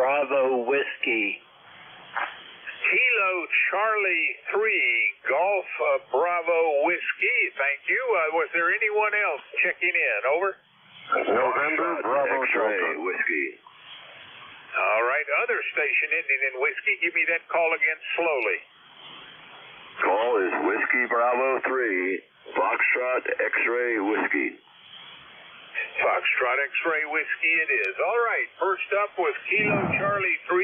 Bravo Whiskey. Kilo Charlie 3 Golf Bravo Whiskey. Thank you. Was there anyone else checking in? Over. November Bravo X-ray Whiskey. All right. Other station ending in whiskey. Give me that call again slowly. Call is Whiskey Bravo 3 Foxtrot X-ray Whiskey. Foxtrot X-ray Whiskey it is. All right. First up was Kilo Charlie 3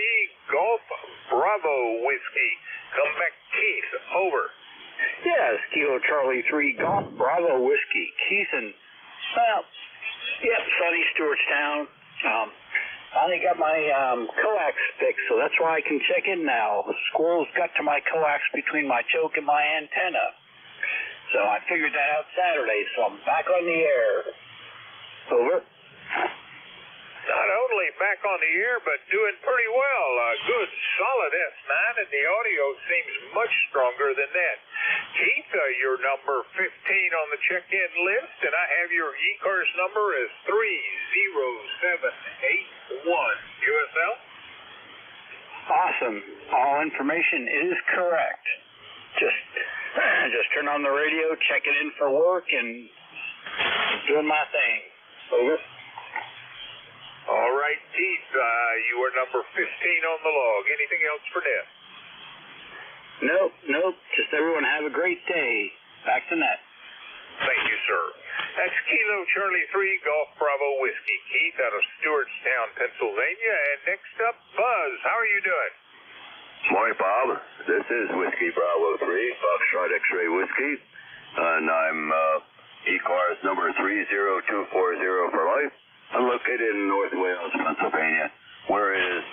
Golf Bravo Whiskey. Come back, Keith. Over. Yes, Kilo Charlie 3 Golf Bravo Whiskey. Keith and, well, yep, sunny Stewartstown. Finally got my coax fixed, so that's why I can check in now. Squirrels got to my coax between my choke and my antenna. So I figured that out Saturday, so I'm back on the air. Over. Not only back on the air, but doing pretty well. A good, solid S9, and the audio seems much stronger than that. Keith, you're number 15 on the check-in list, and I have your ECARS number as 30781. USL? Awesome. All information is correct. Just turn on the radio, check it in for work, and doing my thing. Over. All right, Keith, you are number 15 on the log. Anything else for Ned? Nope. Just everyone have a great day. Back to net. Thank you, sir. That's Kilo Charlie 3 Golf Bravo Whiskey. Keith out of Stewartstown, Pennsylvania. And next up, Buzz. How are you doing? Morning, Bob. This is Whiskey Bravo 3 Foxtrot X-ray Whiskey, and I'm ECARS number 30240 for life. I'm located in North Wales, Pennsylvania, where it is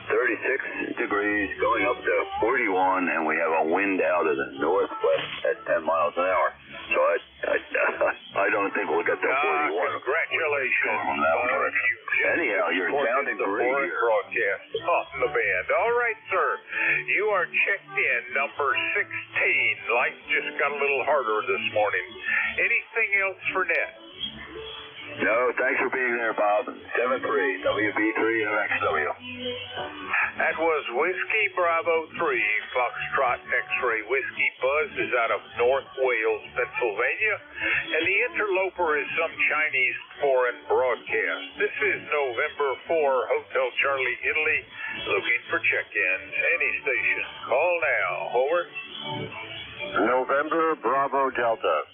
36 degrees going up to 41, and we have a wind out of the northwest at 10 miles an hour. So I don't think we'll get to 41. Congratulations. On that direction. Anyhow, you're sounding great here. Broadcast on the band. All right, sir. You are checked in, number 16. Life just got a little harder this morning. Anything else for Ned? No, thanks for being there, Bob. 7-3, WB3MXW. That was Whiskey Bravo 3, Foxtrot X-ray Whiskey. Buzz is out of North Wales, Pennsylvania, and the interloper is some Chinese foreign broadcast. This is November 4, Hotel Charlie, Italy, looking for check-ins. Any station. Call now. Over. November Bravo Delta.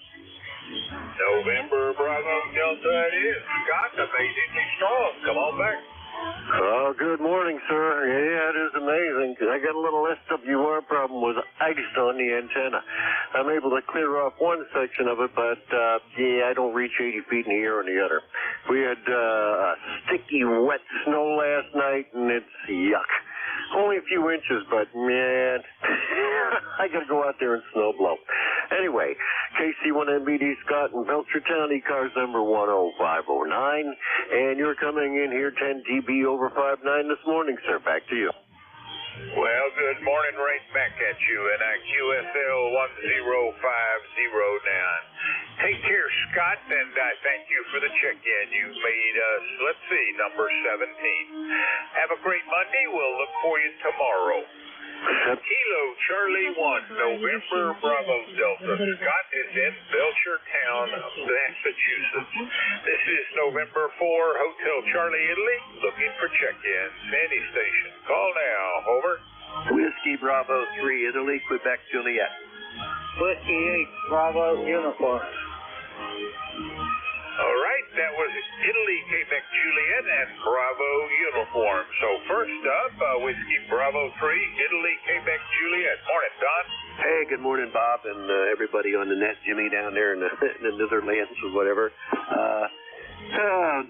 November Bravo Delta it is. Scott, amazingly strong. Come on back. Oh, good morning, sir. Yeah, it is amazing. I got a little SWR problem with ice on the antenna. I'm able to clear off one section of it, but I don't reach 80 feet in the air on the other. We had sticky, wet snow last night, and it's yuck. Only a few inches, but man, I gotta go out there and snow blow. Anyway, KC1MBD Scott in Belchertown, ECARS number 10509, and you're coming in here 10 dB over 59 this morning, sir. Back to you. Well, good morning, right back at you, and QSL 10509. Take care, Scott, and I thank you for the check-in. You've made us, let's see, number 17. Have a great Monday. We'll look for you tomorrow. Kilo Charlie 1, November Bravo Delta. Scott is in Belchertown, Massachusetts. This is November 4, Hotel Charlie, Italy, looking for check-ins. Any station. Call now. Over. Whiskey Bravo 3, Italy, Quebec, Juliet. Whiskey 8 Bravo Uniform. All right, that was Italy, Quebec, Juliet, and Bravo Uniform. So first up, Whiskey Bravo 3, Italy, Quebec, Juliet. Morning, Don. Hey, good morning, Bob, and everybody on the net, Jimmy down there in the Netherlands or whatever.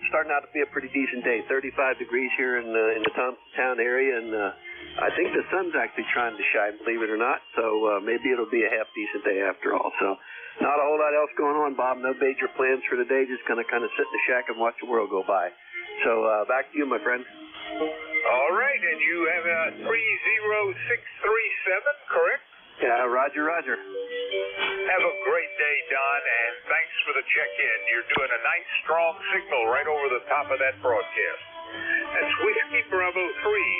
Starting out to be a pretty decent day. 35 degrees here in the Thompsontown area, and I think the sun's actually trying to shine, believe it or not. So maybe it'll be a half decent day after all. So not a whole lot else going on, Bob. No major plans for today. Just gonna kind of sit in the shack and watch the world go by. So back to you, my friend. All right, and you have a 30637, correct? Yeah, Roger. Have a great day, Don, and thanks for the check-in. You're doing a nice, strong signal right over the top of that broadcast. That's Whiskey Bravo 3,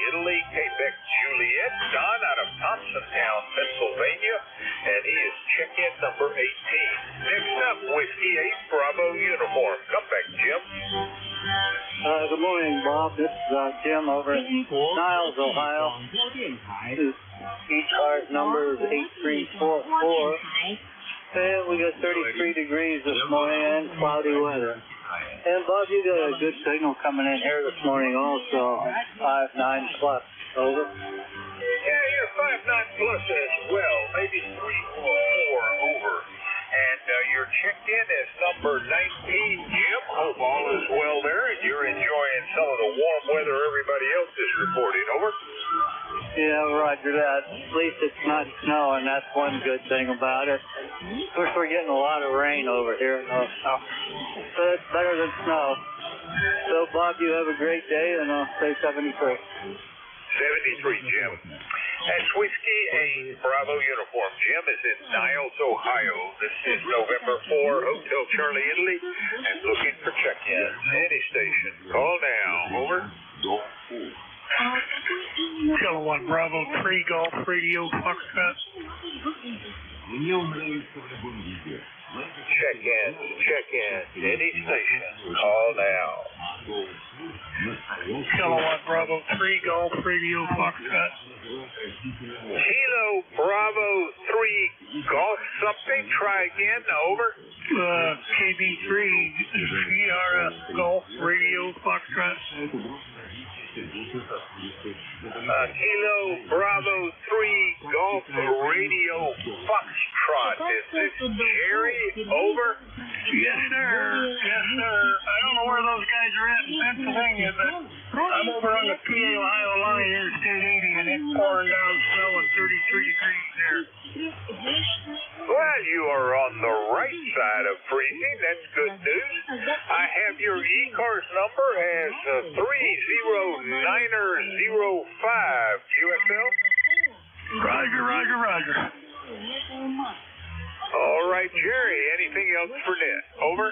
Jim over in Niles, Ohio. ECARS number is 8344. And we got 33 degrees this morning and cloudy weather. And Bob, you got a good signal coming in here this morning also. 59 plus. Over. Yeah, you're 59 plus as well. Maybe 344 over. And you're checked in as number 19, Jim. Hope all is well there, and you're enjoying some of the warm weather everybody else is reporting. Over. Yeah, roger that. At least it's not snowing. That's one good thing about it. Of course, we're getting a lot of rain over here. So it's better than snow. So, Bob, you have a great day, and I'll say 73. 73, Jim. That's Whiskey 8, Bravo uniform. Jim is in Niles, Ohio. This is November 4, Hotel Charlie, Italy, and looking for check-in. Any station. Call now. Over. Kilowatt Bravo 3 Golf Radio Foxtrot. Check-in. Any station. Call now. Kilowatt Bravo 3 Golf Radio Foxtrot. Kilo Bravo 3 Golf something. Try again. Over. KB3 Sierra Golf Radio Foxtrot. Kilo Bravo 3 Golf Radio Foxtrot. Is this Jerry? Over? Yes, sir. Yes, sir. I don't know where those guys are at in Pennsylvania, but I'm over on the PA-Ohio line, Interstate 80, and it's pouring down snow and 33 degrees there. Well, you are on the right side of freezing. That's good news. I have your ECARS number as 309005. QSL? Roger. All right, Jerry. Anything else for Ned? Over?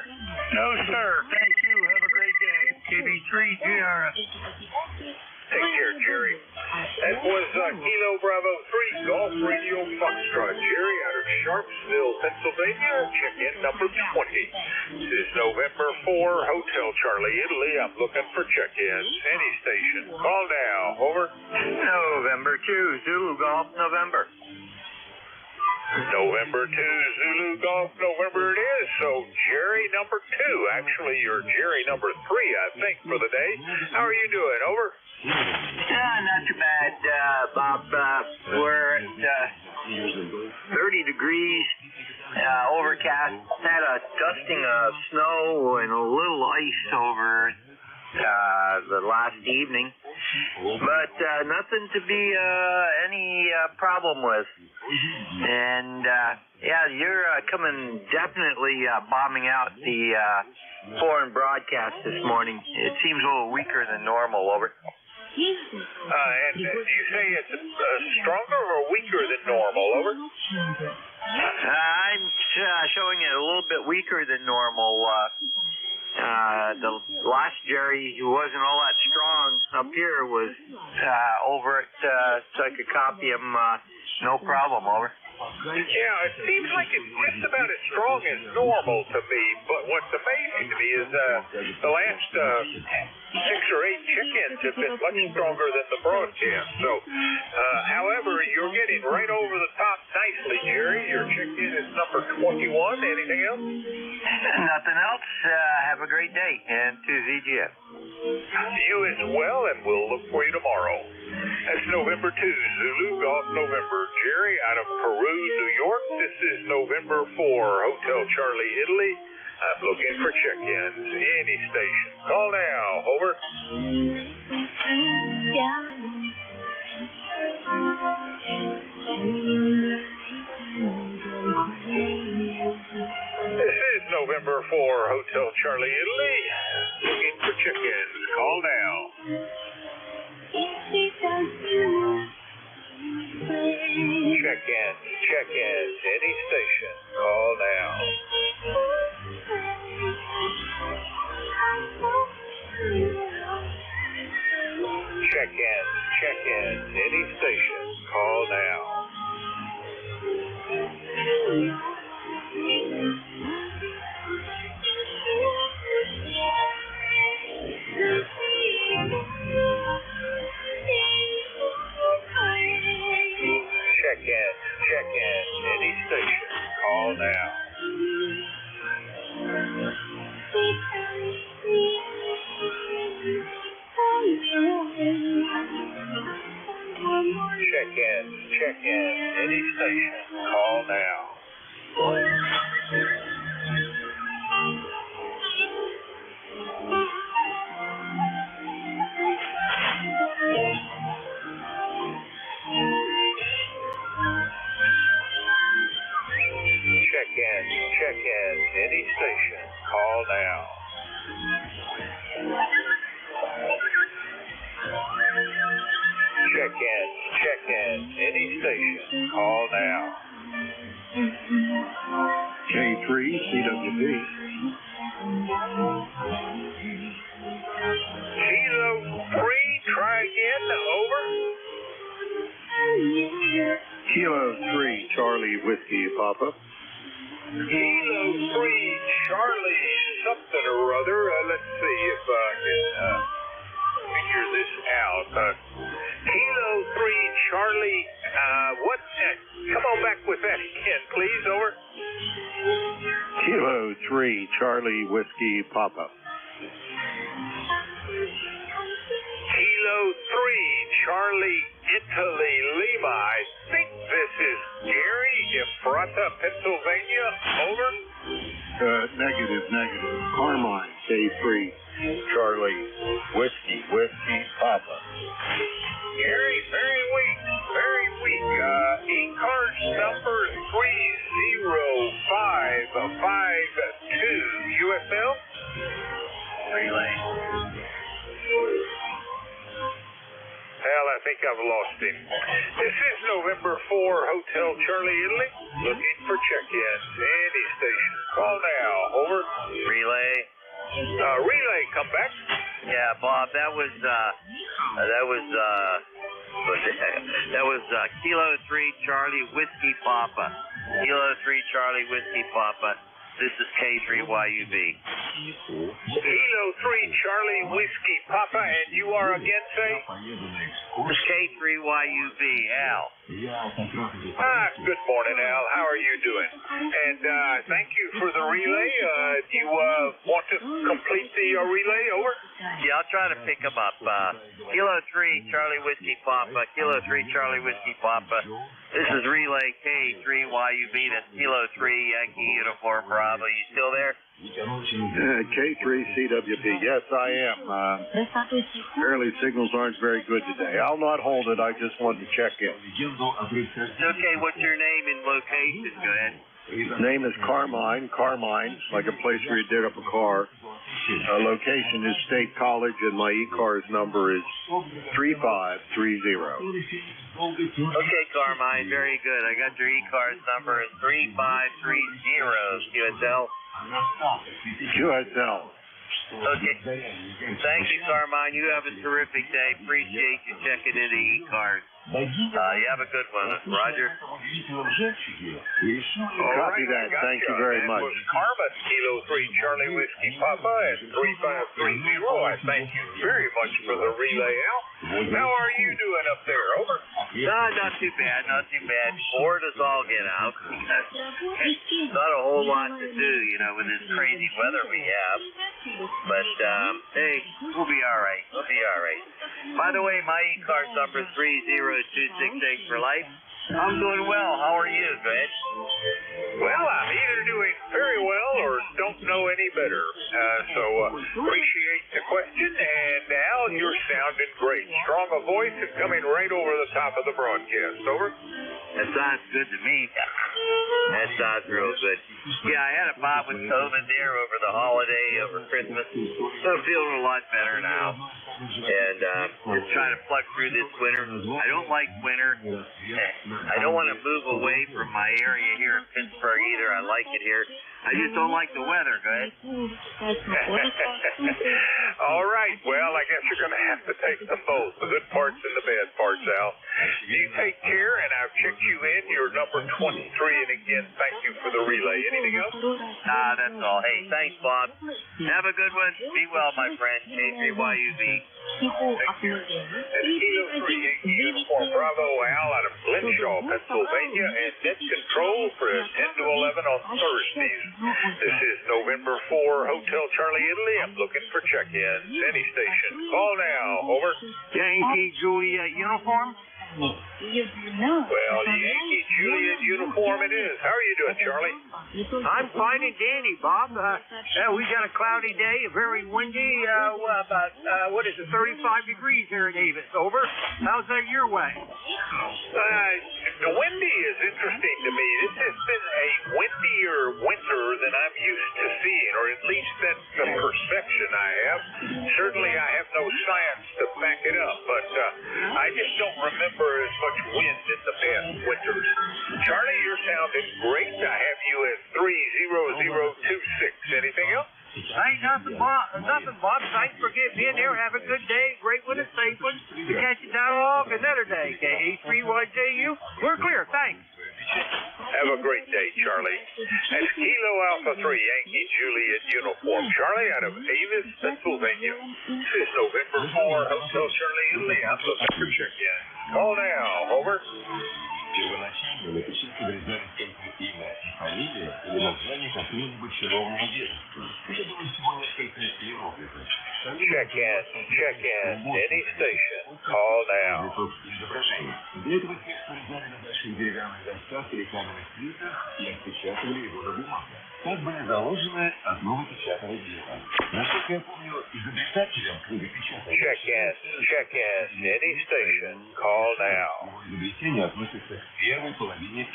No, sir. Thank you. Have a great day. KB3 GRS. Take care, Jerry. That was Kilo Bravo 3 Golf Radio Foxtrot. Jerry out of Sharpsville, Pennsylvania. Check-in number 20. This is November 4, Hotel Charlie, Italy. I'm looking for check-ins. Any station. Call now. Over. November 2, Zulu Golf, November. November 2, Zulu Golf, November it is. So, Jerry number 2. Actually, you're Jerry number 3, I think, for the day. How are you doing? Over. Not too bad, Bob. We're at 30 degrees, overcast. Had a dusting of snow and a little ice over the last evening, but nothing to be any problem with. And yeah, you're coming definitely bombing out the foreign broadcast this morning. It seems a little weaker than normal. Over. And do you say it's stronger or weaker than normal? Over. I'm showing it a little bit weaker than normal. The last Jerry, who wasn't all that strong up here, was over at so I could copy him, no problem. Over. Yeah, it seems like it's just about as strong as normal to me, but what's amazing to me is the last 6 or 8 check-ins have been much stronger than the broadcast. So, however, you're getting right over the top nicely, Jerry. Your check-in is number 21. Anything else? Nothing else. Have a great day, and to ZGF. You as well, and we'll look for you tomorrow. That's November 2, Zulu Golf November. Jerry out of Peru, New York. This is November 4, Hotel Charlie, Italy. I'm looking for check-ins. Any station. Call now. Over. This is November 4, Hotel Charlie, Italy. Looking for check-ins. Call now. Check-ins. Any station. Call now. Check-ins. Any station. Call now. check-in, any station, call now. Check-in, any station, call now. Check-in, any station, call now. K3, CWP. Kilo 3, try again, over. Kilo 3, Charlie Whiskey Papa. Kilo 3, Charlie something or other. Let's see if I can figure this out. Kilo 3, Charlie, what? Come on back with that again, please, over. Kilo 3, Charlie Whiskey Papa. Kilo 3, Charlie Italy Lima. I think this is Gary, Ephrata, Pennsylvania, over. Negative. Carmine, K3, Charlie Whiskey Papa. Gary, very weak. ECARS number 30552, USL. Relay. Hell, I think I've lost him. This is November 4, Hotel Charlie, Italy. Looking for check-ins. Any station. Call now. Over. Relay. Relay, come back. Yeah, Bob, that was Kilo 3, Charlie Whiskey Papa. Kilo 3, Charlie Whiskey Papa. This is K3YUB. Kilo 3, Charlie Whiskey Papa, and you are again, say? K3YUB, Al. Good morning, Al. How are you doing? And thank you for the relay. Do you want to complete the relay? Over. Yeah, I'll try to pick them up. Kilo 3, Charlie Whiskey Papa. Kilo 3, Charlie Whiskey Papa. This is relay K3YUB. That's Kilo 3, Yankee Uniform Bravo. You still there? K3 CWP. Yes, I am. Apparently signals aren't very good today. I'll not hold it. I just wanted to check in. Okay, what's your name and location? Go ahead. Name is Carmine, like a place where you dig up a car. Location is State College, and my ECARS number is 3530. Okay, Carmine, very good. I got your ECARS number is 3530. QSL? QSL. Okay. Thank you, Carmine. You have a terrific day. Appreciate you checking into ECARS. You have a good one, Roger. Copy that. Thank you very much. That was Karma, Kilo 3, Charlie Whiskey Papa at 3530. I thank you very much for the relay, Al. How are you doing up there? Over. Not too bad. Bored as all get out. Not a whole lot to do, with this crazy weather we have. But, hey, we'll be all right. By the way, my ECARS number is 30268 for life. I'm doing well. How are you? Good. Well, I'm either doing very well or don't know any better. Appreciate the question. And Al, you're sounding great. Strong a voice and coming right over the top of the broadcast. Over. That sounds good to me. That sounds real good. Yeah, I had a bout with COVID there over the holiday, over Christmas. So I'm feeling a lot better now. And just trying to plug through this winter. I don't like winter. I don't want to move away from my area here in Pittsburgh either. I like it here. I just don't like the weather, good? All right. Well, I guess you're going to have to take them both, the good parts and the bad parts, Al. You take care, and I've checked you in. You're number 23, and again, thank you for the relay. Anything else? Nah, that's all. Hey, thanks, Bob. Have a good one. Be well, my friend. K3YUB. Thank you. And Kilo 3, Yankee Uniform Bravo, Al out of Glenshaw, Pennsylvania, and net control for 10 to 11 on Thursdays. This is November 4, Hotel Charlie, Italy. I'm looking for check-ins. Any station. Call now. Over. Yankee Juliet Uniform. Well, Yankee Juliet uniform it is. How are you doing, Charlie? I'm fine and dandy, Bob. We got a cloudy day, very windy. What is it, 35 degrees here in Avis. Over. How's that your way? The windy is interesting to me. This has been a windier winter than I'm used to seeing, or at least that's the perception I have. Certainly I have no science to back it up, but I just don't remember as much wind in the past winters. Charlie, you're sounding great. I have you at 30026. Anything else? Ain't nothing, Bob. Thanks for being here. Have a good day. Great one and safe one. To catch you dialogue another day. KE31JU. We're clear. Thanks. Have a great day, Charlie. That's Kilo Alpha 3 Yankee Juliet uniform. Charlie out of Avis, Pennsylvania. This is November 4, Hotel Charlie Italy. I'm looking for check-in. Call now. Over. Первоначально в опечатке вырезались только имя и фамилия или название какого-нибудь силового ведомства. Это было всего несколько иероглифов. Check-in. Any station. Call now. Изображение. Для этого текст вырезали на больших деревянных досках или каменных плитах и отпечатывали его на бумагу. Так были заложены основы печатного дела. Насколько я помню, изобретателем книгопечатания... Check-in. Any station. Call now. Его изобретение относится к первой половине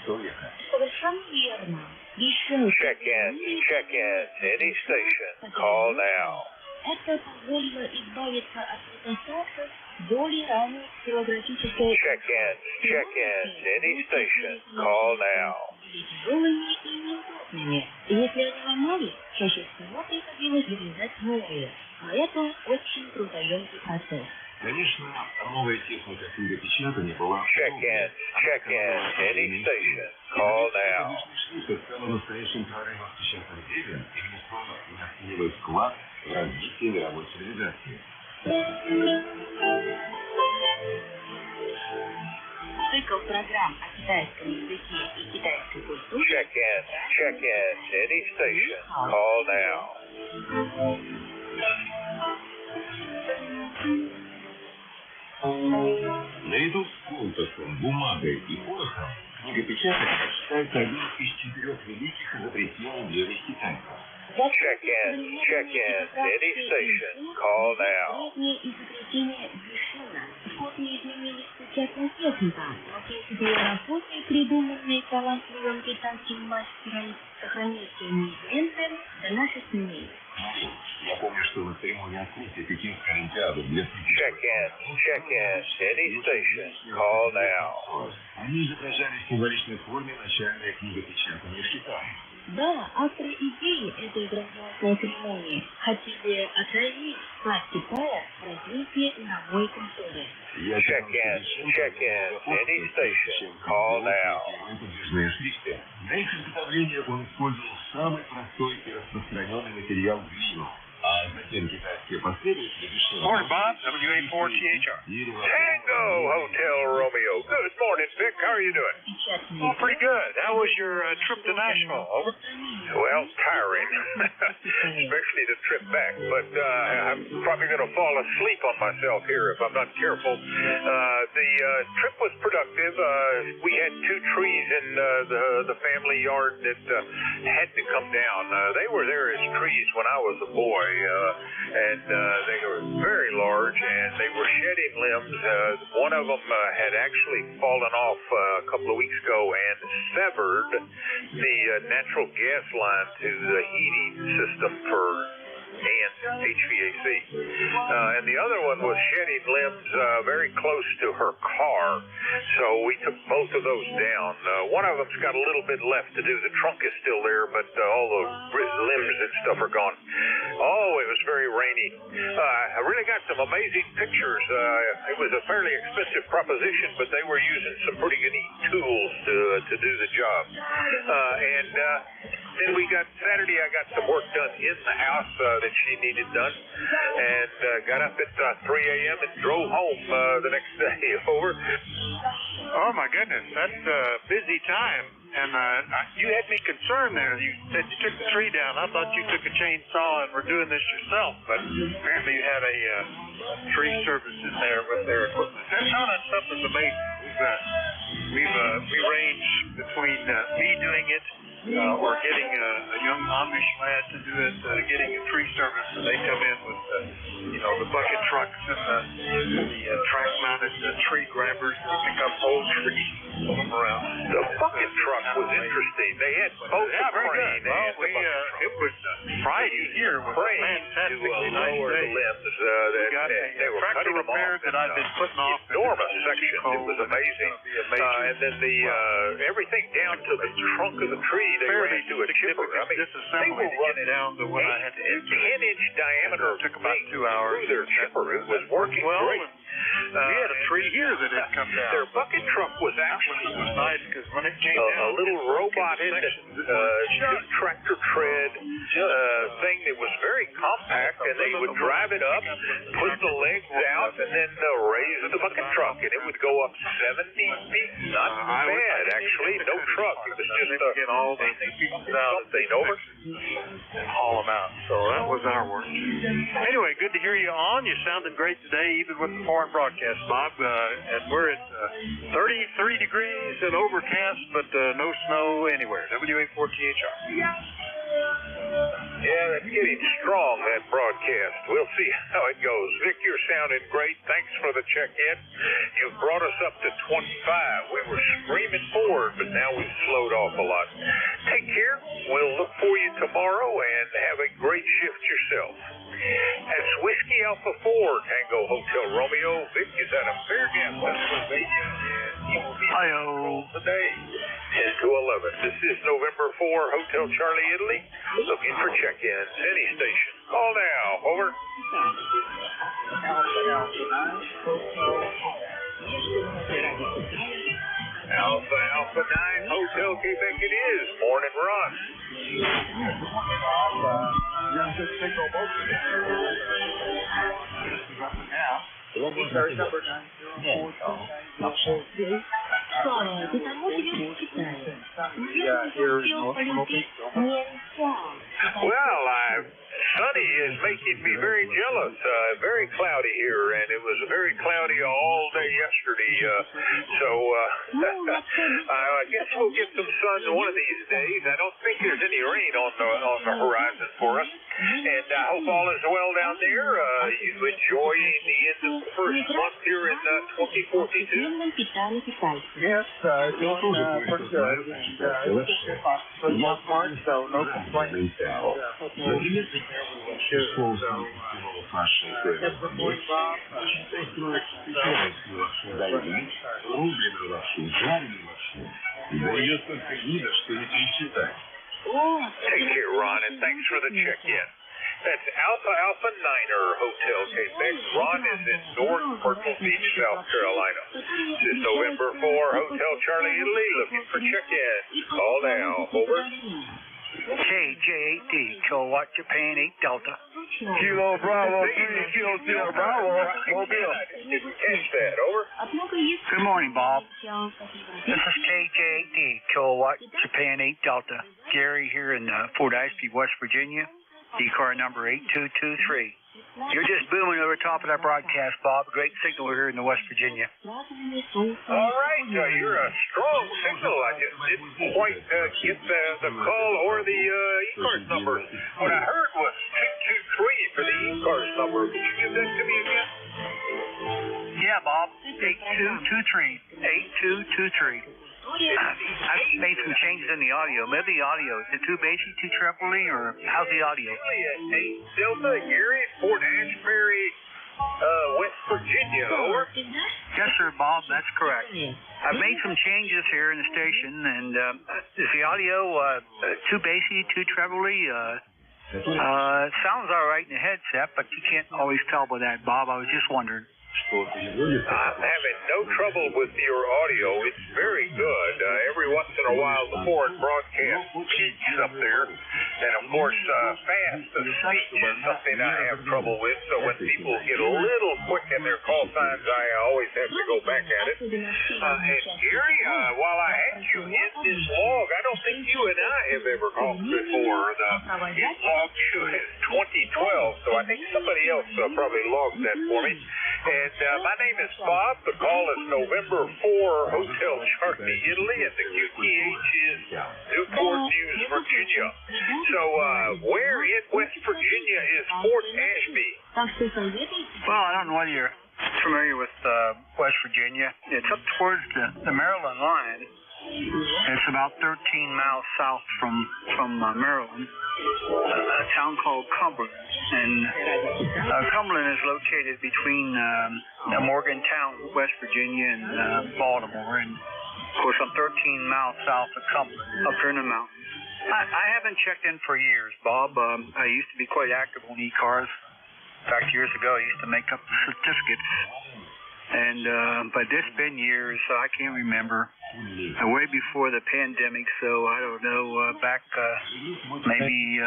XI века. Совершенно верно. Check-in. Any station. Call now. Это позволило избавиться от недостатков более ранней филографической... Check-in. Any station. Call now. Тяжелыми и неудобными. И если они ломались, чаще всего приходилось вырезать новые. А это очень трудоемкий процесс. Конечно, новая техника книгопечатания была... Check-in. Any station. Call now. Шрифт стала настоящим прорывом в печатном деле и внесла неоценимый вклад в развитие мировой цивилизации. Цикл программ о китайском языке и китайской культуре... Check-in. Any station. Call now. Наряду с колтосом, бумагой и порохом книгопечатание считается одним из 4 великих изобретений древних китайцев. Check-in. Any station. Call now. Древнее изобретение Вишина. Копии изменились печатная техника, но принципы работы, придуманные талантливым китайским мастером, сохранились неизменными до наших дней. Я помню, что на церемонии открытия Пекинской Олимпиады для... Check-in. Any station. Call now. Они изображали в символичной форме начальное книгопечатание в Китае. Да, авторы идеи этой грандиозной церемонии хотели отразить вклад Китая в развитие мировой культуры. Check-in. Any station. Call now. Подвижные шрифты. Для их изготовления он использовал самый простой и распространенный материал глину. А затем китайские последователи решили... Morning, Bob. WA4THR. Tango Hotel Romeo. Good morning, Vic. How are you doing? Oh, pretty good. How was your trip to Nashville? Over. Well, tiring, especially the trip back. But I'm probably going to fall asleep on myself here if I'm not careful. The trip was productive. We had 2 trees in the family yard that had to come down. They were there as trees when I was a boy, and they were very large, and they were shedding limbs. One of them had actually fallen off a couple of weeks ago and severed the natural gas line to the heating system for HVAC. And the other one was shedding limbs very close to her car, so we took both of those down. One of them's got a little bit left to do. The trunk is still there, but all the limbs and stuff are gone. Oh, it was very rainy. I really got some amazing pictures. It was a fairly expensive proposition, but they were using some pretty neat tools to do the job. And then we got Saturday, I got some work done in the house that she needed done, and got up at 3 a.m. and drove home the next day. Over. Oh, my goodness. That's a busy time. And you had me concerned there. You said you took the tree down. I thought you took a chainsaw and were doing this yourself, but apparently you had a tree service in there with their equipment. That's how that stuff is amazing. We range between me doing it or getting a young Amish lad to do it, getting a tree service, and they come in with the bucket trucks and the track-mounted tree grabbers to pick up old trees and pull them around. The bucket truck was interesting. They had both the crane and the bucket truck. It was Friday here was a fantastically nice lower day. the limbs. We got They were tractor cutting them repair off that I've been putting off. enormous sections. It was amazing. And then the everything down to the trunk of the tree, they ran to a chipper. I mean, they were running down to what I had to 10-inch diameter. It took about 2 hours. Through their chipper. It was working great. We had a tree here that had come down. Their bucket truck was actually nice because when it came a down, little roboted tractor tread thing that was very compact, and they would drive it up, put the legs out, and then raise the bucket truck, and it would go up 70 feet. Not bad, actually. No truck. It was just get all the pieces out something over and haul them out. So that was our work. Anyway, good to hear you on. You sounded great today, even with the foreign broadcast, Bob. And we're at 33 degrees and overcast, but no snow anywhere. WA4THR. Yeah, that's getting strong, that broadcast. We'll see how it goes. Vic, you're sounding great. Thanks for the check-in. You've brought us up to 25. We were screaming forward, but now we've slowed off a lot. Take care. We'll look for you tomorrow, and have a great shift yourself. That's Whiskey Alpha 4, Tango Hotel Romeo. Vic is out of Fairgap, Pennsylvania, and he will be today, 10 to 11. This is November 4, Hotel Charlie, Italy. Looking for check-ins. Any station. Call now. Over. Alpha 9, Hotel Quebec it is. Morning run. Well, sunny is making me very jealous. Very cloudy here, and it was very cloudy all day yesterday. I guess we'll get some sun one of these days. I don't think there's any rain on the horizon for us. And I hope all is well down there. You enjoying the end of the first month here in 2042? Yes, doing pretty good. For the most part, so no complaints. Take care, Ron, and thanks for the check-in. That's Alpha Niner Hotel Quebec. Ron is in North Myrtle Beach, South Carolina. This is November 4, Hotel Charlie, Italy, looking for check-in. Call now. Over. KJ8D, Kilowatt Japan 8 Delta. Kilo Bravo 3, Kilo Bravo, Mobile. Didn't catch that. Over. Good morning, Bob. This is KJ8D, Kilowatt Japan 8 Delta. Gary here in Fort Isley, West Virginia. ECAR number 8223. You're just booming over top of that broadcast, Bob. Great signal here in the West Virginia. All right. You're a strong signal. I just didn't quite get the call or the ECARS number. What I heard was 223 for the ECARS number. Could you give that to me again? Yeah, Bob. 8223. 8223. I've made some changes in the audio. Maybe the audio. Is it too basic, too trebly, or how's the audio? 8 Delta, Gary, Fort Asbury, West Virginia. Over. Yes, sir, Bob. That's correct. I've made some changes here in the station, and is the audio too basic, too trebly? It sounds all right in the headset, but you can't always tell by that, Bob. I was just wondering. I'm having no trouble with your audio. It's very good. Every once in a while, the foreign broadcast peaks up there. And, of course, fast speech is something I have trouble with. So when people get a little quick in their call signs, I always have to go back at it. And, Gary, while I had you in this log, I don't think you and I have ever talked before. It logged you as 2012, so I think somebody else probably logged that for me. And my name is Bob. The call is November 4, Hotel Charlie, Italy, and the QTH is Newport News, Virginia. So where in West Virginia is Fort Ashby? Well, I don't know whether you're familiar with West Virginia. It's up towards the Maryland line. It's about 13 miles south from Maryland, a town called Cumberland. And Cumberland is located between Morgantown, West Virginia, and Baltimore. And, of course, I'm 13 miles south of Cumberland, up here in the mountains. I haven't checked in for years, Bob. I used to be quite active on ECARS. In fact, years ago, I used to make up certificates. And but it's been years, so I can't remember. Way before the pandemic, so I don't know, back maybe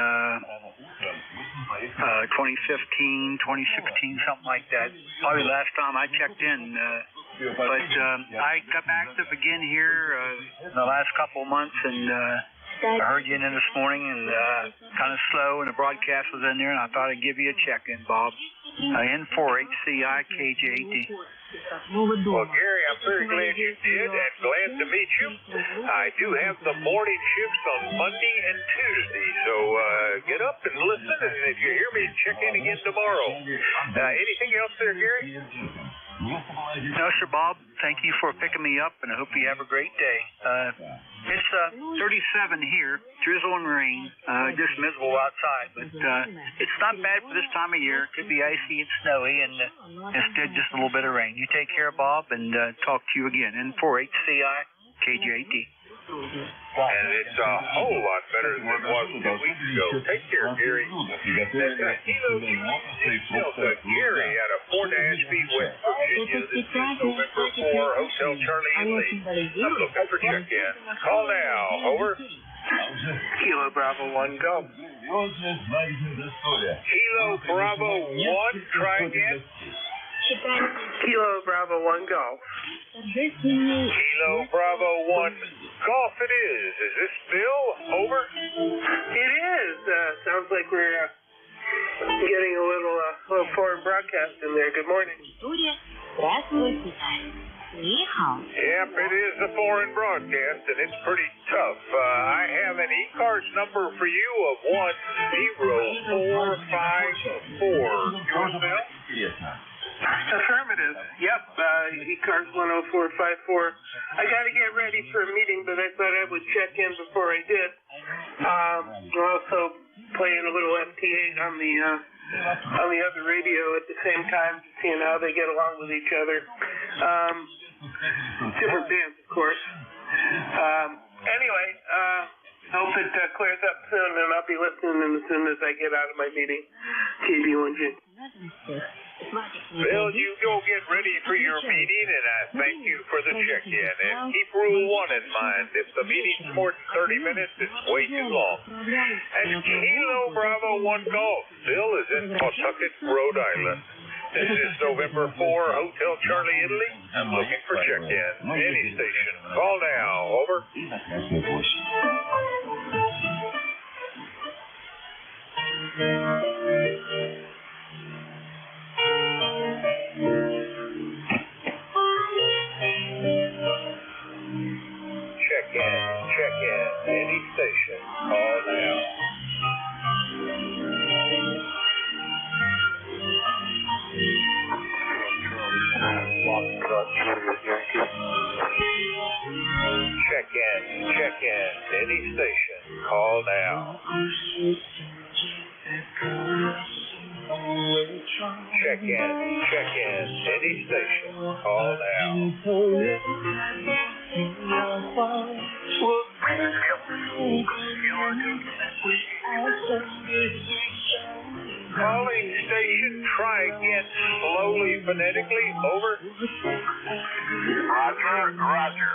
2015, 2016, something like that. Probably the last time I checked in. But I got active again here in the last couple of months, and I heard you in this morning, and kind of slow, and the broadcast was in there, and I thought I'd give you a check-in, Bob. N4HCI KJ8D. Well, Gary, I'm very glad you did, and glad to meet you. I do have the morning shifts on Monday and Tuesday, so get up and listen, and if you hear me, check in again tomorrow. Anything else there, Gary? No, sir, Bob. Thank you for picking me up, and I hope you have a great day. It's 37 here, drizzle and rain, just miserable outside, but it's not bad for this time of year. It could be icy and snowy, and instead just a little bit of rain. You take care, Bob, and talk to you again. N4HCI KJ8D. And it's a whole lot better than it was 2 weeks ago. Take care, Gary. That's Kilo Delta Gary out of Fort Ashby, West Virginia. This is November 4, Hotel Charlie Italy. I'm looking for check-in. Call now. Over. Kilo Bravo 1, go. Kilo Bravo 1, try again. Kilo Bravo 1, go. Kilo Bravo 1, golf it is. Is this Bill? Over. It is. Sounds like we're getting a little foreign broadcast in there. Good morning. Yep, it is a foreign broadcast, and it's pretty tough. I have an ECARS number for you of 10454. Yours, Bill? Affirmative. Yep, ECARS 10454. I got to get ready for a meeting, but I thought I would check in before I did. Also playing a little FT8 on the other radio at the same time, seeing how they get along with each other. Different bands, of course. Anyway, hope it clears up soon, and I'll be listening as soon as I get out of my meeting. KB1G. Bill, you go get ready for your meeting, and I thank you for the check-in. And keep Rule 1 in mind. If the meeting's more than 30 minutes, it's way too long. And Kilo Bravo 1 Golf. Bill is in Pawtucket, Rhode Island. This is November 4, Hotel Charlie, Italy. I'm looking for check-in. Any station. Call now. Over. Check in. Any station. Call now. Check in. Any station. Call now. Check in. Any station. Call now. Calling station, try again slowly, phonetically. Over. Roger.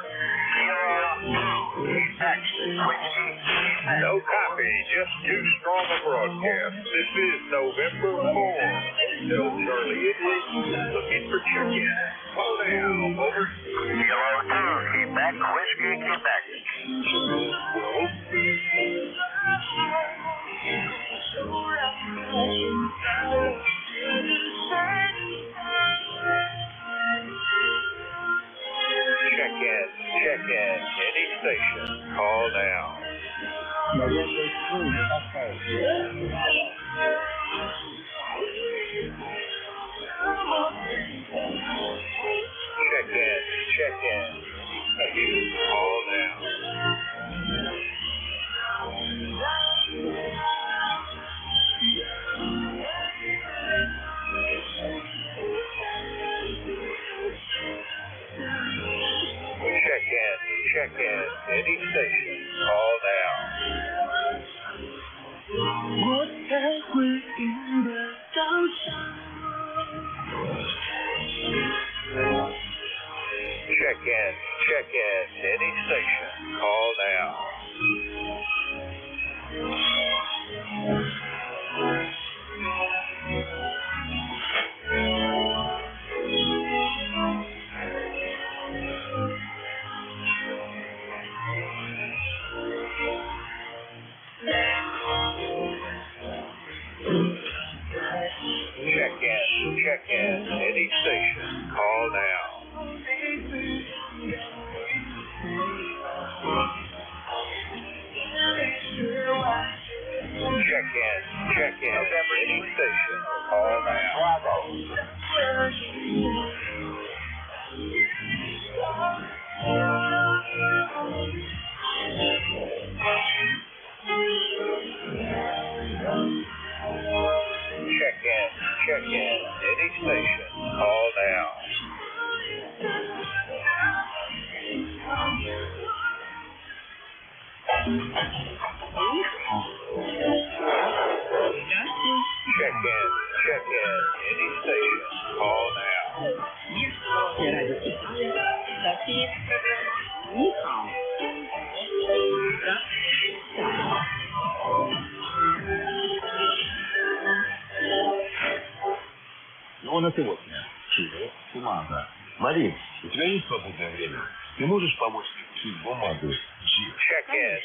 No copy, just too strong a broadcast. This is November 4. Hotel Charlie Italy, looking for check-in. Call now. Over. Kilo 2, Quebec, Whiskey, Quebec. Hello? in. Any station. Call now. November 3, Echo. Check in. Call now. Check in. Any station. Call now. Вот такой достался. Check in. Any station. Call now. Check in. Any station. Call now. Check in. Any station. Call now. Bravo. Check in. Any station. Call now. Check in. Any station. Call now. Ну, на сегодня. Чего? Бумага. Марин, у тебя есть свободное время? Ты можешь помочь решить бумагу? Check in.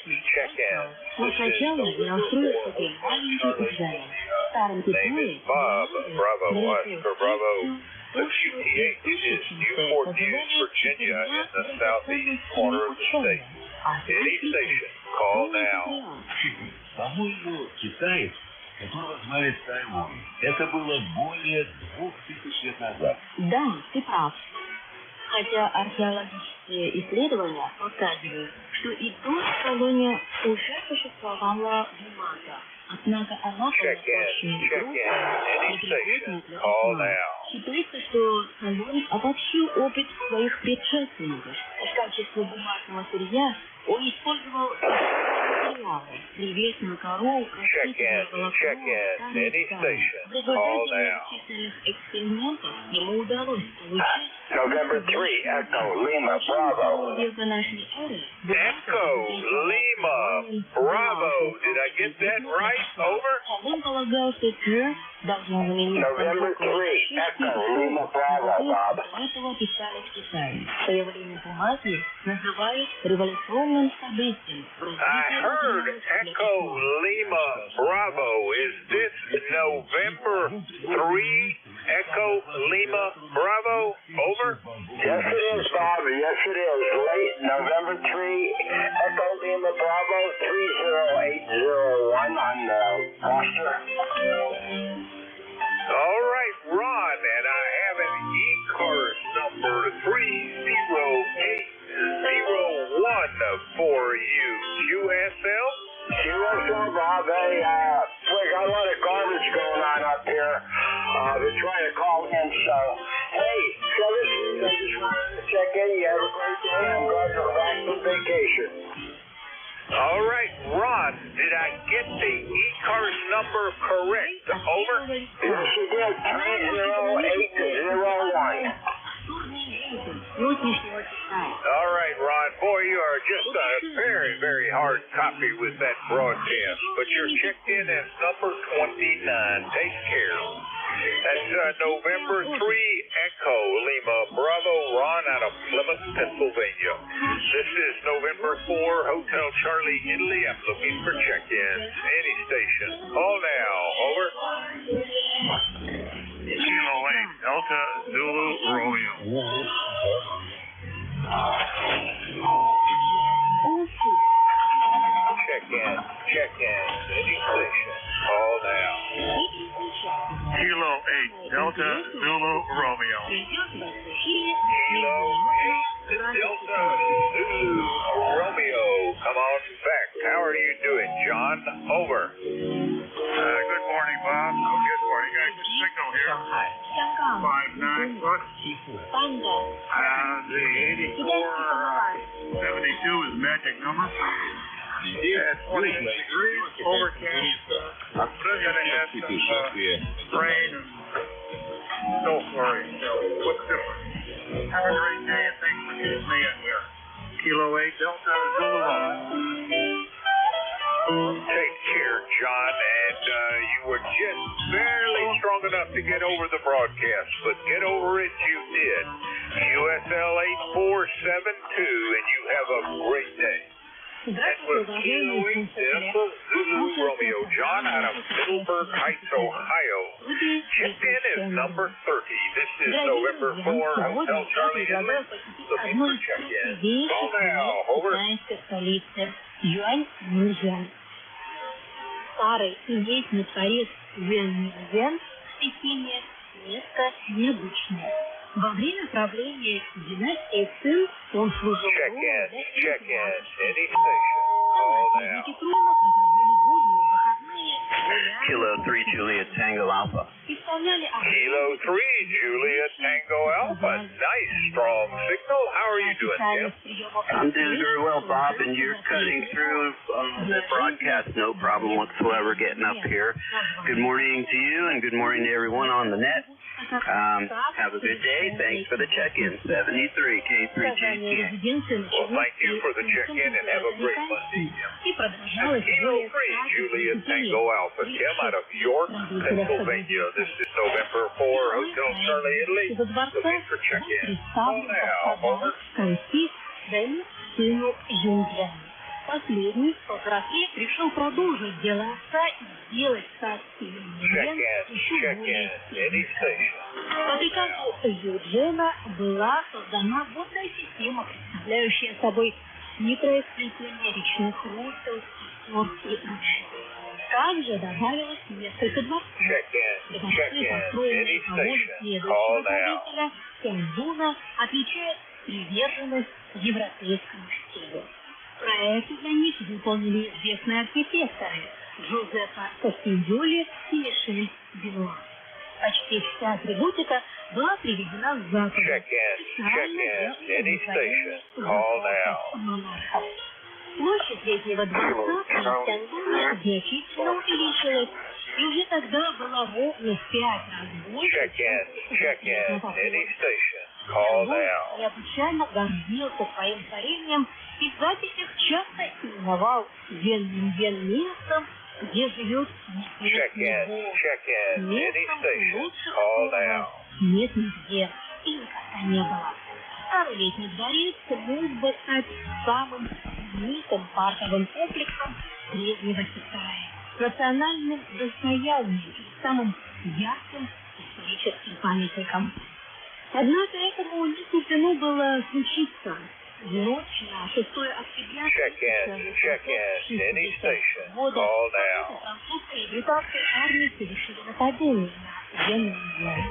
Но сначала я устрою себе маленький экзамен. В старом Name is Китае Bob. Bravo Oscar Bravo. The QT8 is Newport News, Virginia, in the southeast corner of the state. Any station. Call now. По-моему, китаец, которого звали Тайвон, это было более 2000 лет назад. Да, ты прав. Хотя археологические исследования показывают, что и до колония уже существовала бумага. Однако она была очень грубая и непригодна для основы. Считается, что Солон обобщил опыт своих предшественников. В качестве бумажного сырья он использовал материалы, древесную кору, растительное волокно, старые скалы. В результате многочисленных экспериментов ему удалось получить November 3, Echo, Lima, Bravo. века нашей эры. Echo, Lima, Bravo. Did I get that right? Over? Он полагал, что Кир должен заменить November 3, Echo, Lima, Bravo, Bob. этого писали в Китае. Появление бумаги называют революционным событием. I heard Echo, Lima, Bravo. Is this November 3, Echo, Lima, Bravo? Over? Yes, it is, Bob. Yes, it is. Late November 3, Echo, Lima, Bravo, 30801 on the roster. All right, Ron, and I have an ECARS number 30801 for you. QSL? QSL, Bob. Hey, we got a lot of garbage going on up here. They're trying to call in, so, hey, so this is, I just wanted to check in. You have a great day. I'm glad you're back from vacation. All right, Ron, did I get the ECARS number correct? Over? Yes, you did. 30801. All right, Ron. Boy, you are just a very, very hard copy with that broadcast. But you're checked in as number 29. Take care. That's November 3, Echo, Lima, Bravo, Ron out of Plymouth, Pennsylvania. This is November 4, Hotel Charlie, Italy. I'm looking for check-ins. Any station. Call now. Over. Kilo 8, Delta Zulu Romeo. 72 is magic number. At 28 degrees, overcast. We're going to have some rain and snow flurries. So, what's different? Have a great day, and thanks for getting me in here. Kilo 8 Delta Zulu. Take care, John, and you were just barely strong enough to get over the broadcast, but get over it you did. USL 8472, and you have a great day. That was Kilo 8 Delta Zulu Romeo, John, out of Middleburg Heights, Ohio. Checked in is number 30. This is November 4, Hotel Charlie Inlet. Looking for check-in. Call now, over. Старый известный дворец Вен-Вен в Пекине место необычное. Во время правления династии Цин он служил Kilo 3 Juliet Tango Alpha. Kilo 3 Juliet Tango Alpha. Nice, strong signal. How are you doing, Tim? I'm doing very well, Bob, and you're cutting through the broadcast. No problem whatsoever getting up here. Good morning to you, and good morning to everyone on the net. Have a good day. Thanks for the check-in. 73 K3JTA. Well, thank you for the check-in, and have a great Monday, Tim. Kilo 3 Juliet Tango Alpha. Tim out of York, Pennsylvania. This is November 4, Hotel Charlie, Italy. Looking for check-in. Call now, over. Последний, повзрослев, решил продолжить дело отца и сделать царский Вен еще более сильным. По приказу Юджена была создана водная система, представляющая собой микросплетение речных русел, озер и ручей. Также добавилось несколько дворцов. Дворцы, построенные по воле следующего правителя Тяньзуна, отличают приверженность европейскому стилю. Проекты для них выполнили известные архитекторы Джузеппе Кастильоли и Мишель Бенуа. Почти вся атрибутика была приведена в Запад специально для монархов. Площадь Летнего дворца при Тяньзуне значительно увеличилась, и уже тогда была ровно в 5 раз больше. Необычайно гордился своим творением и в записях часто именовал Вен-Вен местом, где живет небесный Бог. Местом лучшего нет нигде и никогда не было. Старый летний дворец мог бы стать самым знаменитым парковым комплексом Древнего Китая, национальным достоянием и самым ярким историческим памятником. Однако этому не суждено было случиться. В ночь на 6 октября 1960 года французская и британская армии совершили нападение на Вен-Вен.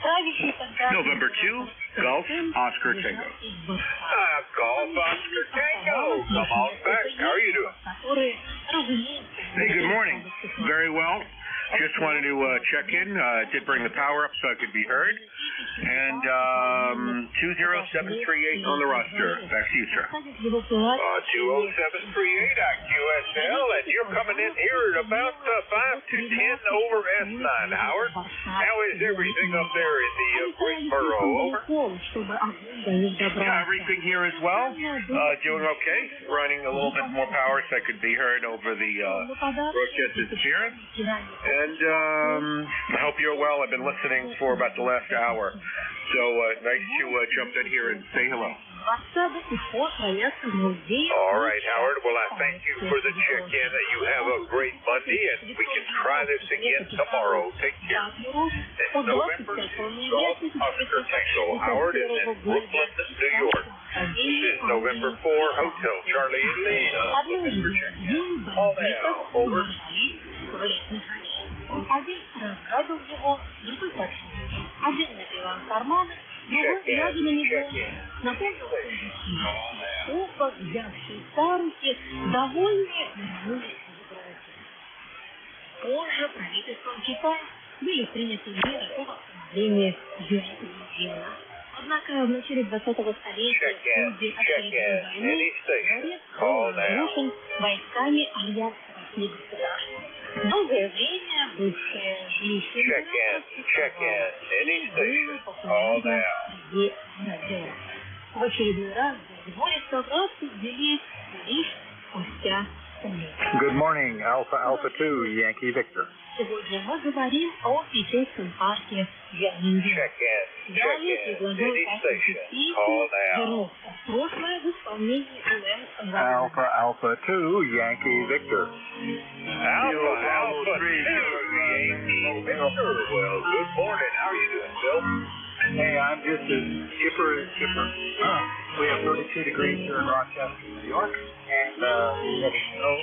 Правящий тогда... November 2, Golf Oscar Tango. Golf Oscar Tango. Come on back. How are you doing? Hey, good morning. Very well. Just wanted to check in. Did bring the power up so I could be heard. And 20738 on the roster. Back to you, sir. 20738 at QSL, and you're coming in here at about 5 to 10 over S9. Howard, how is everything up there in the Great Borough? Over. Yeah, everything here as well. Doing okay. Running a little bit more power so I could be heard over the broadcast interference. And I hope you're well. I've been listening for about the last hour. So nice to jump in here and say hello. All right, Howard. Well, I thank you for the check-in. You have a great Monday, and we can try this again tomorrow. Take care. It's November 2, Golf Oscar Tango. Howard is in Brooklyn, New York. This is November 4, Hotel Charlie, Italy. Looking for check-in. Call now. Over. Один разгадал его, другой почти. Один напивал карманы, другой глядя на него, напомнил оба, взявшие за руки, довольные вернулись в Европу. Позже правительством Китая были приняты меры по восстановлению южного. Однако в начале 20-го столетия судьи очередной войны дворец был разрушен войсками альянсовых государств. Долгое время бывшие жилища было популярно среди мародеров. В очередной раз его реставрацию ввели лишь спустя столетия. Good morning, Alpha Alpha 2, Yankee Victor. Сегодня мы говорим о питерском парке Янинге. Далее предлагаю посетить вернуться в прошлое в исполнении УМ Alpha Alpha 2, Yankee Victor. Alpha Alpha 2, Yankee Victor. Well, good morning. How are you doing, Bill? Hey, I'm just as chipper as chipper. We have 32 degrees here in Rochester, New York, and heavy snow,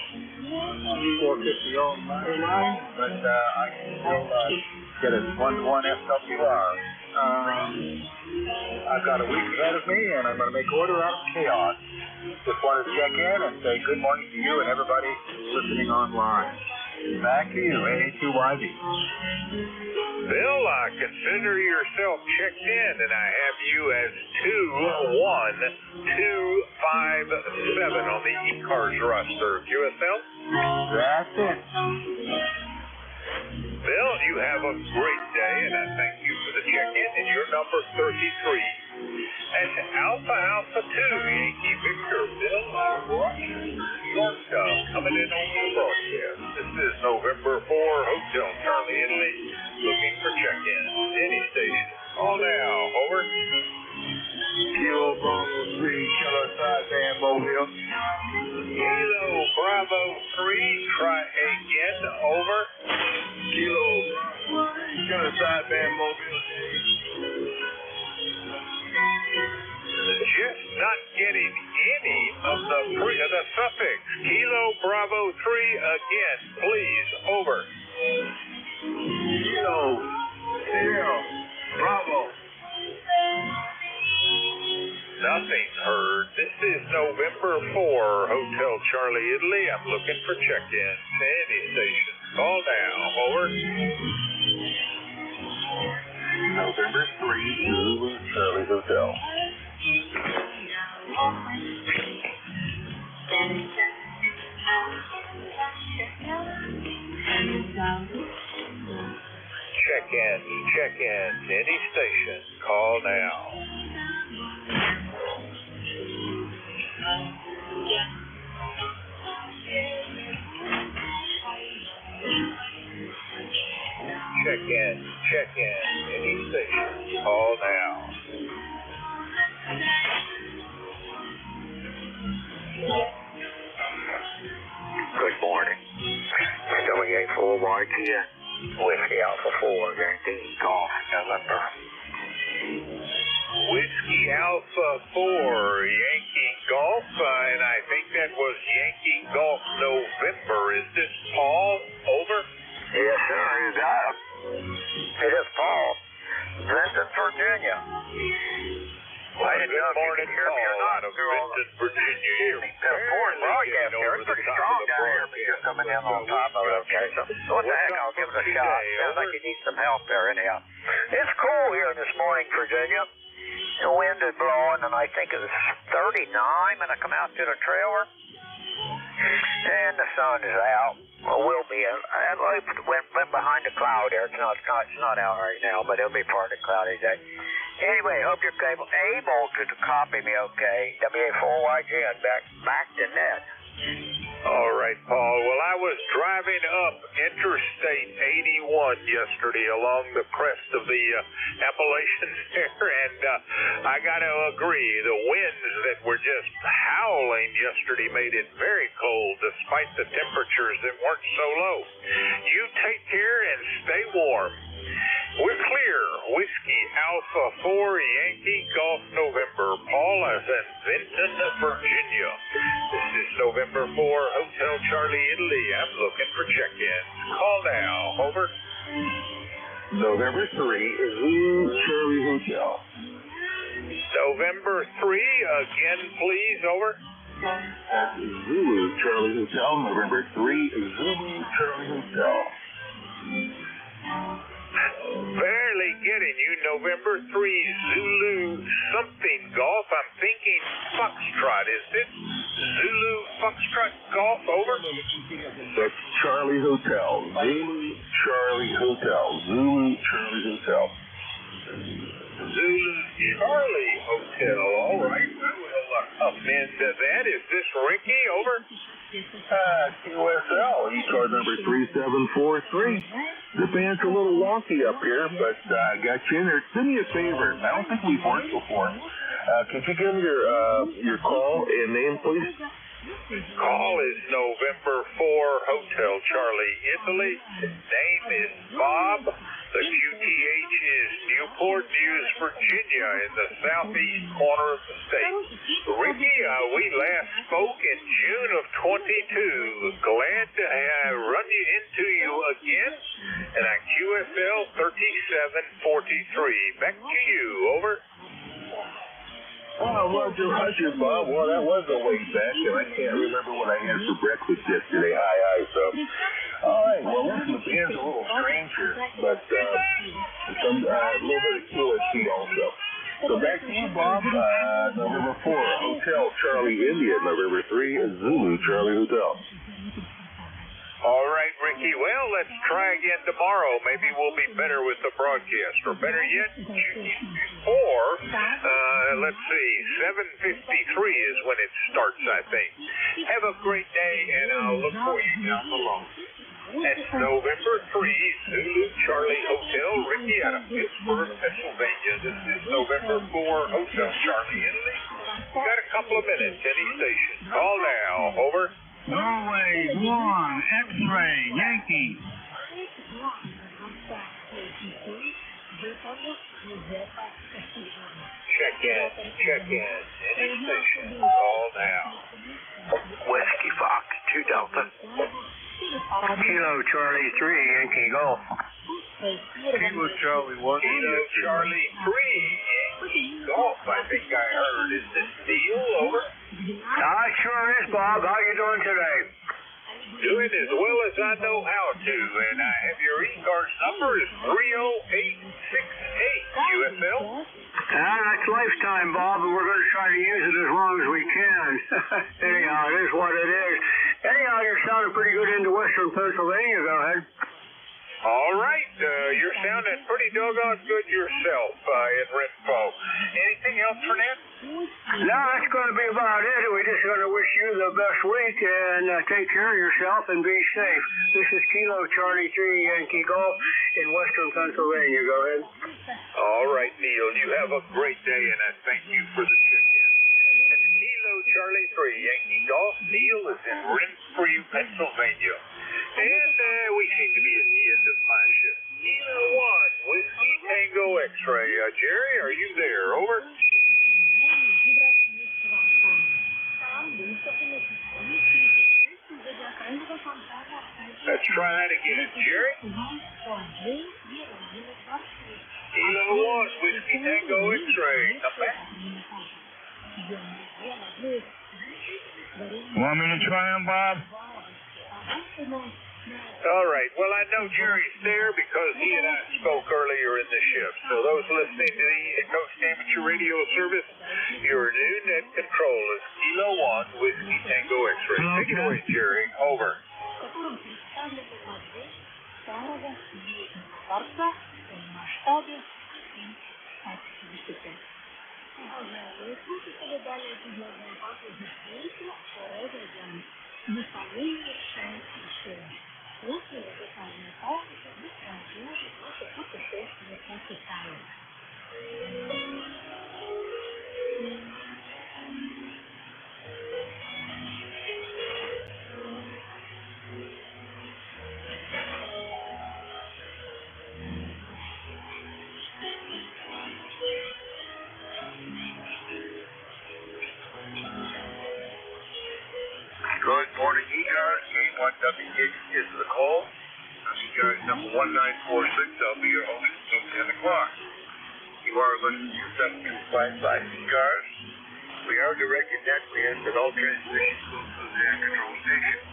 450 on my line, but I can still get a 1-to-1 SWR. I've got a week ahead of me, and I'm going to make order out of chaos. Just want to check in and say good morning to you and everybody listening online. Back to you, A2YB. Bill, consider yourself checked in, and I have you as 21257 on the ECARS roster. QSL? That's it. Bill, you have a great day, and I thank you for the check-in, and your number 33. And Alpha Alpha 2, Yankee Victor, Bill, New York, coming in on the broadcast. This is November 4, Hotel Charlie Italy, looking for check-in. Any station. Call now, over. Kilo Bravo 3, Killer Sideband Mobile. Kilo Bravo 3, try again, over. Kilo Bravo 3, Killer Sideband Mobile. Just not getting any of the suffix. Kilo Bravo 3 again, please, over. Kilo Sierra Bravo. Nothing heard. This is November 4, Hotel Charlie Italy. I'm looking for check-in. Any station. Call now, over. November 3, Zulu Charlie Hotel. Check in. Any station. Call now. Check in. Any station. Call now. Good morning. WA4YG, Whiskey Alpha 4, Yankee Golf, November. Whiskey Alpha 4, Yankee Golf, and I think that was Yankee Golf November. Is this Paul? Over? Yes, sir, you got him. It is Paul. Vinton, Virginia. I didn't know if you could hear me or not. Vinton, Virginia. Foreign broadcast here. It's pretty strong down here, but you're coming in on top of it. Okay, so what the heck, I'll give it a shot. Sounds like you need some help there anyhow. It's cool here this morning, Virginia. The wind is blowing, and I think it was 39 when I come out to the trailer. And the sun is out. Well, will be. It went behind the cloud there. It's not out right now, but it'll be partly cloudy today. Anyway, hope you're able to copy me okay. WA4YG, I'm back to net. All right, Paul. Well, I was driving up Interstate 81 yesterday along the crest of the Appalachians there, and I got to agree, the winds that were just howling yesterday made it very cold despite the temperatures that weren't so low. You take care and stay warm. We're clear. Whiskey Alpha 4, Yankee Golf November. Paul is in Vinton, Virginia. This is November 4, Hotel Charlie Italy. I'm looking for check-in. Call now. Over. November 3 is Zulu Charlie Hotel. November 3, again, please. Over. Zulu Charlie Hotel. November 3 is Zulu Charlie Hotel. Barely getting you. November 3, Zulu something golf. I'm thinking Foxtrot. Is this Zulu Foxtrot golf? Over. That's Charlie Hotel. Zulu Charlie Hotel. Zulu Charlie Hotel. Zulu Charlie Hotel. All right. I will up into that. Is this Ricky? Over. QSL, ECARS number 3743. The band's a little wonky up here, but I got you in there. Do me a favor. I don't think we've worked before. Can you give me your call and name, please? Call is November 4, Hotel Charlie, Italy. Name is Bob. The QTH is Newport News, Virginia, in the southeast corner of the state. Ricky, we last spoke in June of 22. Glad to run into you again. And on QSL 3743. Back to you. Over. Oh, Roger, Bob. Well, that was a way back, and I can't remember what I had for breakfast yesterday. Hi, so. All right, well, listen, the band's a little strange here, but some, a little bit of QSC also. So back to you, Bob. November 4, Hotel Charlie, India. November 3, Zulu Charlie Hotel. All right, Ricky. Well, let's try again tomorrow. Maybe we'll be better with the broadcast. Or better yet, let's see, 7:53 is when it starts, I think. Have a great day, and I'll look for you down below. That's November 3, Zulu Charlie Hotel, Ricky out of Pittsburgh, Pennsylvania. This is November 4, Hotel Charlie, Italy. Got a couple of minutes, any station. Call now. Over. Norway, Guam, X-ray, Yankee. Check in. Any station. Call now. Whiskey Fox, 2 Delta. Kilo Charlie 3, Yankee Golf. Kilo Charlie 1. Kilo Charlie 3, Yankee Golf, I think I heard. Is this Neil? Over. Sure is, Bob. How you doing today? Doing as well as I know how to, and I have your ECARS number is 30868 UFL. That's lifetime, Bob, and we're going to try to use it as long as we can. Anyhow, it is what it is. Anyhow, you're sounding pretty good into western Pennsylvania. Go ahead. All right, you're sounding pretty doggone good yourself in Renfro. Anything else for Ned? No, that's going to be about it. We're just going to wish you the best week and take care of yourself and be safe. This is Kilo Charlie 3 Yankee Golf in western Pennsylvania. Go ahead. All right, Neil, you have a great day, and I thank you for the check-in. That's Kilo Charlie 3 Yankee Golf. Neil is in Renfrew, Pennsylvania. And we seem to be at the end of my shift. Kilo 1, Whiskey Tango X-ray. Jerry, are you there? Over. Let's try that again. Jerry? Kilo 1, Whiskey Tango X-ray. Come back. Want me to try him, Bob? All right. Well, I know Jerry's there because he and I spoke earlier in the shift. So those listening to the Coast Amateur Radio Service, your new net control is Kilo 1, Whiskey Tango X-ray. Take it away, Jerry. Over. Good morning, ECARS. Game 1WH is the call. ECARS number 1946. I'll be your host until 10 o'clock. You are listening to 7255 ECARS. We are directed netcast at all transmission sources and control stations.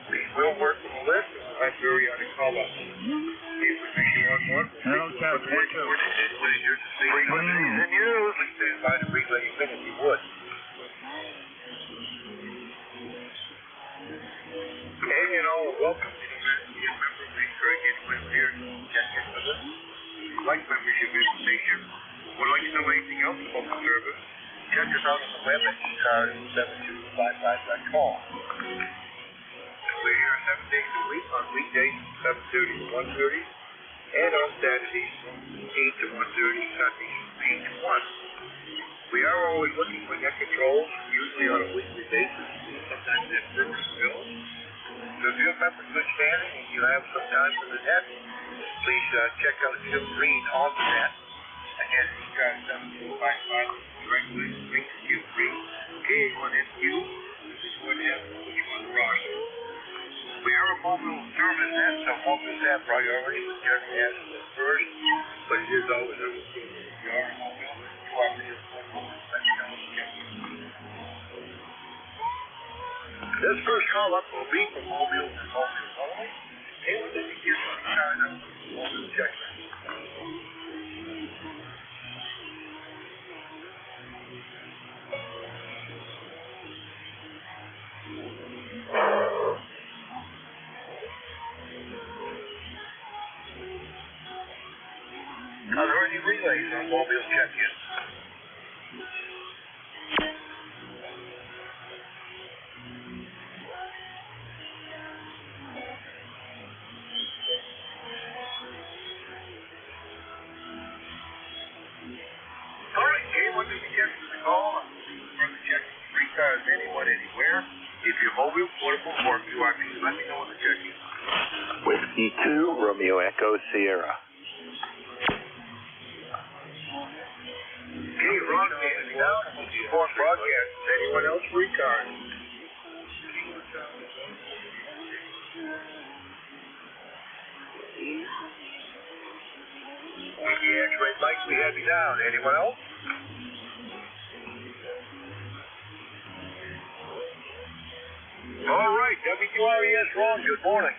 We will work with the list and have periodic call-ups. Hello, Test 1 2. Frequencies in use. Please stand by to relay minute if you would. And you know, welcome to the member of the ECARS Gateway here. Check in with us. Like membership information. Would like to know anything else about the service? Check us out on the web at ECARS7255.com. We're here 7 days a week on weekdays from 7:30 to 1:30, and on Saturdays from 8 to 1:30, Sundays from 8 to 1. We are always looking for net controls, usually on a weekly basis, sometimes at business bills. So if you have good standing and you have some time for the net, please check out Jim Green on the net. Again, ECARS7255, directly links to Green, KA1NQ, this is what happens when you're on the roster. We are a mobile service net, so mobiles have priority. The general has it first, but it is always understood. If you are a mobile, you are the mobile. Let me know. This first call up will be for mobiles and mobiles only. And within the year of China, mobile checkers. Are there any relays on mobile check-in? All right, Jay, what did you get from the call? Further checking free cars anyone, anywhere. If you're mobile, portable, or QRP, let me know when the check-in. Whiskey 2, Romeo Echo Sierra. Okay, broadcasting now. Before broadcast, anyone else free card? Yeah, X-ray Mike, we have you down. Anyone else? All right, WQRES Ron, good morning.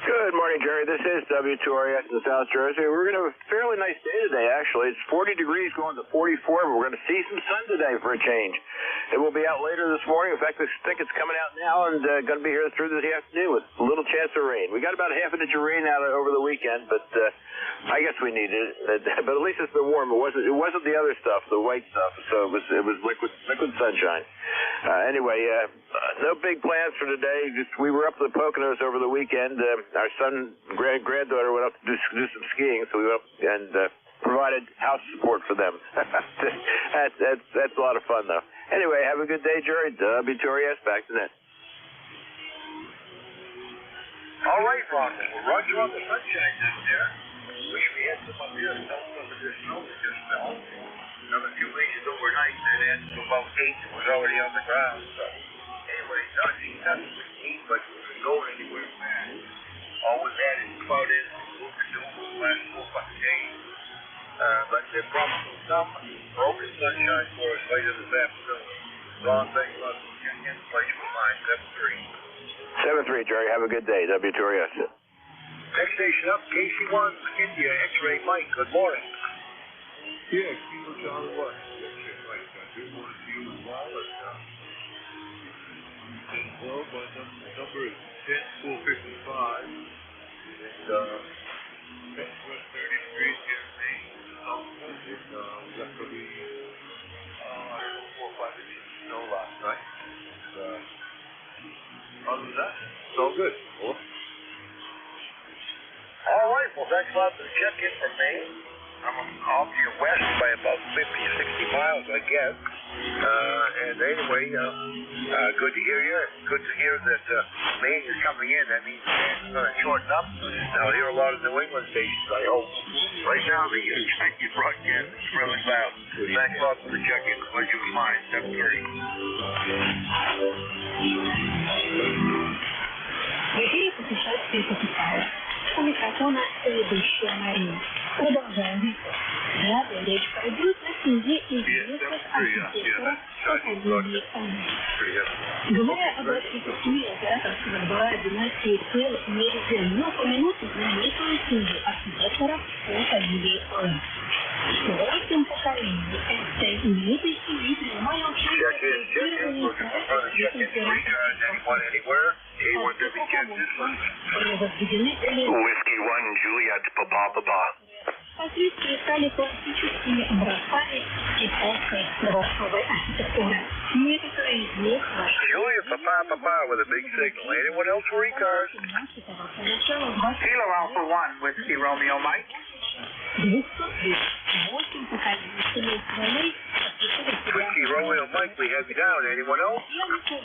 Good morning, Jerry. This is W2RS in South Jersey. We're going to have a fairly nice day today, actually. It's 40 degrees going to 44, but we're going to see some sun today for a change. It will be out later this morning. In fact, I think it's coming out now and going to be here through the afternoon with a little chance of rain. We got about half an inch of rain out over the weekend, but I guess we needed it. But at least it's been warm. It wasn't the other stuff, the white stuff. So it was liquid sunshine. Anyway, no big plans for today. Just we were up to the Poconos over the weekend. Our son, granddaughter went up to do some skiing, so we went up and provided house support for them. That's a lot of fun, though. Anyway, have a good day, Jerry. W2RS, back to net. All right, Ron. Well, Roger on the sunshine down there. Wish we had some up here to help some of this snow that just fell. Another few inches overnight, and then to about 8 was already on the ground. So, anyway, nothing we need, but we can go anywhere fast. All we've had is clouded, what we're doing for the last 4 or 5 days. But they're probably some broken sunshine for us later this afternoon. Ron, thanks a lot for checking in. Place for mine, 7-3. 7-3, Jerry. Have a good day. W2RS. Next station up, KC1, India, X-Ray Mike. Good morning. Yeah, Kilo Charlie White. X-Ray Mike. I do want to see you as well. Well, my number is 10455. And next was 30 degrees here in Maine. And that could be, I don't know, 4 or 5 inches of snow last night. And other than that, it's all good. Cool. All right, well, thanks a lot for the check-in from me. I'm off to your west by about 50 or 60 miles, I guess. And anyway, good to hear you. Good to hear that Maine is coming in. That means it's going to shorten up. I'll hear a lot of New England stations, I hope. Right now, the expected broadcast is really loud. Thanks a lot for the check-in. Pleasure was mine. 7-3. В эфире путешествие капитала. У микрофона ведущая Марина. Продолжаем. Далее речь пойдет о книге известных архитекторов Pretty heavy. Говоря об архитектуре операторского двора династии Цел, нельзя не упомянуть знаменитую книгу архитектора по фамилии М. В третьем поколении этой знаменитости не принимал участие в первой Whiskey 1, Juliet, Papa. Последствия стали классическими образцами японской барокковой архитектуры. Некоторые из них Julia, Papa, with a big signal. Anyone else for ECARS? Kilo Alpha 1, Whiskey Romeo Mike. 208 поколений семейства Whiskey Romeo Mike, we have you down. Anyone else?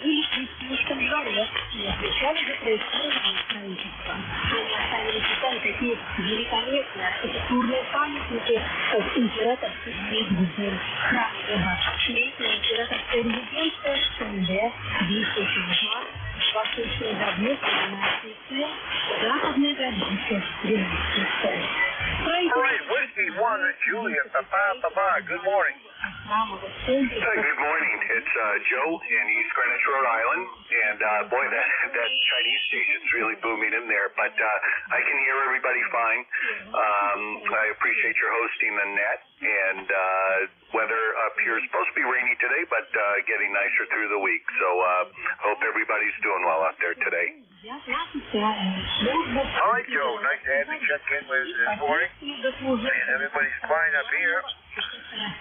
были в крестьянском дворе и отвечали за проектирование строительства. Они оставили детали такие великолепные архитектурные памятники, как императорский дом, храм Бога, летняя императорская резиденция, Шенде, Бийский Синжуан, восточные гробницы династии Цэ, западная гробница династии Цэ. All right, Whiskey 1, Julia, Papa, good morning. Good morning. It's Joe in East Greenwich, Rhode Island, and boy, that Chinese station's really booming in there. But I can hear everybody fine. I appreciate your hosting the net, and weather up here is supposed to be rainy today, but getting nicer through the week. So hope everybody's doing well out there today. All right, Joe, nice to have you check in with us this morning. And everybody's fine up here.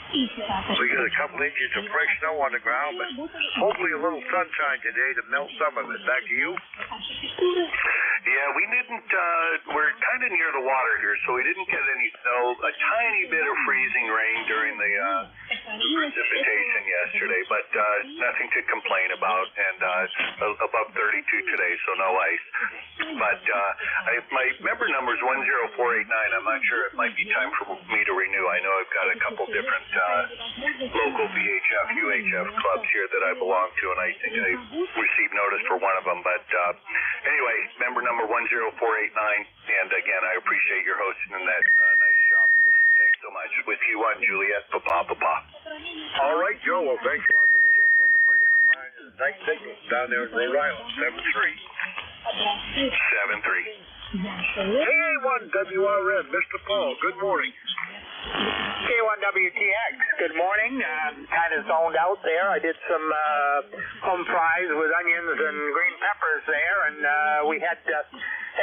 We got a couple inches of fresh snow on the ground, but hopefully a little sunshine today to melt some of it. Back to you. Yeah, we didn't, we're kind of near the water here, so we didn't get any snow. A tiny bit of freezing rain during the precipitation yesterday, but nothing to complain about, and above 32 today, so no ice. But my member number is 10489. I'm not sure it might be time for me to renew. I know I've got a couple different local VHF, UHF clubs here that I belong to, and I think I received notice for one of them. But anyway, member number 10489, and again, I appreciate your hosting in that nice shop. Thanks so much. With you on Juliet, Papa. All right, Joe, well, thanks a lot for the check-in. The place you're fine is a nice signal down there in Rhode Island, 7-3. K1WRN, Mr. Paul, good morning. K1WTX, good morning. Kind of zoned out there. I did some home fries with onions and green peppers there, and we had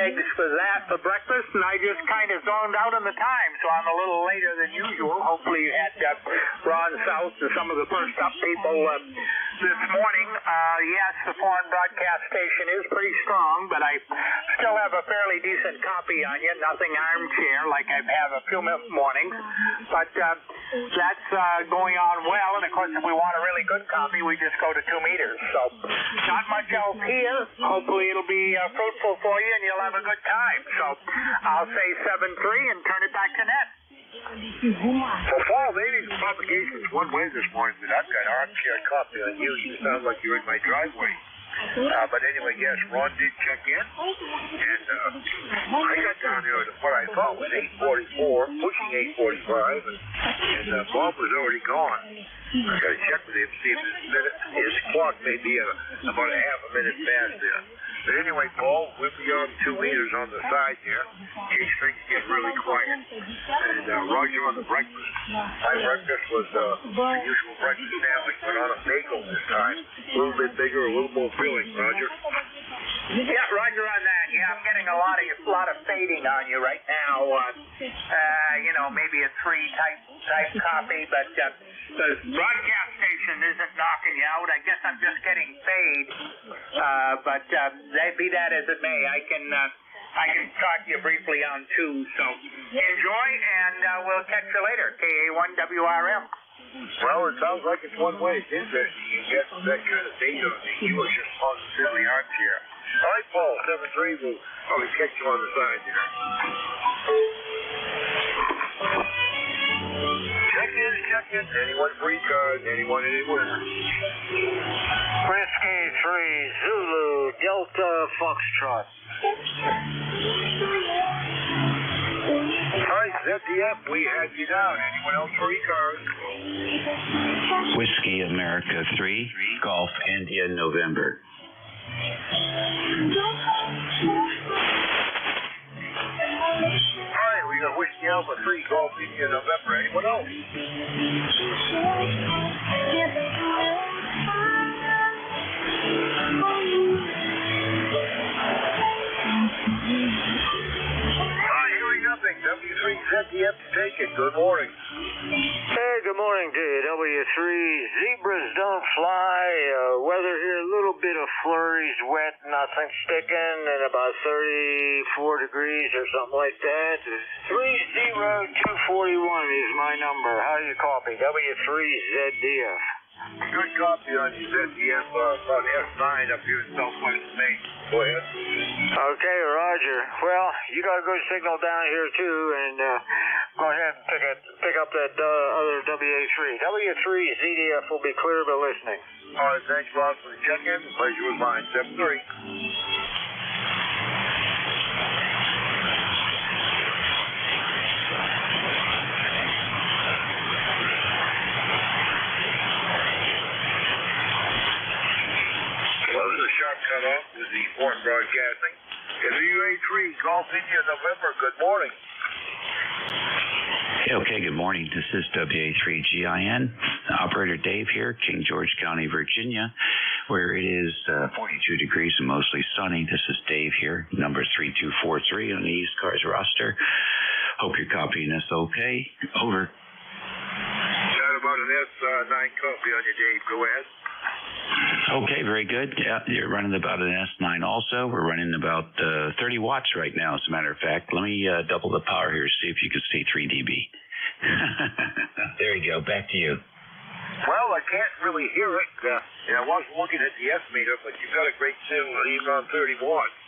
eggs for that for breakfast, and I just kind of zoned out on the time, so I'm a little later than usual. Hopefully you had Ron South and some of the first up people this morning. Yes, the foreign broadcast station is pretty strong, but I still have a fairly decent copy on you, nothing armchair like I have a few mornings. But that's going on well, and of course if we want a really good copy, we just go to 2 meters. So not much else here. Hopefully it'll be fruitful for you, and you'll have a good time. So I'll say 7-3 and turn it back to net. Well, Paul, maybe the propagation's one way this morning, but I've got armchair copy on you. You sound like you're in my driveway. But anyway, yes, Ron did check in, and I got down there at what I thought was 8:44, pushing 8:45, and Bob was already gone. I got to check with him, see if his clock may be about a half a minute past there. But anyway, Paul, we'll be on 2 meters on the side here, in case things get really quiet. And Roger on the breakfast. My breakfast was the usual breakfast sandwich, but on a bagel this time. A little bit bigger, a little more filling, Roger. Yeah, Roger on that. Yeah, I'm getting a lot of fading on you right now. Maybe a 3 type copy, but the broadcast station isn't knocking you out. I guess I'm just getting fade. But be that as it may, I can talk to you briefly on 2. So enjoy, and we'll catch you later. KA1WRM. Well, it sounds like it's one way. It's interesting. You get that kind of data on the viewership positively armchair. All right, Paul, 7-3. We'll probably catch you on the side here. Check-in. Anyone free card? Anyone anywhere? Whiskey 3 Zulu Delta Foxtrot. All right, ZDF, we had you down. Anyone else for ECARS? Whiskey America 3, Golf India November. All right, we got Whiskey Alpha 3, Golf India November. Anyone else? Hearing nothing. W3ZDF to take it. Good morning. Hey, good morning to you. W3, zebras don't fly. Weather here, a little bit of flurries, wet, nothing sticking, and about 34 degrees or something like that. 30241 is my number. How do you copy? W3ZDF. Good copy on your ZDF, about S9 up here in southwest Maine. Go ahead. Okay, Roger. Well, you got a good signal down here too, and go ahead and pick up that other WA3. W3ZDF will be clear but listening. All right, thanks a lot for the check-in. Pleasure was mine. 7-3. Well, this is a sharp cutoff with the foreign broadcasting. WA3, Golf India, November. Good morning. Okay, good morning. This is WA3GIN. Operator Dave here, King George County, Virginia, where it is 42 degrees and mostly sunny. This is Dave here, number 3243 on the ECARS roster. Hope you're copying us okay. Over. Got about an S9 copy on you, Dave. Go ahead. Okay, very good. Yeah, you're running about an S9 also. We're running about 30 watts right now, as a matter of fact. Let me double the power here, see if you can see 3 dB. There you go. Back to you. Well, I can't really hear it. I wasn't looking at the S meter, but you've got a great signal even on 30 watts.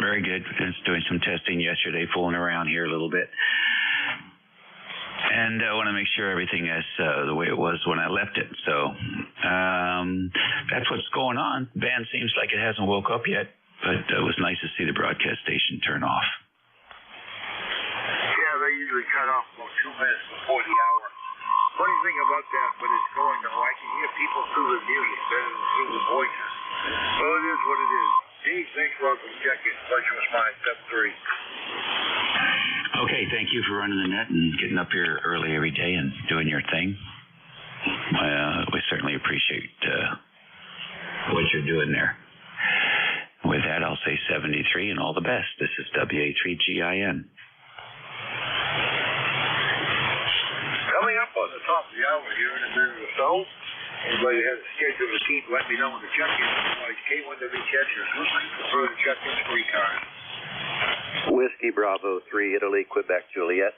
Very good. Just doing some testing yesterday, fooling around here a little bit. And I want to make sure everything is the way it was when I left it. So that's what's going on. The band seems like it hasn't woke up yet, but it was nice to see the broadcast station turn off. Yeah, they usually cut off about 2 minutes before the hour. Funny thing about that, when it's going on, I can hear people through the music better than through the voices. Well, it is what it is. Dave, thanks a lot for checking. Pleasure was mine. 7-3. Okay, thank you for running the net and getting up here early every day and doing your thing. We certainly appreciate what you're doing there. With that, I'll say 73 and all the best. This is WA3GIN. Coming up on the top of the hour here in a minute or so. Anybody has a schedule to keep, let me know when the check-in. Like K1WTS is listening for further check-ins for ECARS. Whiskey Bravo 3, Italy, Quebec, Juliet.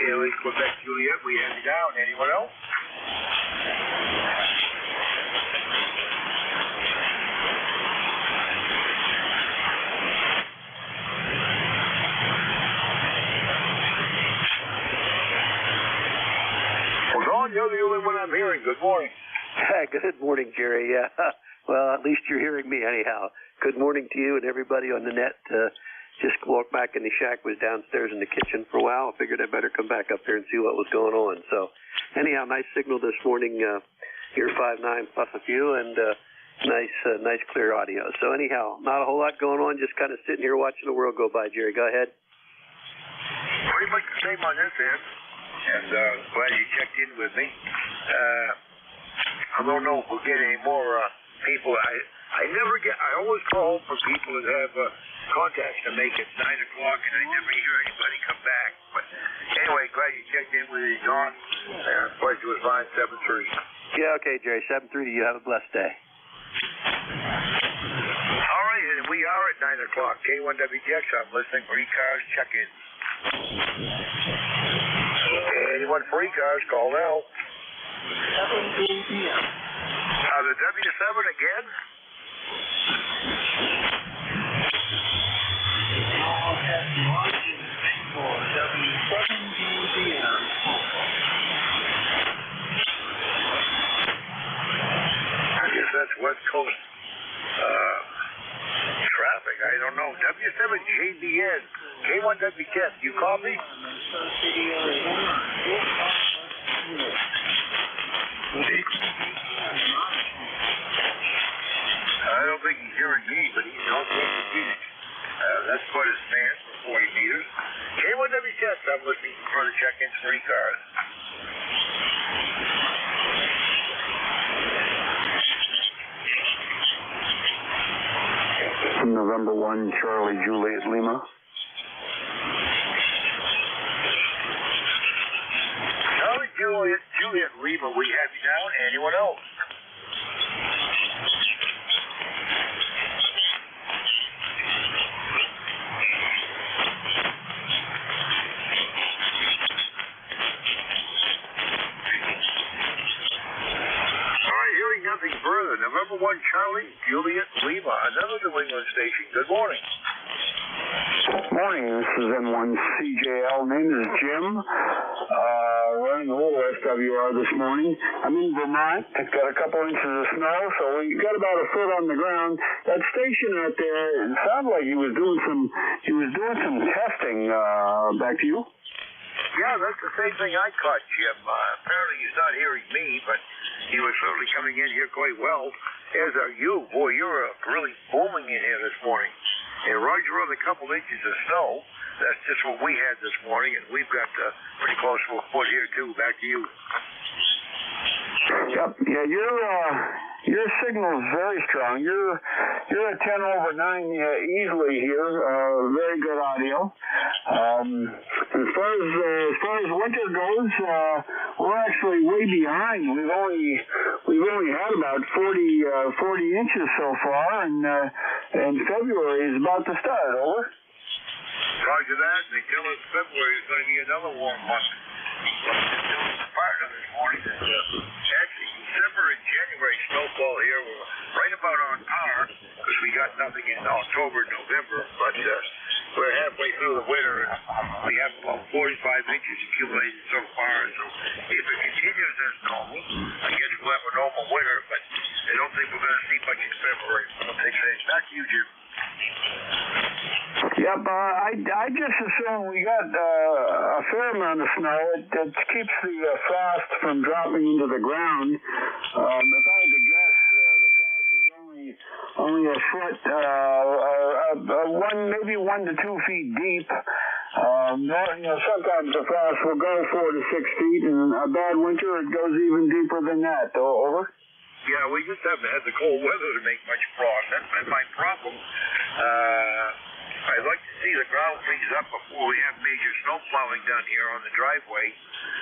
Italy, Quebec, Juliet, we have you down. Anyone else? Well, Dawn, you're the only one I'm hearing. Good morning. Good morning, Jerry. Well, at least you're hearing me anyhow. Good morning to you and everybody on the net. Just walked back in the shack, was downstairs in the kitchen for a while. I figured I'd better come back up there and see what was going on. So anyhow, nice signal this morning here, 5.9 plus a few, and nice clear audio. So anyhow, not a whole lot going on, just kind of sitting here watching the world go by. Jerry, go ahead. Pretty much the same on this end, and glad you checked in with me. I don't know if we'll get any more people. I never get. I always call for people that have contacts to make at 9 o'clock, and I never hear anybody come back. But anyway, glad you checked in with me, John. Pleasure was mine. 7-3. Yeah, okay, Jerry. 7-3 to you. Have a blessed day. All right, and we are at 9 o'clock. K1WTX. I'm listening for ECARS check-in. Anyone for ECARS, call now. The W7 again? I guess that's West Coast copy? I don't think he's hearing me, but he's northwest of Phoenix. That's quite a span for 40 meters. K1WTS, I'm listening for the check-ins for ECARS. November 1, Charlie Juliet Lima. Charlie Juliet Lima, we have you down. Anyone else? Nothing further. November 1, Charlie, Juliet, Lima, another New England station. Good morning. Morning, this is N1CJL. Name is Jim. Running a little SWR this morning. I'm in Vermont. It's got a couple inches of snow, so we got about a foot on the ground. That station out there, it sounded like he was doing some testing. Back to you. Yeah, that's the same thing I caught, Jim. Apparently he's not hearing me, but he was certainly coming in here quite well, as are you. Boy, you're really booming in here this morning. And Roger, on a couple inches of snow, that's just what we had this morning, and we've got pretty close to a foot here, too. Back to you. Yep. Yeah, your signal is very strong. You're at 10/9 easily here. Very good audio. As far as winter goes, we're actually way behind. We've only had about 40 inches so far, and February is about to start. Over. Roger that. They tell us February is going to be another warm month. Part of this morning. Actually, December and January snowfall here were right about on par because we got nothing in October, November, but we're halfway through the winter and we have about 45 inches accumulated so far. So if it continues as normal, I guess we'll have a normal winter, but I don't think we're going to see much in February. Back to you, Jim. Yep, I just assume we got a fair amount of snow. It keeps the frost from dropping into the ground. If I had to guess, the frost is only a foot, maybe 1 to 2 feet deep. Sometimes the frost will go 4 to 6 feet, and a bad winter it goes even deeper than that. Over. Yeah, we just haven't had the cold weather to make much frost. That's been my problem. I'd like to see the ground freeze up before we have major snow plowing done here on the driveway.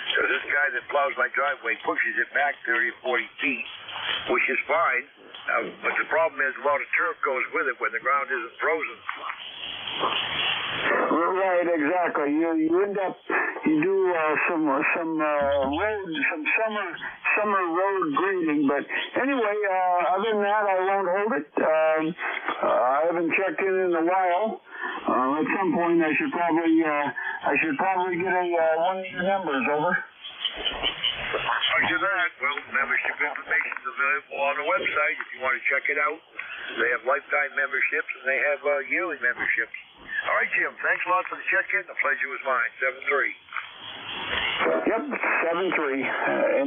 Because this guy that plows my driveway pushes it back 30 or 40 feet, which is fine. But the problem is a lot of turf goes with it when the ground isn't frozen. Right, exactly. You end up, you do some summer road grading, but anyway, other than that, I won't hold it. I haven't checked in a while. At some point, I should probably get one of your numbers. Over. Roger that. Well, membership information is available on the website if you want to check it out. They have lifetime memberships and they have yearly memberships. All right, Jim. Thanks a lot for the check-in. The pleasure was mine. 7-3. Yep, 7-3.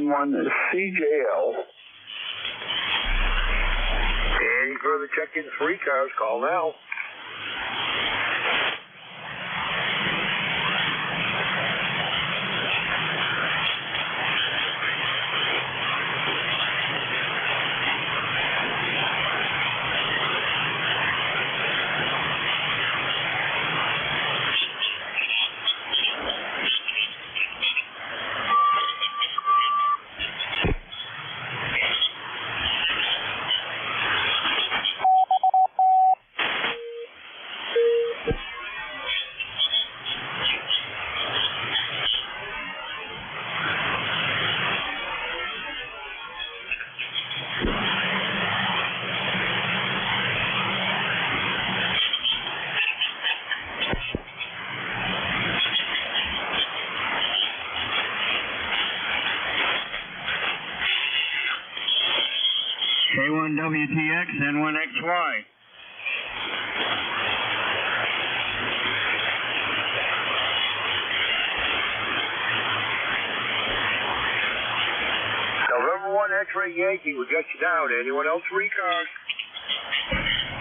N1CJL. Any further check-ins for ECARS, call now. K1WTX, N1XY. X-ray Yankee, we got you down. Anyone else for ECARS?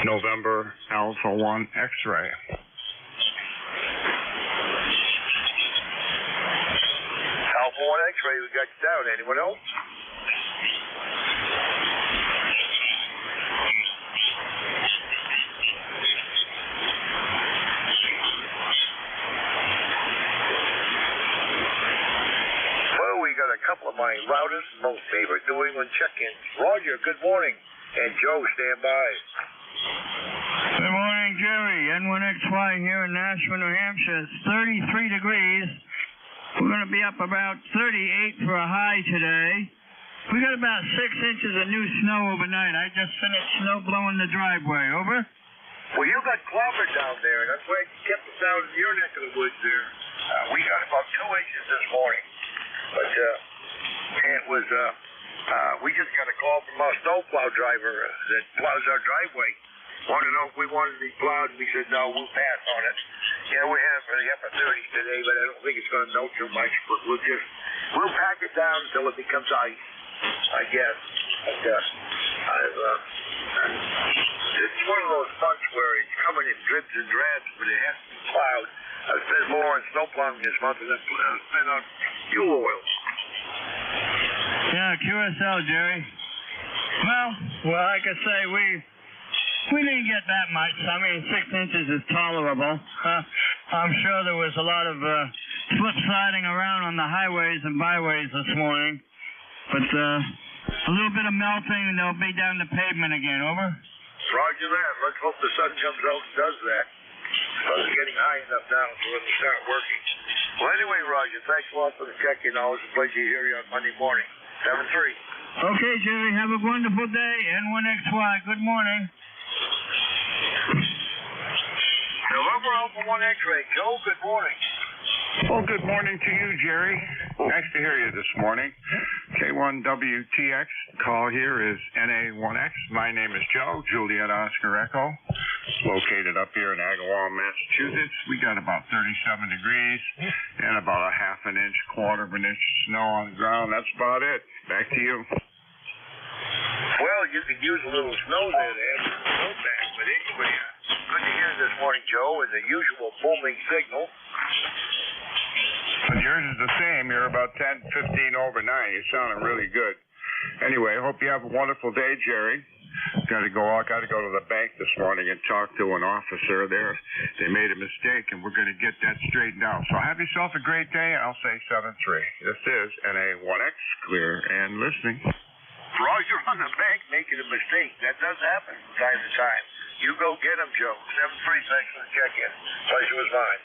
November Alpha 1 X-ray. Alpha 1 X-ray, we got you down. Anyone else? Well, we got a couple of my loudest, most favorite New England check-ins. Roger, good morning. And Joe, stand by. Good morning, Jerry. N1XY here in Nashville, New Hampshire. It's 33 degrees. We're going to be up about 38 for a high today. We got about 6 inches of new snow overnight. I just finished snow blowing the driveway. Over? Well, you got clobbered down there, and that's why you kept us down in your neck of the woods there. We got about 2 inches this morning. But it was, we just got a call from our snowplow driver that plows our driveway. Wanted to know if we wanted to be plowed, and we said, no, we'll pass on it. Yeah, we have for the upper 30s today, but I don't think it's going to melt too much. But we'll pack it down until it becomes ice, I guess. But it's one of those months where it's coming in dribs and drabs, but it has to be plowed. I've spent more on snow plowing this month than I've spent on fuel oil. Yeah, QSL, Jerry. Well, like I say, we didn't get that much. I mean, 6 inches is tolerable. I'm sure there was a lot of slip sliding around on the highways and byways this morning. But a little bit of melting and they'll be down the pavement again. Over? Roger that. Let's hope the sun comes out and does that. It's getting high enough now so it'll start working. Well, anyway, Roger, thanks a lot for the check-in. Always a pleasure to hear you on Monday morning. 7-3. Okay, Jerry. Have a wonderful day. N1XY. Good morning. November Alpha 1 X-ray. Joe, good morning. Well, good morning to you, Jerry. Nice to hear you this morning. K1WTX. Call here is NA1X. My name is Joe, Juliet Oscar Echo. Located up here in Agawam, Massachusetts. We got about 37 degrees and about a half an inch, quarter of an inch of snow on the ground. That's about it. Back to you. Well, you could use a little snow there to have some snow back. But anyway, good to hear this morning, Joe, and the usual booming signal. But yours is the same. You're about 10, 15 over 9. You're sounding really good. Anyway, I hope you have a wonderful day, Jerry. Got to go to the bank this morning and talk to an officer there. They made a mistake, and we're going to get that straightened out. So have yourself a great day. I'll say 7-3. This is NA1X, clear and listening. Roger on the bank making a mistake. That does happen from time to time. You go get him, Joe. 7-3, thanks for the check-in. Pleasure was mine.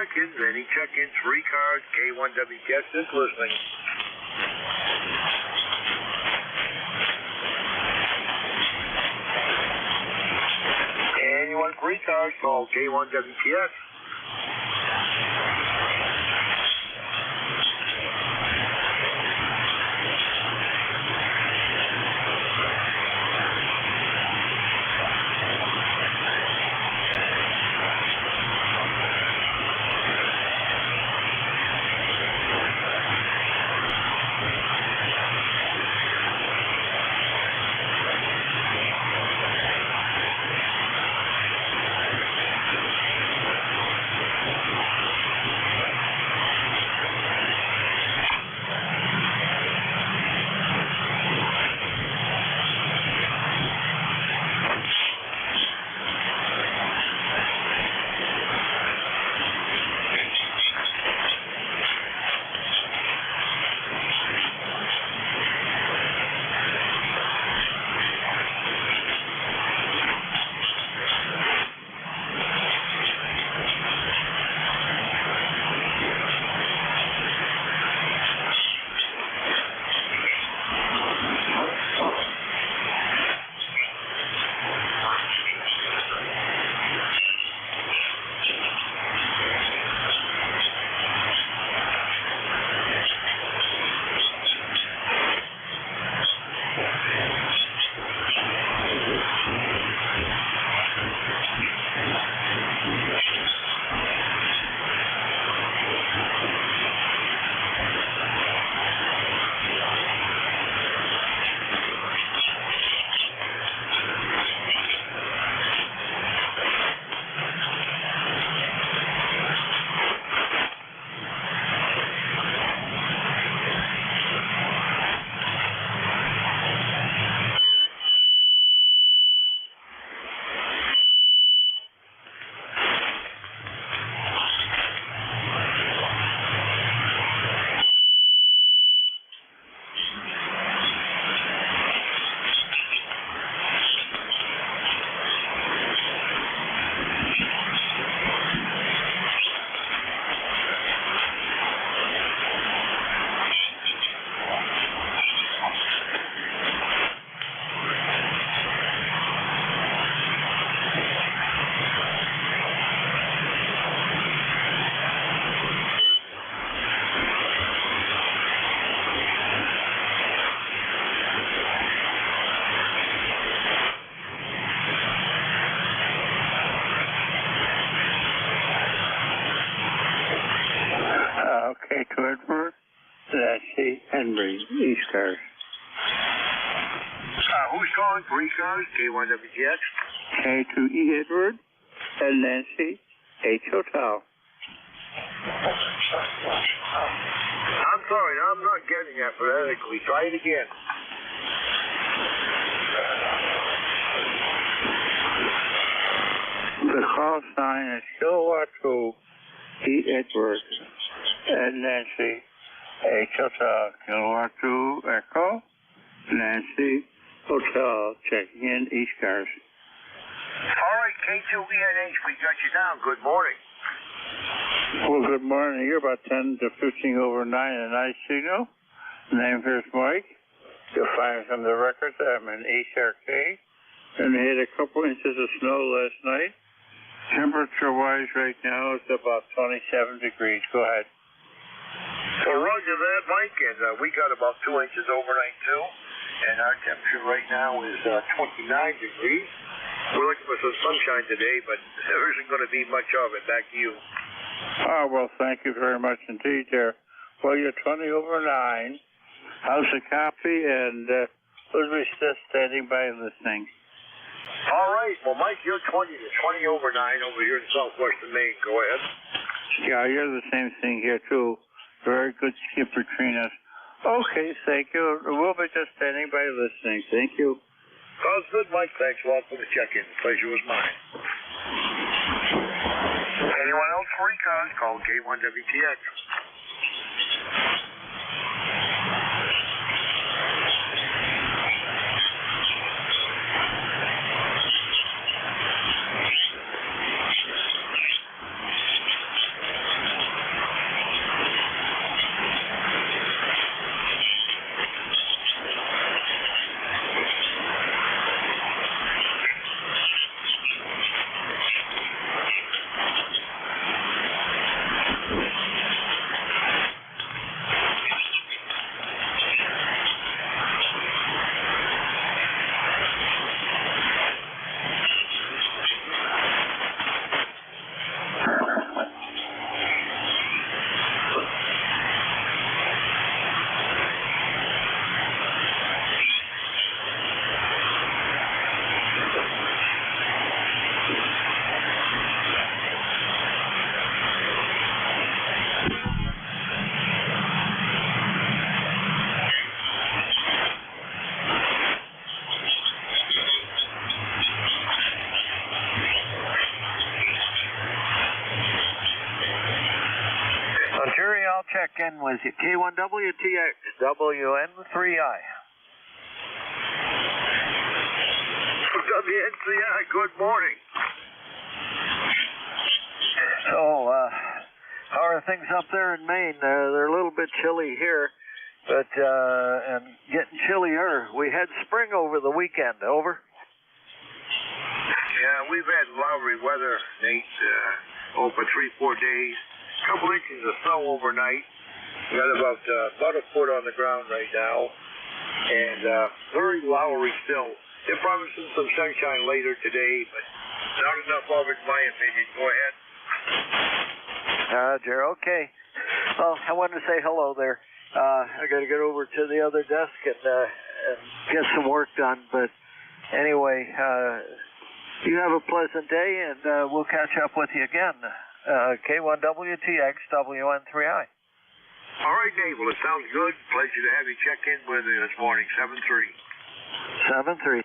check-ins. Any check-ins for ECARS, K1WTX is listening. Anyone for ECARS, call K1WTX. ECARS. Who's calling for ECARS? K1WTX. K2E Edward and Nancy H Hotel. I'm sorry, I'm not getting that phonetically. Try it again. The call sign is Kilowatt 2 E Edward and Nancy H Hotel. Kilowatt 2 Echo Nancy Hotel, checking in ECARS. All right, K2ENH, we got you down. Good morning. Well, good morning. You're about 10 to 15 over 9 a nice signal. Name here's Mike. You'll find from the records I'm in HRK. And we had a couple inches of snow last night. Temperature-wise right now it's about 27 degrees. Go ahead. So roger that, Mike, and we got about 2 inches overnight too, and our temperature right now is 29 degrees. We're looking for some sunshine today, but there isn't going to be much of it. Back to you. Oh, well, thank you very much indeed there. Well, you're 20 over 9. How's the copy? And who's just standing by listening? All right. Well, Mike, you're 20 over 9 over here in southwestern Maine. Go ahead. Yeah, you're the same thing here, too. Very good skip between us. Okay, thank you. We'll be just standing by listening. Thank you. Sounds good, Mike. Thanks a lot for the check-in. The pleasure was mine. Anyone else for ECARS? Call K1WTX. Jerry, I'll check in with you. K1WTX, WN3I. WNCI, good morning. So, how are things up there in Maine? They're a little bit chilly here, but and getting chillier. We had spring over the weekend. Over. Yeah, we've had Lowry weather, Nate, for 3-4 days. A couple inches of snow overnight. We got about a foot on the ground right now, and very Lowry still. They're promising some sunshine later today, but not enough of it, in my opinion. Go ahead. Roger, okay. Well, I wanted to say hello there. I got to get over to the other desk and get some work done. But anyway, you have a pleasant day, and we'll catch up with you again. K1WTX, WN3I. All right, Dave. Well, it sounds good. Pleasure to have you check in with me this morning, 7-3. 7-3.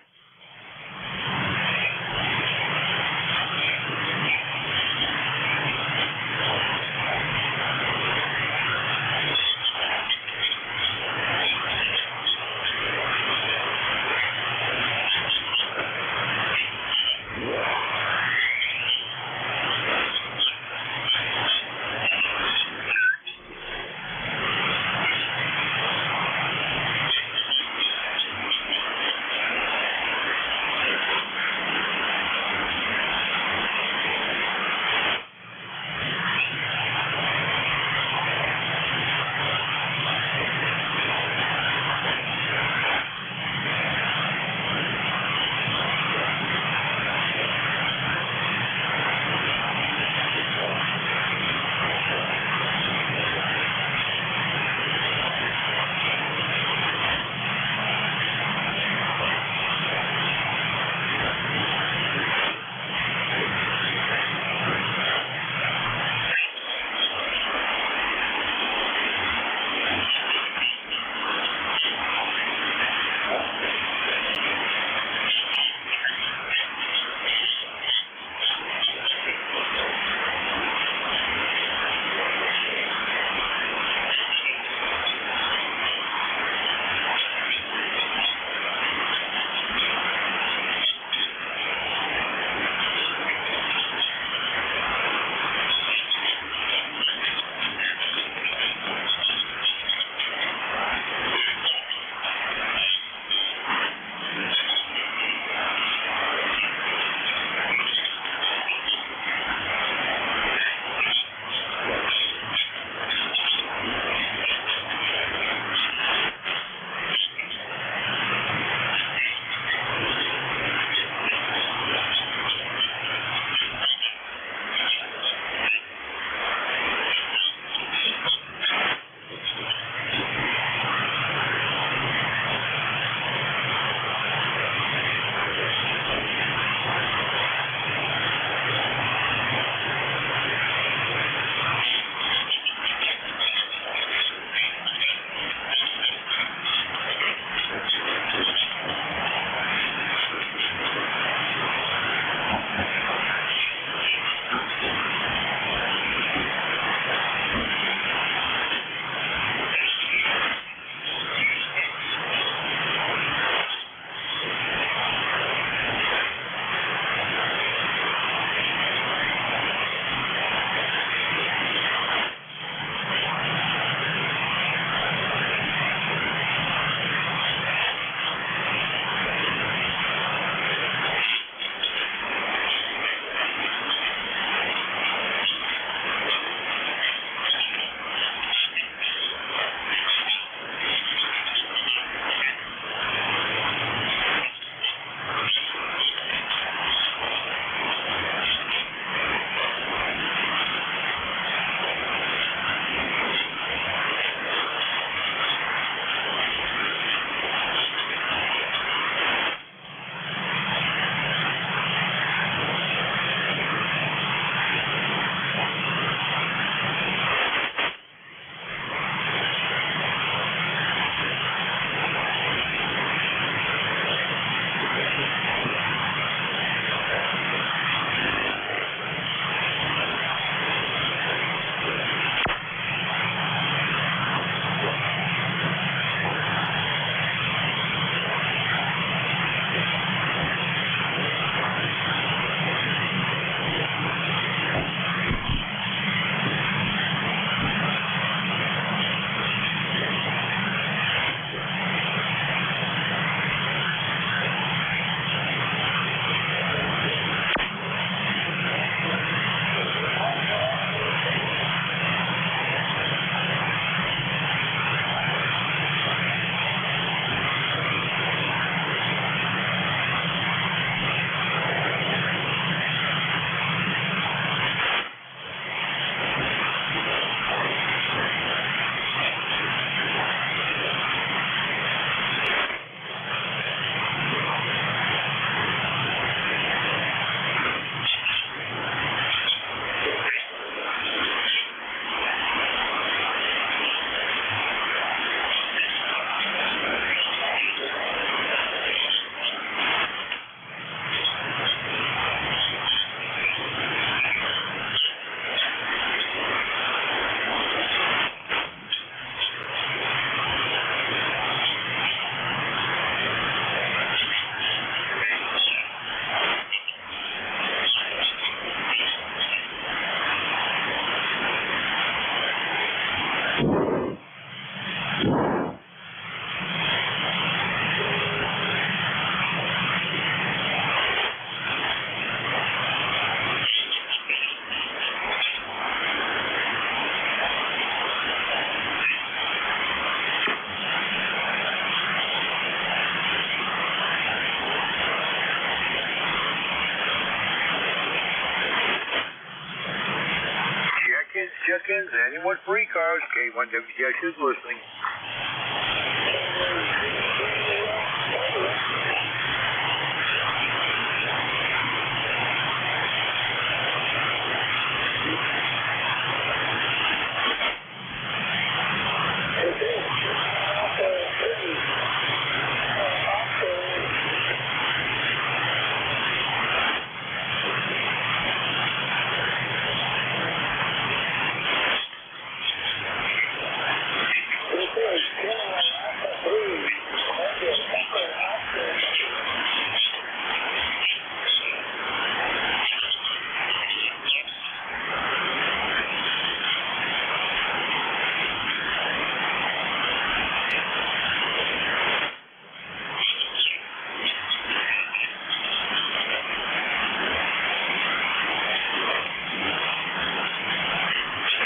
anyone for ECARS, K1WTX is listening.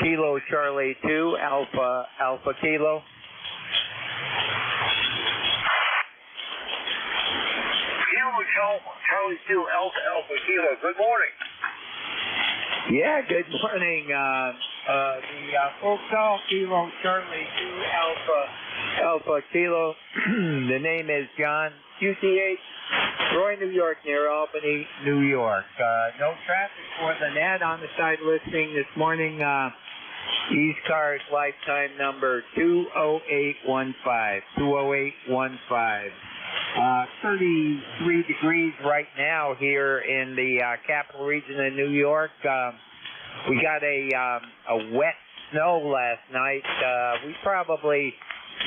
Kilo Charlie 2, Alpha Kilo. Charlie 2, Alpha Kilo. Good morning. Yeah, good morning. The Hotel Kilo Charlie 2, Alpha Kilo. The name is John QTH, Roy, New York, near Albany, New York. No traffic for the net on the side listing this morning. ECARS lifetime number 20815. 20815. 33 degrees right now here in the capital region of New York. We got a wet snow last night. We probably,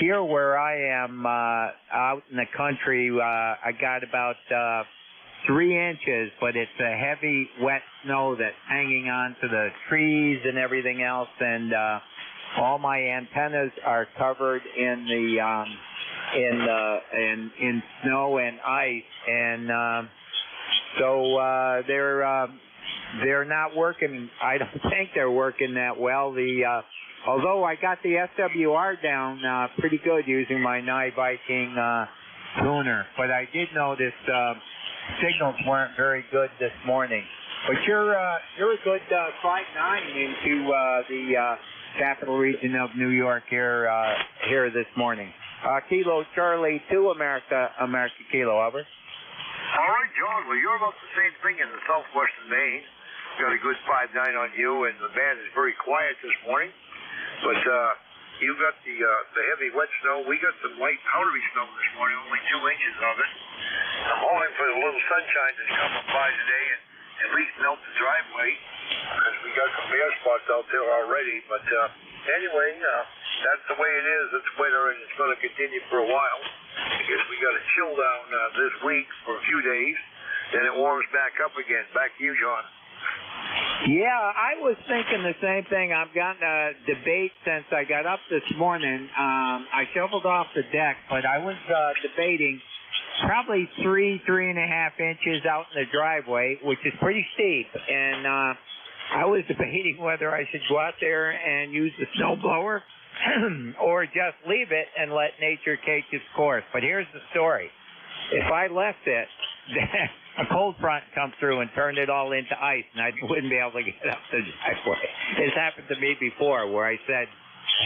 here where I am out in the country, I got about 3 inches, but it's a heavy wet snow that's hanging on to the trees and everything else, and all my antennas are covered in the in snow and ice, and so they're not working. I don't think they're working that well. Although I got the SWR down pretty good using my Nye Viking tuner, but I did notice signals weren't very good this morning. But you're a good 5-9 into the capital region of New York here this morning. Kilo Charlie 2, America Kilo, over. All right, John. Well, you're about the same thing in the southwestern Maine. Got a good 5-9 on you, and the band is very quiet this morning. But you got the heavy wet snow. We got some light powdery snow this morning, only 2 inches of it. I'm hoping for the little sunshine that's coming by today and at least melt the driveway, because we got some bare spots out there already. But anyway, that's the way it is. It's winter, and it's going to continue for a while. I guess we got a chill down this week for a few days, then it warms back up again. Back to you, John. Yeah, I was thinking the same thing. I've gotten a debate since I got up this morning. I shoveled off the deck, but I was debating probably 3.5 inches out in the driveway, which is pretty steep. And I was debating whether I should go out there and use the snowblower or just leave it and let nature take its course. But here's the story. If I left it, a cold front come through and turned it all into ice, and I wouldn't be able to get up the driveway. It's happened to me before, where I said,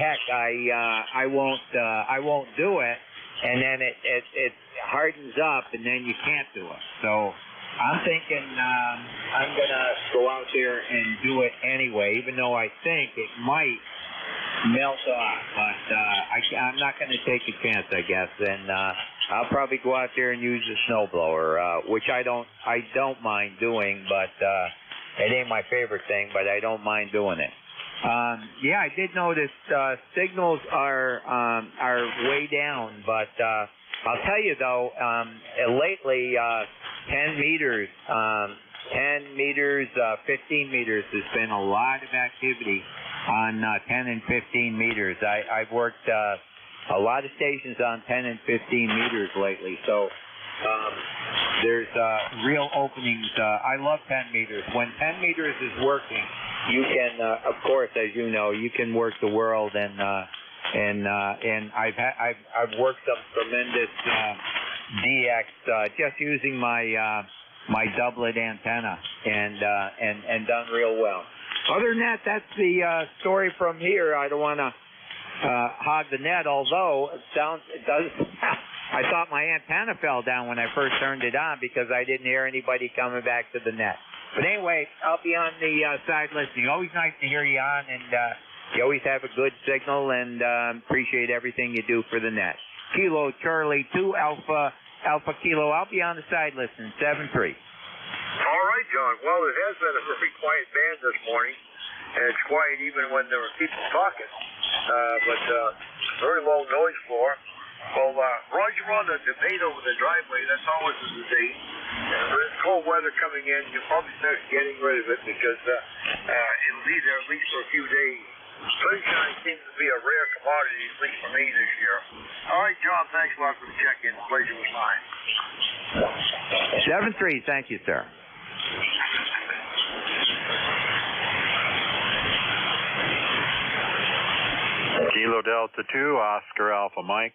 "Heck, I won't do it," and then it hardens up, and then you can't do it. So I'm thinking I'm gonna go out there and do it anyway, even though I think it might melt off. But I'm not going to take a chance, I guess, and I'll probably go out there and use the snowblower, which I don't mind doing, but it ain't my favorite thing, but I don't mind doing it. Yeah, I did notice signals are way down, but I'll tell you though, lately 10 meters, 15 meters has been a lot of activity on 10 and 15 meters. I've worked a lot of stations on 10 and 15 meters lately, so there's real openings. I love 10 meters. When 10 meters is working, you can, of course, as you know, you can work the world, and I've worked some tremendous DX just using my my doublet antenna, and done real well. Other than that, that's the story from here. I don't want to hog the net, although it does. I thought my antenna fell down when I first turned it on because I didn't hear anybody coming back to the net. But anyway, I'll be on the side listening. Always nice to hear you on, and you always have a good signal, and appreciate everything you do for the net. Kilo Charlie 2 Alpha Kilo. I'll be on the side listening. 7-3. All right, John. Well, it has been a very quiet band this morning, and it's quiet even when there were people talking. But very low noise floor. Well, Roger, on the debate over the driveway, that's always a debate. And with cold weather coming in, you'll probably start getting rid of it because it'll be there at least for a few days. Sunshine seems to be a rare commodity, at least for me this year. All right, John, thanks a lot for the check-in. The pleasure was mine. 7-3, thank you, sir. Kilo Delta 2, Oscar Alpha Mike.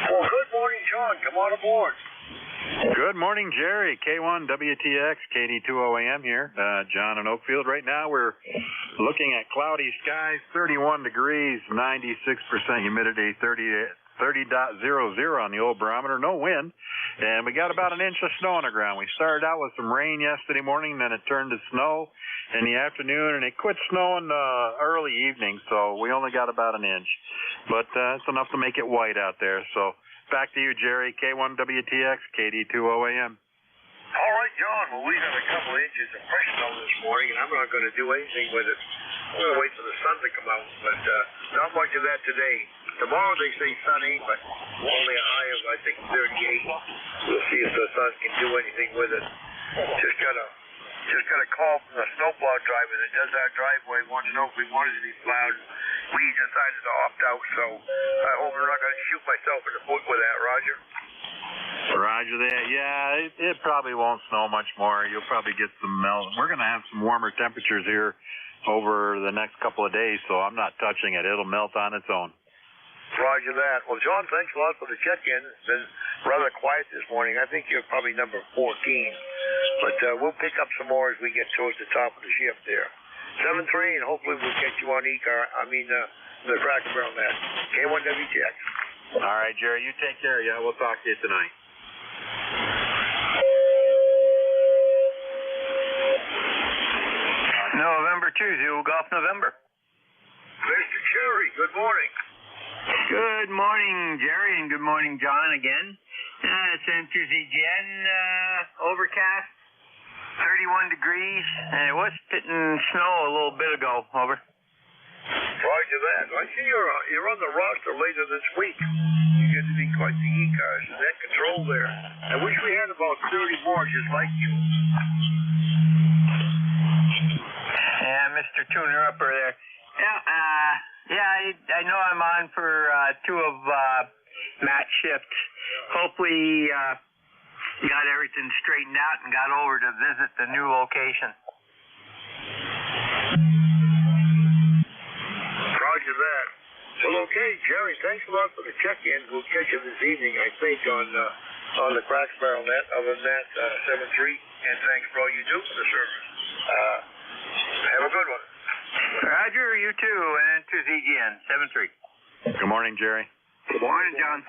Well, good morning, John. Come on aboard. Good morning, Jerry. K1 WTX, KD2OAM here. John in Oakfield. Right now we're looking at cloudy skies, 31 degrees, 96% humidity, 30.00 on the old barometer, no wind, and we got about an inch of snow on the ground. We started out with some rain yesterday morning, then it turned to snow in the afternoon, and it quit snowing early evening, so we only got about an inch. But it's enough to make it white out there, so back to you, Jerry. K1 WTX, KD2OAM. All right, John. Well, we got a couple of inches of fresh snow this morning, and I'm not going to do anything with it. I'm going to wait for the sun to come out, but not much of that today. Tomorrow they say sunny, but only a high of, I think, 38. We'll see if the sun can do anything with it. Just got a call from the snowplow driver that does our driveway. Wants to know if we wanted to be plowed. We decided to opt out, so I hope we're not going to shoot myself in the foot with that, Roger. Roger that. Yeah, it probably won't snow much more. You'll probably get some melt. We're going to have some warmer temperatures here over the next couple of days, so I'm not touching it. It'll melt on its own. Roger that. Well, John, thanks a lot for the check-in. It's been rather quiet this morning. I think you're probably number 14, but we'll pick up some more as we get towards the top of the shift there. 7-3, and hopefully we'll get you on the Cracker Barrel net. K1 WTX. All right, Jerry, you take care. Yeah, we'll talk to you tonight. November 2, Zulu Golf November. Mr. Cherry, good morning. Good morning, Jerry, and good morning, John, again. Same Tuesday again, overcast, 31 degrees, and it was spitting snow a little bit ago, over. Roger that. I see you're on the roster later this week. You get to be quite the ECARS. Net control there. I wish we had about 30 more just like you. Yeah, Mr. Tuner-Upper there. Yeah, I know I'm on for two of Matt's shifts. Hopefully got everything straightened out and got over to visit the new location. Roger that. Well, okay, Jerry, thanks a lot for the check-in. We'll catch you this evening, I think, on the Cracker Barrel net. Other than that, 7-3, and thanks for all you do for the service. Have a good one. Roger, you too, and to ZGN, 7-3. Good morning, Jerry. Good morning, John.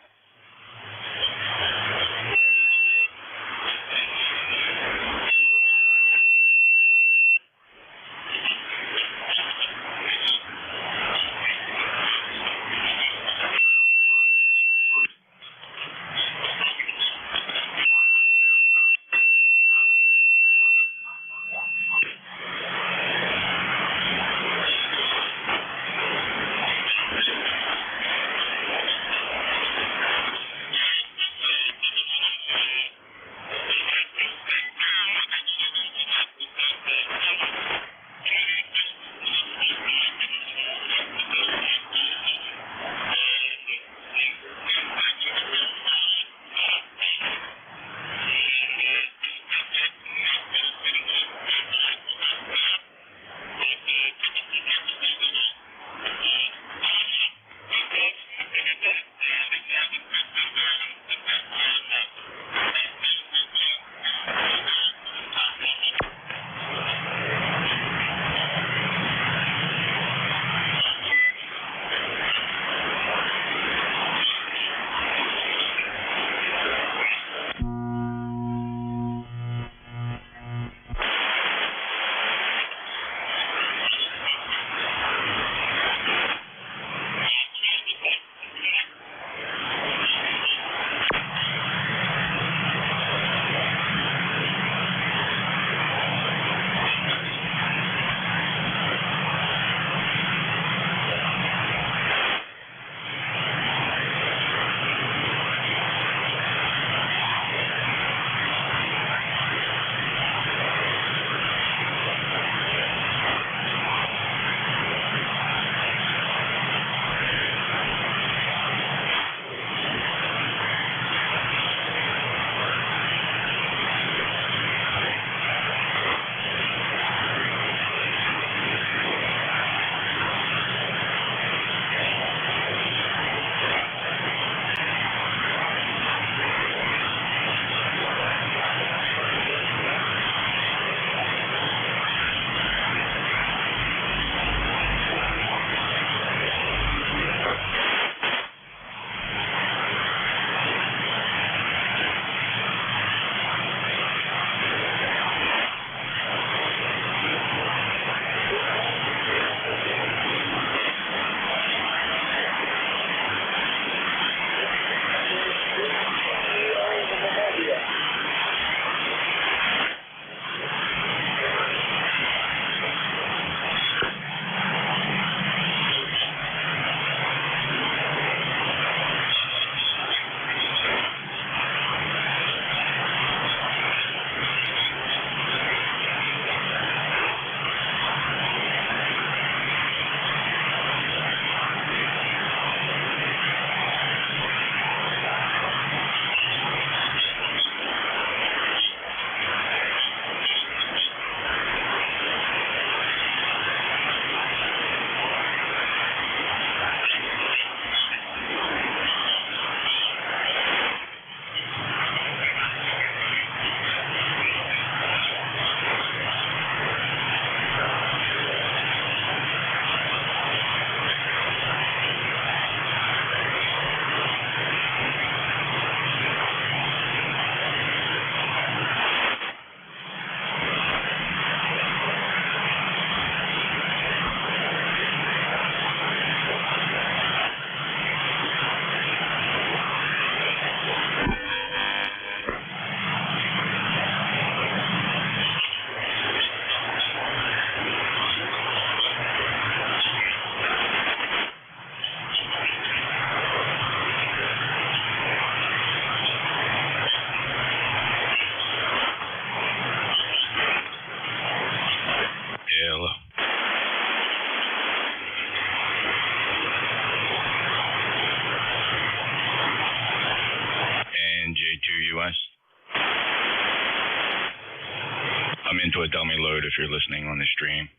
me load if you're listening on the stream.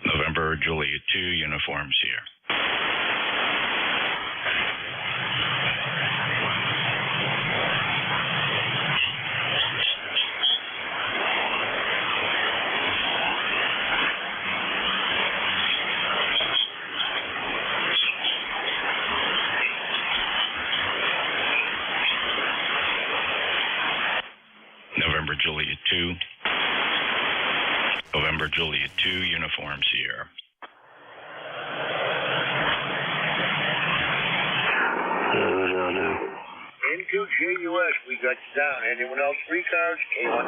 November Juliet 2, uniform Sierra. November Juliet 2. November Juliet 2, uniform Sierra. N2JUS, we got you down. Anyone else? ECARS? K1.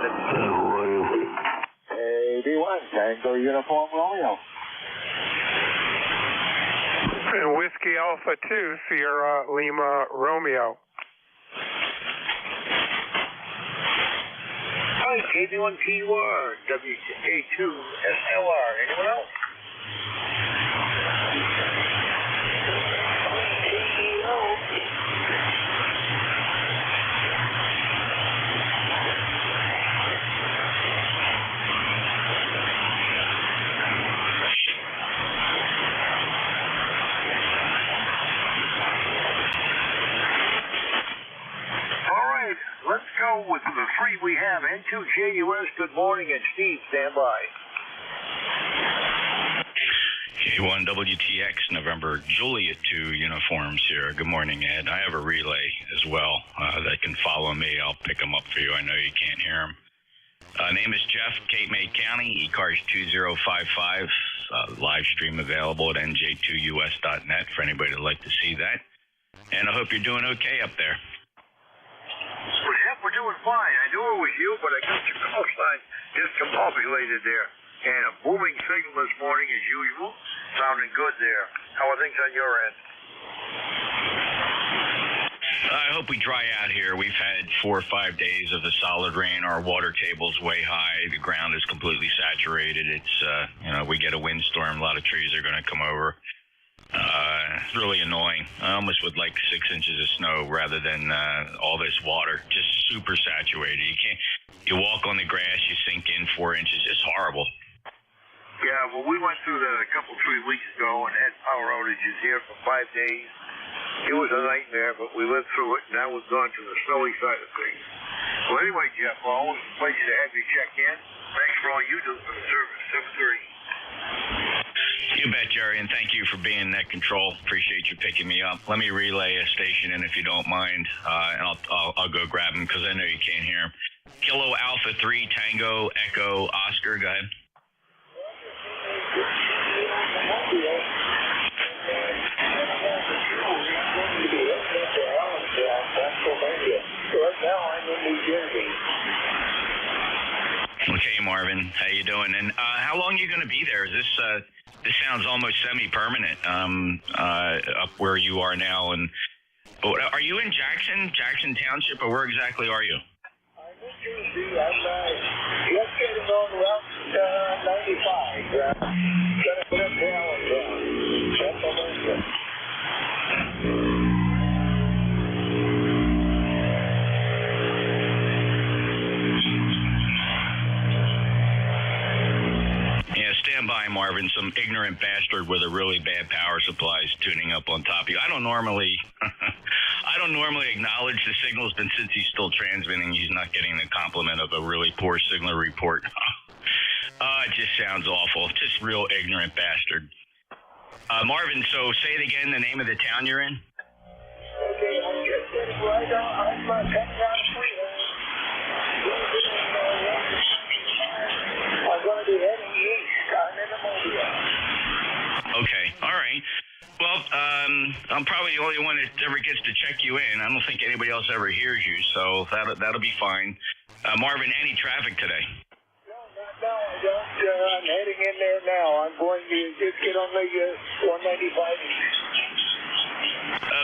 B1, Tango Uniform Romeo. And Whiskey Alpha 2, Sierra Lima Romeo. Hi, KB1PUR, WA2 SLR. Anyone else? Let's go with the three we have. N2JUS, good morning, and Steve, stand by. K1WTX, November Juliet 2, uniform Sierra. Good morning, Ed. I have a relay as well that can follow me. I'll pick them up for you. I know you can't hear them. Name is Jeff, Cape May County, ECARS 2055. Live stream available at nj2us.net for anybody that'd like to see that. And I hope you're doing okay up there. Well, Jeff, we're doing fine. I knew it was you, but I got your call sign discombobulated there. And a booming signal this morning as usual. Sounding good there. How are things on your end? I hope we dry out here. We've had 4 or 5 days of the solid rain. Our water table's way high. The ground is completely saturated. It's, we get a windstorm. A lot of trees are going to come over. It's really annoying. I almost would like 6 inches of snow rather than all this water. Just super saturated. You walk on the grass, you sink in 4 inches. It's horrible. Yeah, well, we went through that a couple, 3 weeks ago and had power outages here for 5 days. It was a nightmare, but we lived through it, and now we've gone to the snowy side of things. Well, anyway, Jeff, always a pleasure to have you check in. Thanks for all you do for the service. 7:30. You bet, Jerry, and thank you for being net control. Appreciate you picking me up. Let me relay a station in if you don't mind, and I'll go grab him because I know you can't hear him. Kilo Alpha 3 Tango Echo Oscar, go ahead. Right now I'm in New Jersey. Okay, Marvin, how you doing? And how long are you going to be there? Is this sounds almost semi-permanent up where you are now? And are you in Jackson Township, or where exactly are you? I'm in Jersey. I'm just getting on Route 95. Gonna put up down. Stand by, Marvin. Some ignorant bastard with a really bad power supply is tuning up on top of you. I don't normally acknowledge the signals, but since he's still transmitting, he's not getting the compliment of a really poor signal report. It just sounds awful. Just real ignorant bastard. Marvin, so say it again, the name of the town you're in? Okay, I'm just getting right on. I'm coming down the freeway. I'm going to be heading east. I'm in the Mobile. Okay, all right. Well, I'm probably the only one that ever gets to check you in. I don't think anybody else ever hears you, so that'll be fine. Marvin, any traffic today? No, I don't. I'm heading in there now. I'm going to just get on the 195 east.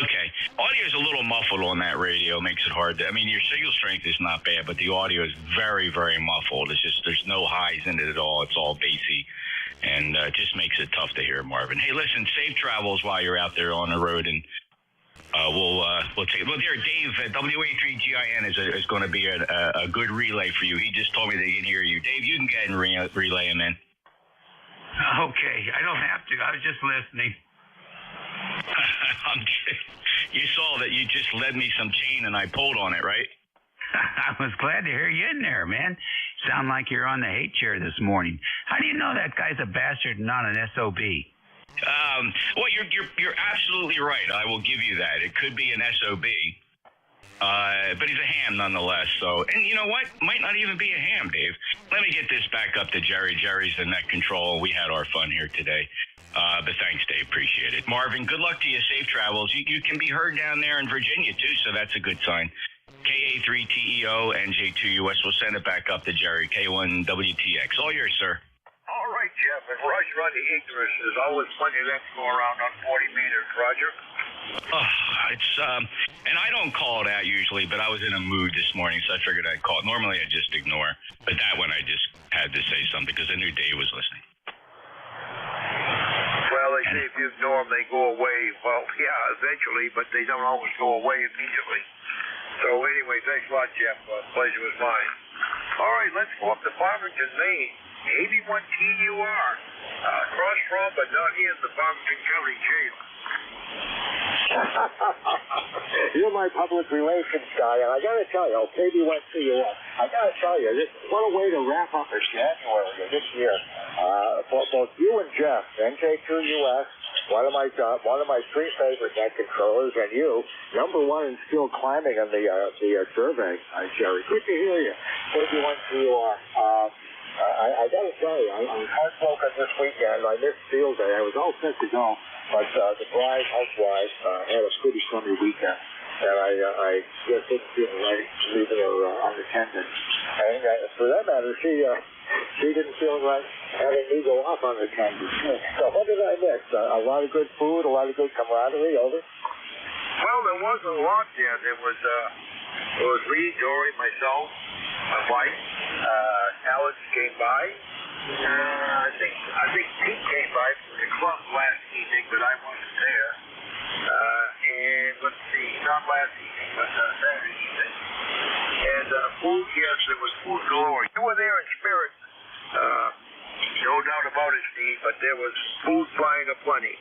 Okay. Audio is a little muffled on that radio. Makes it hard to... I mean, your signal strength is not bad, but the audio is very, very muffled. It's just there's no highs in it at all. It's all bassy. it just makes it tough to hear, Marvin. Hey, listen, safe travels while you're out there on the road, and we'll take it. Well, there, Dave, WA3GIN is going to be a good relay for you. He just told me they can hear you. Dave, you can get and relay him in. Okay, I don't have to. I was just listening. You saw that you just led me some chain and I pulled on it, right? I was glad to hear you in there, man. Sound like you're on the hate chair this morning. How do you know that guy's a bastard and not an SOB? Well, you're absolutely right. I will give you that. It could be an SOB, but he's a ham nonetheless. So, and you know what? Might not even be a ham, Dave. Let me get this back up to Jerry. Jerry's the net control. We had our fun here today. But thanks, Dave. Appreciate it. Marvin, good luck to you. Safe travels. You can be heard down there in Virginia, too, so that's a good sign. KA3TEO, NJ2US. We'll send it back up to Jerry. K1WTX. All yours, sir. All right, Jeff. And rush run the Ignorance. There's always plenty of them to go around on 40 meters. Roger. It's and I don't call it out usually, but I was in a mood this morning, so I figured I'd call it. Normally I just ignore, but that one I just had to say something because I knew Dave was listening. Well, they say if you ignore them, they go away. Well, yeah, eventually, but they don't always go away immediately. So anyway, thanks a lot, Jeff. Pleasure was mine. All right, let's go up to Farmington, Maine. 81TUR. Across from, but not in the Farmington County Jail. You're my public relations guy, and I got to tell you, KB1CUR, I got to tell you, what a way to wrap up a January of this year. For both you and Jeff, NJ2US, one of my three favorite net controllers, and you, number one and still climbing on the survey, Jerry. Good to hear you. KB1CUR. I got to tell you, I was heartbroken this weekend. I missed field day. I was all set to go, but the bride, housewife, had a pretty crummy weekend, and I just didn't feel right leaving her unattended. And for that matter, she didn't feel right having me go off unattended. So what did I miss? A lot of good food, a lot of good camaraderie, over? Well, there wasn't a lot there. There was Lee, Dory, myself, my wife. Alex came by. I think Pete came by from the club last evening, but I wasn't there. And let's see, not last evening, but Saturday evening. And food, yes, there was food galore. You were there in spirit. No doubt about it, Steve, but there was food flying aplenty.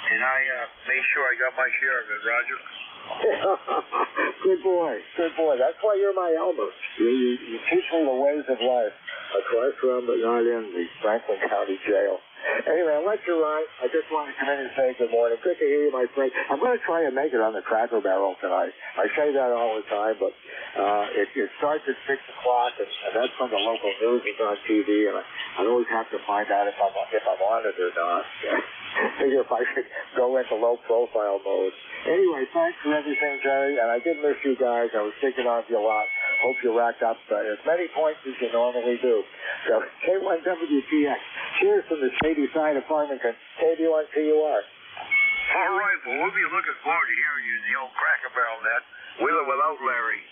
And I made sure I got my share of it, Roger. Good boy. That's why you're my Elmer. You teach me the ways of life. Across from, but not in the Franklin County Jail. Anyway, I'll let you run. I just wanted to come in and say good morning. Good to hear you, my friend. I'm going to try and make it on the Cracker Barrel tonight. I say that all the time, but it starts at 6 o'clock, and that's when the local news is on TV, and I always have to find out if I'm on it or not. Figure if I should go into low-profile mode. Anyway, thanks for everything, Jerry, and I did miss you guys. I was thinking of you a lot. Hope you racked up as many points as you normally do. So, K1WTX. Cheers from the shady side of Farmington. KB1CUR. All right, well, we'll be looking forward to hearing you in the old Cracker Barrel net, with or without Larry.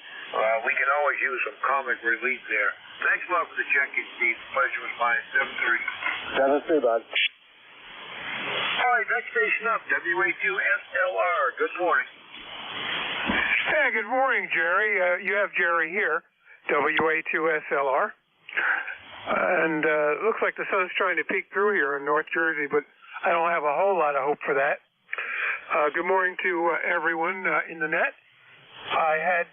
We can always use some comic relief there. Thanks a lot for the check-in, Steve. Pleasure was mine. 7-3. 7-3, bud. All right, next station up, WA2SLR. Good morning. Hey, good morning, Jerry. You have Jerry here, WA2SLR. And it looks like the sun's trying to peek through here in North Jersey, but I don't have a whole lot of hope for that. Good morning to everyone in the net. I had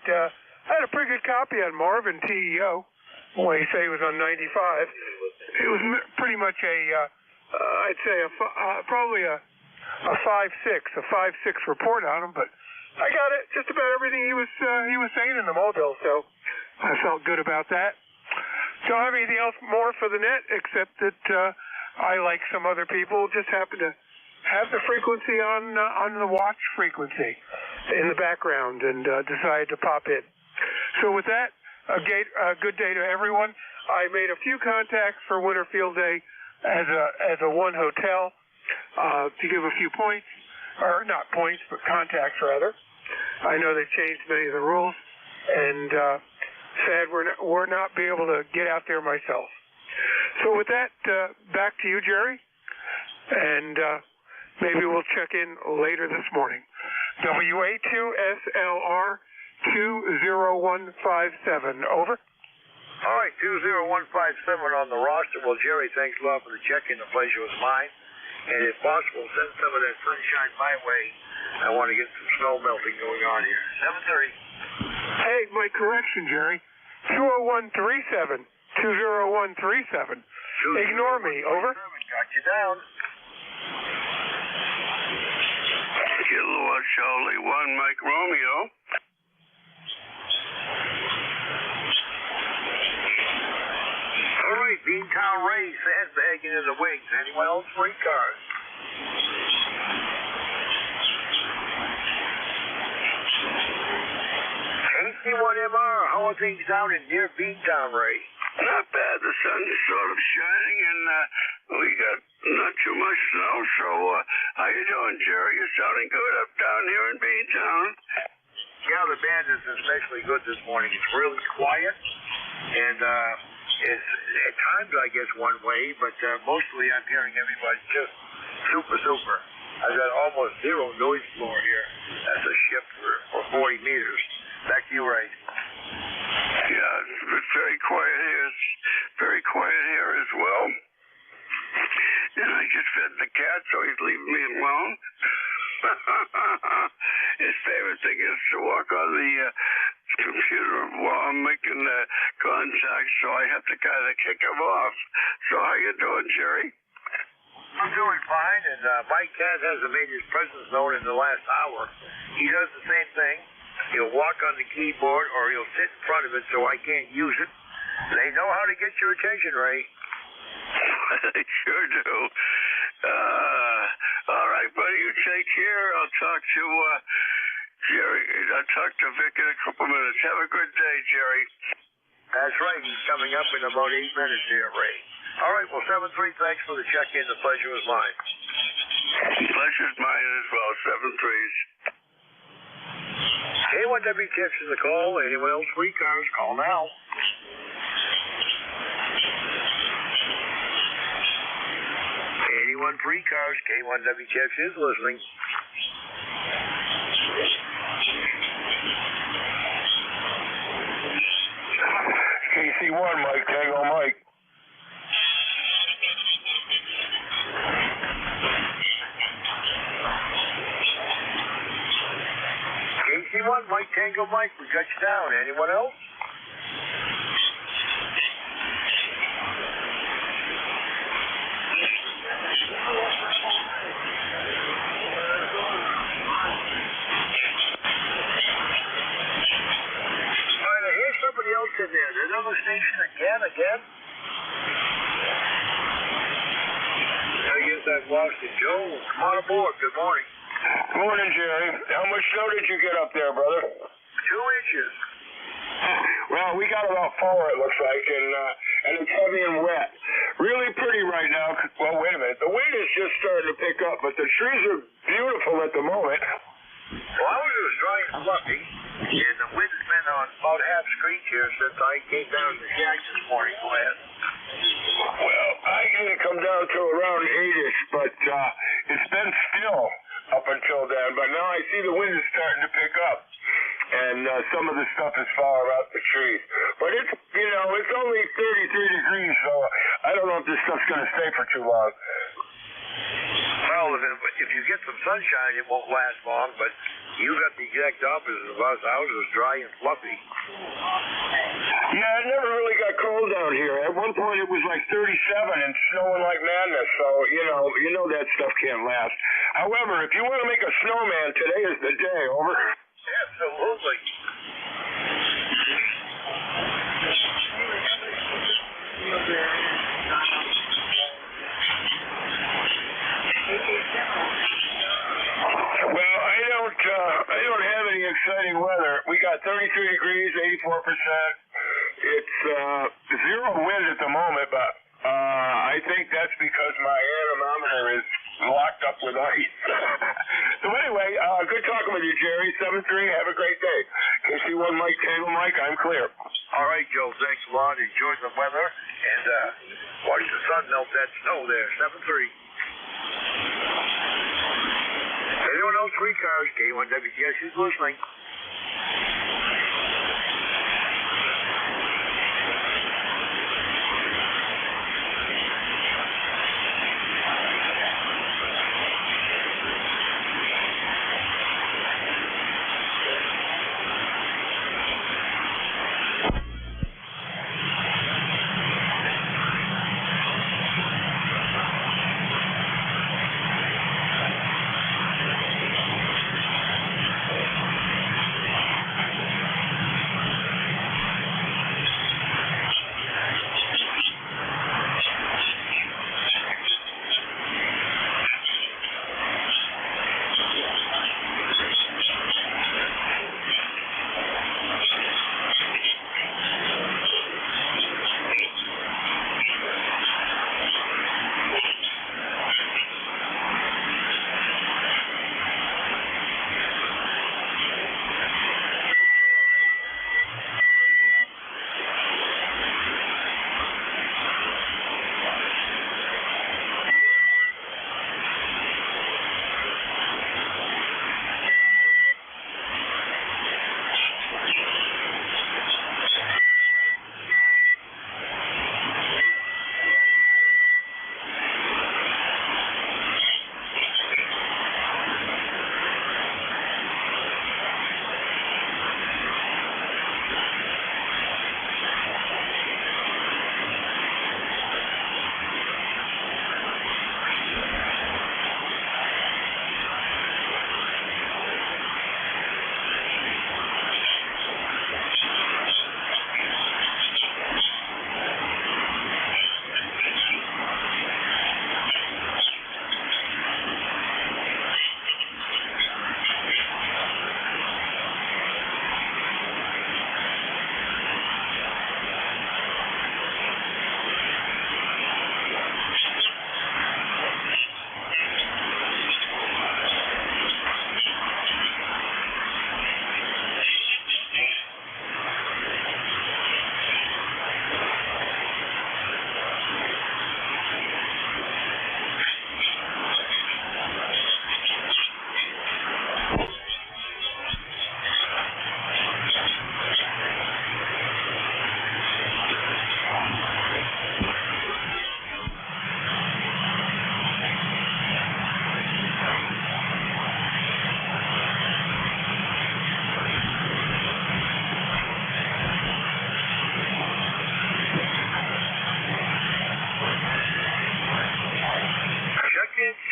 a pretty good copy on Marvin TEO. When he say he was on 95, it was pretty much I'd say probably a 5.6 report on him, but I got it just about everything he was saying in the mobile, so I felt good about that. Don't have anything else more for the net except that I, like some other people, just happen to have the frequency on the watch frequency in the background and decided to pop in. So with that, a good day to everyone. I made a few contacts for Winter Field Day as a one hotel to give a few points, or not points, but contacts rather. I know they've changed many of the rules, and sad we're not be able to get out there myself. So with that, back to you, Jerry. and maybe we'll check in later this morning. WA2SLR 20157, over. All right, 20157 on the roster. Well, Jerry, thanks a lot for the check-in. The pleasure was mine. And if possible, send some of that sunshine my way. I want to get some snow melting going on here. 7:30. Hey, my correction, Jerry. 20137. 20137. Ignore me, over. Got you down. Kilo Charlie 1, Mike Romeo. All right, Beantown Ray, sandbagging in the wings. Anyone else for ECARS? AC1MR, how are things down in near Beantown, Ray? Not bad. The sun's sort of shining, and we got not too much snow. So, how you doing, Jerry? You're sounding good up down here in Beantown. Yeah, the band is especially good this morning. It's really quiet, and it's at times, I guess, one way, but mostly I'm hearing everybody just super. I've got almost zero noise floor here. That's a shift for 40 meters. Back to you, Ray. Yeah, it's very quiet here. It's very quiet here as well. And I just fed the cat, so he's leaving me alone. His favorite thing is to walk on the computer while I'm making contact, so I have to kind of kick him off. So how you doing, Jerry? I'm doing fine, and my cat hasn't made his presence known in the last hour. He does the same thing. He'll walk on the keyboard, or he'll sit in front of it so I can't use it. They know how to get your attention, Ray. They sure do. All right, buddy, you take care. I'll talk to Jerry. I'll talk to Vic in a couple minutes. Have a good day, Jerry. That's right. He's coming up in about 8 minutes here, Ray. All right, well, 7-3, thanks for the check-in. The pleasure was mine. Pleasure's mine as well, 7-3s. K1W tips in the call. Anyone else for ECARS, call now. Anyone for ECARS, K1W tips is listening. KC1, Mike, Tango Mike. KC1, Mike, Tango Mike, we got you down. Anyone else? Somebody else in there. There's another station again. I guess I've lost it. Joe, come on aboard. Good morning. Good morning, Jerry. How much snow did you get up there, brother? 2 inches. Well, we got about 4, it looks like, and it's heavy and wet. Really pretty right now. Well, wait a minute. The wind is just starting to pick up, but the trees are beautiful at the moment. Well, I was dry and fluffy, and the wind's been on about half screech here since I came down to the shack this morning last. Well, I didn't come down till around 8-ish, but it's been still up until then. But now I see the wind is starting to pick up, and some of the stuff is falling out the trees. But it's, it's only 33 degrees, so I don't know if this stuff's going to stay for too long. Well, if you get some sunshine, it won't last long, but you got the exact opposite of us. Ours was dry and fluffy. Yeah, it never really got cold down here. At one point, it was like 37 and snowing like madness, so, you know that stuff can't last. However, if you want to make a snowman, today is the day, over. Absolutely. Well, I don't have any exciting weather. We got 33 degrees, 84%. It's 0 wind at the moment, but I think that's because my anemometer is locked up with ice. So anyway, good talking with you, Jerry. 7-3, have a great day. KC1 Mike, Tango Mike, I'm clear. All right, Joe, thanks a lot. Enjoy the weather, and watch the sun melt that snow there. 7-3. cars, K1WTX is listening.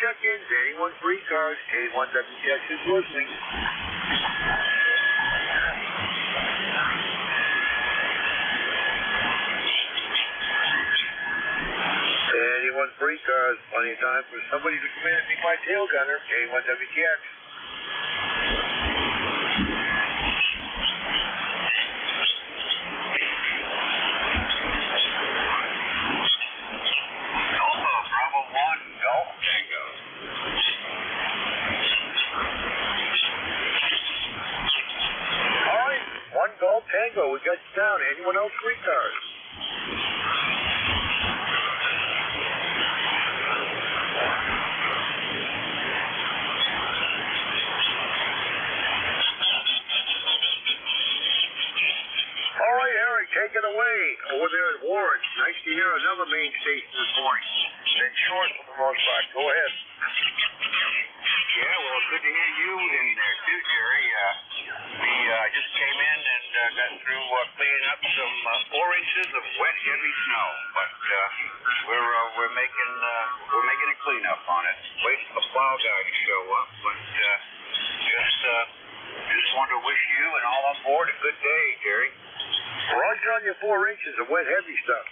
Check-ins, anyone free cars, K1WTX is listening. Anyone free cars, plenty of time for somebody to come in and be my tail gunner, K1WTX. Tango, we got you down. Anyone else free cars? All right, Eric, take it away. Over there at Warren. Nice to hear another main station this morning. Been short for the most part. Go ahead. Yeah, well, good to hear you in there too, Jerry. We just came in and got through cleaning up some 4 inches of wet, heavy snow, but we're making a cleanup on it. Waiting for the plow guy to show up, but just wanted to wish you and all on board a good day, Jerry. Roger on your 4 inches of wet, heavy stuff.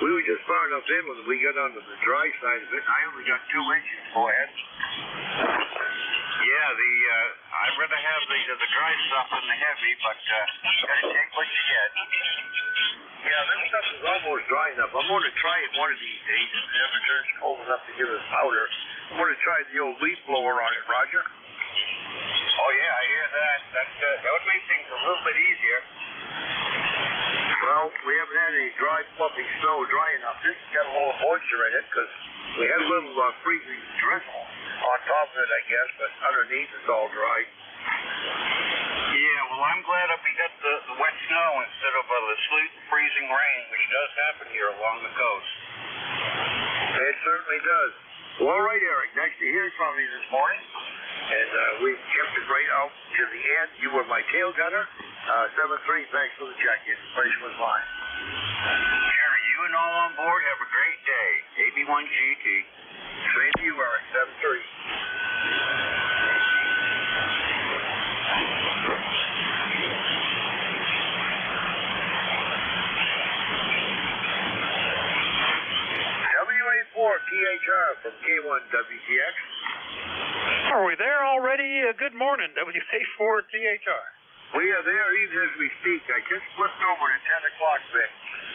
We were just far enough in when we got onto the dry side of it. I only got 2 inches. Go ahead. Yeah, I'd rather have the dry stuff than the heavy, but gotta take what you get. Yeah, this stuff is almost dry enough. I'm going to try it one of these days. If it ever turns cold enough to give us powder, I'm going to try the old leaf blower on it, Roger. Oh yeah, I hear that. That would make things a little bit easier. Well, we haven't had any dry, fluffy snow dry enough. This has got a little moisture in it because We had a little freezing drizzle on top of it, I guess, but underneath it's all dry. Yeah, well, I'm glad that we got the wet snow instead of the sleet freezing rain, which does happen here along the coast. It certainly does. Well, all right, Eric, nice to hear from you this morning. And we kept it right out to the end. You were my tail gunner. 7-3, thanks for the check-in. The place was mine. Jerry, you and all on board have a great day. AB1GT. Same to you, Eric. 7-3. THR from K1WTX. Are we there already? Good morning, WA4THR. We are there even as we speak. I just flipped over to 10 o'clock, Vic.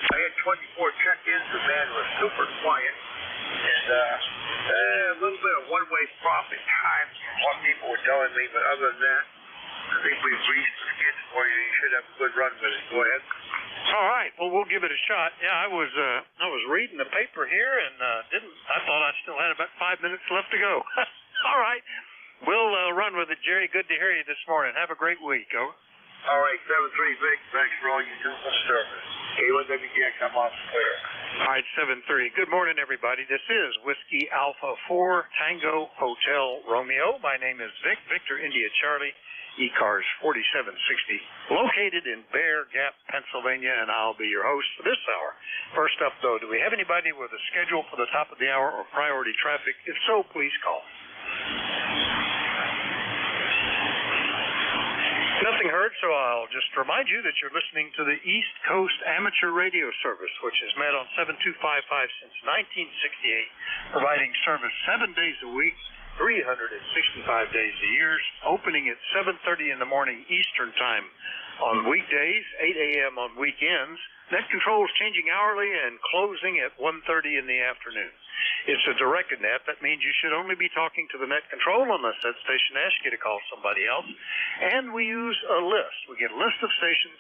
I had 24 check-ins. The man was super quiet. And a little bit of one-way profit time, what people were telling me. But other than that, I think we've reached the skids for you. You should have a good run with it. Go ahead. All right. Well, we'll give it a shot. Yeah, I was reading the paper here and I thought I still had about 5 minutes left to go. All right. We'll run with it, Jerry. Good to hear you this morning. Have a great week. Over. All right, 7-3, Vic. Thanks for all you do for the service. K1WTX, I'm off clear. All right, 7-3. Good morning, everybody. This is Whiskey Alpha 4 Tango Hotel Romeo. My name is Vic, Victor India Charlie. ECARS 4760, located in Bear Gap, Pennsylvania, and I'll be your host for this hour. First up, though, do we have anybody with a schedule for the top of the hour or priority traffic? If so, please call. Nothing heard, so I'll just remind you that you're listening to the East Coast Amateur Radio Service, which has met on 7255 since 1968, providing service 7 days a week, 365 days a year, opening at 7:30 in the morning Eastern Time on weekdays, 8 a.m. on weekends. Net controls changing hourly and closing at 1:30 in the afternoon. It's a directed net. That means you should only be talking to the net control unless that station asks you to call somebody else. And we use a list. We get a list of stations,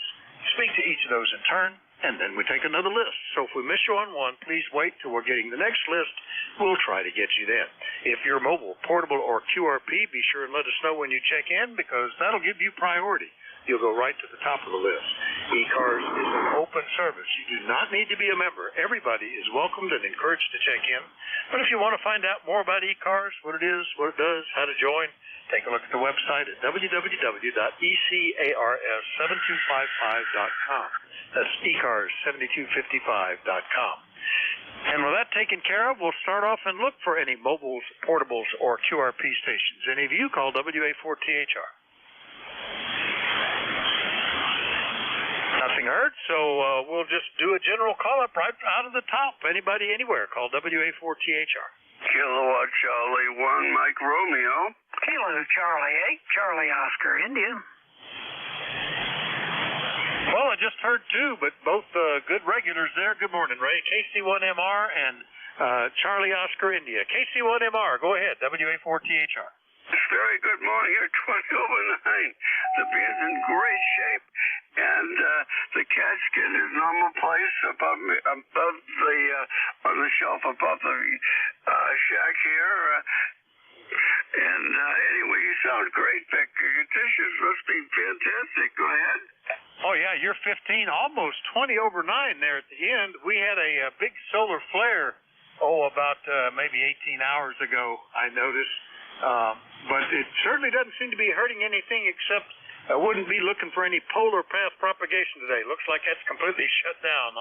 speak to each of those in turn, and then we take another list. So if we miss you on one, please wait till we're getting the next list. We'll try to get you then. If you're mobile, portable, or QRP, be sure and let us know when you check in because that'll give you priority. You'll go right to the top of the list. ECARS is an open service. You do not need to be a member. Everybody is welcomed and encouraged to check in. But if you want to find out more about ECARS, what it is, what it does, how to join, take a look at the website at www.ECARS7255.com. That's ECARS7255.com. And with that taken care of, we'll start off and look for any mobiles, portables, or QRP stations. Any of you call WA4THR. Nothing heard, so we'll just do a general call-up right out of the top. Anybody, anywhere, call WA4THR. Kilowatt Charlie 1, Mike Romeo. Kilo Charlie 8, Charlie Oscar India. Well, I just heard two, but both good regulars there. Good morning, Ray. KC1MR and Charlie Oscar India. KC1MR, go ahead, WA4THR. Very good morning here, 20 over 9. The beer's in great shape, and the casket is normal place above the on the shelf above the shack here. And anyway, you sound great, Vic. Your dishes must be fantastic. Go ahead. Oh, yeah, you're 15, almost 20 over 9 there at the end. We had a big solar flare, about maybe 18 hours ago, I noticed. But it certainly doesn't seem to be hurting anything except I wouldn't be looking for any polar path propagation today. Looks like that's completely shut down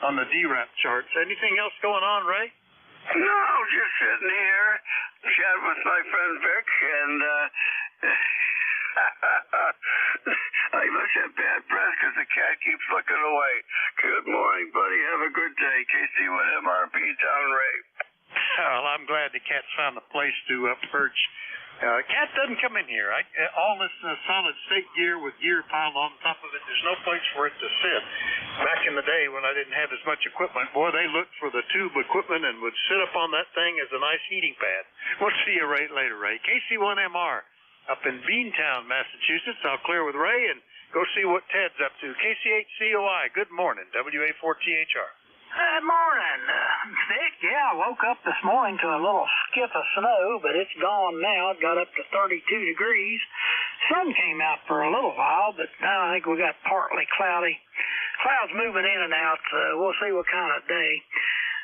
on the DRAP charts. Anything else going on, Ray? No, just sitting here, chatting with my friend Vic, and I must have bad breath because the cat keeps looking away. Good morning, buddy. Have a good day. KC1MRP Town Ray. Well, I'm glad the cat's found a place to perch. Cat doesn't come in here. All this solid state gear with gear piled on top of it, there's no place for it to sit. Back in the day when I didn't have as much equipment, boy, they looked for the tube equipment and would sit up on that thing as a nice heating pad. We'll see you right later, Ray. KC1MR up in Beantown, Massachusetts. I'll clear with Ray and go see what Ted's up to. KC8COI, good morning, WA4THR. Good morning, Vic. Yeah, I woke up this morning to a little skip of snow, but it's gone now. It got up to 32 degrees. Sun came out for a little while, but now I think we got partly cloudy. Clouds moving in and out, so we'll see what kind of day.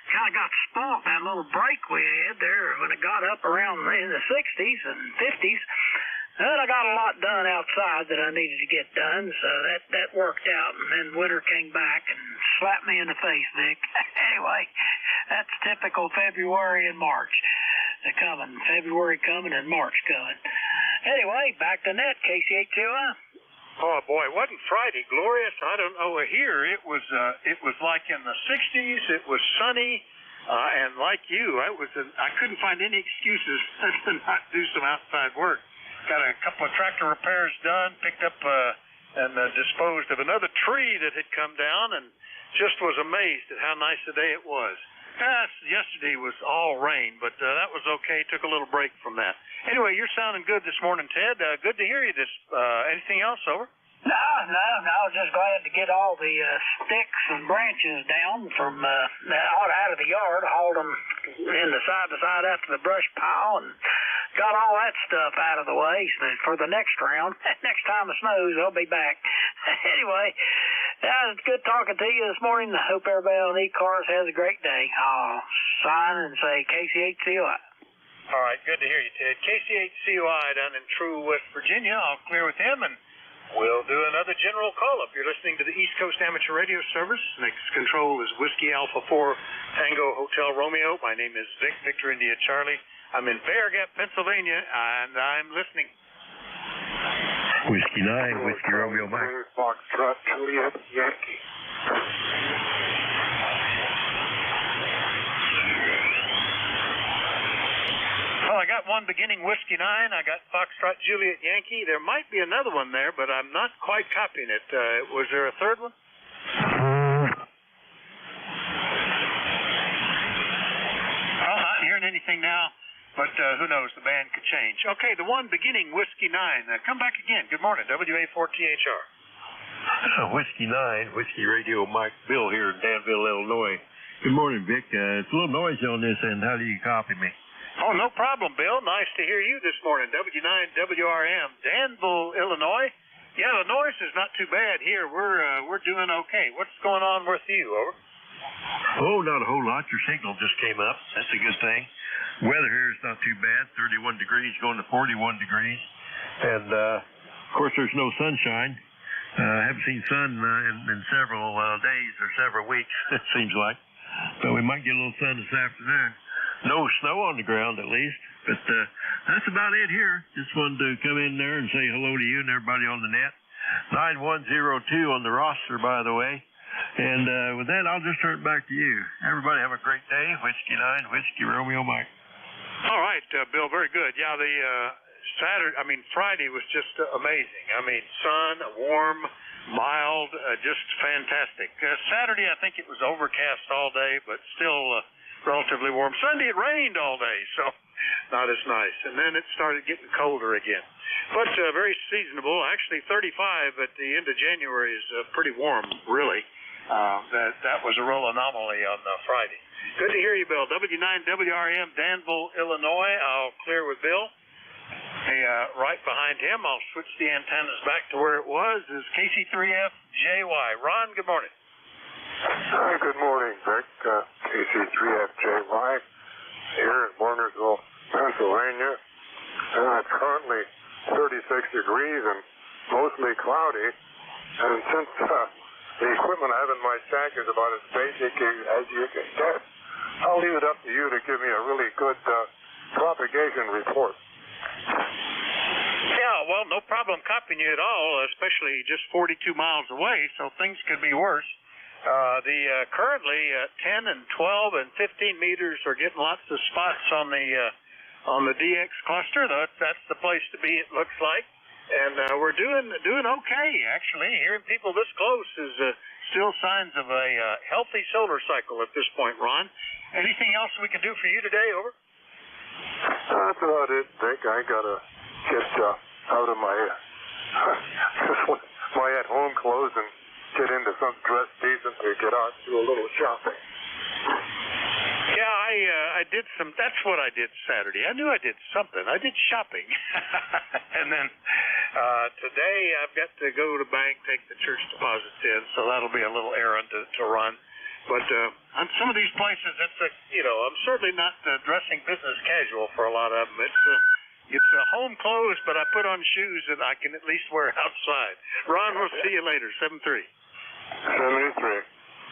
Kind of got spooked that little break we had there when it got up around in the 60s and 50s. And I got a lot done outside that I needed to get done, so that worked out. And then winter came back and slapped me in the face, Vic. Anyway, that's typical February and March. They're coming. February coming and March coming. Anyway, back to net, KCH2I. Oh boy, wasn't Friday glorious? I don't know. Here it was like in the 60s. It was sunny, and like you, I couldn't find any excuses to not do some outside work. Got a couple of tractor repairs done, picked up and disposed of another tree that had come down, and just was amazed at how nice a day it was. Yesterday was all rain, but that was okay. Took a little break from that. Anyway, you're sounding good this morning, Ted. Good to hear you. Anything else, over? No, just glad to get all the sticks and branches down from out of the yard, hauled them in the side by side after the brush pile, and got all that stuff out of the way for the next round. Next time it snows, they'll be back. Anyway, it's good talking to you this morning. I hope everybody on ECARS has a great day. I'll sign and say KCH2I. All right, good to hear you, Ted. KCH2I down in True, West Virginia. I'll clear with him, and we'll do another general call-up. You're listening to the East Coast Amateur Radio Service. Next control is Whiskey Alpha 4 Tango Hotel Romeo. My name is Vic, Victor India Charlie. I'm in Bear Gap, Pennsylvania, and I'm listening. Whiskey 9, Whiskey Romeo Mike. Foxtrot, Juliet, Yankee. Well, I got one beginning Whiskey 9. I got Foxtrot, Juliet, Yankee. There might be another one there, but I'm not quite copying it. Was there a third one? Well, not hearing anything now. But who knows, the band could change. Okay, the one beginning Whiskey 9. Come back again. Good morning, WA4THR. Whiskey 9, Whiskey Radio Mike Bill here in Danville, Illinois. Good morning, Vic. It's a little noisy on this end. How do you copy me? Oh, no problem, Bill. Nice to hear you this morning. W9WRM, Danville, Illinois. Yeah, the noise is not too bad here. We're doing okay. What's going on with you, over? Oh, not a whole lot. Your signal just came up. That's a good thing. Weather here is not too bad. 31 degrees going to 41 degrees. And, of course, there's no sunshine. I haven't seen sun in several days or several weeks, it seems like. But we might get a little sun this afternoon. No snow on the ground, at least. But that's about it here. Just wanted to come in there and say hello to you and everybody on the net. 9102 on the roster, by the way. And with that, I'll just turn it back to you. Everybody have a great day. Whiskey 9, Whiskey Romeo Mike. All right, Bill, very good. Yeah, the Friday was just amazing. I mean, sun, warm, mild, just fantastic. Saturday, I think it was overcast all day, but still relatively warm. Sunday, it rained all day, so not as nice. And then it started getting colder again. But very seasonable. Actually, 35 at the end of January is pretty warm, really. That was a real anomaly on Friday. Good to hear you, Bill. W9WRM, Danville, Illinois. I'll clear with Bill. Hey, right behind him, I'll switch the antennas back to where it was, is KC3FJY. Ron, good morning. Hi, good morning, Vic. KC3FJY here in Warnersville, Pennsylvania. It's currently 36 degrees and mostly cloudy. And since the equipment I have in my shack is about as basic as you can get, I'll leave it up to you to give me a really good propagation report. Yeah, well, no problem copying you at all, especially just 42 miles away, so things could be worse. Currently 10 and 12 and 15 meters are getting lots of spots on the DX cluster. That's the place to be, it looks like. And we're doing okay, actually. Hearing people this close is still signs of a healthy solar cycle at this point, Ron. Anything else we can do for you today, over? That's about it, Dick. I gotta get out of my at-home clothes and get into some dress decent to get out and do a little shopping. I did some. That's what I did Saturday. I knew I did something. I did shopping, and then today I've got to go to the bank, take the church deposits in. So that'll be a little errand to run. But on some of these places, I'm certainly not dressing business casual for a lot of them. It's home clothes, but I put on shoes that I can at least wear outside. Ron, we'll see you later. 73. 73.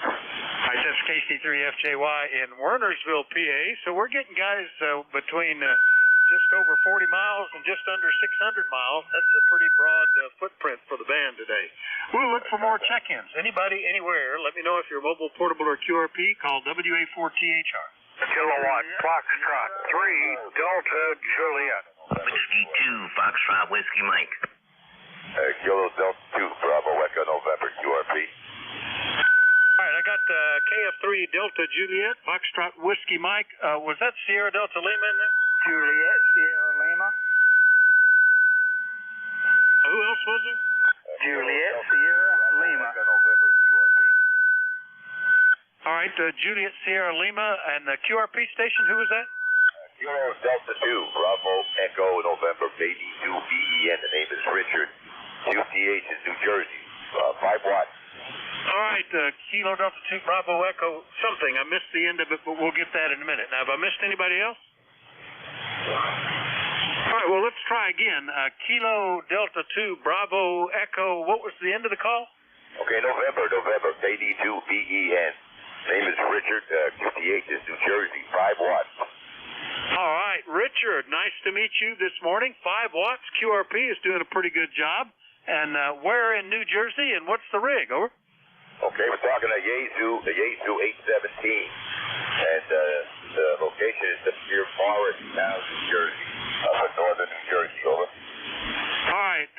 All right, that's KC3FJY in Wernersville, PA. So we're getting guys between just over 40 miles and just under 600 miles. That's a pretty broad footprint for the band today. We'll look for more check-ins. Anybody, anywhere, let me know if you're mobile, portable, or QRP. Call WA4THR. Kilowatt Foxtrot 3 Delta Juliet. Whiskey 2 Foxtrot Whiskey Mike. Kilo Delta 2 Bravo Echo November QRP. All right, I got KF3 Delta Juliet, Foxtrot Whiskey Mike. Was that Sierra Delta Lima in there? Juliet, Sierra Lima. Who else was there? Juliet, Sierra Lima. All right, Juliet, Sierra Lima, and the QRP station, who was that? Kilo Delta 2 Bravo Echo November Baby 2 BEN. The name is Richard. QTH is New Jersey. 5 watts. All right, Kilo Delta 2 Bravo Echo something. I missed the end of it, but we'll get that in a minute. Now, have I missed anybody else? All right, well, let's try again. Kilo Delta 2 Bravo Echo, what was the end of the call? Okay, November, Baby 2 BEN. Name is Richard. QTH is New Jersey. 5 watts. All right, Richard, nice to meet you this morning. 5 watts. QRP is doing a pretty good job. And where in New Jersey, and what's the rig? Over. Okay, we're talking a Yaesu 817, and the location is the Deer Forest, now New Jersey, up in northern New Jersey. Over. All right,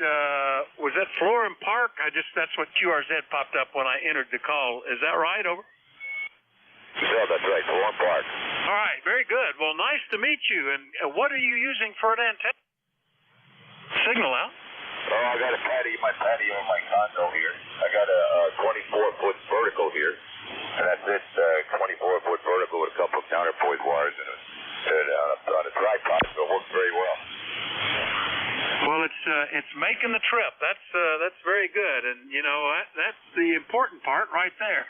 was that Florin Park? That's what QRZ popped up when I entered the call. Is that right? Over. Yeah, that's right, Florin Park. All right, very good. Well, nice to meet you. And what are you using for an antenna? Signal out. Oh, I got my patio in my condo here. I got a 24-foot vertical here, and that's it, 24-foot vertical with a couple of counterpoise wires and on a tripod, so it works very well. Well, it's making the trip. That's very good, and that's the important part right there.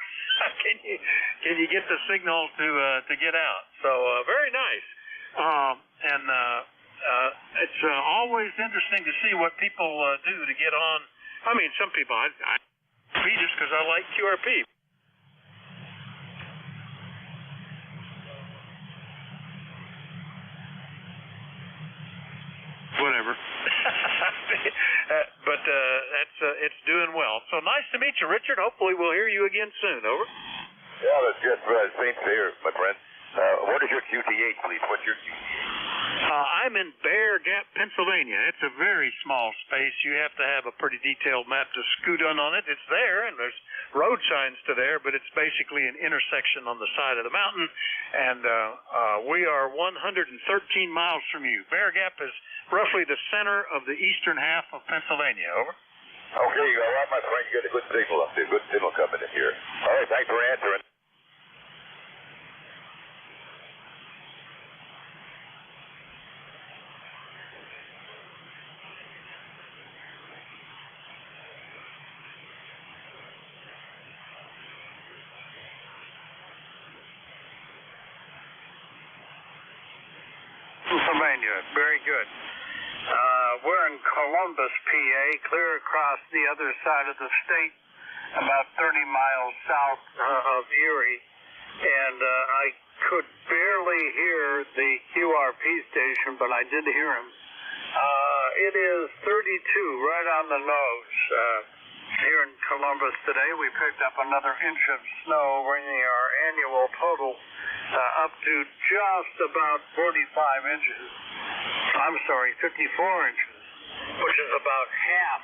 Can you get the signal to get out? So very nice, it's always interesting to see what people do to get on. I mean, some people, I just because I like QRP. Whatever. But it's doing well. So nice to meet you, Richard. Hopefully we'll hear you again soon. Over. Yeah, that's good. Same here, my friend. What is your QTH, please? What's your QTH? I'm in Bear Gap, Pennsylvania. It's a very small space. You have to have a pretty detailed map to scoot on it. It's there, and there's road signs to there, but it's basically an intersection on the side of the mountain, and we are 113 miles from you. Bear Gap is roughly the center of the eastern half of Pennsylvania. Over. Okay, all right, my friend. You got a good signal up there. Good signal coming in here. All right, thanks for answering. Pennsylvania, very good. We're in Columbus, PA, clear across the other side of the state, about 30 miles south of Erie, and I could barely hear the QRP station, but I did hear him. It is 32, right on the nose. Here in Columbus today, we picked up another inch of snow, bringing our annual total up to just about 45 inches. I'm sorry, 54 inches, which is about half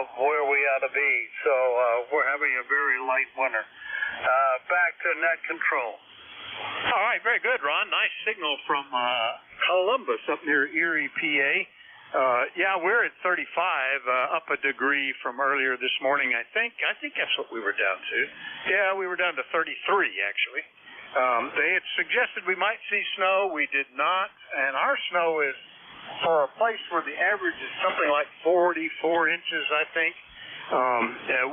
of where we ought to be. So we're having a very light winter. Back to net control. All right, very good, Ron. Nice signal from Columbus up near Erie, PA. Yeah, we're at 35, up a degree from earlier this morning, I think. I think that's what we were down to. Yeah, we were down to 33, actually. They had suggested we might see snow. We did not, and our snow is for a place where the average is something like 44 inches, I think.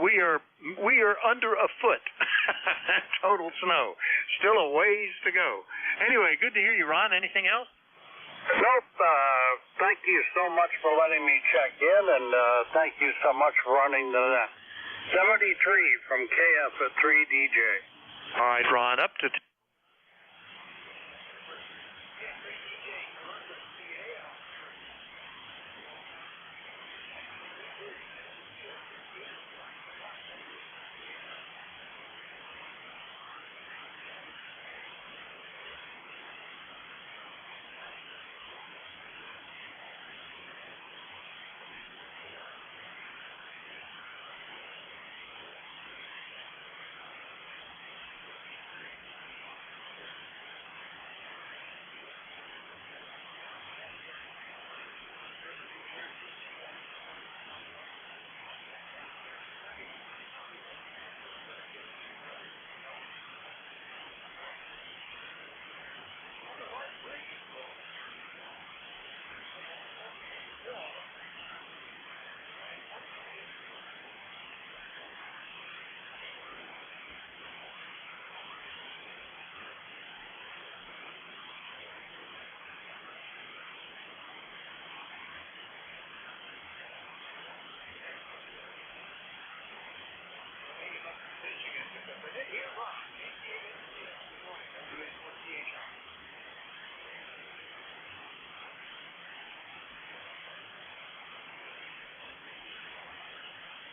We are under a foot total snow. Still a ways to go. Anyway, good to hear you, Ron. Anything else? Nope. Thank you so much for letting me check in, and thank you so much for running the 73 from KF at 3DJ. All right, Ron, up to...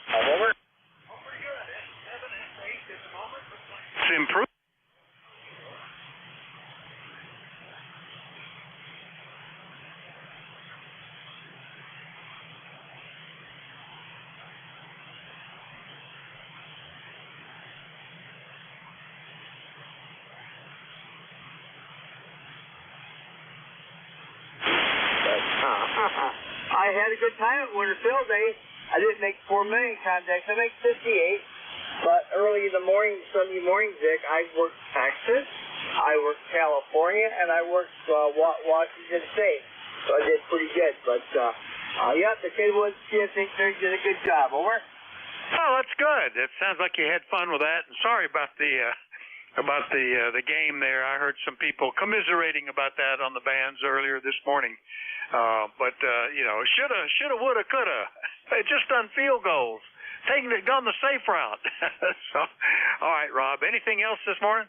Over. It's improved. I had a good time at Winterfield. I didn't make 4 million contacts. I made 58. But early in the morning, Sunday morning, Dick, I worked Texas, I worked California, and I worked Washington State. So I did pretty good. But, yeah, the K1 CSA did a good job. Over. Oh, that's good. It sounds like you had fun with that. And sorry about the game there. I heard some people commiserating about that on the bands earlier this morning. But you know, shoulda, woulda, coulda. They just done field goals, gone the safe route. So, all right, Rob. Anything else this morning?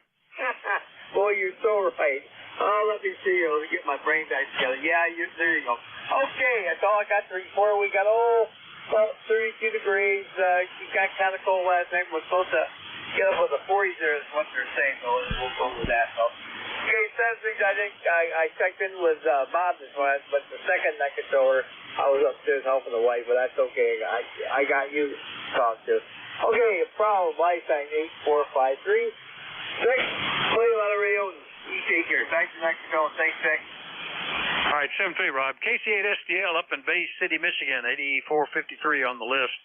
Boy, you're so right. Oh, let me see. Let me get my brain back together. Yeah, there you go. Okay, that's all I got to report. We got about 32 degrees. It got kind of cold last night. We're supposed to get up with the 40s there is what they're saying, so we'll go with that. So, okay, Saturday, I think I checked in with Bob this morning, but the second I could show her, I was upstairs helping the wife, but that's okay. I got you to talk to. Okay, problem, lifetime 8453. Thanks. Play a lot of radio. You take care. Thanks, Mexico. Thanks, Dick. All right, 7-3, Rob. KC8SDL up in Bay City, Michigan, 8453 on the list.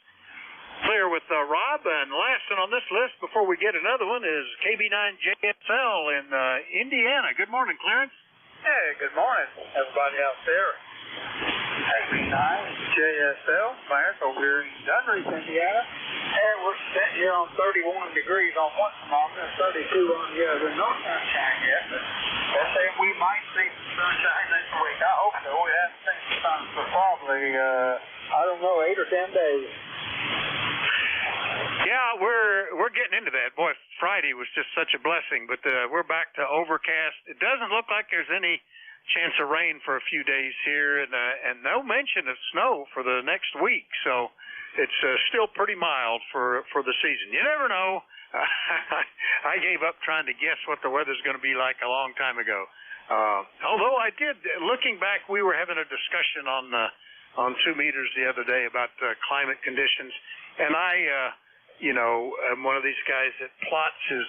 Clear with Rob, and last one on this list before we get another one is KB9JSL in Indiana. Good morning, Clarence. Hey, good morning, everybody out there. KB9JSL, Clarence, over here in Dunreef, Indiana. And we're sitting here on 31 degrees on one thermometer, 32 on the other. No sunshine yet, but they're saying we might see some sunshine this week. I hope so. We haven't seen some sun for probably, I don't know, 8 or 10 days. Yeah, we're getting into that. Boy, Friday was just such a blessing, but we're back to overcast. It doesn't look like there's any chance of rain for a few days here, and no mention of snow for the next week. So it's still pretty mild for the season. You never know. I gave up trying to guess what the weather's going to be like a long time ago. Although I did, looking back, we were having a discussion on 2 meters the other day about climate conditions, and I'm one of these guys that plots his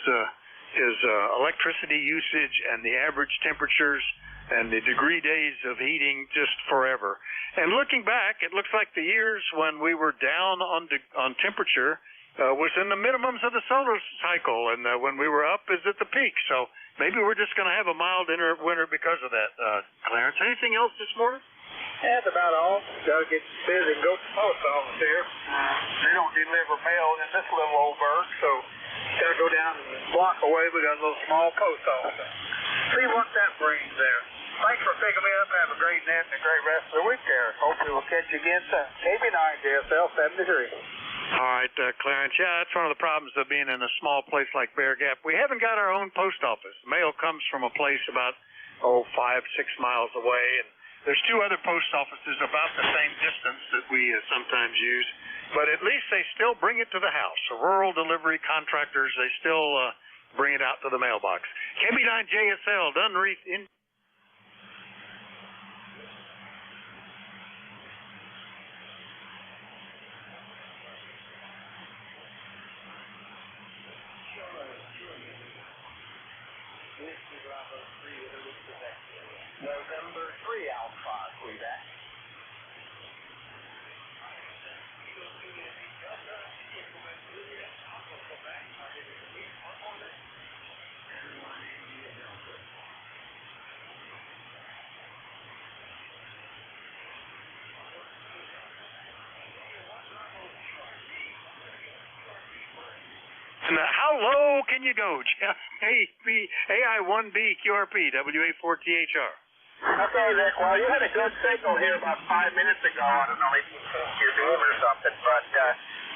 electricity usage and the average temperatures and the degree days of heating just forever. And looking back, it looks like the years when we were down on temperature was in the minimums of the solar cycle, and when we were up is at the peak. So maybe we're just going to have a mild winter because of that. Clarence, anything else this morning? That's about all. Got to get busy and go to the post office here. They don't deliver mail in this little old burg, so got to go down a block away. We got a little small post office. See what that brings there. Thanks for picking me up. Have a great night and a great rest of the week there. Hopefully we'll catch you again soon. KB9 JSL 73. All right, Clarence. Yeah, that's one of the problems of being in a small place like Bear Gap. We haven't got our own post office. Mail comes from a place about, 5-6 miles away, and there's 2 other post offices about the same distance that we sometimes use. But at least they still bring it to the house. So rural delivery contractors, they still bring it out to the mailbox. KB9 JSL, Dunreath, in. November 3 Alpha, Quebec. Now, how low can you go, Jeff? AI1B QRP, WA4THR. Okay, Rick. Well, you had a good signal here about 5 minutes ago. I don't know if you changed your beam or something, but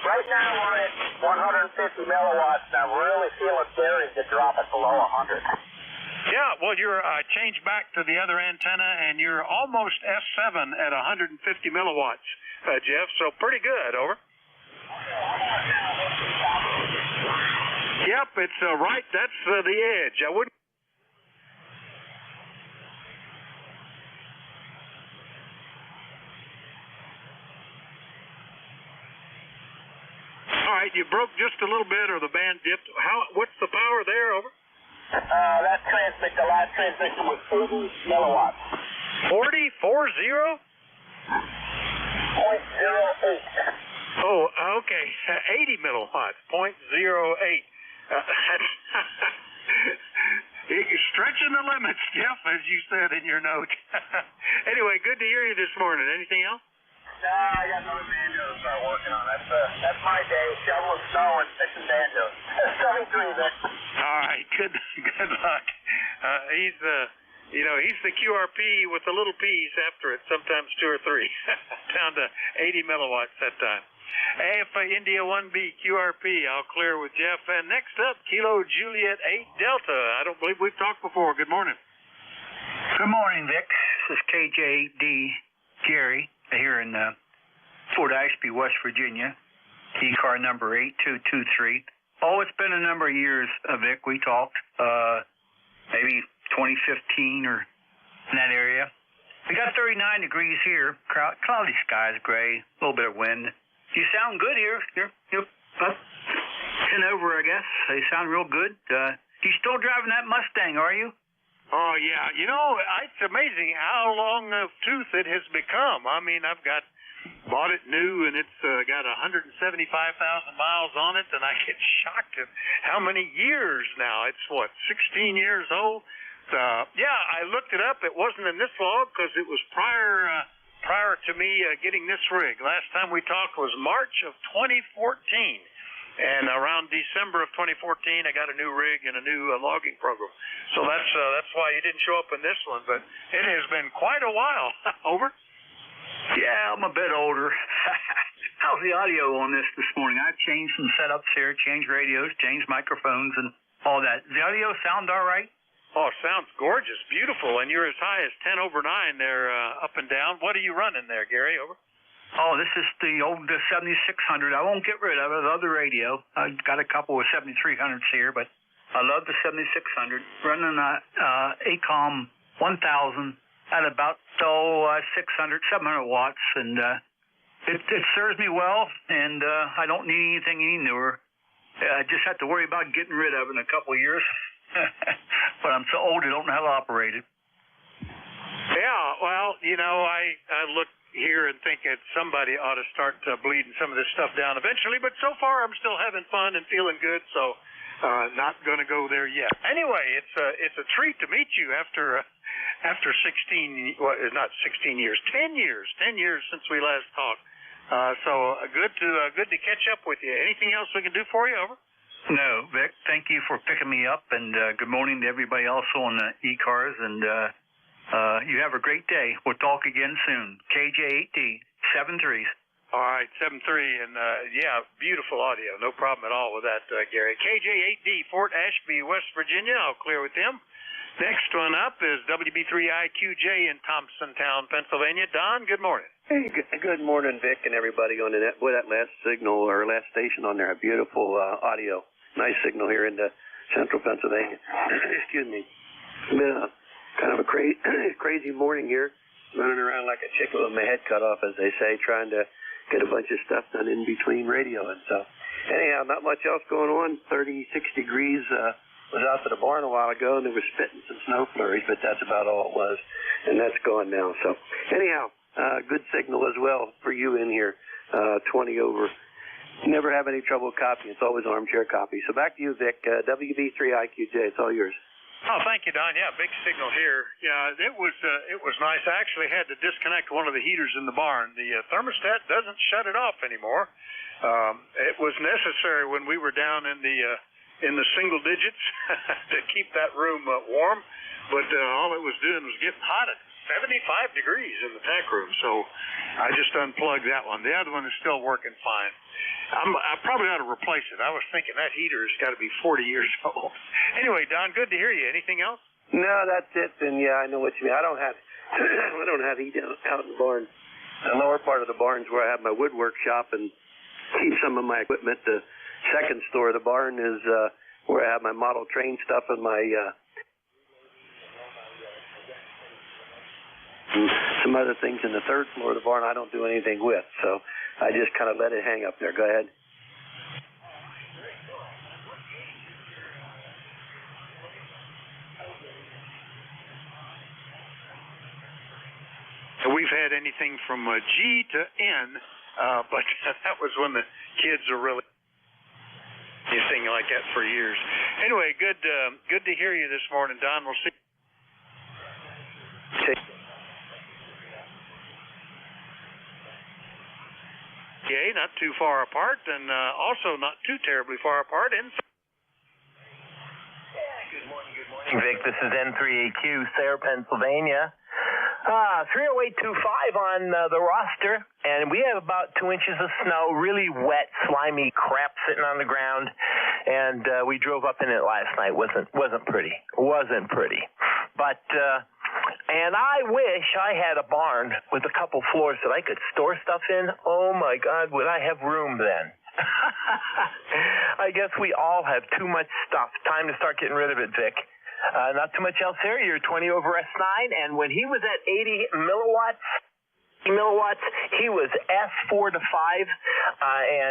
right now we're at 150 milliwatts, and I really feel it daring to drop it below 100. Yeah, well, I changed back to the other antenna, and you're almost S7 at 150 milliwatts, Jeff, so pretty good, over. Yep, it's right, that's the edge. I wouldn't. All right, you broke just a little bit, or the band dipped. What's the power there, over? That transmit, the last transmission was 40 milliwatts. 40? 40? 0.08. Oh, okay. 80 milliwatts, 0.08. You're stretching the limits, Jeff, as you said in your note. Anyway, good to hear you this morning. Anything else? No, I got no banjos to start working on. That's my day, shoveling snow and fixing banjos. 73, Vic. All right, good luck. He's the QRP with the little P's after it, sometimes 2 or 3, down to 80 milliwatts that time. AFA India 1B QRP, I'll clear with Jeff. And next up, Kilo Juliet 8 Delta. I don't believe we've talked before. Good morning. Good morning, Vic. This is KJD Jerry here in Fort Ashby, West Virginia. ECAR number 8223. Oh, it's been a number of years, Vic. We talked, maybe 2015 or in that area. We got 39 degrees here. Cloudy skies, gray, a little bit of wind. You sound good here. You're up and over, I guess. They sound real good. You still driving that Mustang, are you? Oh, yeah. It's amazing how long of tooth it has become. I mean, I've bought it new, and it's got 175,000 miles on it, and I get shocked at how many years now. It's, 16 years old? Yeah, I looked it up. It wasn't in this log because it was prior to me getting this rig. Last time we talked was March of 2014. And around December of 2014, I got a new rig and a new logging program. So that's why you didn't show up in this one. But it has been quite a while. Over? Yeah, I'm a bit older. How's the audio on this morning? I've changed some setups here, changed radios, changed microphones, and all that. Does the audio sound all right? Oh, it sounds gorgeous, beautiful. And you're as high as 10 over 9 there, up and down. What are you running there, Gary? Over? Oh, this is the old 7600. I won't get rid of it. The other radio. I got a couple of 7300s here, but I love the 7600. Running ACOM 1000 at about 600, 700 watts, and it serves me well. And I don't need anything any newer. I just have to worry about getting rid of it in a couple of years. But I'm so old I don't know how to operate it. Yeah, well, I look here and think that somebody ought to start bleeding some of this stuff down eventually, but so far I'm still having fun and feeling good, so Not going to go there yet. Anyway, it's a treat to meet you after 16, well, not 16 years, 10 years since we last talked. So good to catch up with you. Anything else we can do for you? Over. No, Vic, thank you for picking me up, and good morning to everybody else on ECARS, and you have a great day. We'll talk again soon. KJ8D, 73. All right, 7-3, and yeah, beautiful audio. No problem at all with that, Gary. KJ8D, Fort Ashby, West Virginia. I'll clear with them. Next one up is WB3IQJ in Thompsontown, Pennsylvania. Don, good morning. Hey, good morning, Vic, and everybody on the net. Boy, that last signal or last station on there, a beautiful audio. Nice signal here into central Pennsylvania. Excuse me. It's been kind of a crazy morning here, running around like a chicken with my head cut off, as they say, trying to get a bunch of stuff done in between radio and stuff. Anyhow, not much else going on. 36 degrees. Was out to the barn a while ago, and there was spitting some snow flurries, but that's about all it was, and that's gone now. So anyhow, good signal as well for you in here, 20 over. Never have any trouble copying. It's always armchair copy. So back to you, Vic. WB3IQJ, it's all yours. Oh, thank you, Don. Yeah, big signal here. Yeah, it was nice. I actually had to disconnect one of the heaters in the barn. The thermostat doesn't shut it off anymore. It was necessary when we were down in the single digits to keep that room warm, but all it was doing was getting hot at 75 degrees in the tank room. So I just unplugged that one. The other one is still working fine. I probably ought to replace it. I was thinking that heater has got to be 40 years old. Anyway, Don, good to hear you. Anything else? No, that's it. And yeah, I know what you mean. I don't have heat out in the barn. The lower part of the barn is where I have my woodwork shop and keep some of my equipment. The second store of the barn is where I have my model train stuff and my some other things in the third floor of the barn I don't do anything with. So I just kind of let it hang up there. Go ahead. We've had anything from G to N, but that was when the kids are really anything like that for years. Anyway, good to hear you this morning, Don. We'll see. Yeah, not too far apart, and also not too terribly far apart. Good morning, Vic. This is N3AQ, Sayre, Pennsylvania. 30825 on the roster, and we have about 2 inches of snow, really wet, slimy crap sitting on the ground, and we drove up in it last night. Wasn't pretty. But and I wish I had a barn with a couple floors that I could store stuff in. Oh my God, would I have room then? I guess we all have too much stuff. Time to start getting rid of it, Vic. Not too much else here. You're 20 over S9, and when he was at 80 milliwatts, he was S4 to 5,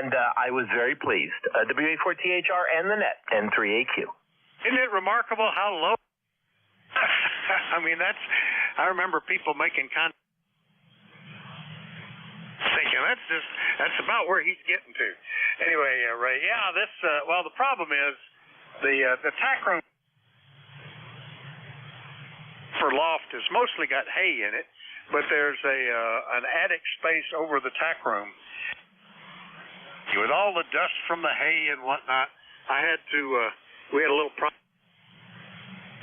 and I was very pleased. WA4THR and the net, N3AQ. Isn't it remarkable how low? I mean, I remember people making thinking that's about where he's getting to. Anyway, Ray, yeah, well, the problem is the tack room for loft has mostly got hay in it, but there's an attic space over the tack room. With all the dust from the hay and whatnot, we had a little problem.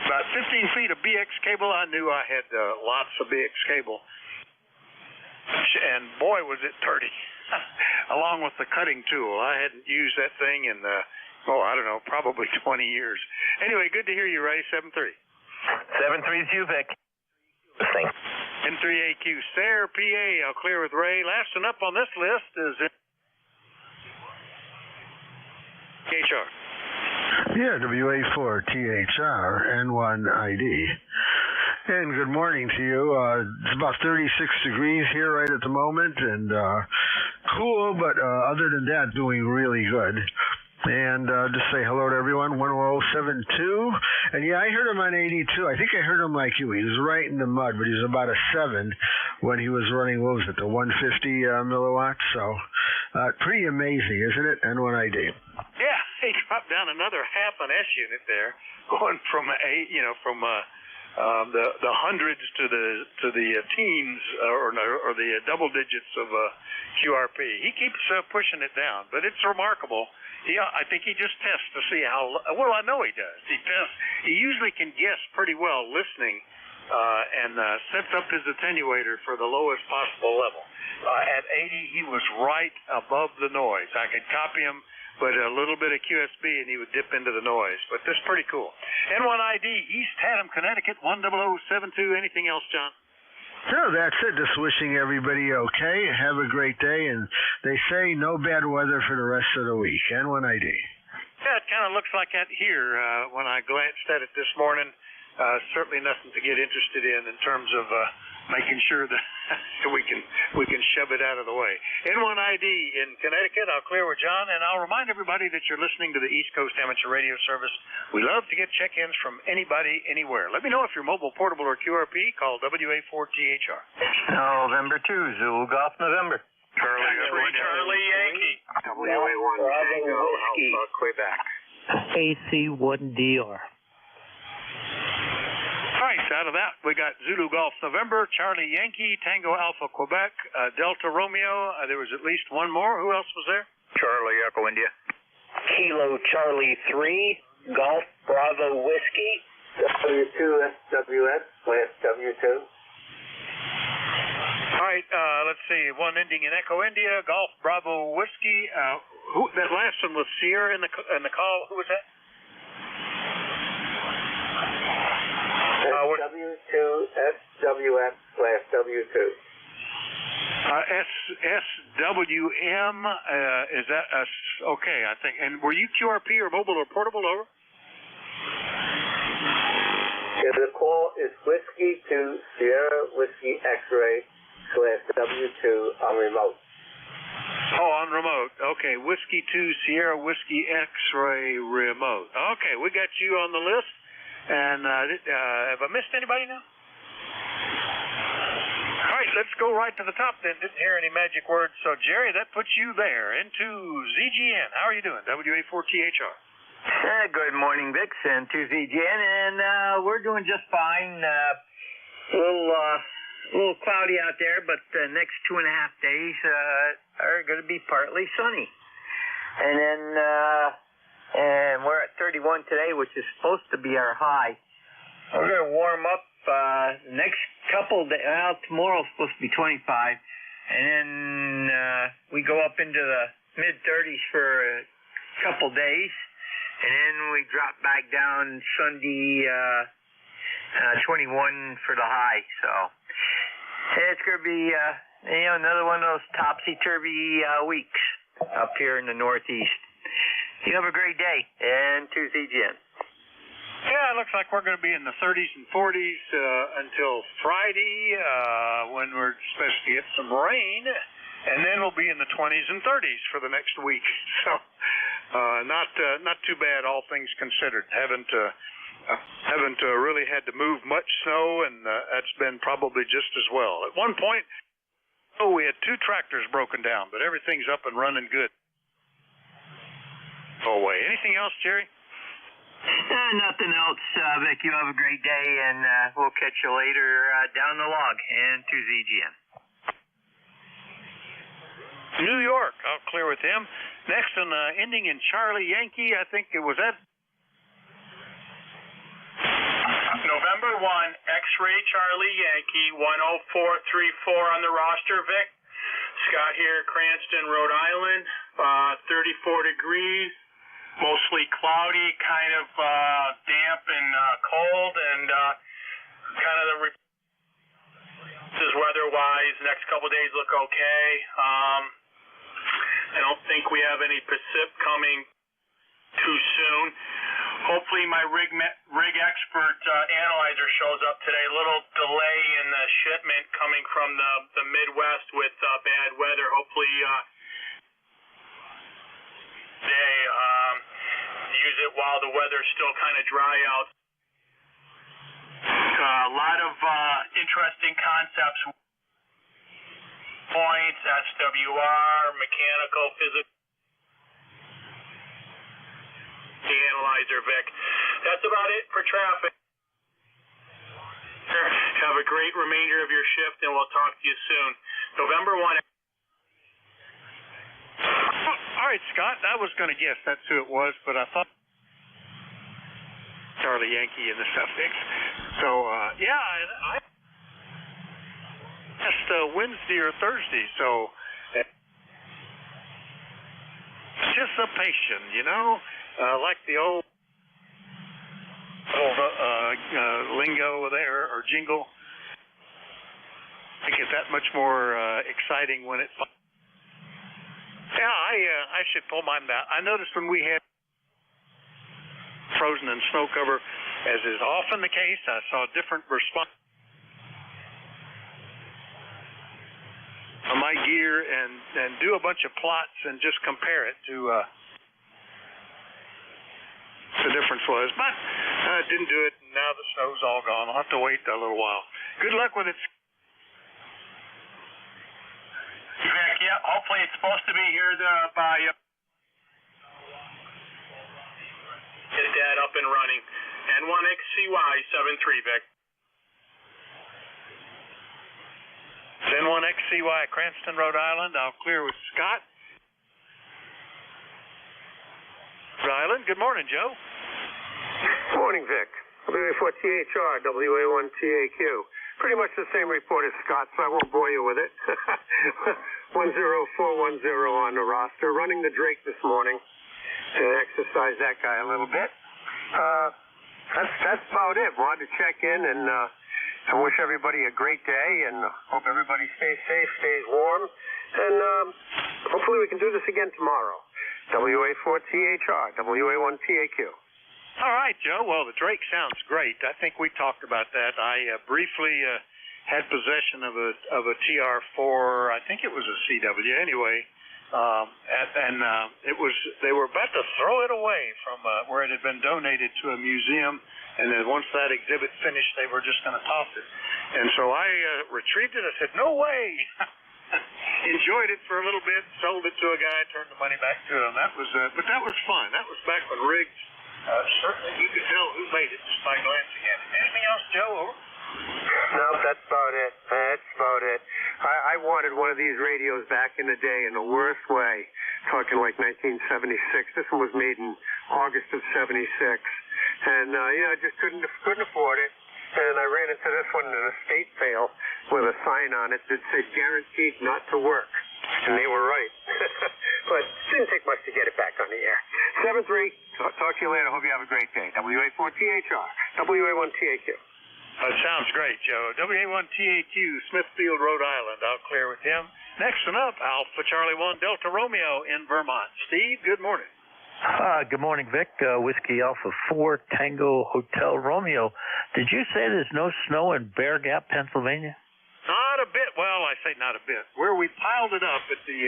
About 15 feet of BX cable. I knew I had lots of BX cable. And boy, was it dirty. Along with the cutting tool. I hadn't used that thing in, I don't know, probably 20 years. Anyway, good to hear you, Ray. 7-3. 7-3 is you, Vic. N3AQ, Sayre, PA. I'll clear with Ray. Last one up on this list is HR. Yeah, WA4THR, N1ID. And good morning to you. It's about 36 degrees here right at the moment, and cool, but other than that, doing really good. And just say hello to everyone, 11072. And yeah, I heard him on 82. I think I heard him like you. He was right in the mud, but he was about a 7 when he was running, what was it, the 150 milliwatts. So pretty amazing, isn't it? N1ID. Yeah, he dropped dropped down another half an S unit there, going from the hundreds to the teens or the double digits of QRP. He keeps pushing it down, but it's remarkable. I think he just tests to see how well. I know he does. He tests. He usually can guess pretty well listening, and sets up his attenuator for the lowest possible level. At 80, he was right above the noise. I could copy him, but a little bit of QSB, and he would dip into the noise. But this is pretty cool. N1ID, East Haddam, Connecticut, 10072. Anything else, John? No, that's it. Just wishing everybody okay. Have a great day, and they say no bad weather for the rest of the week. N1ID. Yeah, it kind of looks like that here when I glanced at it this morning. Certainly nothing to get interested in terms of making sure that we can shove it out of the way. N1ID in Connecticut, I'll clear with John, and I'll remind everybody that you're listening to the East Coast Amateur Radio Service. We love to get check-ins from anybody, anywhere. Let me know if you're mobile, portable, or QRP. Call WA4THR. November 2, Zulu Golf November. Charlie Yankee. WA1 Tango Alpha Quebec. AC1DR. All right, out of that, we got Zulu Golf November, Charlie Yankee, Tango Alpha Quebec, Delta Romeo. There was at least one more. Who else was there? Charlie Echo India. Kilo Charlie 3, Golf Bravo Whiskey. W2SWS/W2. All right, let's see. One ending in Echo India, Golf Bravo Whiskey. That last one was Sierra in the call. Who was that? W2SWS/W2. SWM, is that okay, I think. And were you QRP or mobile or portable, over? Yeah, the call is Whiskey to Sierra Whiskey X-Ray/W2 on remote. Oh, on remote. Okay, Whiskey 2 Sierra Whiskey X-Ray remote. Okay, we got you on the list. And have I missed anybody now? All right, let's go right to the top then. Didn't hear any magic words. So, Jerry, that puts you there into ZGN. How are you doing? WA4THR. Good morning, Vix, and to ZGN, and we're doing just fine. A little cloudy out there, but the next 2.5 days are going to be partly sunny. And then and we're at 31 today, which is supposed to be our high. We're going to warm up the next couple days. Well, tomorrow's supposed to be 25, and then we go up into the mid-30s for a couple days, and then we drop back down Sunday 21 for the high. So it's going to be another one of those topsy-turvy weeks up here in the Northeast. You have a great day, and to ZGN. Yeah, it looks like we're going to be in the 30s and 40s until Friday when we're supposed to get some rain, and then we'll be in the 20s and 30s for the next week. So not too bad, all things considered. Haven't really had to move much snow, and that's been probably just as well. At one point, we had 2 tractors broken down, but everything's up and running good. Away. Anything else, Jerry? Nothing else, Vic. You have a great day, and we'll catch you later down the log and to ZGN. New York, I'll clear with him. Next, ending in Charlie Yankee, I think it was that. November 1, X-Ray Charlie Yankee, 10434 on the roster, Vic. Scott here, Cranston, Rhode Island, 34 degrees. Mostly cloudy, kind of damp and cold, and kind of the is weather-wise. Next couple days look okay. I don't think we have any precip coming too soon. Hopefully my rig expert analyzer shows up today. A little delay in the shipment coming from the Midwest with bad weather. Hopefully today, use it while the weather's still kind of dry out. A lot of interesting concepts, points, SWR, mechanical, physical. the analyzer, Vic. That's about it for traffic. Have a great remainder of your shift, and we'll talk to you soon. November 1. All right, Scott, I was going to guess that's who it was, but I thought Charlie Yankee in the suffix. So, yeah, I asked Wednesday or Thursday, so anticipation, you know, like the old lingo there, or jingle. I think it's that much more exciting when it... Yeah, I should pull mine out. I noticed when we had frozen and snow cover, as is often the case, I saw a different response on my gear and do a bunch of plots and just compare it to the difference was. But I didn't do it, and now the snow's all gone. I'll have to wait a little while. Good luck with it. Vic, yeah, hopefully it's supposed to be here by get that up and running. N1XCY 73, Vic. N1XCY, Cranston, Rhode Island. I'll clear with Scott. Rhode Island. Good morning, Joe. Morning, Vic. WA4THR, WA1TAQ. Pretty much the same report as Scott, so I won't bore you with it. 10410 on the roster. Running the Drake this morning to exercise that guy a little bit. That's about it. Wanted to check in and wish everybody a great day, and hope everybody stays safe, stays warm, and hopefully we can do this again tomorrow. WA4THR, WA1TAQ. All right, Joe. Well, the Drake sounds great. I think we talked about that. I briefly had possession of a TR4. I think it was a CW anyway. And it was, they were about to throw it away from where it had been donated to a museum, and then once that exhibit finished, they were just going to toss it. And so I retrieved it. I said, no way. Enjoyed it for a little bit, sold it to a guy, turned the money back to him. That was, but that was fun. That was back when rigs, certainly you could tell who made it just by glancing at it. Anything else, Joe? Over? No, that's about it. That's about it. I wanted one of these radios back in the day in the worst way. Talking like 1976. This one was made in August of '76, and I just couldn't afford it. And I ran into this one in an estate sale with a sign on it that said "guaranteed not to work," and they were right. But it didn't take much to get it back on the air. 7-3. Talk to you later. Hope you have a great day. WA4THR, WA1TAQ. Sounds great, Joe. WA1TAQ, Smithfield, Rhode Island. I'll clear with him. Next one up, Alpha Charlie 1 Delta Romeo in Vermont. Steve, good morning. Good morning, Vic. Whiskey Alpha 4 Tango Hotel Romeo. Did you say there's no snow in Bear Gap, Pennsylvania? Not a bit. Well, I say not a bit. Where we piled it up at the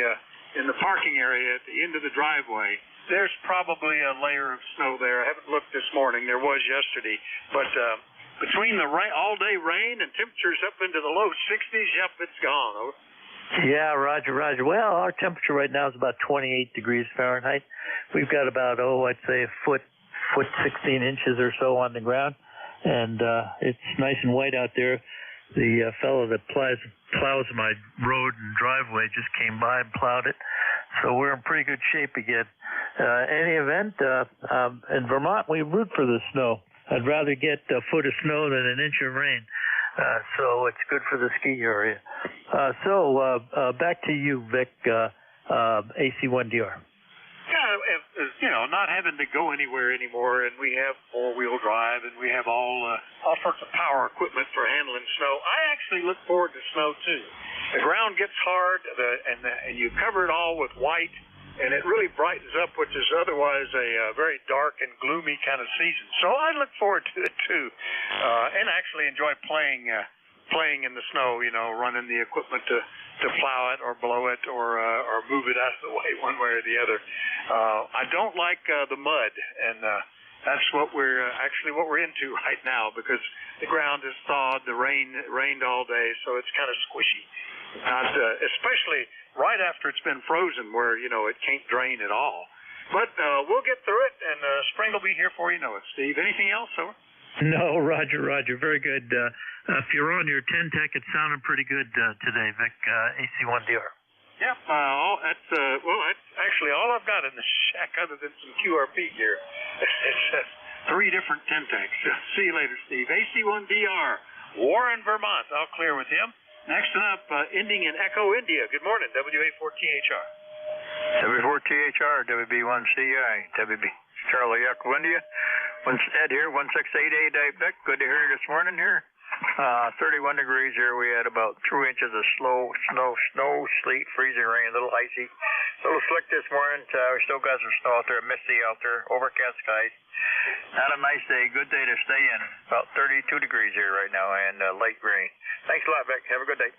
in the parking area at the end of the driveway, there's probably a layer of snow there. I haven't looked this morning. There was yesterday. But between the all-day rain and temperatures up into the low 60s, yep, it's gone. Over. Yeah, roger. Well, our temperature right now is about 28 degrees Fahrenheit. We've got about, I'd say a foot 16 inches or so on the ground. And it's nice and white out there. The fellow that plows my road and driveway just came by and plowed it. So we're in pretty good shape again. Any event, in Vermont, we root for the snow. I'd rather get a foot of snow than an inch of rain. So it's good for the ski area. So back to you, Vic, AC1DR. Yeah, not having to go anywhere anymore, and we have four-wheel drive, and we have all sorts of power equipment for handling snow. I actually look forward to snow too. The ground gets hard, and you cover it all with white, and it really brightens up, which is otherwise a very dark and gloomy kind of season. So I look forward to it too, and actually enjoy playing in the snow. Running the equipment to plow it or blow it or move it out of the way one way or the other. I don't like the mud, and that's what we're into right now because the ground is thawed. The rained all day, so it's kind of squishy. Not especially right after it's been frozen, where it can't drain at all. But we'll get through it, and spring will be here before you know it. Steve, anything else, over? No, Roger. Very good. If you're on your 10 tech, it sounded pretty good today, Vic. AC1DR. Yep. That's actually all I've got in the shack other than some QRP gear. It's 3 different 10 techs. See you later, Steve. AC1DR, Warren, Vermont. I'll clear with him. Next up, ending in Echo, India. Good morning, WA4THR. W4THR, WB1CI, WB Charlie Echo India. Ed here, 1688 Vic. Good to hear you this morning here. 31 degrees here. We had about 2 inches of snow, sleet, freezing rain, a little icy, a little slick this morning. We still got some snow out there, misty out there, overcast skies. Not a nice day, good day to stay in. About 32 degrees here right now and light rain. Thanks a lot, Vic. Have a good day.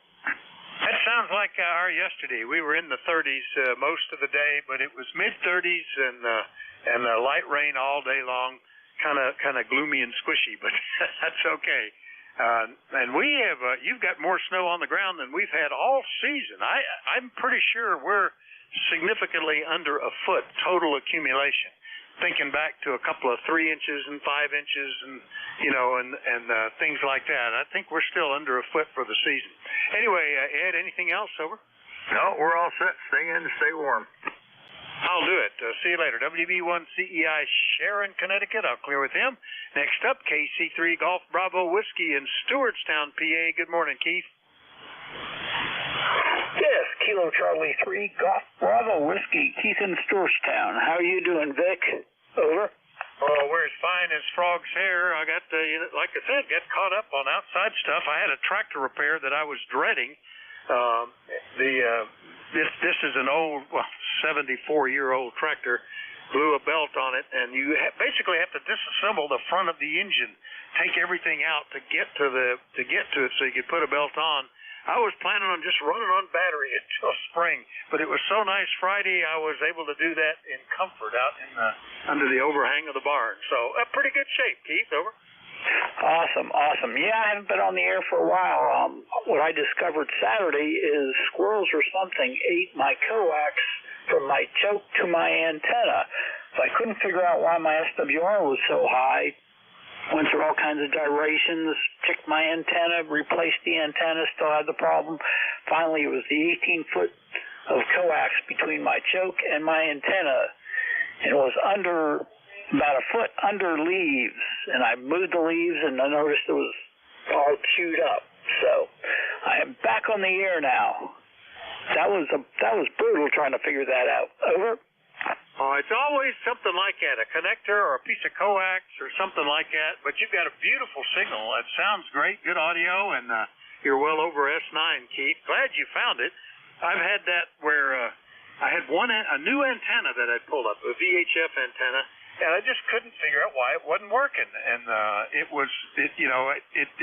That sounds like our yesterday. We were in the 30s most of the day, but it was mid-30s and light rain all day long. Kind of gloomy and squishy, but that's okay. And we have, you've got more snow on the ground than we've had all season. I'm pretty sure we're significantly under a foot total accumulation. Thinking back to a couple of 3 inches and 5 inches and, and things like that. I think we're still under a foot for the season. Anyway, Ed, anything else, over? No, we're all set. Stay in, stay warm. I'll do it. See you later. WB1CEI, Sharon, Connecticut. I'll clear with him. Next up, KC3 Golf Bravo Whiskey in Stewartstown, PA. Good morning, Keith. Yes, Kilo Charlie 3 Golf Bravo Whiskey, Keith in Stewartstown. How are you doing, Vic? Over. Oh, we're as fine as frog's hair. I got, like I said, got caught up on outside stuff. I had a tractor repair that I was dreading. This is an old, 74-year-old tractor. Blew a belt on it, and you basically have to disassemble the front of the engine, take everything out to get to it, so you could put a belt on. I was planning on just running on battery until spring, but it was so nice Friday. I was able to do that in comfort out in under the overhang of the barn. So, pretty good shape, Keith. Over. Awesome. Yeah, I haven't been on the air for a while. What I discovered Saturday is squirrels or something ate my coax from my choke to my antenna. So I couldn't figure out why my SWR was so high. Went through all kinds of gyrations, checked my antenna, replaced the antenna, still had the problem. Finally, it was the 18-foot of coax between my choke and my antenna. It was about a foot under leaves, and I moved the leaves, and I noticed it was all chewed up. So I am back on the air now. That was brutal trying to figure that out. Over. Oh, it's always something like that, a connector or a piece of coax or something like that. But you've got a beautiful signal. It sounds great, good audio, and you're well over S9, Keith. Glad you found it. I've had that where I had a new antenna that I pulled up, a VHF antenna, and I just couldn't figure out why it wasn't working. And it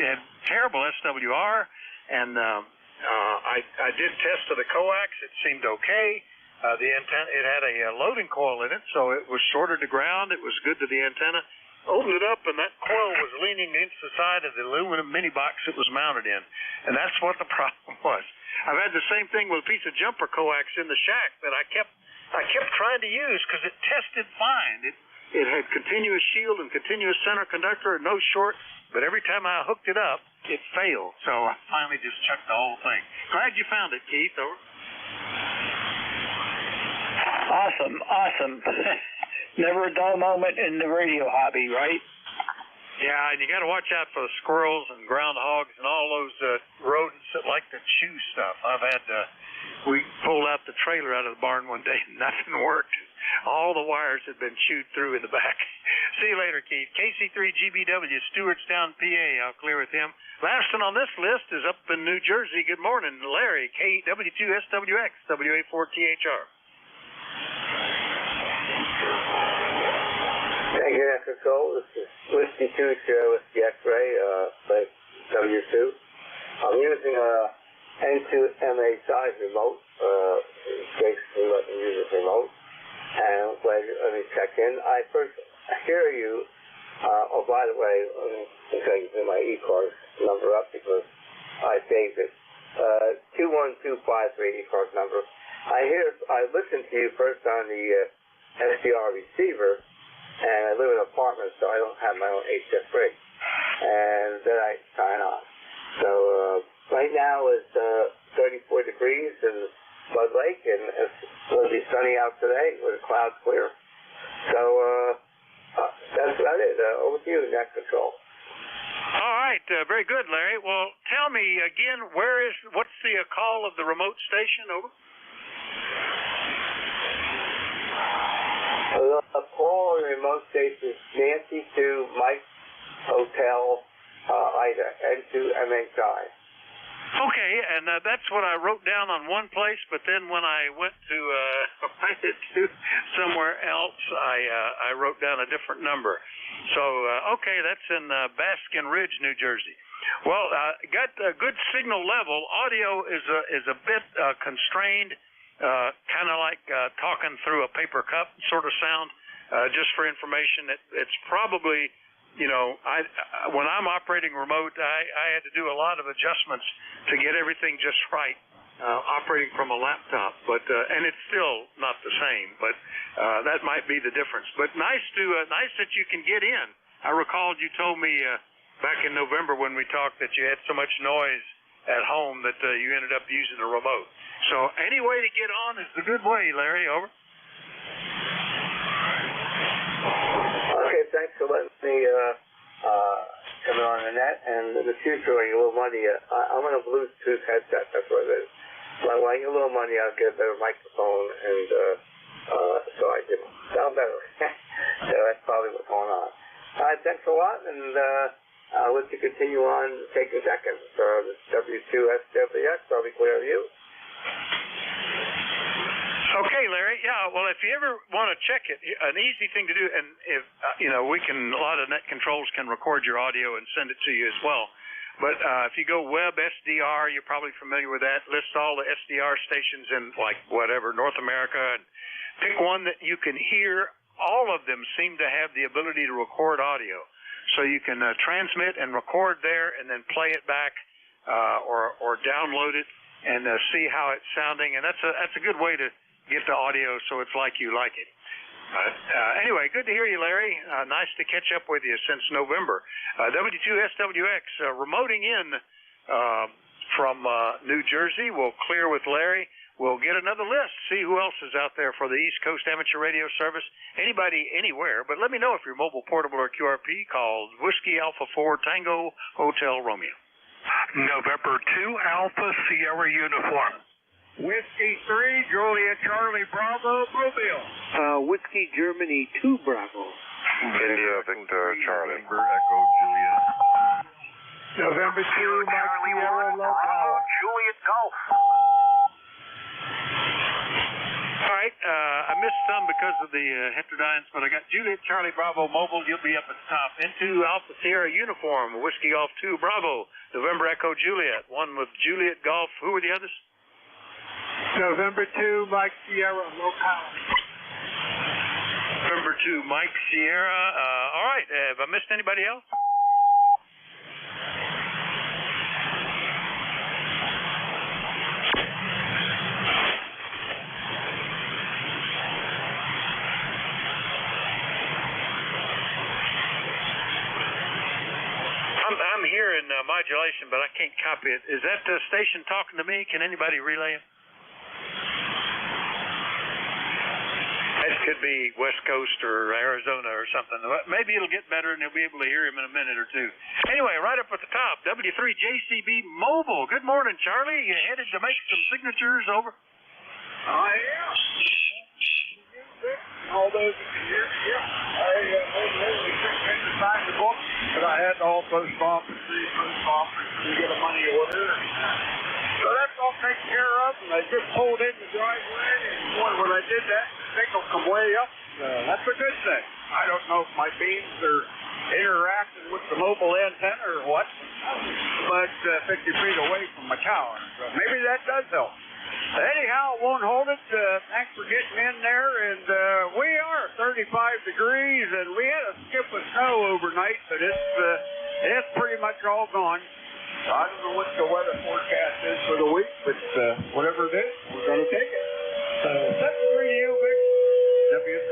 had terrible SWR, and I did test to the coax. It seemed okay. The antenna, it had a loading coil in it, so it was shorter to ground. It was good to the antenna. Opened it up, and that coil was leaning against the side of the aluminum mini box it was mounted in, and that's what the problem was. I've had the same thing with a piece of jumper coax in the shack that I kept trying to use because it tested fine. It had continuous shield and continuous center conductor and no short, but every time I hooked it up, it failed. So I finally just chucked the whole thing. Glad you found it, Keith. Over. Awesome. Never a dull moment in the radio hobby, right? Yeah, and you got to watch out for the squirrels and groundhogs and all those rodents that like to chew stuff. We pulled out the trailer out of the barn one day and nothing worked. All the wires had been chewed through in the back. See you later, Keith. KC3GBW, Stewartstown, PA. I'll clear with him. Last one on this list is up in New Jersey. Good morning, Larry, KW2SWX, WA4THR. Thank you, Echo Cole. This is Whiskey 2 Sierra Whiskey X-Ray, like W2. I'm using a N2MA size remote. Basically let me use this remote. And let me check in. I first hear you. By the way, I'm going to get my ECARS number up because I saved it. 21253 ECARS number. I listen to you first on the SDR receiver, and I live in an apartment, so I don't have my own HF rig. And then I sign on. So right now it's 34 degrees in Mud Lake, and it's going to be sunny out today with the clouds clear. So that's about it. Over to you, Net Control. All right, very good, Larry. Well, tell me again, what's the call of the remote station? Over. The call of the remote station is Nancy 2 Mike Hotel Ida N2MHI. Okay, and that's what I wrote down on one place, but then when I went to find it to somewhere else, I wrote down a different number. So, okay, that's in Baskin Ridge, New Jersey. Well, got a good signal level. Audio is a bit constrained, kind of like talking through a paper cup sort of sound. Just for information, it's probably, you know, when I'm operating remote, I had to do a lot of adjustments to get everything just right, operating from a laptop. But and it's still not the same, but that might be the difference. But nice that you can get in. I recalled you told me back in November when we talked that you had so much noise at home that you ended up using a remote. So any way to get on is the good way, Larry. Over. Okay, thanks for letting me come on the net. And in the future, when I get a little money, I'm on a Bluetooth headset. That's what it is. When I get a little money, I'll get a better microphone, and so I can sound better. So that's probably what's going on. All right, thanks a lot, and I'll let you continue on taking seconds. This W2SWX, I'll be clear of you. Okay, Larry. Yeah, well, if you ever want to check it, an easy thing to do, and if, you know, a lot of net controls can record your audio and send it to you as well. But if you go web SDR, you're probably familiar with that. List all the SDR stations in, like, whatever, North America, and pick one that you can hear. All of them seem to have the ability to record audio. So you can transmit and record there and then play it back or download it and see how it's sounding. And that's a good way to get the audio so it's like you like it. Anyway, good to hear you, Larry. Nice to catch up with you since November. W2SWX remoting in from New Jersey. We'll clear with Larry. We'll get another list, see who else is out there for the East Coast Amateur Radio Service. Anybody, anywhere. But let me know if you're mobile, portable, or QRP. Call Whiskey Alpha 4 Tango Hotel Romeo. November 2 Alpha Sierra Uniform. Whiskey 3 Juliet Charlie Bravo Mobile. Whiskey Germany 2 Bravo. India Victor Charlie. November Echo Juliet. November 2 Mike Sierra Local. Juliet Golf. All right, I missed some because of the heterodynes, but I got Juliet Charlie Bravo Mobile. You'll be up at the top. Into Alpha Sierra Uniform, Whiskey Golf 2 Bravo, November Echo Juliet. One with Juliet Golf. Who were the others? November 2 Mike Sierra Local. November 2 Mike Sierra. All right, have I missed anybody else? I'm hearing modulation, but I can't copy it. Is that the station talking to me? Can anybody relay it? That could be West Coast or Arizona or something. Maybe it'll get better and you'll be able to hear him in a minute or two. Anyway, right up at the top, W3JCB Mobile. Good morning, Charlie. You headed to make some signatures over? I am. All those years, yeah. I literally signed the book, but I had to all post office to get a money order. So that's all taken care of, and I just pulled in the driveway, and when I did that, the signal come way up. That's a good thing. I don't know if my beams are interacting with the mobile antenna or what, but 50 feet away from my tower. So maybe that does help. Anyhow, won't hold it. Thanks for getting in there. And we are 35 degrees, and we had a skip of snow overnight, but it's pretty much all gone. I don't know what the weather forecast is for the week, but whatever it is, we're going to take it. 7-3 to you, Vic. W3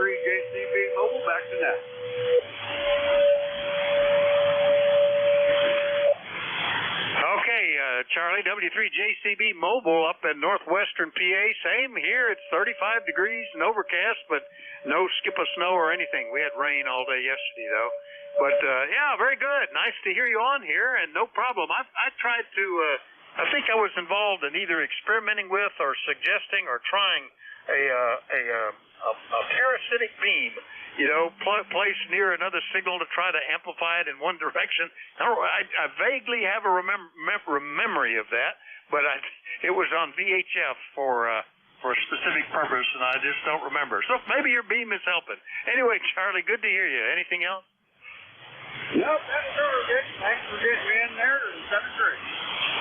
JCB Mobile up in northwestern PA. Same here. It's 35 degrees and overcast, but no skip of snow or anything. We had rain all day yesterday, though. But, yeah, very good. Nice to hear you on here, and no problem. I tried to, I think I was involved in either experimenting with or suggesting or trying a parasitic beam, you know, placed near another signal to try to amplify it in one direction. I vaguely have a memory of that, but it was on VHF for a specific purpose, and I just don't remember. So maybe your beam is helping. Anyway, Charlie, good to hear you. Anything else? Nope, that's true, Dick. Thanks for getting me in there. That's great.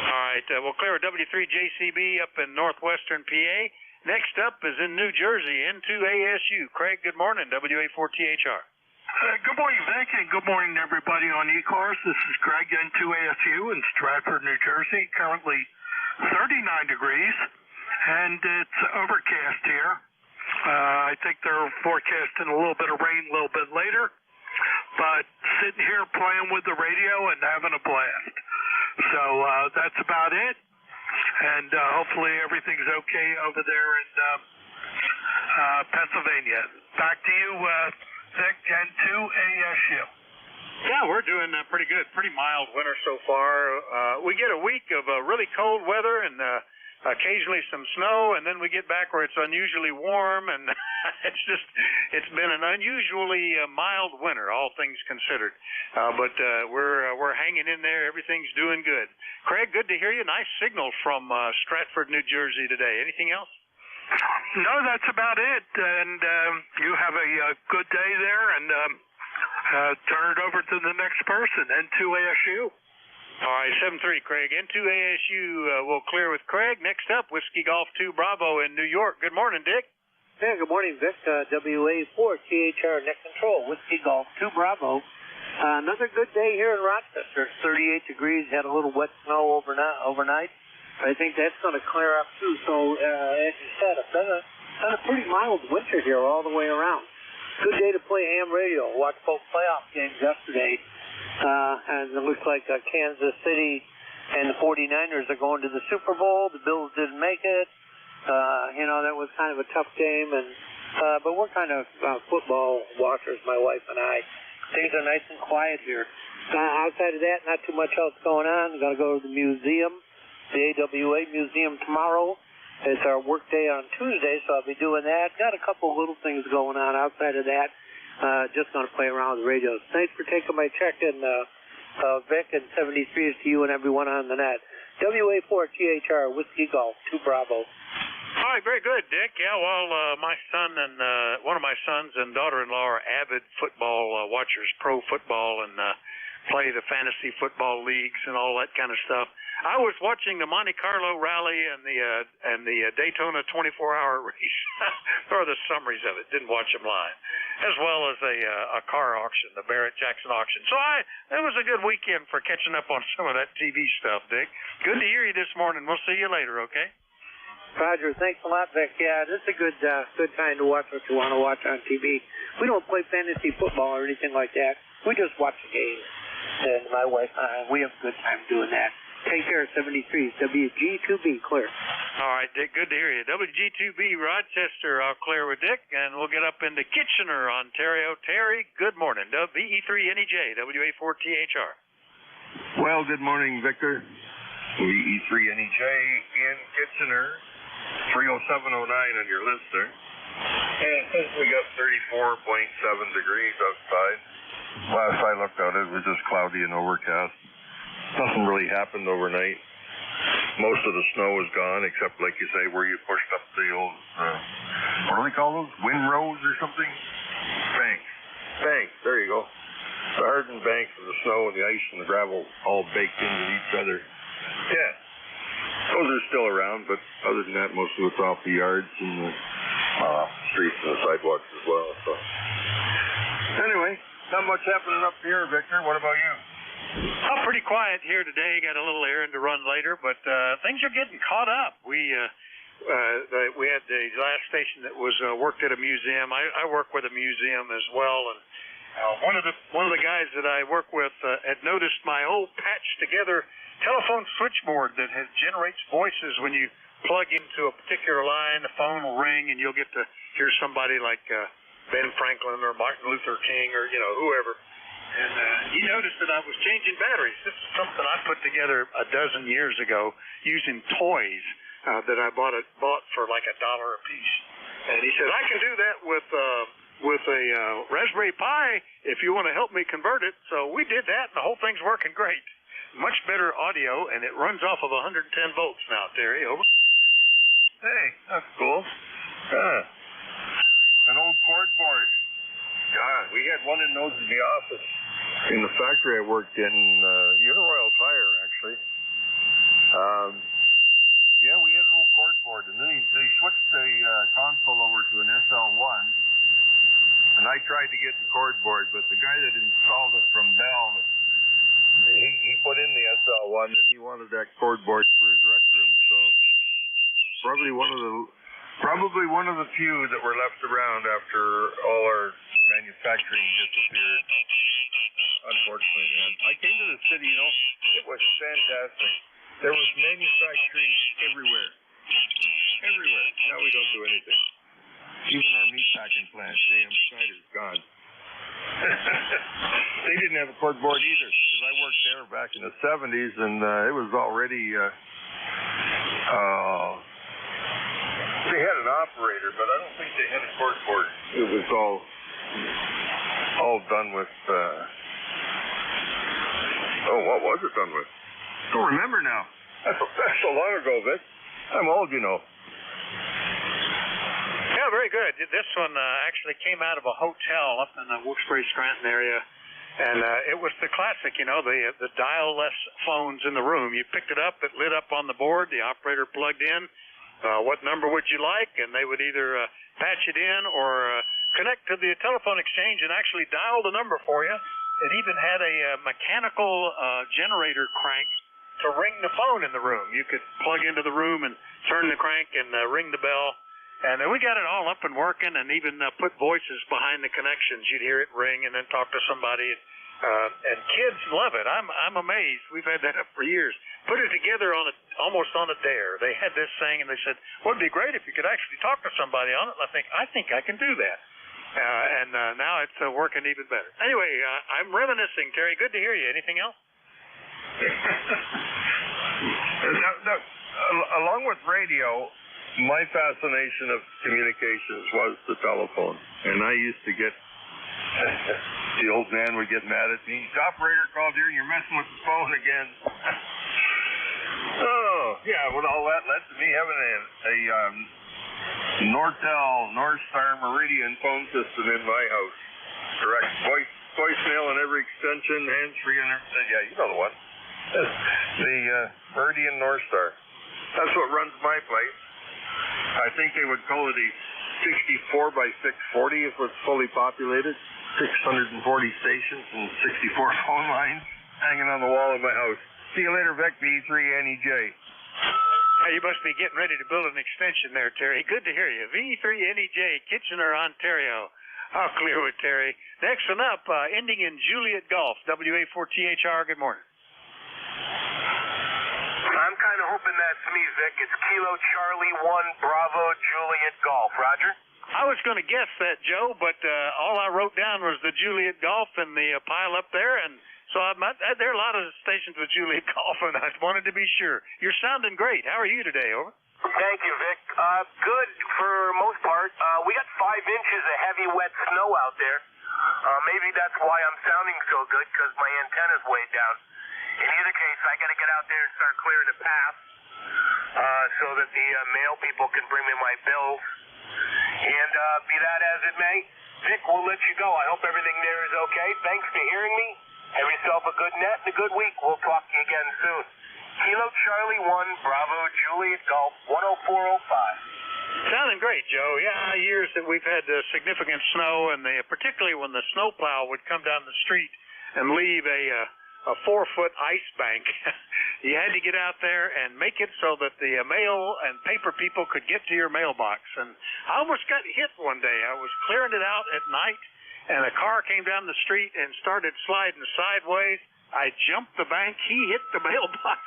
All right, we'll clear W3JCB up in northwestern PA. Next up is in New Jersey, N2ASU. Craig, good morning, WA4THR. Good morning, Vic, and good morning to everybody on ECARS. This is Craig, N2ASU in Stratford, New Jersey. Currently 39 degrees, and it's overcast here. I think they're forecasting a little bit of rain a little bit later, but sitting here playing with the radio and having a blast. So that's about it. And hopefully everything's okay over there in Pennsylvania. Back to you, Vic, N2ASU. Yeah, we're doing pretty good. Pretty mild winter so far. We get a week of really cold weather and occasionally some snow, and then we get back where it's unusually warm, and it's been an unusually mild winter, all things considered. But we're hanging in there. Everything's doing good. Craig, good to hear you. Nice signal from Stratford, New Jersey today. Anything else? No, that's about it. And you have a good day there, and turn it over to the next person, N2ASU. All right, 7-3, Craig. N2ASU will clear with Craig. Next up, Whiskey Golf 2 Bravo in New York. Good morning, Dick. Yeah, good morning, Vic. WA4THR Net Control, Whiskey Golf 2 Bravo. Another good day here in Rochester. 38 degrees, had a little wet snow overnight. I think that's going to clear up, too. So, as you said, it's been a pretty mild winter here all the way around. Good day to play ham radio. Watched both playoff games yesterday. And it looks like Kansas City and the 49ers are going to the Super Bowl. The Bills didn't make it. You know, that was kind of a tough game. But we're kind of football watchers, my wife and I. Things are nice and quiet here. Outside of that, not too much else going on. I'm going to go to the museum, the AWA Museum tomorrow. It's our work day on Tuesday, so I'll be doing that. Got a couple little things going on outside of that. Just going to play around with the radios. Thanks for taking my check-in, Vic, and 73 is to you and everyone on the net. WA4THR, Whiskey Golf, 2 Bravo. All right, very good, Dick. Yeah, well, my son and one of my sons and daughter-in-law are avid football watchers, pro football, and play the fantasy football leagues and all that kind of stuff. I was watching the Monte Carlo rally and the Daytona 24-hour race, or the summaries of it. Didn't watch them live, as well as a car auction, the Barrett-Jackson auction. So it was a good weekend for catching up on some of that TV stuff, Dick. Good to hear you this morning. We'll see you later, okay? Roger, thanks a lot, Vic. Yeah, this is a good time to watch what you want to watch on TV. We don't play fantasy football or anything like that. We just watch the games. And my wife and I, we have a good time doing that. Take care, 73. WG2B, clear. All right, Dick, good to hear you. WG2B, Rochester, I'll clear with Dick, and we'll get up into Kitchener, Ontario. Terry, good morning. VE3NEJ, WA4THR. Well, good morning, Victor. VE3NEJ in Kitchener, 30709 on your list there. And we got 34.7 degrees outside. Last I looked at it, it was just cloudy and overcast. Nothing really happened overnight. Most of the snow is gone, except, like you say, where you pushed up the old, what do they call those? Windrows or something? Banks, there you go. The hardened banks of the snow and the ice and the gravel all baked into each other. Yeah, those are still around, but other than that, most of it's off the yards and the streets and the sidewalks as well. So, anyway, not much happening up here, Victor. What about you? Oh, pretty quiet here today. Got a little errand to run later, but things are getting caught up. We had the last station that was worked at a museum. I work with a museum as well, and one of the guys that I work with had noticed my old patched together telephone switchboard that generates voices when you plug into a particular line. The phone will ring, and you'll get to hear somebody like Ben Franklin or Martin Luther King or, whoever. And he noticed that I was changing batteries. This is something I put together a dozen years ago using toys that I bought for like $1 a piece. And he said, I can do that with a Raspberry Pi if you want to help me convert it. So we did that, and the whole thing's working great. Much better audio, and it runs off of 110 volts now, Terry. Over. Hey, that's cool. An old cord board. God, we had one in those in the office. In the factory I worked in, Uniroyal Tire, actually. Yeah, we had an old cord board, and then they switched the console over to an SL1, and I tried to get the cord board, but the guy that installed it from Bell, he put in the SL1, and he wanted that cord board for his rec room, so probably one of the few that were left around after all our manufacturing disappeared, unfortunately. And I came to the city, it was fantastic. There was manufacturing everywhere. Everywhere. Now we don't do anything. Even our meat packing plant, J.M. Snyder's gone. They didn't have a cord board either, because I worked there back in the 70s, and it was already, they had an operator, but I don't think they had a cord board. It was all done with, what was it done with? Don't remember now. That's so long ago, Vic. I'm old, Yeah, very good. This one actually came out of a hotel up in the Wilkes-Barre, Scranton area, and it was the classic, the dial-less phones in the room. You picked it up, it lit up on the board, the operator plugged in, what number would you like, and they would either patch it in or connect to the telephone exchange and actually dial the number for you. It even had a mechanical generator crank to ring the phone in the room. You could plug into the room and turn the crank and ring the bell. And we got it all up and working, and even put voices behind the connections. You'd hear it ring and then talk to somebody. And kids love it. I'm amazed. We've had that up for years. Put it together almost on a dare. They had this thing, and they said, well, it'd be great if you could actually talk to somebody on it. And I think I can do that. And now it's working even better. Anyway, I'm reminiscing, Terry. Good to hear you. Anything else? Along with radio, my fascination of communications was the telephone. And I used to get, the old man would get mad at me. The operator called here and you're messing with the phone again. All that led to me having a Nortel Northstar Meridian phone system in my house. Direct voicemail on every extension, hands-free and everything. Yeah, you know the one. The Meridian Northstar. That's what runs my place. I think they would call it a 64 by 640 if it was fully populated. 640 stations and 64 phone lines hanging on the wall of my house. See you later, Vic, V3NEJ. You must be getting ready to build an extension there, Terry. Good to hear you. V3NEJ, Kitchener, Ontario. I'll clear with Terry. Next one up, ending in Juliet Golf, WA4THR. Good morning. I'm kind of hoping that's me, Vic. It's Kilo Charlie 1 Bravo Juliet Golf. Roger? I was going to guess that, Joe, but all I wrote down was the Juliet Golf and the pile up there, and so there are a lot of stations with Juliet Golf, and I wanted to be sure. You're sounding great. How are you today, over? Thank you, Vic. Good for most part. We got 5 inches of heavy, wet snow out there. Maybe that's why I'm sounding so good, because my antenna's way down. In either case, I got to get out there and start clearing the path so that the mail people can bring me my bills. And be that as it may, Vic, we'll let you go. I hope everything there is okay. Thanks for hearing me. Have yourself a good net and a good week. We'll talk to you again soon. Kilo Charlie 1 Bravo Juliet Golf 10405. Sounding great, Joe. Yeah, years that we've had significant snow, and particularly when the snowplow would come down the street and leave a 4-foot ice bank. You had to get out there and make it so that the mail and paper people could get to your mailbox. And I almost got hit one day. I was clearing it out at night, and a car came down the street and started sliding sideways. I jumped the bank. He hit the mailbox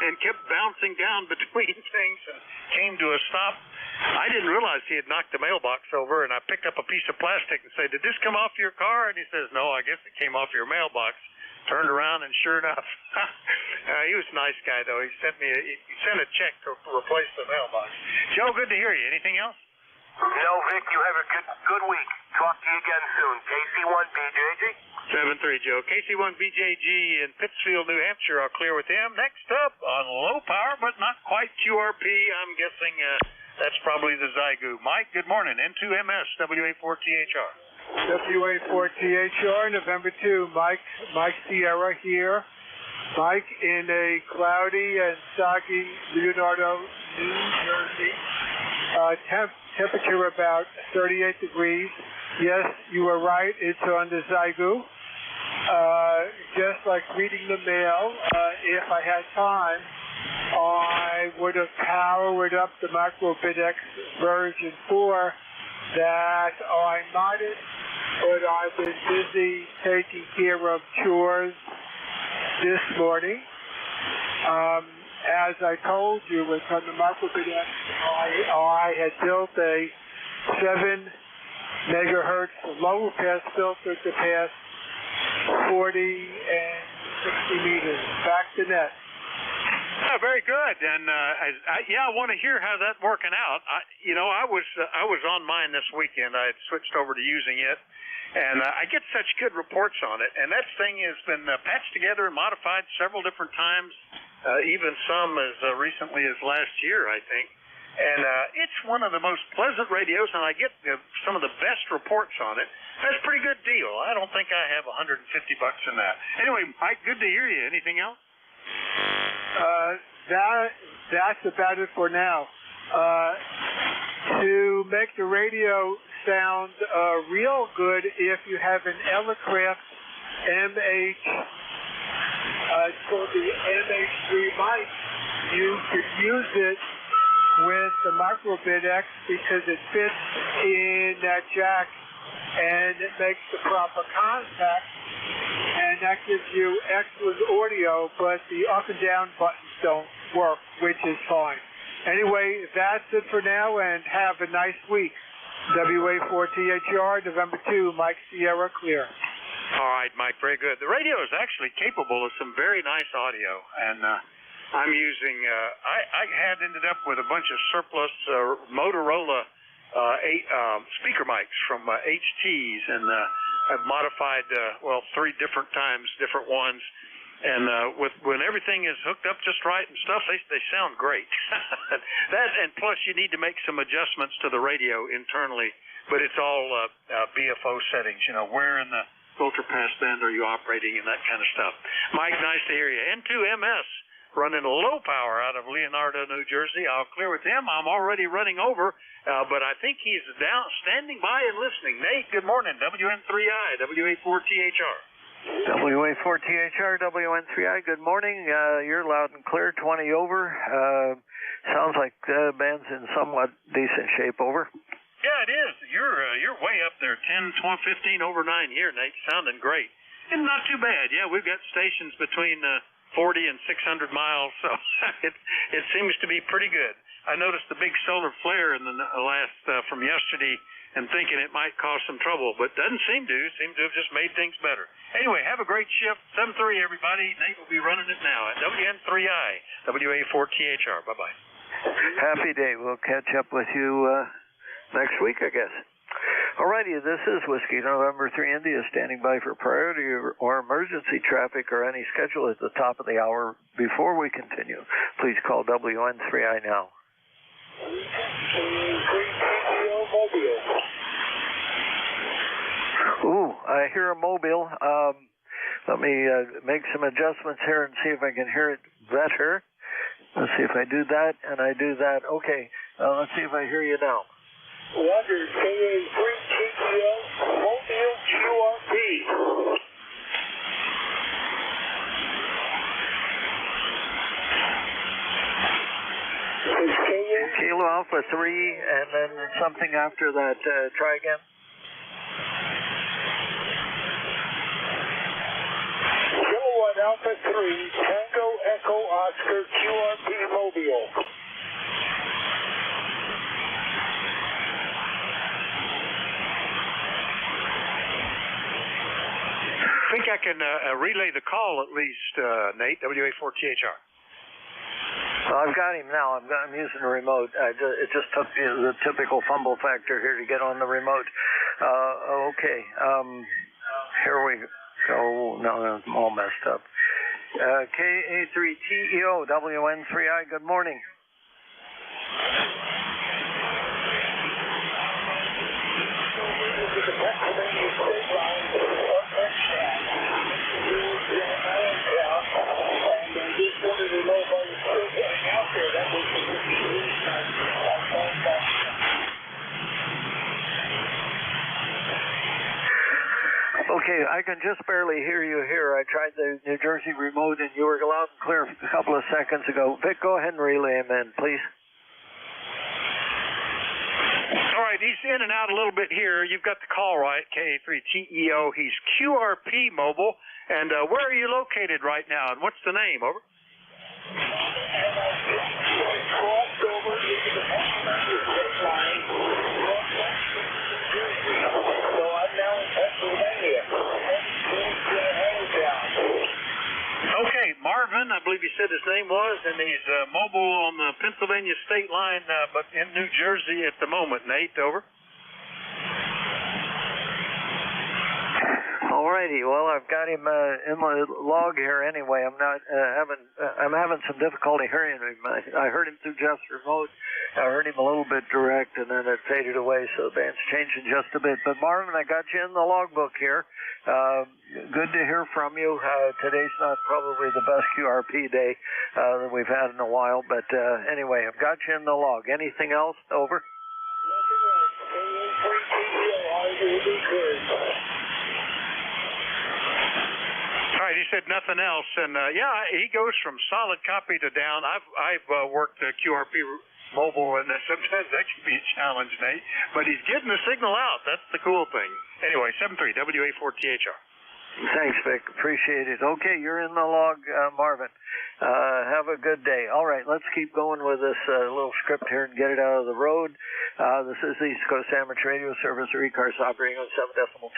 and kept bouncing down between things and came to a stop. I didn't realize he had knocked the mailbox over, and I picked up a piece of plastic and said, "Did this come off your car?" And he says, "No, I guess it came off your mailbox." Turned around, and sure enough, he was a nice guy, though. He sent a check to replace the mailbox. Joe, good to hear you. Anything else? No, Vic, you have a good week. Talk to you again soon. KC1BJG? 7-3, Joe. KC1BJG in Pittsfield, New Hampshire. I'll clear with him. Next up, on low power, but not quite QRP, I'm guessing that's probably the Zygu. Mike, good morning. N2MS, WA4THR. WA4THR, November 2. Mike Sierra here. Mike in a cloudy and soggy Leonardo, New Jersey. Temperature about 38 degrees. Yes, you were right. It's on the Zygu. Just like reading the mail, if I had time, I would have powered up the MicroBitX version 4 that I modded, but I've been busy taking care of chores this morning. As I told you, with on the MicroBitX, I had built a 7 megahertz low pass filter to pass 40 and 60 meters. Back to net. Oh, very good. And I want to hear how that's working out. I was on mine this weekend. I had switched over to using it, and I get such good reports on it. And that thing has been patched together and modified several different times, even some as recently as last year, I think. And it's one of the most pleasant radios, and I get some of the best reports on it. That's a pretty good deal. I don't think I have $150 in that. Anyway, Mike, good to hear you. Anything else? That's about it for now. To make the radio sound real good, if you have an Elecraft MH, it's called the MH3 mic, you could use it with the MicroBitX because it fits in that jack and it makes the proper contact, and that gives you excellent audio, but the up and down buttons don't work, which is fine. Anyway, that's it for now, and have a nice week. WA4THR, November 2, Mike Sierra, clear. All right, Mike, very good. The radio is actually capable of some very nice audio, and I'm using, I had ended up with a bunch of surplus Motorola speaker mics from HTs, and I've modified, 3 different times, different ones. And when everything is hooked up just right and stuff, they sound great. And plus you need to make some adjustments to the radio internally, but it's all BFO settings, where in the filter pass band are you operating and that kind of stuff. Mike, nice to hear you. N2MS running low power out of Leonardo, New Jersey. I'll clear with him. I'm already running over, but I think he's standing by and listening. Nate, good morning. WN3I, WA4THR. WA4THR, WN3I, good morning. You're loud and clear, 20 over. Sounds like the band's in somewhat decent shape, over. Yeah, it is. You're way up there, 10, 12, 15 over 9 here, Nate. Sounding great. And not too bad. Yeah, we've got stations between 40 and 600 miles, so it seems to be pretty good. I noticed the big solar flare in the last from yesterday, and thinking it might cause some trouble, but doesn't seem to. Seems to have just made things better. Anyway, have a great shift. 7-3, everybody. Nate will be running it now at WN3I, WA4THR. Bye-bye. Happy day. We'll catch up with you next week, I guess. Alrighty, this is Whiskey November 3 India, standing by for priority or emergency traffic or any schedule at the top of the hour. Before we continue, please call WN3I now. Ooh, I hear a mobile. Let me make some adjustments here and see if I can hear it better. Let's see if I do that, and I do that. Okay, let's see if I hear you now. Roger, KA3TPL, Mobile QRP. Kilo Alpha 3, and then something after that. Try again. Kilowatt Alpha 3, Tango Echo Oscar, QRP Mobile. I think I can relay the call at least, Nate, WA4THR. Well, I've got him now. I'm using the remote. It just took the typical fumble factor here to get on the remote. Okay. Here we go. No, I'm all messed up. KA3TEO, WN3I, good morning. Okay, I can just barely hear you here. I tried the New Jersey remote and you were loud and clear a couple of seconds ago. Vic, go ahead and relay him in, please. All right, he's in and out a little bit here. You've got the call right, KA3TEO. He's QRP Mobile. And where are you located right now? And what's the name? Over. Okay, Marvin, I believe you said his name was, and he's mobile on the Pennsylvania state line, but in New Jersey at the moment. Nate, over. Alrighty, well, I've got him in the log here anyway. I'm having some difficulty hearing him. I heard him through Jeff's remote. I heard him a little bit direct, and then it faded away, so the band's changing just a bit. But Marvin, I got you in the logbook here. Good to hear from you. Today's not probably the best QRP day that we've had in a while, but anyway, I've got you in the log. Anything else? Over. All right, he said nothing else, and yeah, he goes from solid copy to down. I've worked QRP mobile, and sometimes that can be a challenge, Nate. But he's getting the signal out. That's the cool thing. Anyway, 73 WA4THR. Thanks, Vic. Appreciate it. Okay, you're in the log, Marvin. Have a good day. All right, let's keep going with this little script here and get it out of the road. This is the East Coast Amateur Radio Service, or ECARS, operating on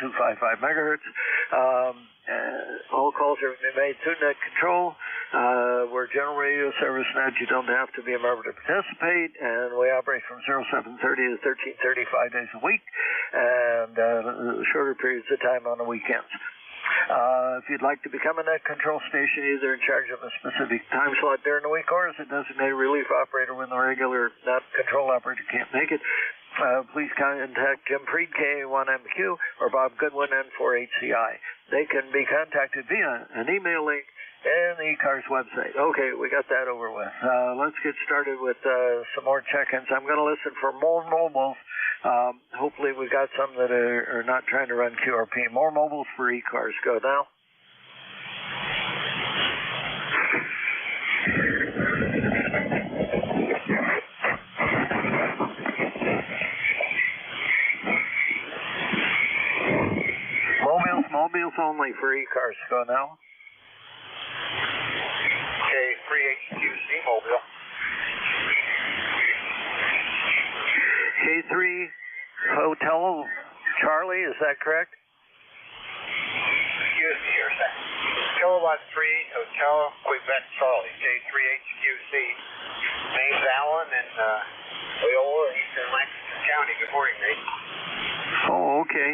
7.255 megahertz. All calls are made through net control. We're general radio service net. You don't have to be a member to participate, and we operate from 0730 to 1335 days a week, and shorter periods of time on the weekends. If you'd like to become a net control station, either in charge of a specific time slot during the week or as a designated relief operator when the regular net control operator can't make it, please contact Jim Freed, KA1MQ, or Bob Goodwin, N4HCI. They can be contacted via an email link and the ECARS website. Okay, we got that over with. Let's get started with some more check-ins. I'm going to listen for more mobiles. Hopefully we got some that are not trying to run QRP. More mobiles for ECARS. Go now. Mobiles only for ECARS. Go now. K3HQC mobile. K3 Hotel Charlie, is that correct? Excuse me here a second. Kilowatt 3 Hotel Quebec Charlie, K3HQC. Name's Allen in Loyola, Eastern Lancaster County. Good morning, Nate. Oh, okay.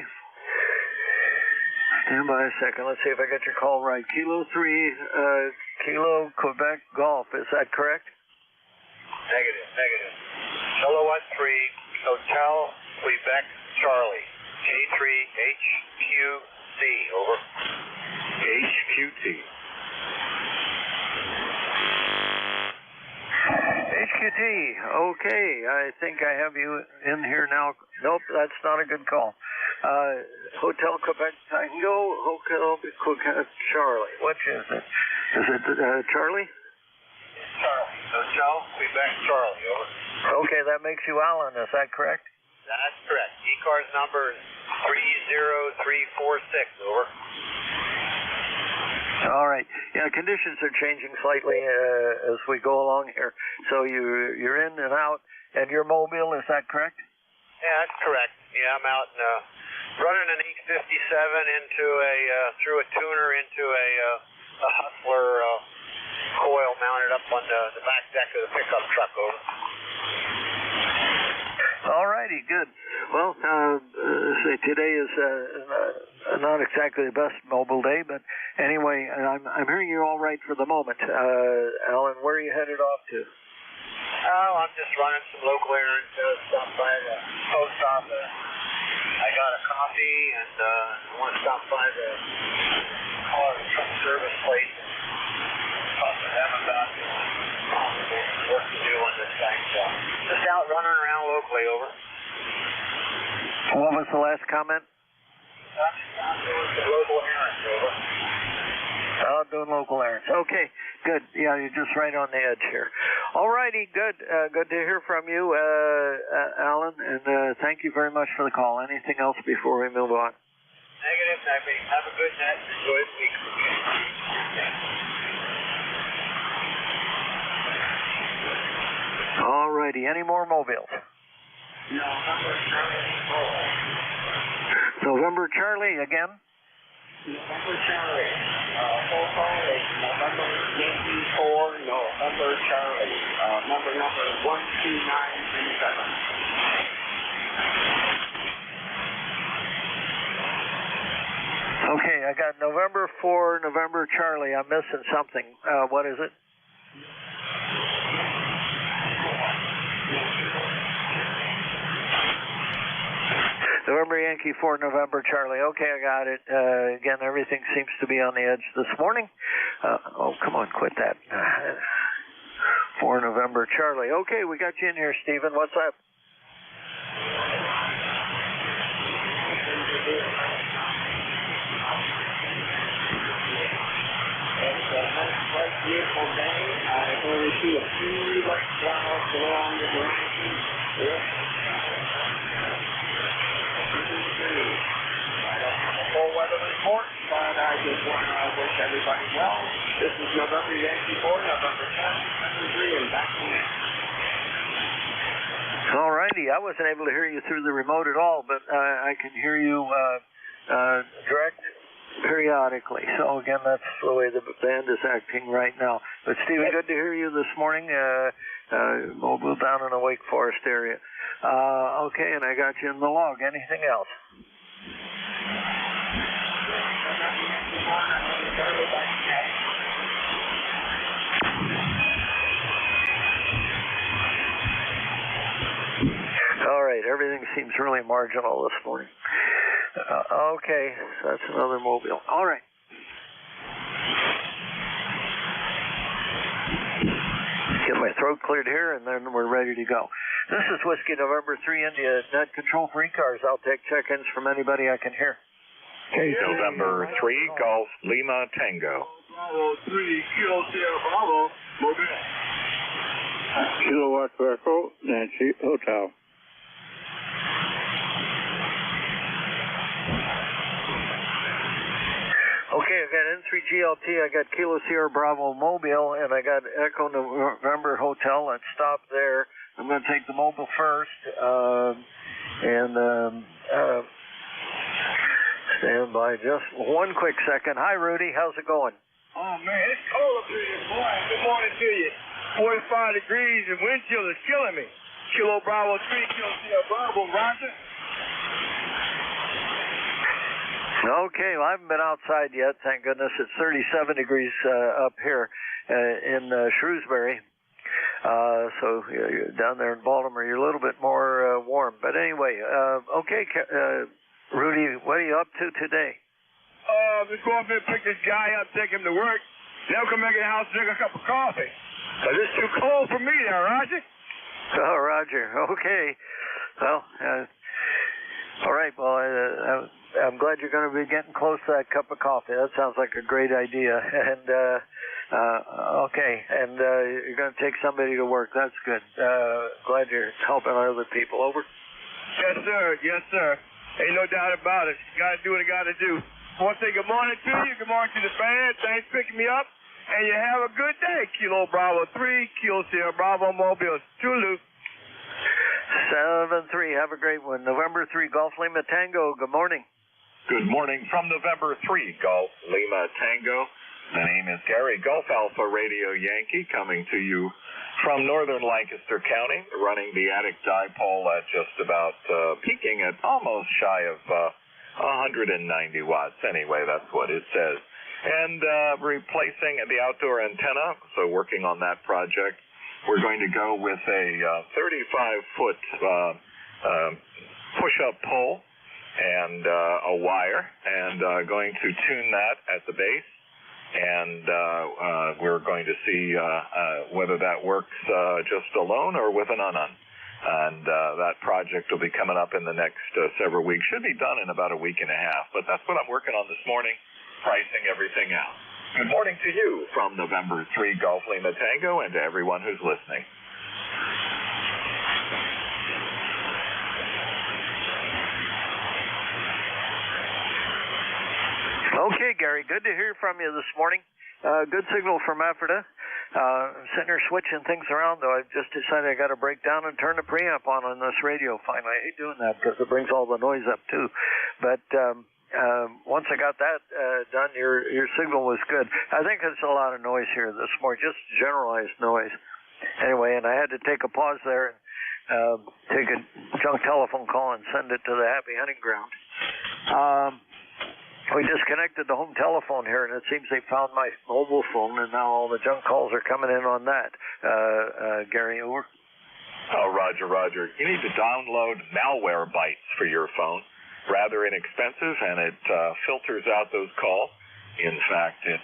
Stand by a second. Let's see if I got your call right. Kilo 3, Kilo Quebec Golf. Is that correct? Negative. Kilowatt 3 Hotel Quebec Charlie. K3HQC. Over. HQT. HQT. Okay. I think I have you in here now. Nope, that's not a good call. Hotel Quebec Tango, Hotel Quebec Charlie. Which is it? Is it Charlie? Charlie. Hotel Quebec Charlie. Over. Okay, that makes you Allen. Is that correct? That's correct. ECARS number is 30346. Over. All right. Yeah, conditions are changing slightly as we go along here. So you're in and out, and you're mobile, is that correct? Yeah, that's correct. Yeah, I'm out and running an 857 through a tuner into a Hustler coil mounted up on the back deck of the pickup truck. Over. All righty, good. Well, today is not exactly the best mobile day, but anyway, I'm hearing you're all right for the moment. Alan, where are you headed off to? Oh, I'm just running some local errands. Stop by the post office. I got a coffee, and I want to stop by the car and truck service place and talk to them about work to do on this thing. So just out running around locally. Over. What was the last comment? I'm doing some local errands. Over. Out doing local errands. Okay, good. Yeah, you're just right on the edge here. All righty, good. Good to hear from you, Alan, and thank you very much for the call. Anything else before we move on? Negative. Have a good night. Enjoy the week. All righty. Any more mobiles? No, November Charlie again? November Charlie. Full call is November Yankee 4, November Charlie. Number 12937. Okay, I got November 4, November Charlie. I'm missing something. What is it? November Yankee 4, November Charlie. Okay, I got it. Again, everything seems to be on the edge this morning. Oh, come on, quit that. 4 November Charlie. Okay, we got you in here, Stephen. What's up? It's a nice, bright, beautiful day. I only see a few white clouds along the horizon. I don't have a full weather report, but I just want to wish everybody well. This is November Yankee 4, November 10, and back to you. All righty. I wasn't able to hear you through the remote at all, but I can hear you direct periodically. So again, that's the way the band is acting right now. But Stephen, good to hear you this morning. Mobile down in the Wake Forest area. Okay, and I got you in the log. Anything else? All right, everything seems really marginal this morning. Okay, so that's another mobile. All right. Get my throat cleared here, and then we're ready to go. This is Whiskey November 3 India, net control for ECARS. I'll take check-ins from anybody I can hear. Okay, November 3, Golf Lima Tango. Bravo 3, Kilo Sierra Bravo, mobile. Kilowatt Echo, Nancy Hotel. Okay, I got N3GLT, I got Kilo Sierra Bravo Mobile, and I got Echo November Hotel. Let's stop there. I'm going to take the mobile first, stand by just one quick second. Hi, Rudy. How's it going? Oh, man, it's cold up here this morning. Good morning to you. 45 degrees and wind chill is killing me. Kilo Bravo 3, Kilo Sierra Bravo, Roger. Okay, well, I haven't been outside yet, thank goodness. It's 37 degrees up here in Shrewsbury. So you're down there in Baltimore, you're a little bit more warm. But anyway, okay, Rudy, what are you up to today? Just go up there and pick this guy up, take him to work. Then come back in the house and drink a cup of coffee. Because it's too cold for me there, Roger. Oh, Roger. Okay. Well, all right. Well, I'm glad you're going to be getting close to that cup of coffee. That sounds like a great idea. And, okay. And you're going to take somebody to work. That's good. Glad you're helping other people. Over. Yes, sir. Yes, sir. Ain't no doubt about it. You got to do what you got to do. I want to say good morning to you. Good morning to the band. Thanks for picking me up. And you have a good day. Kilo Bravo 3, Kilo Sierra Bravo Mobile. Tulu. 7-3. Have a great one. November 3, Golf Lima Tango. Good morning. Good morning from November 3, Golf Lima Tango. The name is Gary, Golf Alpha Radio Yankee, coming to you from northern Lancaster County, running the attic dipole at just about peaking at almost shy of 190 watts. Anyway, that's what it says. And replacing the outdoor antenna, so working on that project. We're going to go with a 35-foot push-up pole and a wire, and going to tune that at the base. And we're going to see whether that works just alone or with an unun. And that project will be coming up in the next several weeks. Should be done in about a week and a half. But that's what I'm working on this morning, pricing everything out. Good morning to you from November 3 Golf Lima Tango, and to everyone who's listening. Okay, Gary, good to hear from you this morning. Good signal from Ephrata. I'm sitting here switching things around, though. I've just decided I got to break down and turn the preamp on this radio finally. I hate doing that because it brings all the noise up, too. But once I got that done, your signal was good. I think there's a lot of noise here this morning, just generalized noise. Anyway, and I had to take a pause there and take a junk telephone call and send it to the Happy Hunting Ground. We disconnected the home telephone here, and it seems they found my mobile phone, and now all the junk calls are coming in on that. Gary, over. Oh, Roger. You need to download Malwarebytes for your phone. Rather inexpensive, and it filters out those calls. In fact, it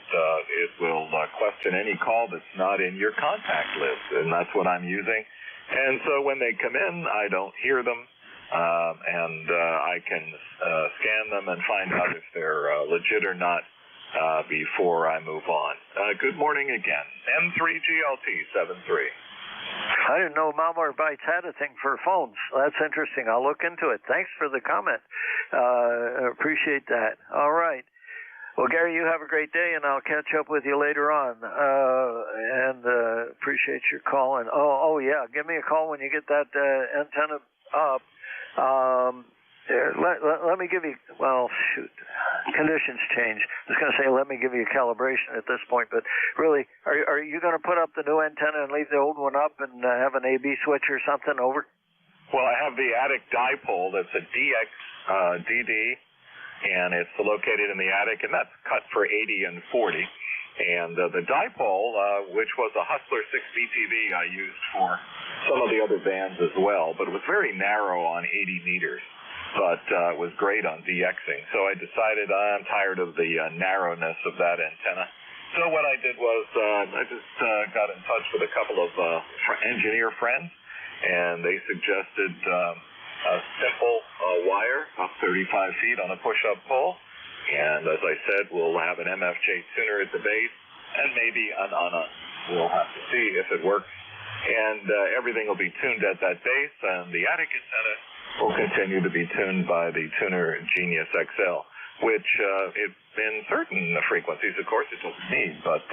will question any call that's not in your contact list, and that's what I'm using. And so when they come in, I don't hear them. And I can scan them and find out if they're legit or not before I move on. Good morning again. M3GLT 73. I didn't know Malwarebytes had a thing for phones. That's interesting. I'll look into it. Thanks for the comment. Appreciate that. All right. Well, Gary, you have a great day, and I'll catch up with you later on. And appreciate your call. And oh yeah, give me a call when you get that antenna up. Let me give you, well, shoot, conditions change. I was going to say let me give you a calibration at this point, but really, are you going to put up the new antenna and leave the old one up and have an AB switch or something over? Well, I have the attic dipole that's a DX DD, and it's located in the attic, and that's cut for 80 and 40. And the dipole, which was a Hustler 6 BTV I used for some of the other bands as well, but it was very narrow on 80 meters, but it was great on DXing. So I decided I'm tired of the narrowness of that antenna. So what I did was I just got in touch with a couple of engineer friends, and they suggested a simple wire up 35 feet on a push-up pole. And as I said, we'll have an MFJ tuner at the base and maybe an UNA. We'll have to see if it works. And everything will be tuned at that base, and the attic antenna will continue to be tuned by the tuner Genius XL, which in certain frequencies, of course, it doesn't need, but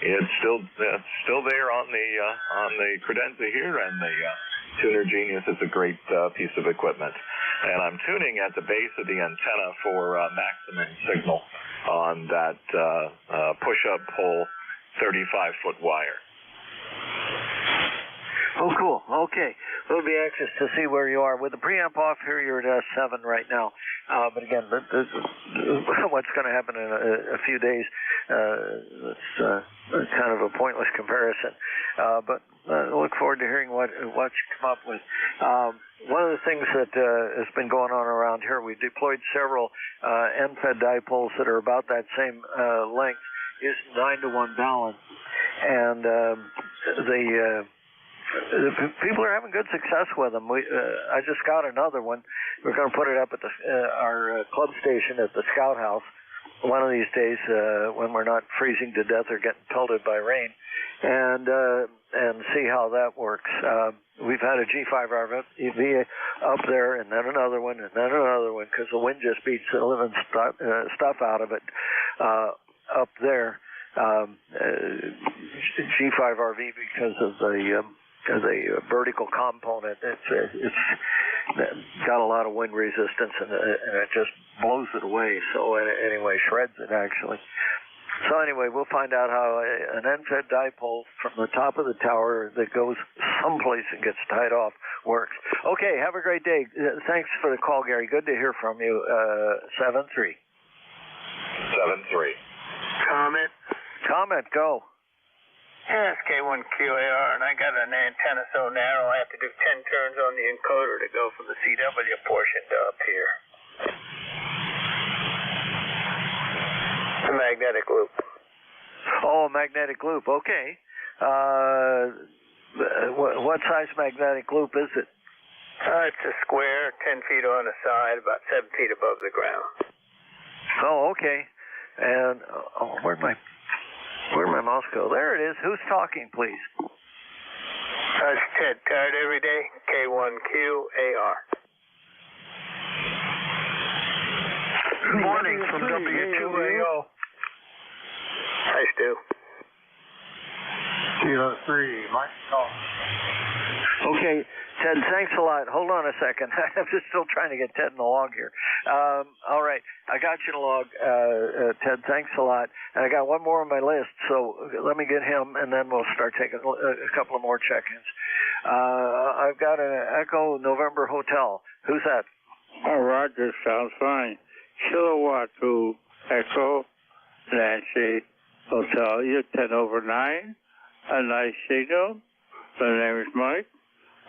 it's still there on the credenza here, and the tuner Genius is a great piece of equipment. And I'm tuning at the base of the antenna for maximum signal on that push-up pole 35-foot wire. Oh, cool. Okay. We'll be anxious to see where you are. With the preamp off here, you're at 7 right now. But again, what's going to happen in a few days, it's kind of a pointless comparison. But I look forward to hearing what you come up with. One of the things that has been going on around here, we deployed several end-fed dipoles that are about that same length, using 9-to-1 balance. And the people are having good success with them. I just got another one. We're going to put it up at our club station at the Scout House. one of these days when we're not freezing to death or getting pelted by rain, and see how that works. We've had a G5RV up there, and then another one, because the wind just beats the living stuff out of it up there. G5RV because of the vertical component. It's got a lot of wind resistance, and it just blows it away. So anyway, shreds it actually. So anyway, we'll find out how an end-fed dipole from the top of the tower that goes someplace and gets tied off works. Okay, have a great day. Thanks for the call, Gary. Good to hear from you. 7-3. 7-3. Comment, go. Yeah, it's K1QAR, and I got an antenna so narrow I have to do 10 turns on the encoder to go from the CW portion to up here. The magnetic loop. Oh, magnetic loop. Okay. What size magnetic loop is it? It's a square, 10 feet on the side, about 7 feet above the ground. Oh, okay. And where'd my mouse go? There it is. Who's talking, please? It's Ted. Tired every day. K1QAR. Good morning from W2AO. Hi, Stu. Kilo 3, Mike. Okay, Ted, thanks a lot. Hold on a second. I'm just still trying to get Ted in the log here. All right, I got you in the log, Ted. Thanks a lot. And I got one more on my list, so let me get him, and then we'll start taking a couple of more check-ins. I've got an Echo November Hotel. Who's that? Oh, Roger, sounds fine. Kilowatt to Echo Nancy Hotel. You're 10 over 9. A nice signal. My name is Mike.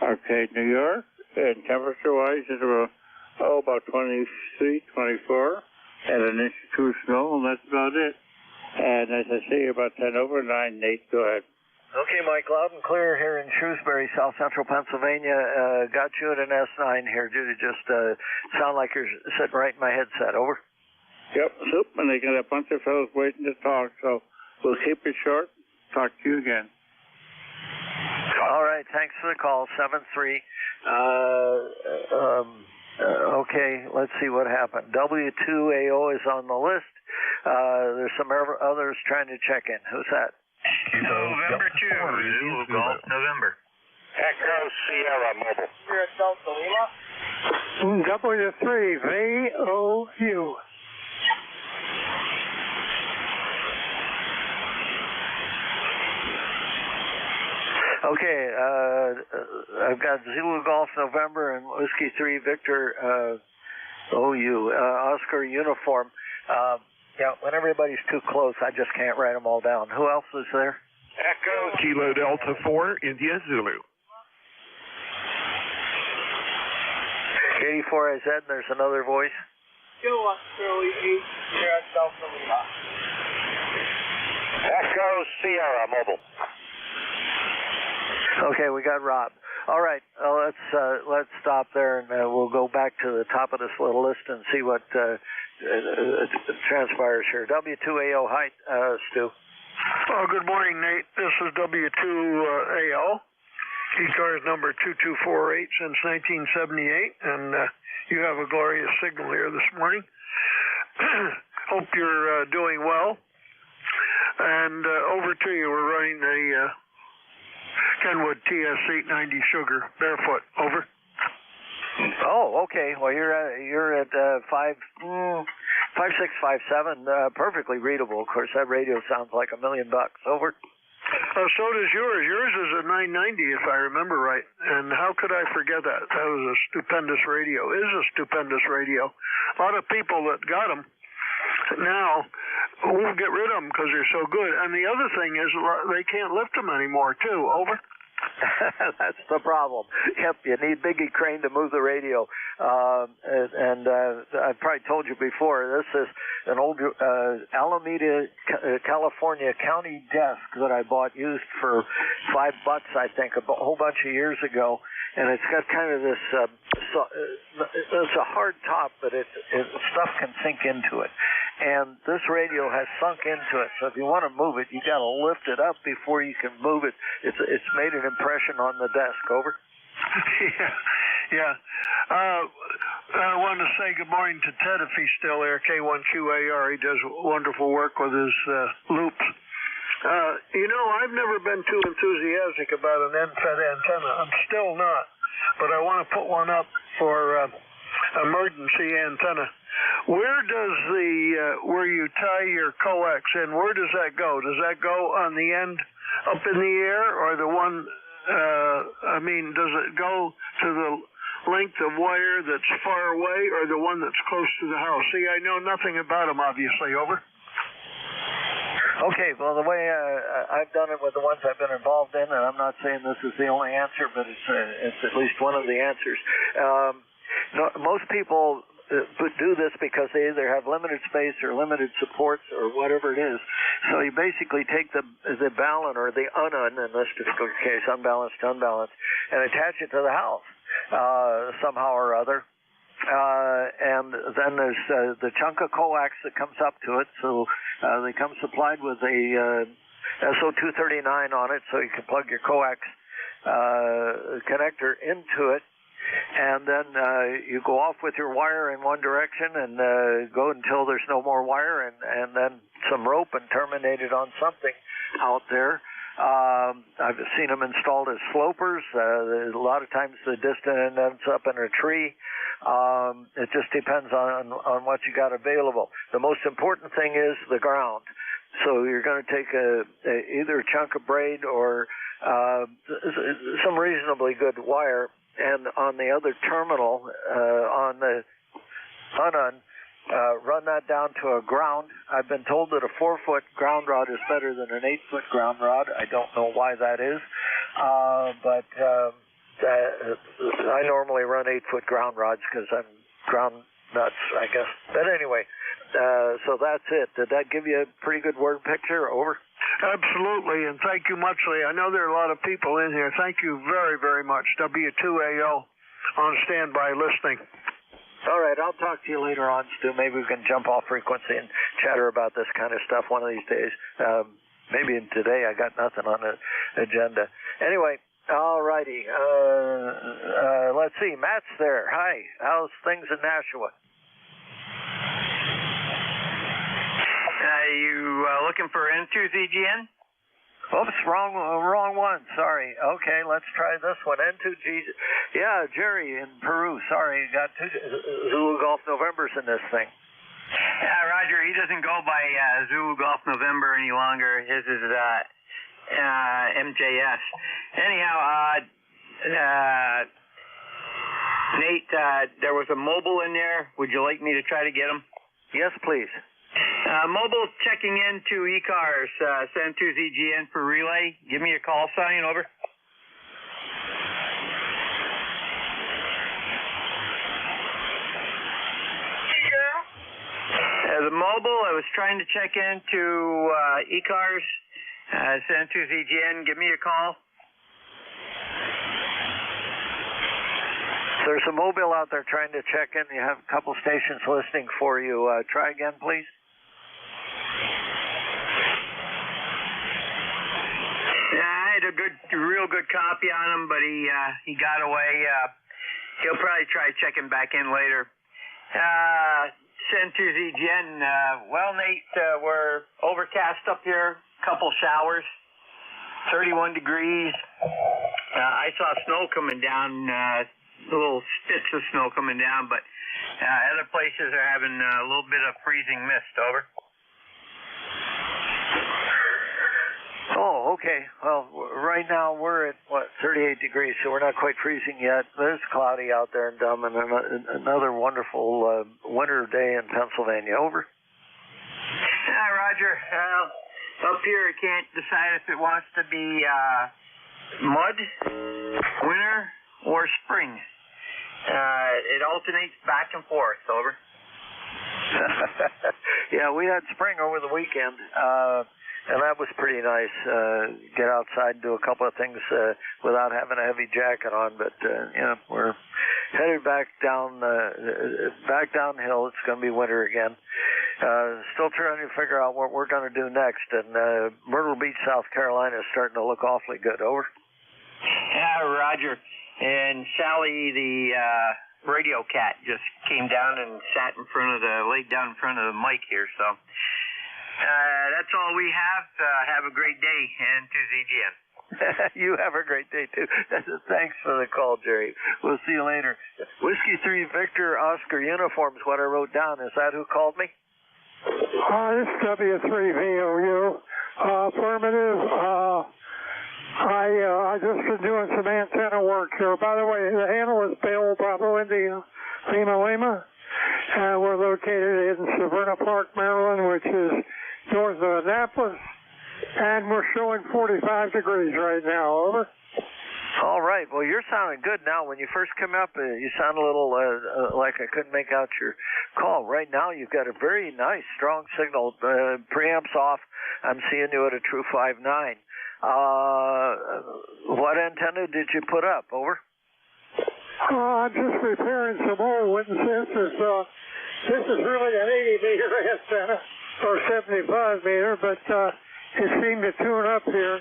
Arcade, New York. And temperature-wise, it's about 23, 24. And an inch or 2 snow, and that's about it. And as I say, about 10 over 9. Nate, go ahead. Okay, Mike, loud and clear here in Shrewsbury, South Central Pennsylvania. Got you at an S9 here. Did it just sound like you're sitting right in my headset? Over. Yep, soup, and they got a bunch of fellows waiting to talk, so we'll keep it short. Talk to you again. All right, thanks for the call, 7-3. Okay, let's see what happened. W2AO is on the list. There's some others trying to check in. Who's that? November 2, Zulu Golf, November. Echo Sierra Mobile. Here at Delta Lima. W3, VOU. Okay, I've got Zulu Golf November and Whiskey 3 Victor OU, Oscar Uniform. Yeah, when everybody's too close, I just can't write them all down. Who else is there? Echo Kilo Delta 4, India Zulu. 84AZ, there's another voice. Kilowatt Charlie 8 here at Delta Lima. Echo Sierra Mobile. Okay, we got Rob. All right, let's stop there, and we'll go back to the top of this little list and see what transpires here. W2AO, hi, Stu. Oh, good morning, Nate. This is W2AL. ECARS number 2248 since 1978, and you have a glorious signal here this morning. Hope you're doing well. And over to you. We're running the Kenwood TS890 Sugar barefoot. Over. Oh, okay. Well, you're at 5657. Perfectly readable. Of course, that radio sounds like $1 million. Over. So does yours. Yours is a 990, if I remember right. And how could I forget that? That was a stupendous radio. Is a stupendous radio. A lot of people that got them now won't get rid of them because they're so good. And the other thing is they can't lift them anymore, too. Over. That's the problem. Yep, you need Biggie Crane to move the radio. And I've probably told you before, this is an old Alameda, California county desk that I bought used for $5, I think, a whole bunch of years ago. And it's got kind of this, it's a hard top, but stuff can sink into it. and this radio has sunk into it. So if you want to move it, you got to lift it up before you can move it. It's made an impression on the desk. Over. Yeah. I want to say good morning to Ted if he's still there, K1QAR. He does wonderful work with his loops. I've never been too enthusiastic about an end-fed antenna. I'm still not. But I want to put one up for emergency antenna. Where you tie your coax in, where does that go? Does that go on the end up in the air, or the one, does it go to the length of wire that's far away, or the one that's close to the house? See, I know nothing about them, obviously. Over. Okay, well, the way I've done it with the ones I've been involved in, and I'm not saying this is the only answer, but it's at least one of the answers. Most people do this because they either have limited space or limited supports or whatever it is. So you basically take the balun or the unun, in this particular case, unbalanced to unbalanced, and attach it to the house somehow or other. And then there's the chunk of coax that comes up to it. So they come supplied with a SO239 on it, so you can plug your coax connector into it. And then you go off with your wire in one direction and go until there's no more wire, and then some rope and terminate it on something out there. I've seen them installed as slopers. A lot of times the distant end ends up in a tree. It just depends on what you got available. The most important thing is the ground. So you're going to take either a chunk of braid or some reasonably good wire, and on the other terminal, on the unun, run that down to a ground. I've been told that a 4-foot ground rod is better than an 8-foot ground rod. I don't know why that is, but I normally run 8-foot ground rods because I'm ground nuts, I guess. But anyway, so that's it. Did that give you a pretty good word picture? Over. Absolutely, and thank you much, Lee. I know there are a lot of people in here. Thank you very, very much. W2AL on standby listening. All right, I'll talk to you later on, Stu. Maybe we can jump off frequency and chatter about this kind of stuff one of these days. Maybe today. I got nothing on the agenda. Anyway, all righty. Let's see. Matt's there. Hi. How's things in Nashua? You looking for N2ZGN? Oops, wrong one. Sorry. Okay, let's try this one. N2G. Yeah, Jerry in Peru. Sorry, got two Zulu Golf Novembers in this thing. Roger, he doesn't go by Zulu Golf November any longer. His is MJS. Anyhow, Nate, there was a mobile in there. Would you like me to try to get him? Yes, please. Mobile checking into ECARS, send to ZGN for relay. Give me a call sign, over. The mobile, I was trying to check into ECARS, send to ZGN. Give me a call. There's a mobile out there trying to check in. You have a couple stations listening for you. Try again, please. I had a real good copy on him, but he got away. He'll probably try checking back in later. Send to ZGN. Well, Nate, we're overcast up here. Couple showers. 31 degrees. I saw snow coming down. Little spits of snow coming down, but other places are having a little bit of freezing mist. Over. Oh, okay. Well, right now we're at, 38 degrees, so we're not quite freezing yet. But it's cloudy out there in Dumb, and another wonderful winter day in Pennsylvania. Over. Roger. Up here, I can't decide if it wants to be mud, winter, or spring. It alternates back and forth. Over. Yeah, we had spring over the weekend. And that was pretty nice. Get outside and do a couple of things without having a heavy jacket on. But we're headed back downhill. It's going to be winter again. Still trying to figure out what we're going to do next. And Myrtle Beach, South Carolina is starting to look awfully good. Over. Yeah, Roger. And Sally, the radio cat, just came down and laid down in front of the mic here. So that's all we have. Have a great day, and to ZGN. You have a great day, too. Thanks for the call, Jerry. We'll see you later. Whiskey 3 Victor Oscar uniforms, what I wrote down. Is that who called me? This is W3VOU. Affirmative. I just been doing some antenna work here. By the way, the handle is Bill Bravo India Lima. We're located in Severna Park, Maryland, which is north of Annapolis. And we're showing 45 degrees right now. Over. All right. Well, you're sounding good now. When you first came up, you sound a little like I couldn't make out your call. Right now, you've got a very nice, strong signal. Preamps off. I'm seeing you at a true 5.9. What antenna did you put up? Over. I'm just repairing some old ones. This is really an 80-meter antenna, or 75-meter, but it seemed to tune up here.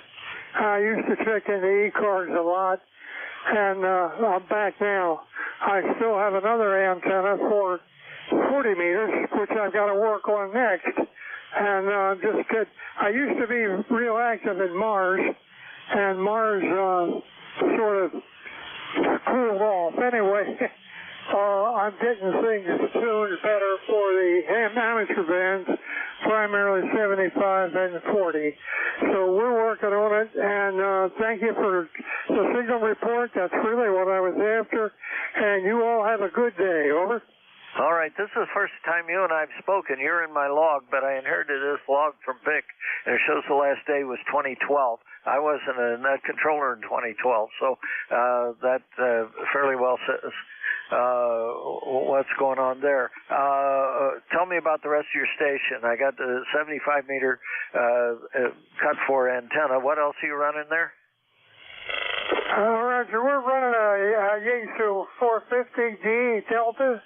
I used to check in the ECARS a lot, and I'm back now. I still have another antenna for 40 meters, which I've got to work on next. And I used to be real active in Mars, and Mars sort of cooled off. Anyway, I'm getting things tuned better for the amateur bands, primarily 75 and 40. So we're working on it, and thank you for the signal report. That's really what I was after. And you all have a good day. Over. All right, this is the first time you and I have spoken. You're in my log, but I inherited this log from Vic, and it shows the last day was 2012. I wasn't a net controller in 2012, so that fairly well says what's going on there. Tell me about the rest of your station. I got the 75-meter cut for antenna. What else are you running there? Roger, we're running a Yaesu 450D Delta.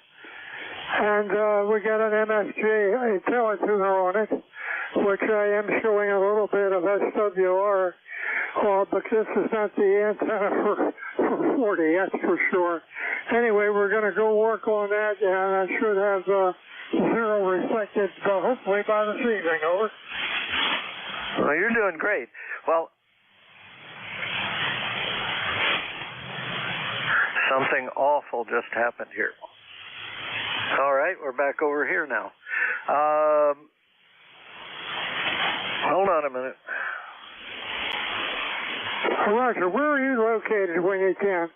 And we got an MSJ teletuner on it, which I am showing a little bit of SWR, but this is not the antenna for 40, that's for sure. Anyway, we're going to go work on that, and I should have zero reflected, hopefully by this evening. Over. Well, you're doing great. Well, something awful just happened here. All right, we're back over here now. Hold on a minute. Roger, where are you located when you can?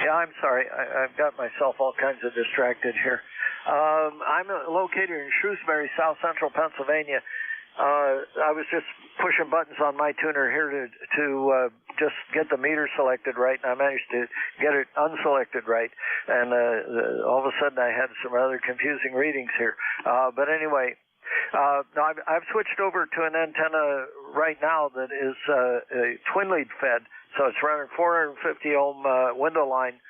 Yeah, I'm sorry. I've got myself all kinds of distracted here. I'm located in Shrewsbury, South Central Pennsylvania. I was just pushing buttons on my tuner here to just get the meter selected right, and I managed to get it unselected right. And all of a sudden I had some rather confusing readings here. But anyway, now I've switched over to an antenna right now that is a twin lead fed. So it's running 450 ohm window line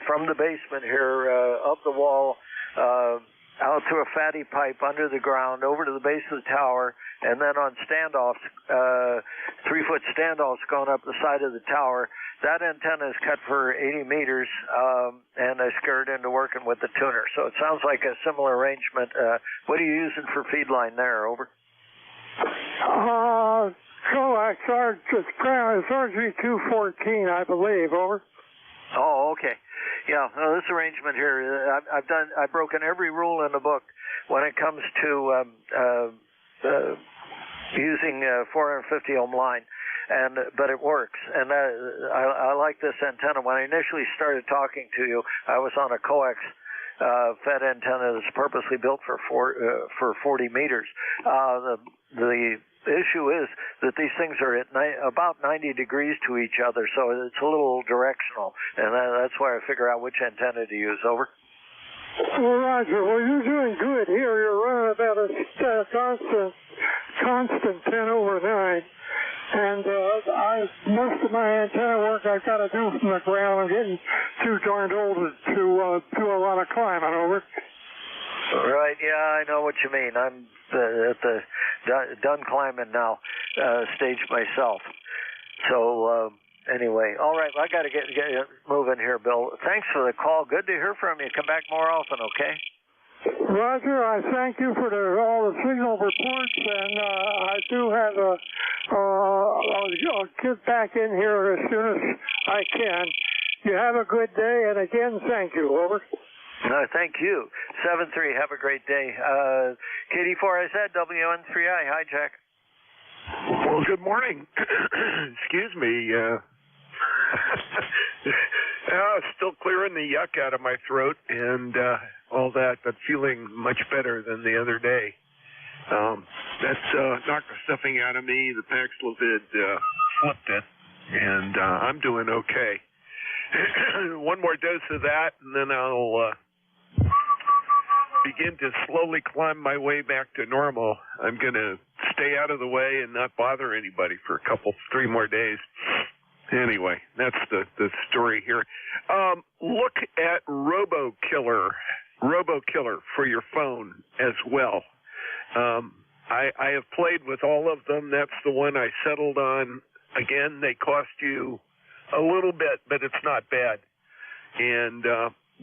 from the basement here, up the wall, out through a fatty pipe under the ground, over to the base of the tower, and then on standoffs, 3-foot standoffs going up the side of the tower. That antenna is cut for 80 meters, and I scurried into working with the tuner. So it sounds like a similar arrangement. What are you using for feed line there? Over. Coax RG214, I believe. Over. Oh, okay. Yeah, no, this arrangement here, I've broken every rule in the book when it comes to using 450 ohm line, but it works. And I like this antenna. When I initially started talking to you, I was on a coax fed antenna that's purposely built for 40 meters. The issue is that these things are at about 90 degrees to each other, so it's a little directional, and that's why I figure out which antenna to use. Over. Well, Roger, well, you're doing good here. You're running about a constant 10/9, and most of my antenna work I've got to do from the ground. I'm getting too darned old to do a lot of climbing. Over. Right, yeah, I know what you mean. I'm at the done climbing now stage myself. So anyway, all right, well, I got to get moving here, Bill. Thanks for the call. Good to hear from you. Come back more often, okay? Roger, I thank you for all the signal reports, and I do have I'll get back in here as soon as I can. You have a good day, and again, thank you. Over. Thank you. 7-3, have a great day. KD4IZ, WN3I. Hi, Jack. Well, good morning. Excuse me. Still clearing the yuck out of my throat and all that, but feeling much better than the other day. That's knocked the stuffing out of me. The Paxlovid flipped it, and I'm doing okay. One more dose of that, and then I'll begin to slowly climb my way back to normal. I'm going to stay out of the way and not bother anybody for 3 more days. Anyway, that's the story here. Look at RoboKiller for your phone as well. I have played with all of them. That's the one I settled on. Again, they cost you a little bit, but it's not bad. And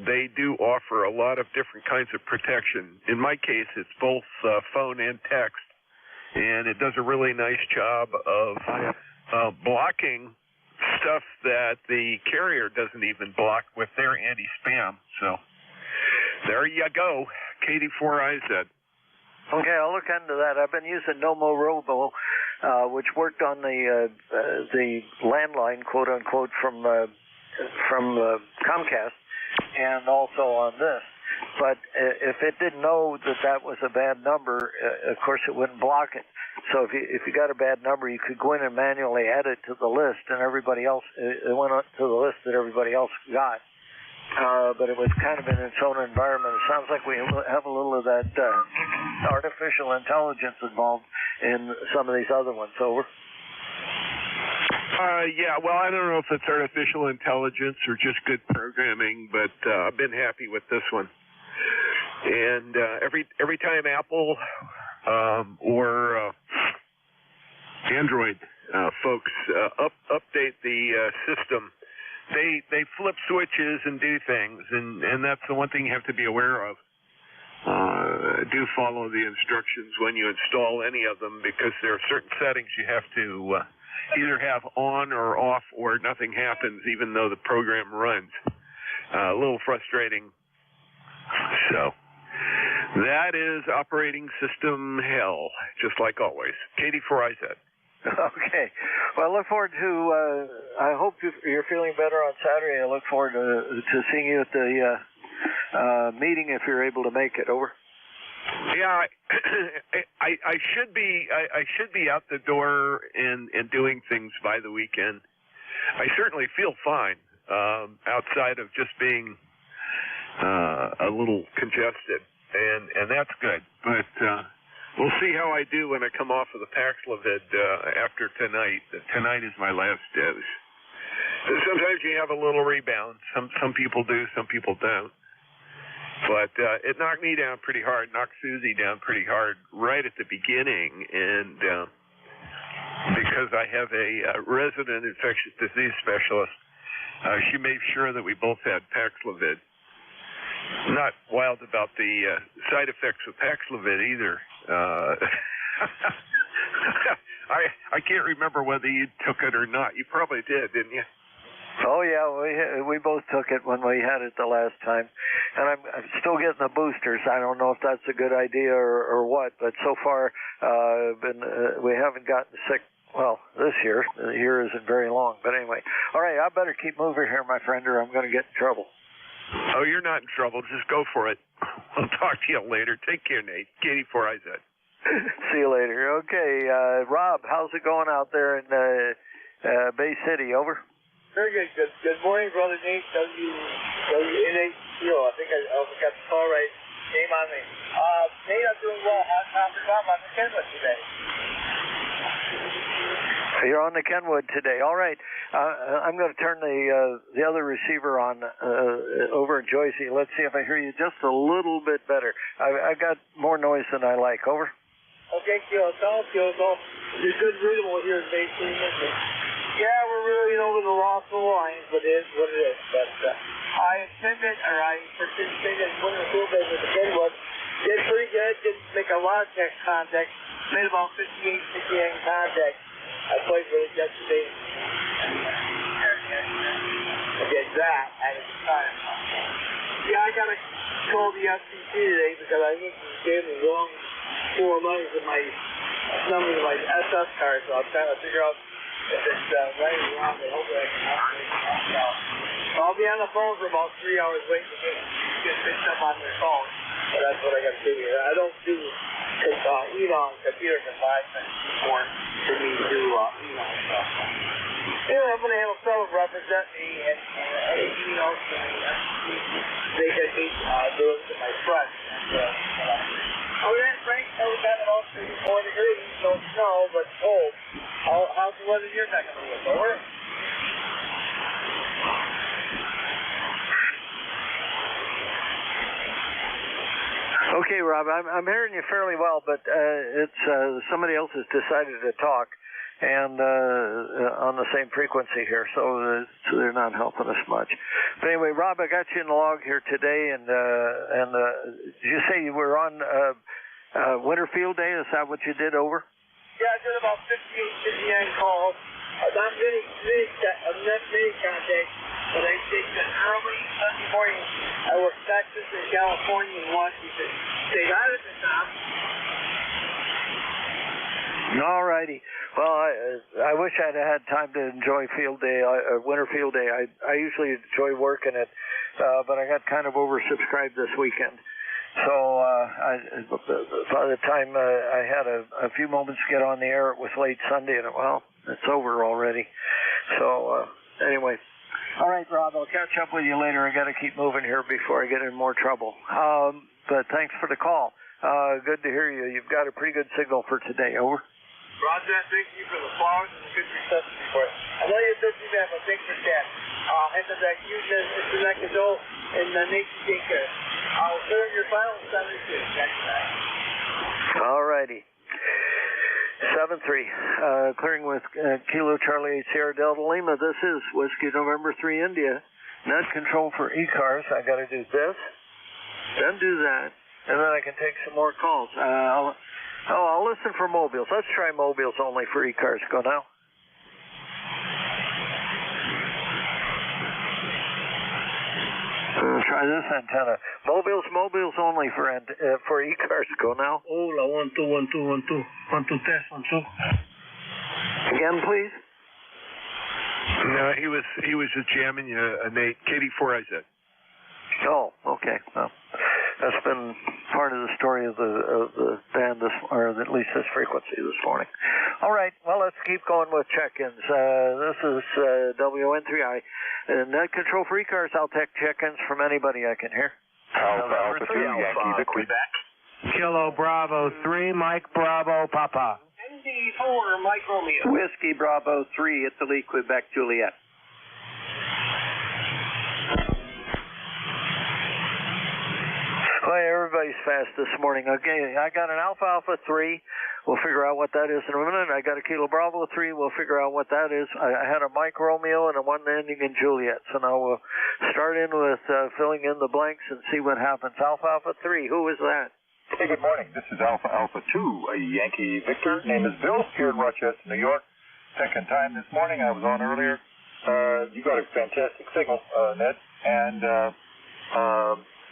they do offer a lot of different kinds of protection. In my case, it's both phone and text. And it does a really nice job of blocking stuff that the carrier doesn't even block with their anti-spam. So there you go, KD4IZ. Okay, I'll look into that. I've been using Nomo Robo, which worked on the landline, quote unquote, from Comcast, and also on this. But if it didn't know that was a bad number, of course it wouldn't block it. So if you got a bad number, you could go in and manually add it to the list, and everybody else it went up to the list that everybody else got. But it was kind of in its own environment. It sounds like we have a little of that artificial intelligence involved in some of these other ones. Over. Yeah, well, I don't know if it's artificial intelligence or just good programming, but I've been happy with this one. And every time Apple or Android folks update the system, they flip switches and do things, and that's the one thing you have to be aware of. Do follow the instructions when you install any of them, because there are certain settings you have to either have on or off, or nothing happens even though the program runs. A little frustrating. So that is operating system hell, just like always. KD4IZ. Okay. Well, I look forward to, I hope you're feeling better on Saturday. I look forward to seeing you at the meeting if you're able to make it. Over. Yeah, I should be out the door and doing things by the weekend. I certainly feel fine, outside of just being a little congested, and that's good. But we'll see how I do when I come off of the Paxlovid after tonight. Tonight is my last dose. Sometimes you have a little rebound. Some people do, some people don't. But it knocked me down pretty hard, knocked Susie down pretty hard right at the beginning, and because I have a resident infectious disease specialist, she made sure that we both had Paxlovid. Not wild about the side effects of Paxlovid either. I can't remember whether you took it or not. You probably did, didn't you? Oh yeah, we both took it when we had it the last time, and I'm still getting the boosters. I don't know if that's a good idea or what, but so far we haven't gotten sick. Well, this year, the year isn't very long, but anyway. All right, I better keep moving here, my friend, or I'm going to get in trouble. Oh, you're not in trouble. Just go for it. I'll talk to you later. Take care, Nate. KD4IZ. See you later. Okay, Rob, how's it going out there in Bay City? Over. Very good. Good morning, Brother Nate. WN8CO. I think I got the call right. Shame on me. Nate, I'm doing well. How's the job on the canvas today? You're on the Kenwood today. All right. I'm going to turn the other receiver on over at Joycey. Let's see if I hear you just a little bit better. I got more noise than I like. Over. Okay, Kilo. You're good readable here in Bay City. Yeah, we're really over the loss of the lines, but it is what it is. But I participated in winter field day with the Kenwood. Did pretty good. Didn't make a lot of text contact. Made about 58 contact. I played with it yesterday. I did that at the time. Yeah, I got to call the FCC today because I think he gave me wrong 4 letters of my numbers of my SS card, so I'm trying to figure out if it's right or wrong. I hope I can operate it out. So I'll be on the phone for about 3 hours waiting to get picked up on their phone. But that's what I got to do here. I don't do email and computer confinement for me to do email stuff. Anyway, I'm going to have a fellow represent me and any emails to me. They can be doing to my friends. Other than Frank, we've got about 34 degrees, no snow, but cold. How's the weather in your neck of the woods? Over? Okay, Rob, I'm hearing you fairly well, but it's somebody else has decided to talk, and on the same frequency here, so they're not helping us much. But anyway, Rob, I got you in the log here today, and did you say you were on winter field day? Is that what you did? Over? Yeah, I did about 59 calls. Not many contacts, but I take the early Sunday morning. I work Texas and California and Washington. Stay right at the top. All righty. Well, I wish I'd had time to enjoy field day, winter field day. I usually enjoy working it, but I got kind of oversubscribed this weekend. So by the time I had a few moments to get on the air, it was late Sunday, and it's over already. So anyway, all right, Rob, I'll catch up with you later. I got to keep moving here before I get in more trouble. But thanks for the call. Good to hear you. You've got a pretty good signal for today. Over. Roger, thank you for the flowers and the good reception report. I know you're busy, man, but thanks for that. And that you, Mr. Nakado, and Nate Tinker. I'll turn your final 72 next time. All righty. 7-3. Clearing with Kilo Charlie 8 Sierra Delta Lima. This is Whiskey November 3 India. Net control for ECARS. I got to do this, then do that, and then I can take some more calls. I'll listen for mobiles. Let's try mobiles only for ECARS. Go now. Try this antenna. Mobiles only for ECARS. Go now. Hola, 1 2 1 2 1 2 1 2 test 1 2. Again, please. No, he was just jamming you, Nate. KD4, I said. Oh, okay. Well, that's been part of the story of the band, or at least this frequency this morning. All right. Well, let's keep going with check-ins. This is WN3I. Net control for ECARS. I'll take check-ins from anybody I can hear. Alpha 2, Yankee Victory. Kilo Bravo 3, Mike Bravo Papa. ND4, Mike Romeo. Whiskey Bravo 3 at the Lee, Quebec, Juliet. Well, everybody's fast this morning. Okay, I got an Alpha 3. We'll figure out what that is in a minute. I got a Kilo Bravo 3. We'll figure out what that is. I had a Mike Romeo and a one ending in Juliet. So now we'll start in with filling in the blanks and see what happens. Alpha 3. Who is that? Hey, good morning. This is Alpha 2, a Yankee Victor. Name is Bill, here in Rochester, New York. Second time this morning. I was on earlier. You got a fantastic signal, Ned. And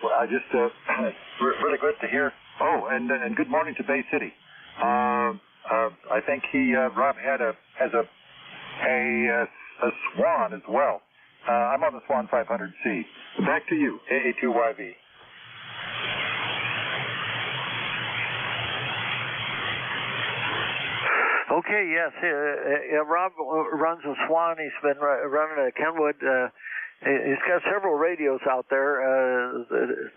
I just really good to hear. Oh, and good morning to Bay City. I think Rob has a Swan as well. I'm on the Swan 500C. Back to you, AA2YV. Okay, yes. Rob runs a Swan. He's been running a Kenwood. He's got several radios out there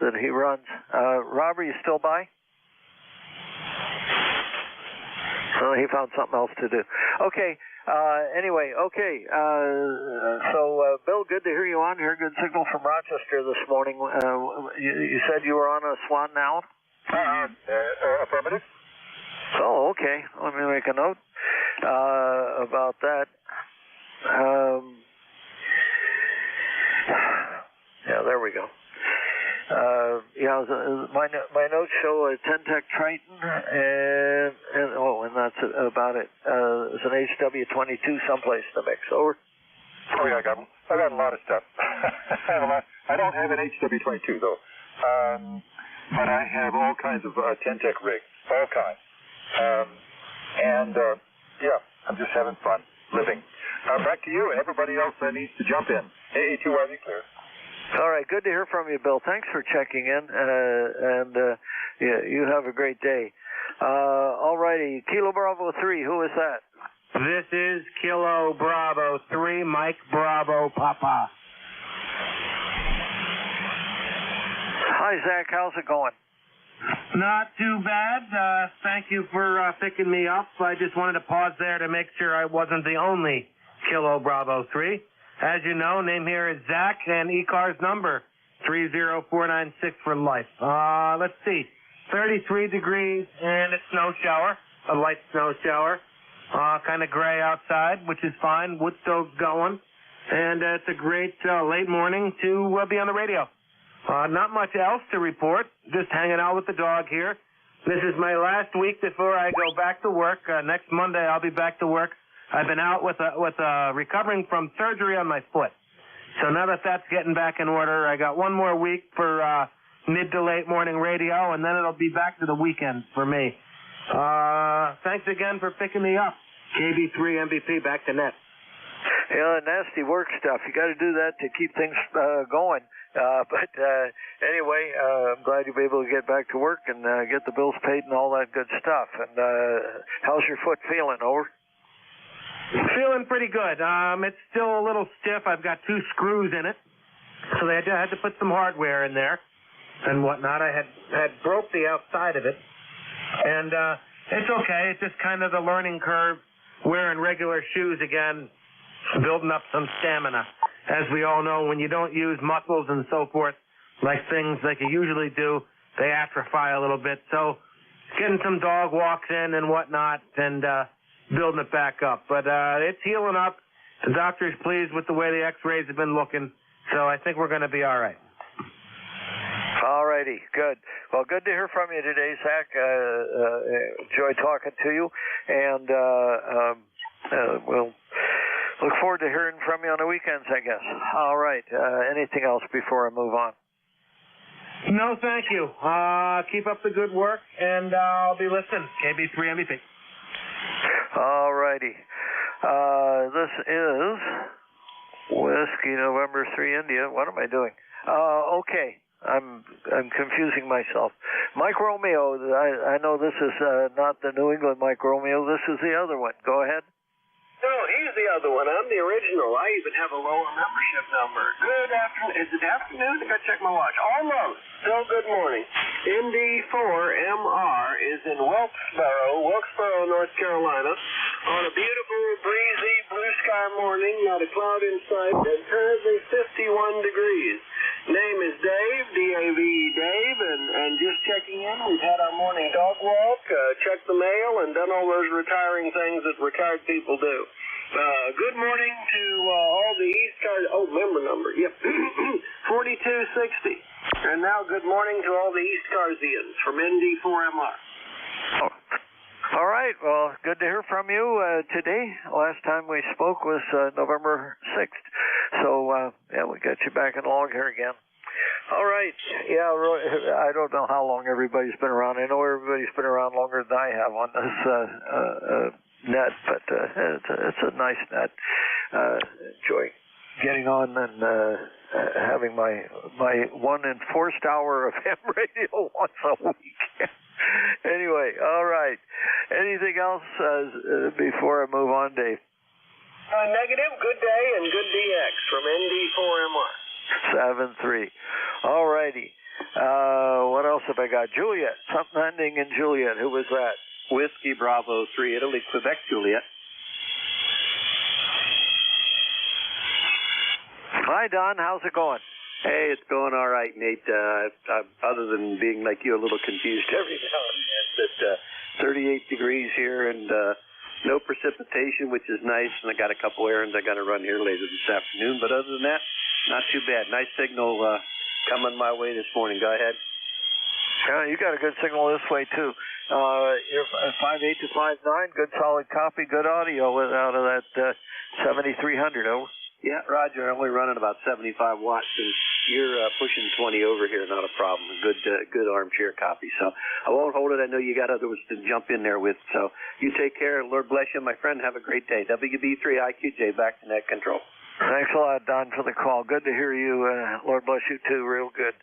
that he runs. Rob, are you still by? So he found something else to do. Okay. Anyway, okay. So, Bill, good to hear you on here. Good signal from Rochester this morning. You said you were on a Swan now? Affirmative. Oh, okay. Let me make a note about that. Yeah, there we go. My notes show a 10-tech Triton, and that's about it. There's an HW22 someplace to mix. Over. Oh yeah, I got a lot of stuff. I don't have an HW22 though, but I have all kinds of 10-tech rigs, all kinds. Yeah, I'm just having fun living. Back to you and everybody else that needs to jump in. AE2RV clear. All right, good to hear from you, Bill. Thanks for checking in, and you have a great day. All righty, Kilo Bravo 3, who is that? This is Kilo Bravo 3, Mike Bravo Papa. Hi, Zach. How's it going? Not too bad. Thank you for picking me up. I just wanted to pause there to make sure I wasn't the only Kilo Bravo 3. As you know, name here is Zach, and ECARS number 30496 for life. Let's see, 33 degrees and a snow shower, a light snow shower. Kind of gray outside, which is fine. Wood stove's going, and it's a great late morning to be on the radio. Not much else to report. Just hanging out with the dog here. This is my last week before I go back to work. Next Monday I'll be back to work. I've been out with recovering from surgery on my foot. So now that that's getting back in order, I got one more week for mid to late morning radio, and then it'll be back to the weekend for me. Thanks again for picking me up. KB3 MVP, back to net. Yeah, nasty work stuff. You got to do that to keep things going. But anyway, I'm glad you'll be able to get back to work and get the bills paid and all that good stuff. And how's your foot feeling, over? Feeling pretty good. It's still a little stiff. I've got 2 screws in it, so they had to put some hardware in there and whatnot. I had broke the outside of it, and it's okay. It's just kind of the learning curve, wearing regular shoes again, building up some stamina. As we all know, when you don't use muscles and so forth, like things like you usually do, they atrophy a little bit. So getting some dog walks in and whatnot, and building it back up. But it's healing up. The doctor's pleased with the way the x-rays have been looking, so I think we're going to be all right. All righty, good. Well, good to hear from you today, Zach. Enjoy talking to you, and we'll look forward to hearing from you on the weekends, I guess. All right. Anything else before I move on? No, thank you. Keep up the good work, and I'll be listening. KB3 MVP. All righty. This is Whiskey November 3 India. What am I doing? Okay. I'm confusing myself. Mike Romeo, I know this is not the New England Mike Romeo. This is the other one. Go ahead. No, he's the other one. I'm the original. I even have a lower membership number. Good afternoon. Is it afternoon? I gotta check my watch. Almost. Still good morning. MD4MR is in Wilkesboro, North Carolina, on a beautiful, breezy, blue sky morning, not a cloud in sight, and currently 51 degrees. Name is Dave, D-A-V-E, Dave, and just checking in. We've had our morning dog walk, checked the mail, and done all those retiring things that retired people do. Good morning to all the ECARS, member number, yep, 4260. And now good morning to all the ECARSians from ND4MR. All right, well, good to hear from you today. Last time we spoke was November 6th. So, we got you back in the log here again. All right. Yeah, I don't know how long everybody's been around. I know everybody's been around longer than I have on this net, but it's a nice net. Enjoy getting on and having my 1 enforced hour of ham radio once a week. Anyway, all right. Anything else before I move on, Dave? Negative, good day, and good DX from ND4MR. 7-3. All righty. What else have I got? Juliet. Something ending in Juliet. Who was that? Whiskey Bravo 3, Italy, Quebec, Juliet. Hi, Don. How's it going? Hey, it's going all right, Nate. Other than being like you, a little confused every now and then. But 38 degrees here and no precipitation, which is nice. And I got a couple errands I got to run here later this afternoon. But other than that, not too bad. Nice signal coming my way this morning. Go ahead. You got a good signal this way, too. You're 5.8 to 5.9. Good solid copy, good audio out of that 7300. Over. Yeah, Roger. I'm only running about 75 watts, and you're pushing 20 over here. Not a problem. Good armchair copy. So I won't hold it. I know you got others to jump in there with. So you take care. Lord bless you, my friend. Have a great day. WB3IQJ back to net control. Thanks a lot, Don, for the call. Good to hear you. Lord bless you, too. Real good.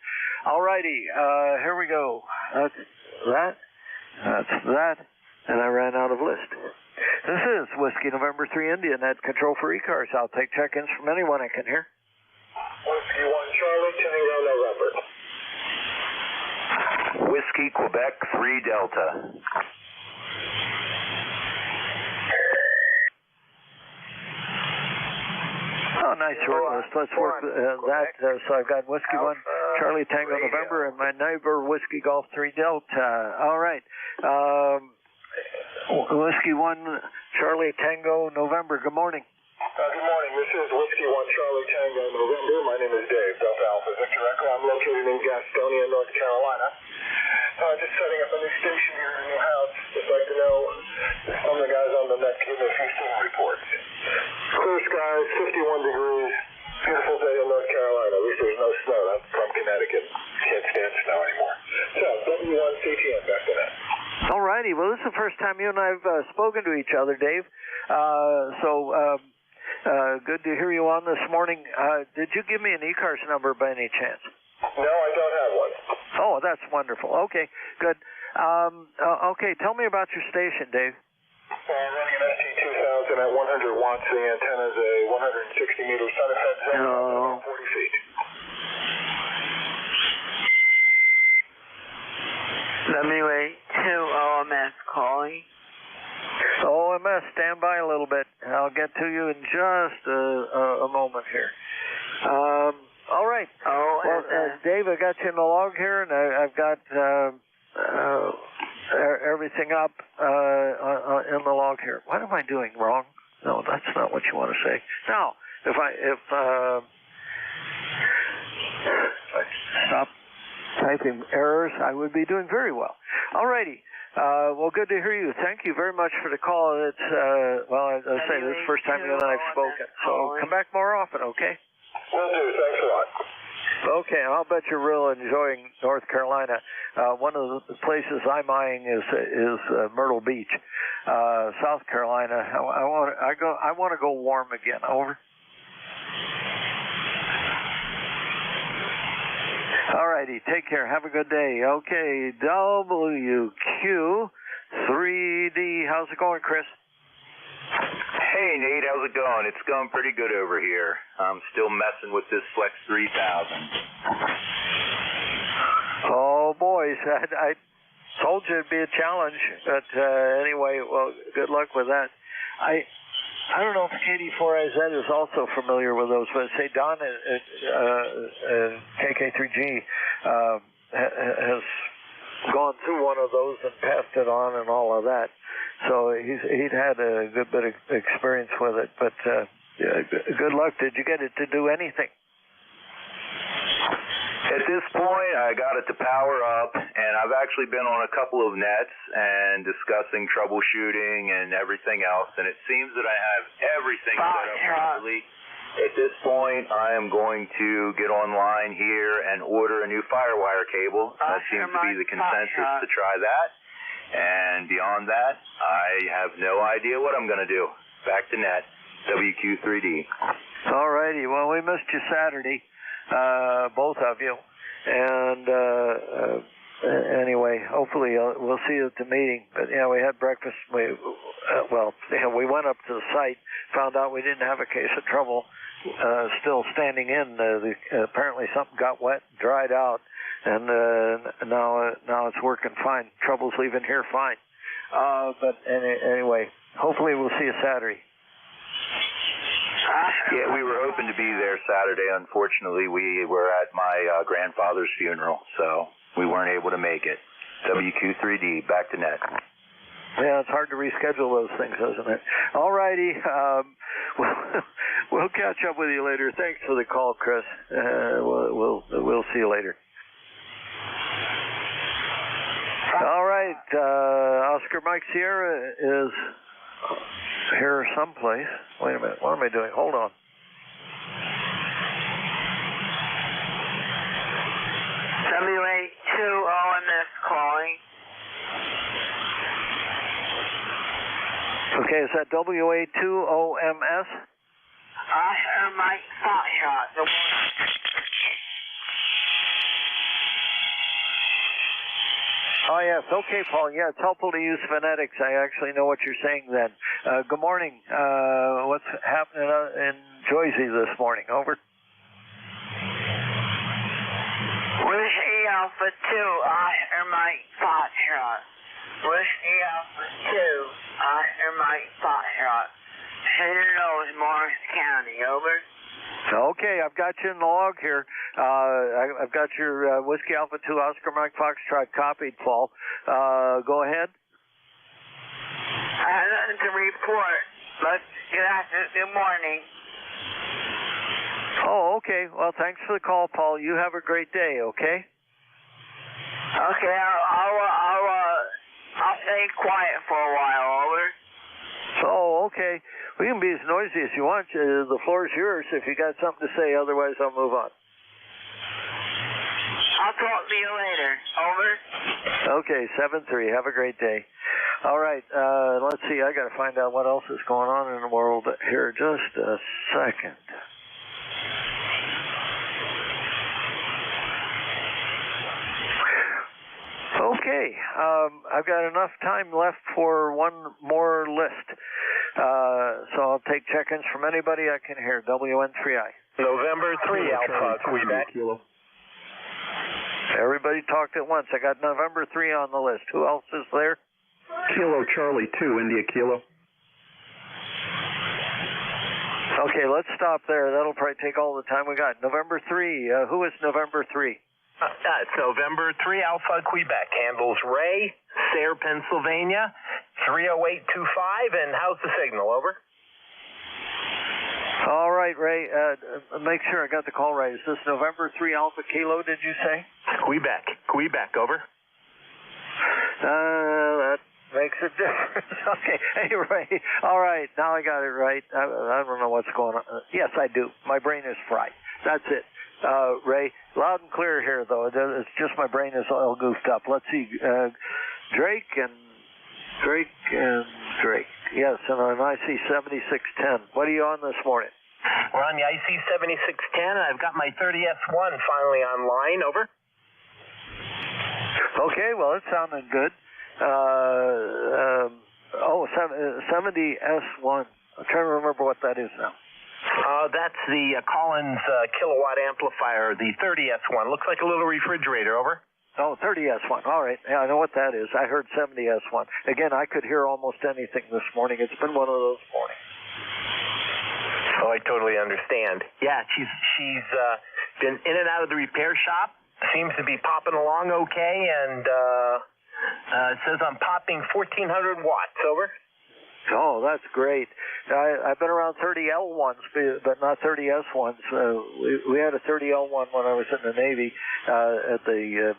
All righty. Here we go. That's that. And I ran out of list. This is Whiskey November 3 India, net control for ECARS. I'll take check-ins from anyone I can hear. Whiskey 1 Charlie, Tango November. Whiskey Quebec 3 Delta. Oh, nice short list. Let's work that. So I've got Whiskey 1 Charlie Tango November and my neighbor Whiskey Golf 3 Delta. All right. Whiskey 1 Charlie Tango November. Good morning. Good morning. This is Whiskey 1 Charlie Tango November. My name is Dave, Delta Alpha Victor Echo. I'm located in Gastonia, North Carolina. Just setting up a new station here in a new house. Just like to know if some of the guys on the net give me a few signal reports. Clear skies, 51 degrees. Beautiful day in North Carolina. At least there's no snow. I'm from Connecticut. Can't stand snow anymore. So, W1 CTN back to that. All righty. Well, this is the first time you and I have spoken to each other, Dave. Good to hear you on this morning. Did you give me an ECARS number by any chance? No, I don't have one. Oh, that's wonderful. Okay, good. Okay, tell me about your station, Dave. Running an ST2000 at 100 watts. The antenna is a 160 meter center head zone, 40 feet. WA2 OMS calling. OMS, stand by a little bit. I'll get to you in just a moment here. All right. Well, Dave, I got you in the log here, and I've got everything up in the log here. What am I doing wrong? No, that's not what you want to say. Now, if I stop typing errors, I would be doing very well. All righty. Well, good to hear you. Thank you very much for the call. It's, as I say, this is the first time you and I have spoken. So come back more often, okay? Will do. Thanks a lot. Okay, I'll bet you're real enjoying North Carolina. One of the places I'm eyeing is Myrtle Beach, South Carolina. I want to go warm again. Over. All righty, take care. Have a good day. Okay, WQ3D. How's it going, Chris? Hey, Nate, how's it going? It's going pretty good over here. I'm still messing with this Flex 3000. Oh, boys, I told you it'd be a challenge. But anyway, well, good luck with that. I don't know if KD4IZ is also familiar with those, but say Don at KK3G has gone through one of those and passed it on and all of that. So he'd had a good bit of experience with it. But good luck. Did you get it to do anything? At this point, I got it to power up, and I've actually been on a couple of nets and discussing troubleshooting and everything else, and it seems that I have everything set up properly. At this point, I am going to get online here and order a new FireWire cable. That seems to be the consensus to try that. And beyond that, I have no idea what I'm going to do. Back to net, WQ3D. All righty. Well, we missed you Saturday. Both of you, and anyway, hopefully we'll see you at the meeting. But yeah, we had breakfast. We went up to the site, found out we didn't have a case of trouble still standing in. Apparently something got wet, dried out, and now it's working fine. Trouble's leaving here fine. But anyway, hopefully we'll see you Saturday. Yeah, we were hoping to be there Saturday. Unfortunately, we were at my grandfather's funeral, so we weren't able to make it. WQ3D, back to net. Yeah, it's hard to reschedule those things, isn't it? All righty. We'll catch up with you later. Thanks for the call, Chris. We'll see you later. All right. Oscar Mike Sierra is here someplace. Wait a minute. What am I doing? Hold on. WA2OMS calling. Okay, is that WA2OMS? Mike Foxtrot. Oh, yes. Okay, Paul. Yeah, it's helpful to use phonetics. I actually know what you're saying then. Good morning. What's happening in Jersey this morning? Over. Whiskey Alpha 2, Mike Foxtrot. Whiskey Alpha 2, Mike Foxtrot. Cedar Knolls, Morris County. Over. Okay, I've got you in the log here. I've got your Whiskey Alpha 2 Oscar Mike Foxtrot copied, Paul. Go ahead. I have nothing to report, but good morning. Oh, okay. Well, thanks for the call, Paul. You have a great day, okay? Okay, I'll stay quiet for a while, over. Oh, okay. We can be as noisy as you want. The floor's yours if you got something to say. Otherwise, I'll move on. I'll talk to you later. Over. Okay, 7-3. Have a great day. All right. Let's see. I got to find out what else is going on in the world here. Just a second. Okay. I've got enough time left for one more list. So I'll take check-ins from anybody I can hear. WN3I. November 3 Alpha, Quebec. Everybody talked at once. I got November 3 on the list. Who else is there? Kilo Charlie 2, India Kilo. Okay, let's stop there. That'll probably take all the time we got. November 3. Who is November 3? It's November 3 Alpha, Quebec. Handles Ray, Sayre, Pennsylvania, 30825. And how's the signal? Over. All right, Ray. Make sure I got the call right. Is this November 3 Alpha Kilo, did you say? Quebec. Over. That makes a difference. Okay. Hey, Ray. All right. Now I got it right. I don't know what's going on. Yes, I do. My brain is fried. That's it. Ray, loud and clear here, though. It's just my brain is all goofed up. Let's see. Drake and Drake. Yes, and on IC 7610. What are you on this morning? We're on the IC 7610, and I've got my 30S1 finally online. Over. Okay, well, it sounded good. 70S1. I'm trying to remember what that is now. That's the Collins kilowatt amplifier, the 30S1. Looks like a little refrigerator. Over. Oh, 30S1. All right. Yeah, I know what that is. I heard 70S1. Again, I could hear almost anything this morning. It's been one of those mornings. Oh, I totally understand. Yeah, she's been in and out of the repair shop. Seems to be popping along okay, and it says I'm popping 1,400 watts. Over. Oh, that's great. I've been around 30L ones, but not 30S ones. We had a 30L one when I was in the Navy at the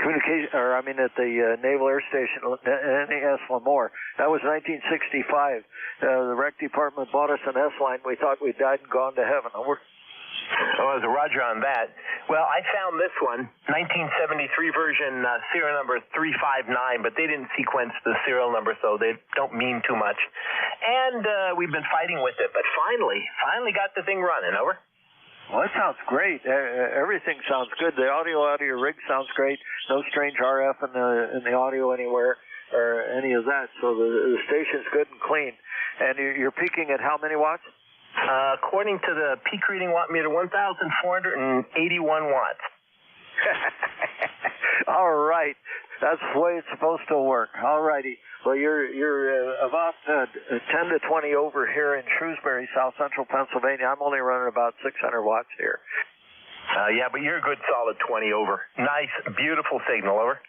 communication, or I mean at the Naval Air Station, NAS one more. That was 1965. The rec department bought us an S-line. We thought we'd died and gone to heaven. Over. Oh, there's a Roger on that. Well, I found this one, 1973 version, serial number 359, but they didn't sequence the serial number, so they don't mean too much. And we've been fighting with it, but finally got the thing running. Over. Well, that sounds great. Everything sounds good. The audio out of your rig sounds great. No strange RF in the audio anywhere or any of that. So the station's good and clean. And you're peaking at how many watts? According to the peak reading watt meter, 1,481 watts. All right. That's the way it's supposed to work. All righty. Well, you're about 10 to 20 over here in Shrewsbury, South Central Pennsylvania. I'm only running about 600 watts here. Yeah, but you're a good solid 20 over. Nice, beautiful signal, over.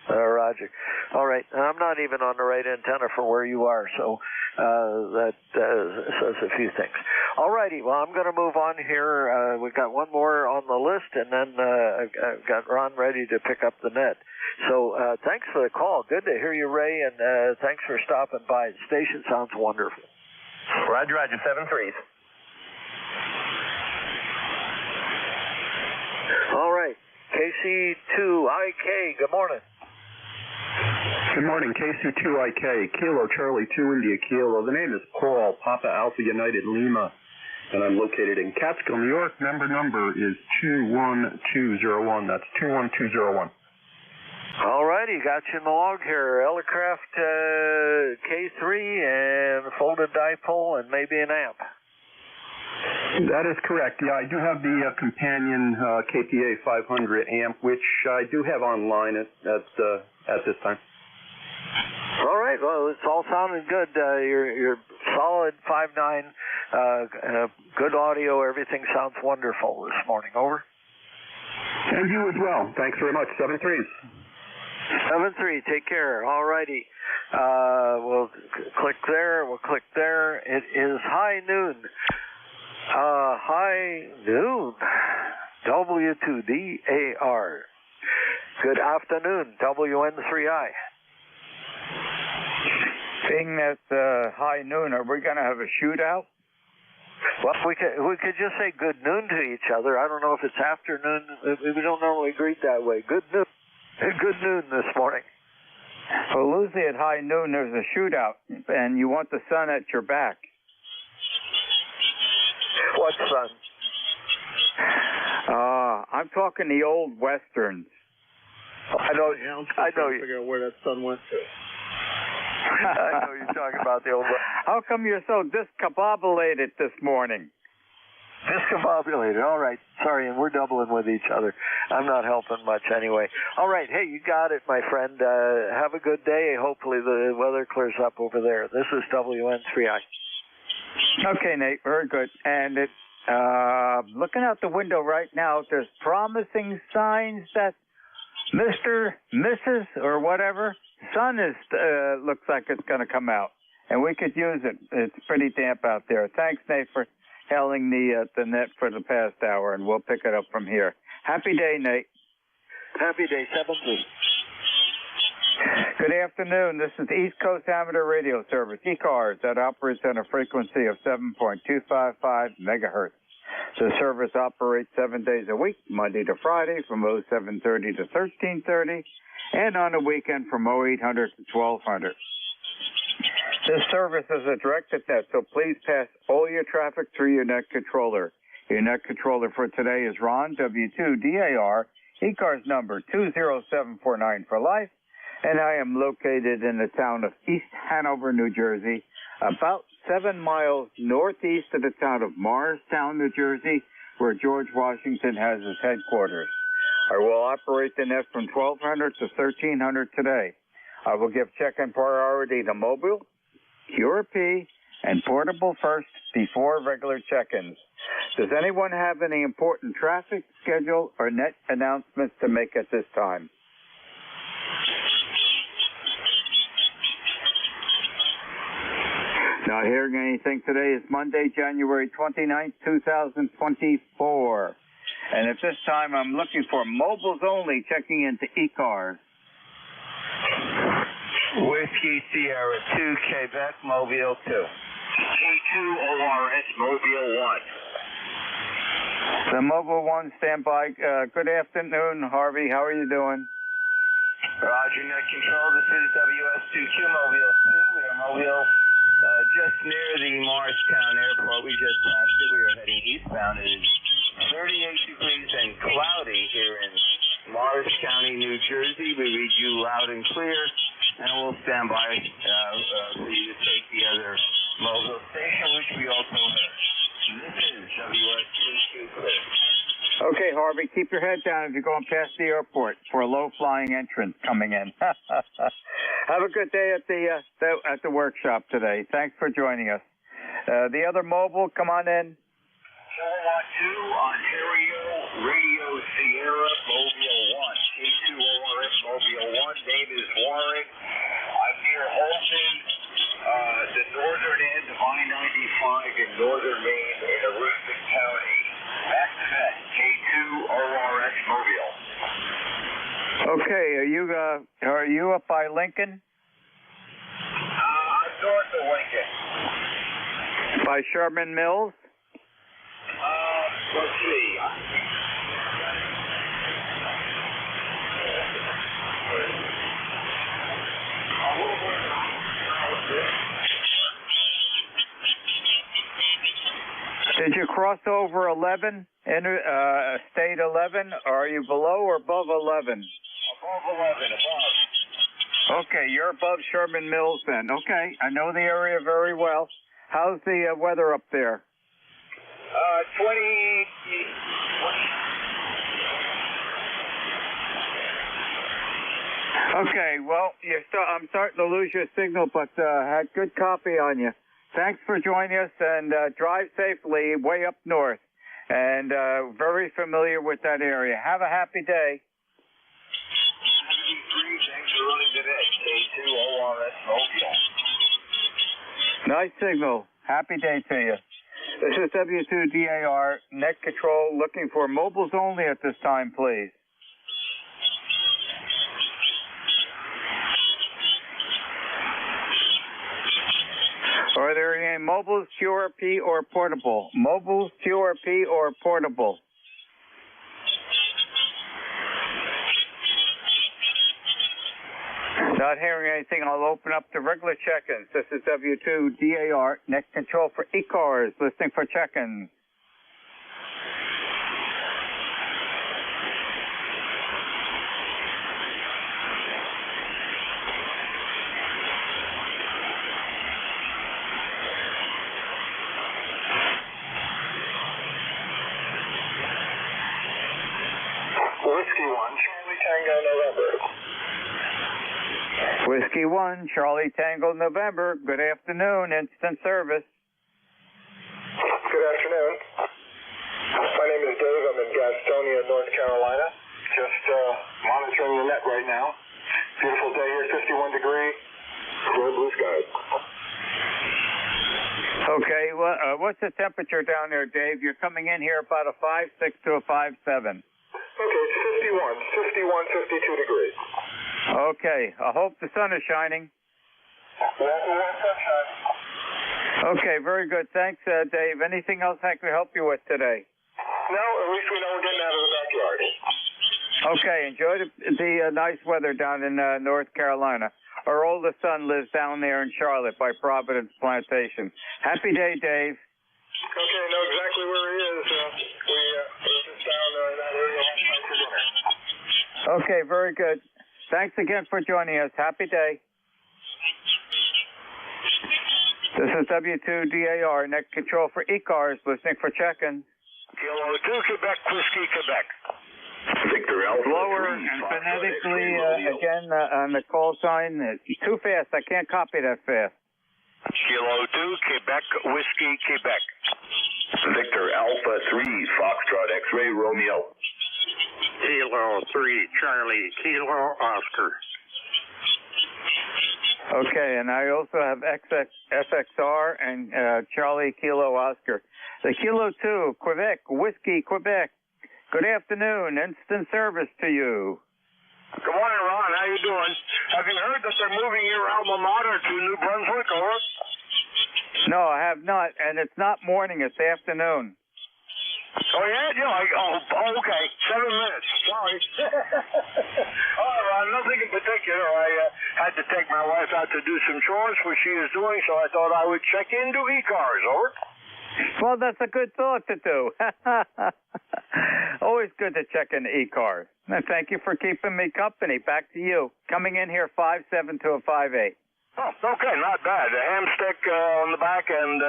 Roger. All right. I'm not even on the right antenna for where you are, so that says a few things. All righty. Well, I'm going to move on here. We've got one more on the list, and then I've got Ron ready to pick up the net. So thanks for the call. Good to hear you, Ray, and thanks for stopping by. The station sounds wonderful. Roger, 7-3s. All right. KC2IK, good morning. Good morning, KC2IK, Kilo Charlie 2 India Kilo. The name is Paul, Papa Alpha United Lima, and I'm located in Catskill, New York. Number is 21201. That's 21201. All righty, got you in the log here. Elecraft K3 and folded dipole and maybe an amp. That is correct. Yeah, I do have the companion KPA 500 amp, which I do have online at this time. All right. Well, it's all sounding good. You're solid 5.9, good audio. Everything sounds wonderful this morning. Over. And you as well. Thanks very much. 7-3s. 7-3. Take care. All righty. We'll click there. We'll click there. It is high noon. High noon. W2DAR. Good afternoon. WN3I. Being that high noon, are we going to have a shootout? Well, we could just say good noon to each other. I don't know if it's afternoon. We don't normally greet that way. Good noon. Good noon this morning. Well, Lucy, at high noon, there's a shootout, and you want the sun at your back. What sun? I'm talking the old westerns. I know you. Figure out where that sun went to. I know you're talking about the old one. How come you're so discombobulated this morning? Discombobulated. All right. Sorry, and we're doubling with each other. I'm not helping much anyway. All right. Hey, you got it, my friend. Have a good day. Hopefully the weather clears up over there. This is WN3I. Okay, Nate. Very good. And looking out the window right now, there's promising signs that Mr., Mrs., or whatever, sun is looks like it's going to come out, and we could use it. It's pretty damp out there. Thanks, Nate, for hailing the net for the past hour, and we'll pick it up from here. Happy day, Nate. Happy day, 7-3. Good afternoon. This is the East Coast Amateur Radio Service, ECARS, that operates on a frequency of 7.255 megahertz. The service operates 7 days a week, Monday to Friday from 0730 to 1330, and on a weekend from 0800 to 1200. This service is a directed net, so please pass all your traffic through your net controller. Your net controller for today is Ron, W2DAR, ECARS number 20749 for life, and I am located in the town of East Hanover, New Jersey, about 7 miles northeast of the town of Morristown, New Jersey, where George Washington has his headquarters. I will operate the net from 1200 to 1300 today. I will give check-in priority to mobile, QRP, and portable first before regular check-ins. Does anyone have any important traffic, schedule, or net announcements to make at this time? Not hearing anything. Today is Monday, January 29th, 2024. And at this time, I'm looking for mobiles only, checking into ECARS. Whiskey Sierra 2, Quebec, Mobile 2. K2ORS, Mobile 1. The Mobile 1, stand by. Good afternoon, Harvey. How are you doing? Roger, net control. This is WS2Q, Mobile 2. We are Mobile just near the Morristown Airport. We just passed it. We are heading eastbound. It is 38 degrees and cloudy here in Morris County, New Jersey. We read you loud and clear, and we'll stand by for you to take the other mobile station, which we also heard. This is WS2Q clear. Okay, Harvey, keep your head down if you're going past the airport for a low-flying entrance coming in. Have a good day at the workshop today. Thanks for joining us. The other mobile, come on in. 412 Ontario Radio Sierra Mobile 1. K2ORS Mobile 1. Name is Warren. I'm near Holton, the northern end of I-95 in northern Maine in Aroostook County. Back to that. K2ORS Mobile. Okay, are you up by Lincoln? I'm north of Lincoln. By Sherman Mills? Let's see. Did you cross over 11, state 11, or are you below or above 11? Above 11, above. Okay, you're above Sherman Mills then. Okay, I know the area very well. How's the weather up there? 20. Okay, well, I'm starting to lose your signal, but had good copy on you. Thanks for joining us, and drive safely way up north. And very familiar with that area. Have a happy day. Thanks for running today. K2ORS Mobile. Nice signal. Happy day to you. This is W2DAR, Net Control, looking for mobiles only at this time, please. Are there any mobiles, QRP, or portable? Mobiles, QRP, or portable? Not hearing anything, I'll open up the regular check-ins. This is W2DAR, Net Control for ECARS, listening for check-ins. Whiskey 1, Charlie Tango November. Whiskey 1, Charlie Tango November. Good afternoon, instant service. Good afternoon. My name is Dave. I'm in Gastonia, North Carolina. Just monitoring the net right now. Beautiful day here, 51 degrees, clear blue skies. Okay, well, what's the temperature down there, Dave? You're coming in here about a 5.6 to a 5.7. Okay, it's 52 degrees. Okay, I hope the sun is shining. Okay, very good. Thanks, Dave. Anything else I can help you with today? No, at least we know we're getting out of the backyard. Okay, enjoy the nice weather down in North Carolina. Our oldest son lives down there in Charlotte by Providence Plantation. Happy day, Dave. Okay, I know exactly where he is. We're just down in that area last night for dinner. Okay, very good. Thanks again for joining us. Happy day. This is W2DAR, Net Control for ECARS, listening for check-in. Kilo 2, Quebec, Whiskey, Quebec. Victor Alpha Slower 3, and Fox phonetically, X-ray again, on the call sign. Too fast. I can't copy that fast. Kilo 2, Quebec, Whiskey, Quebec. Victor Alpha 3, Foxtrot X-ray Romeo. Kilo 3, Charlie, Kilo Oscar. Okay, and I also have FXR and Charlie Kilo Oscar. The Kilo 2, Quebec, Whiskey, Quebec. Good afternoon. Instant service to you. Good morning, Ron. How you doing? Have you heard that they're moving your alma mater to New Brunswick, over? No, I have not. And it's not morning, it's afternoon. Oh, yeah? Okay. 7 minutes. Sorry. All right, Ron. Nothing in particular. I had to take my wife out to do some chores, which she is doing, so I thought I would check into ECARS, over. Well, that's a good thought to do. Always good to check in ECARS. And thank you for keeping me company. Back to you. Coming in here 5.7 to a 5.8. Oh, okay, not bad. A ham stick on the back and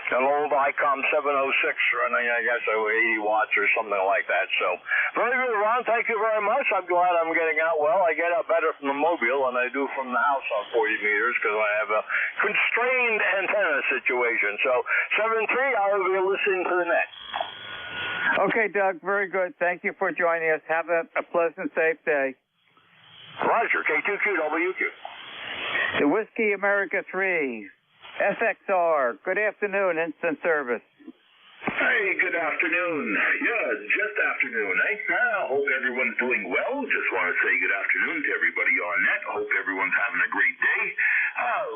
an old ICOM 706 running, I guess, 80 watts or something like that. So, very good, Ron. Thank you very much. I'm glad I'm getting out well. I get out better from the mobile than I do from the house on 40 meters because I have a constrained antenna situation. So, 7-3, I will be listening to the net. Okay, Doug, very good. Thank you for joining us. Have a pleasant, safe day. Roger, K2QWQ. The Whiskey America 3. FXR, good afternoon, instant service. Hey, good afternoon. Yeah, just afternoon, eh? I hope everyone's doing well. Just want to say good afternoon to everybody on net. Hope everyone's having a great day.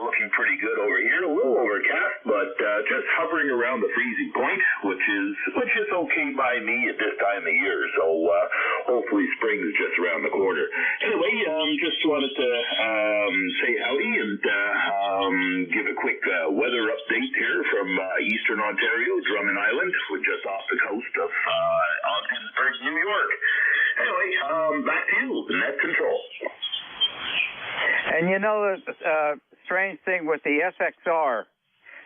Looking pretty good over here. A little overcast, but just hovering around the freezing point, which is okay by me at this time of year. So hopefully spring is just around the corner. Anyway, just wanted to say howdy and give a quick weather update here from eastern Ontario, Drummond Island. We're just off the coast of Ogdensburg, New York. Anyway, back to you, net control. And you know, the strange thing with the FXR,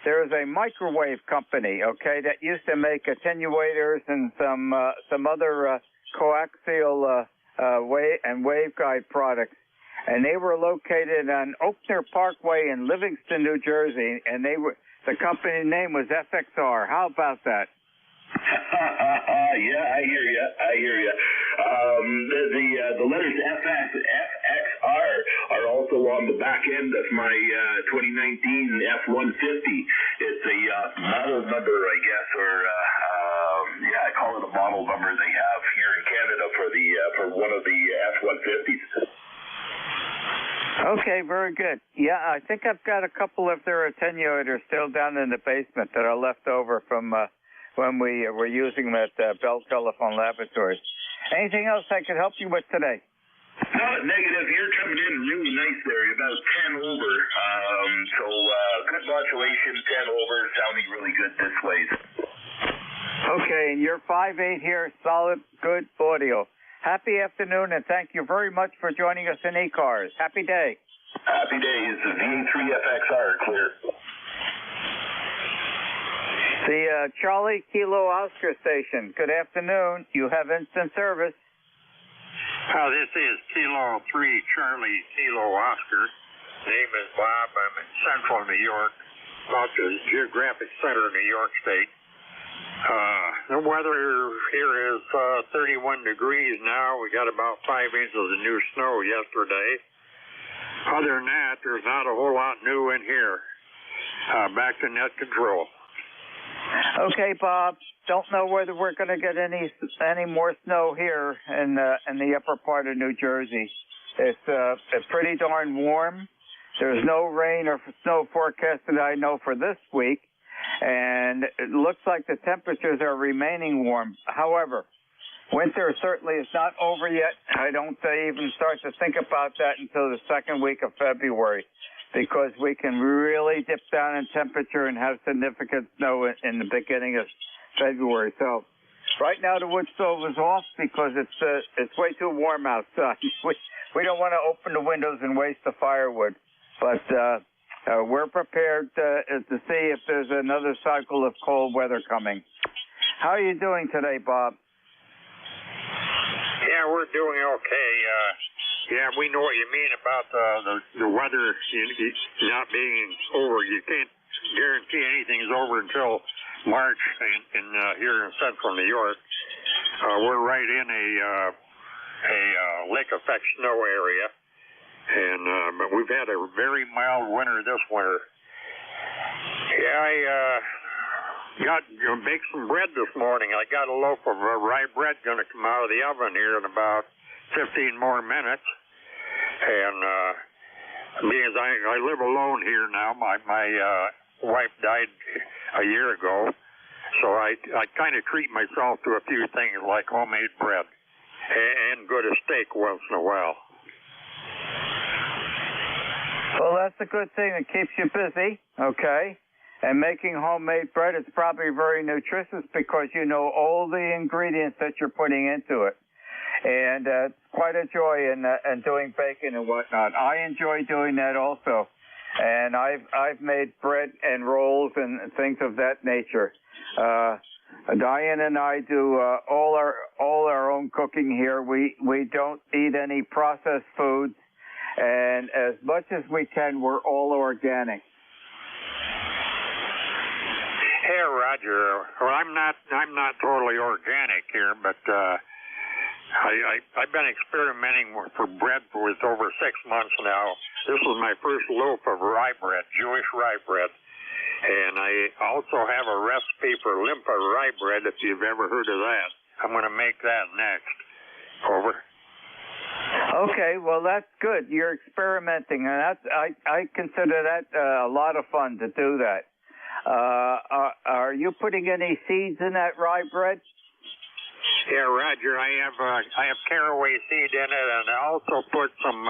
there is a microwave company, okay, that used to make attenuators and some other coaxial waveguide products. And they were located on Oakner Parkway in Livingston, New Jersey, and the company name was FXR. How about that? Yeah, I hear you. The letters FXR are also on the back end of my 2019 F-150. It's a model number, I guess, or I call it a model number they have here in Canada for one of the F-150s. Okay, very good. Yeah, I think I've got a couple of their attenuators still down in the basement that are left over from when we were using them at Bell Telephone Laboratories. Anything else I could help you with today? Negative. You're coming in really nice there. You're about 10 over. So good modulation, 10 over, sounding really good this way. Okay, and you're 5'8" here, solid, good audio. Happy afternoon, and thank you very much for joining us in ECARS. Happy day. Happy days. The VA3FXR clear. The Charlie Kilo Oscar station. Good afternoon. You have instant service. This is Kilo 3 Charlie Kilo Oscar. Name is Bob. I'm in central New York, about the geographic center of New York State. The weather here is 31 degrees now. We got about 5 inches of new snow yesterday. Other than that, there's not a whole lot new in here. Back to net control. Okay, Bob. Don't know whether we're going to get any more snow here in the upper part of New Jersey. It's pretty darn warm. There's no rain or snow forecasted, I know, for this week. And it looks like the temperatures are remaining warm. However, winter certainly is not over yet. I don't even start to think about that until the second week of February, because we can really dip down in temperature and have significant snow in the beginning of February. So right now the wood stove is off because it's way too warm outside. We don't want to open the windows and waste the firewood. But we're prepared to see if there's another cycle of cold weather coming. How are you doing today, Bob? Yeah, we're doing okay. Yeah, we know what you mean about the weather not being over. You can't guarantee anything's over until March in here in central New York. We're right in a lake effect snow area. And but we've had a very mild winter this winter. Yeah, I got to make some bread this morning. I got a loaf of rye bread going to come out of the oven here in about 15 more minutes. And because I live alone here now, my wife died a year ago, so I kind of treat myself to a few things like homemade bread and good a steak once in a while. Well, that's a good thing. It keeps you busy, okay? And making homemade bread is probably very nutritious because you know all the ingredients that you're putting into it. And it's quite a joy in doing baking and whatnot. I enjoy doing that also. and I've made bread and rolls and things of that nature. Diane and I do all our own cooking here. We don't eat any processed foods, and as much as we can, we're all organic. Hey, Roger. Well, I'm not totally organic here, but I've been experimenting for bread for over 6 months now. This was my first loaf of rye bread, Jewish rye bread. And I also have a recipe for limpa rye bread, if you've ever heard of that. I'm going to make that next. Over. Okay, well, that's good. You're experimenting, and I consider that a lot of fun to do that. Are you putting any seeds in that rye bread? Yeah, Roger, I have caraway seed in it, and I also put some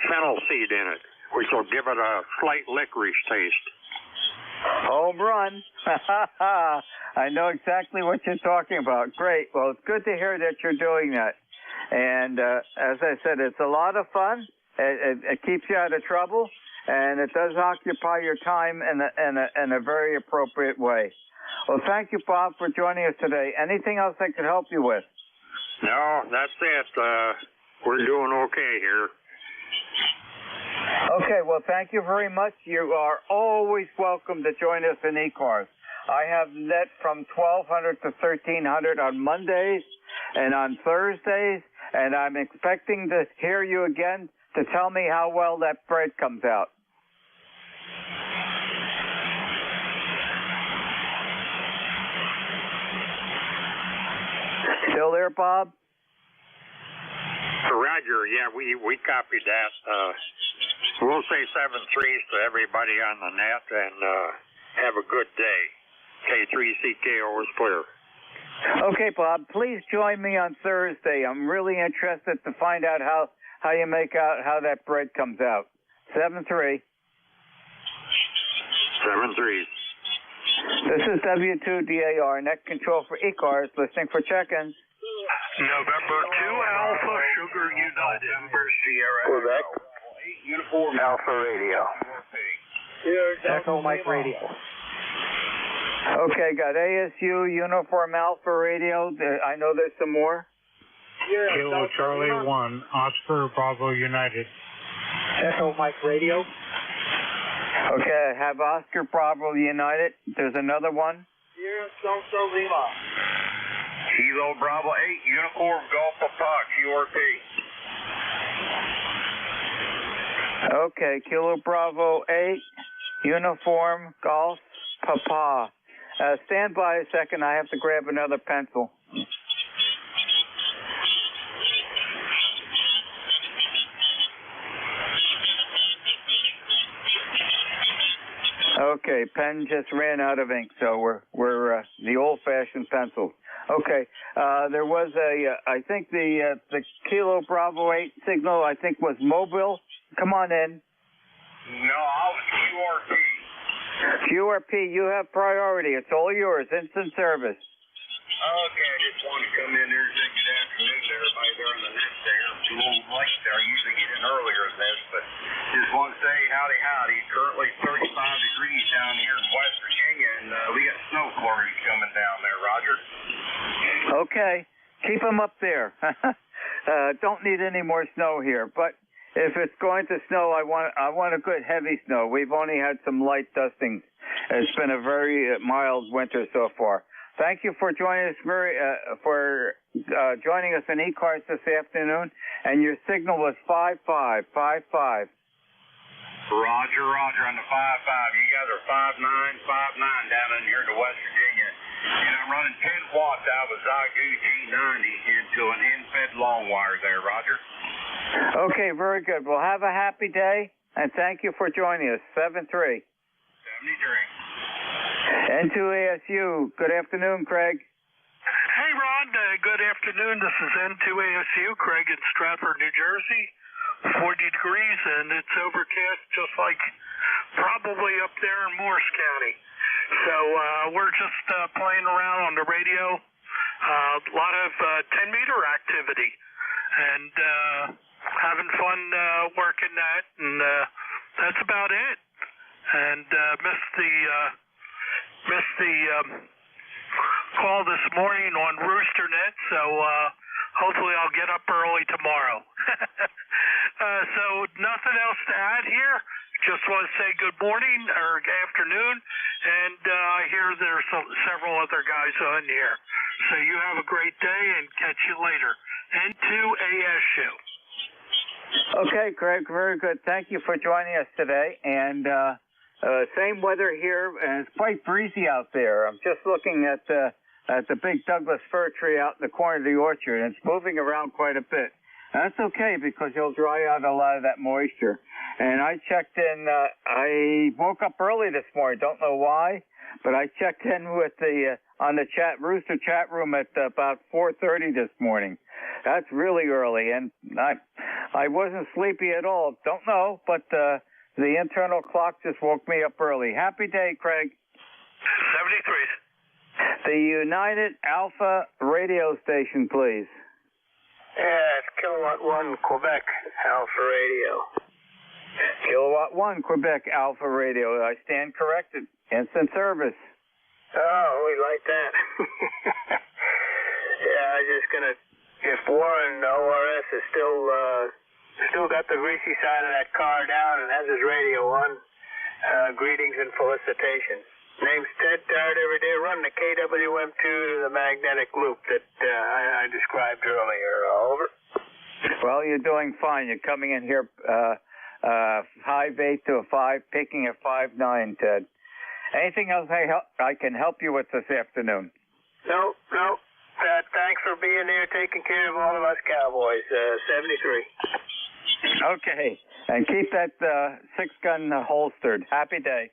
fennel seed in it, which will give it a slight licorice taste. Home run. I know exactly what you're talking about. Great. Well, it's good to hear that you're doing that. And as I said, it's a lot of fun. It keeps you out of trouble, and it does occupy your time in a very appropriate way. Well, thank you, Bob, for joining us today. Anything else I can help you with? No, that's it. We're doing okay here. Okay, well, thank you very much. You are always welcome to join us in ECARS. I have net from 1200 to 1300 on Mondays and on Thursdays, and I'm expecting to hear you again to tell me how well that bread comes out. Still there, Bob? Roger, yeah, we copied that. We'll say 7-3 to everybody on the net, and have a good day. K3CKO is clear. Okay, Bob, please join me on Thursday. I'm really interested to find out how you make out how that bread comes out. 7-3. 7-3. This is W2DAR, net control for ECARS, listening for check-ins. November 2 Alpha Sugar United. November Sierra Quebec. Uniform Alpha Radio. Echo Mike Radio. Okay, got ASU, Uniform Alpha Radio. I know there's some more. Kilo Charlie 1, Oscar Bravo United. Echo Mike Radio. Okay, I have Oscar Bravo United. There's another one. Sierra Sonso Lima. Kilo Bravo 8, Uniform Golf Papa, QRP. Okay, Kilo Bravo 8, Uniform Golf Papa. Stand by a second. I have to grab another pencil. Okay, pen just ran out of ink, so we're the old-fashioned pencil. Okay, there was I think the Kilo Bravo 8 signal, I think, was mobile. Come on in. No, I was QRP. QRP, you have priority. It's all yours. Instant service. Okay, I just wanted to come in there and say good afternoon to everybody there on the net there. It's a little late there. I usually get in earlier than this, but just want to say howdy, howdy. Currently 35 degrees down here in West Virginia, and we got snow flurries coming down there, Roger. Okay, keep them up there. Don't need any more snow here, but if it's going to snow, I want a good heavy snow. We've only had some light dustings. It's been a very mild winter so far. Thank you for joining us, joining us in ECARS this afternoon. And your signal was 5555. Roger, Roger on the 55. You guys are 5959 down in here to West Virginia. And I'm running 10 watts out of a Zygu G90 into an in-fed long wire there, Roger. Okay, very good. Well, have a happy day, and thank you for joining us. 7-3. 73. N2ASU. Good afternoon, Craig. Hey, Ron. Good afternoon. This is N2ASU, Craig in Stratford, New Jersey. 40 degrees, and it's overcast just like probably up there in Morris County. So we're just playing around on the radio. A lot of 10-meter activity, and having fun working that. And that's about it. And missed the call this morning on Roosternet, so hopefully I'll get up early tomorrow. So nothing else to add here. Just want to say good morning or afternoon, and I hear there's several other guys on here. So you have a great day and catch you later. N2ASU. Okay, Craig, very good. Thank you for joining us today. And same weather here, and it's quite breezy out there. I'm just looking at the big Douglas fir tree out in the corner of the orchard, and it's moving around quite a bit. That's okay because you'll dry out a lot of that moisture. And I checked in, I woke up early this morning, don't know why, but I checked in with on the Rooster chat room at about 4:30 this morning. That's really early, and I wasn't sleepy at all. Don't know, but the internal clock just woke me up early. Happy day, Craig. 73. The United Alpha radio station, please. Yeah, it's Kilowatt 1 Quebec Alpha Radio. Kilowatt 1 Quebec Alpha Radio. I stand corrected. Instant service. Oh, we like that. Yeah, I was just gonna. If Warren ORS is still got the greasy side of that car down and has his radio on, greetings and felicitations. Name's Ted Dart every day, running the KWM2 to the magnetic loop that I described earlier. Over. Well, you're doing fine. You're coming in here 5.8 to a 5, picking a 5.9, Ted. Anything else I can help you with this afternoon? No. Thanks for being there, taking care of all of us cowboys. 73. Okay. And keep that 6-gun holstered. Happy day.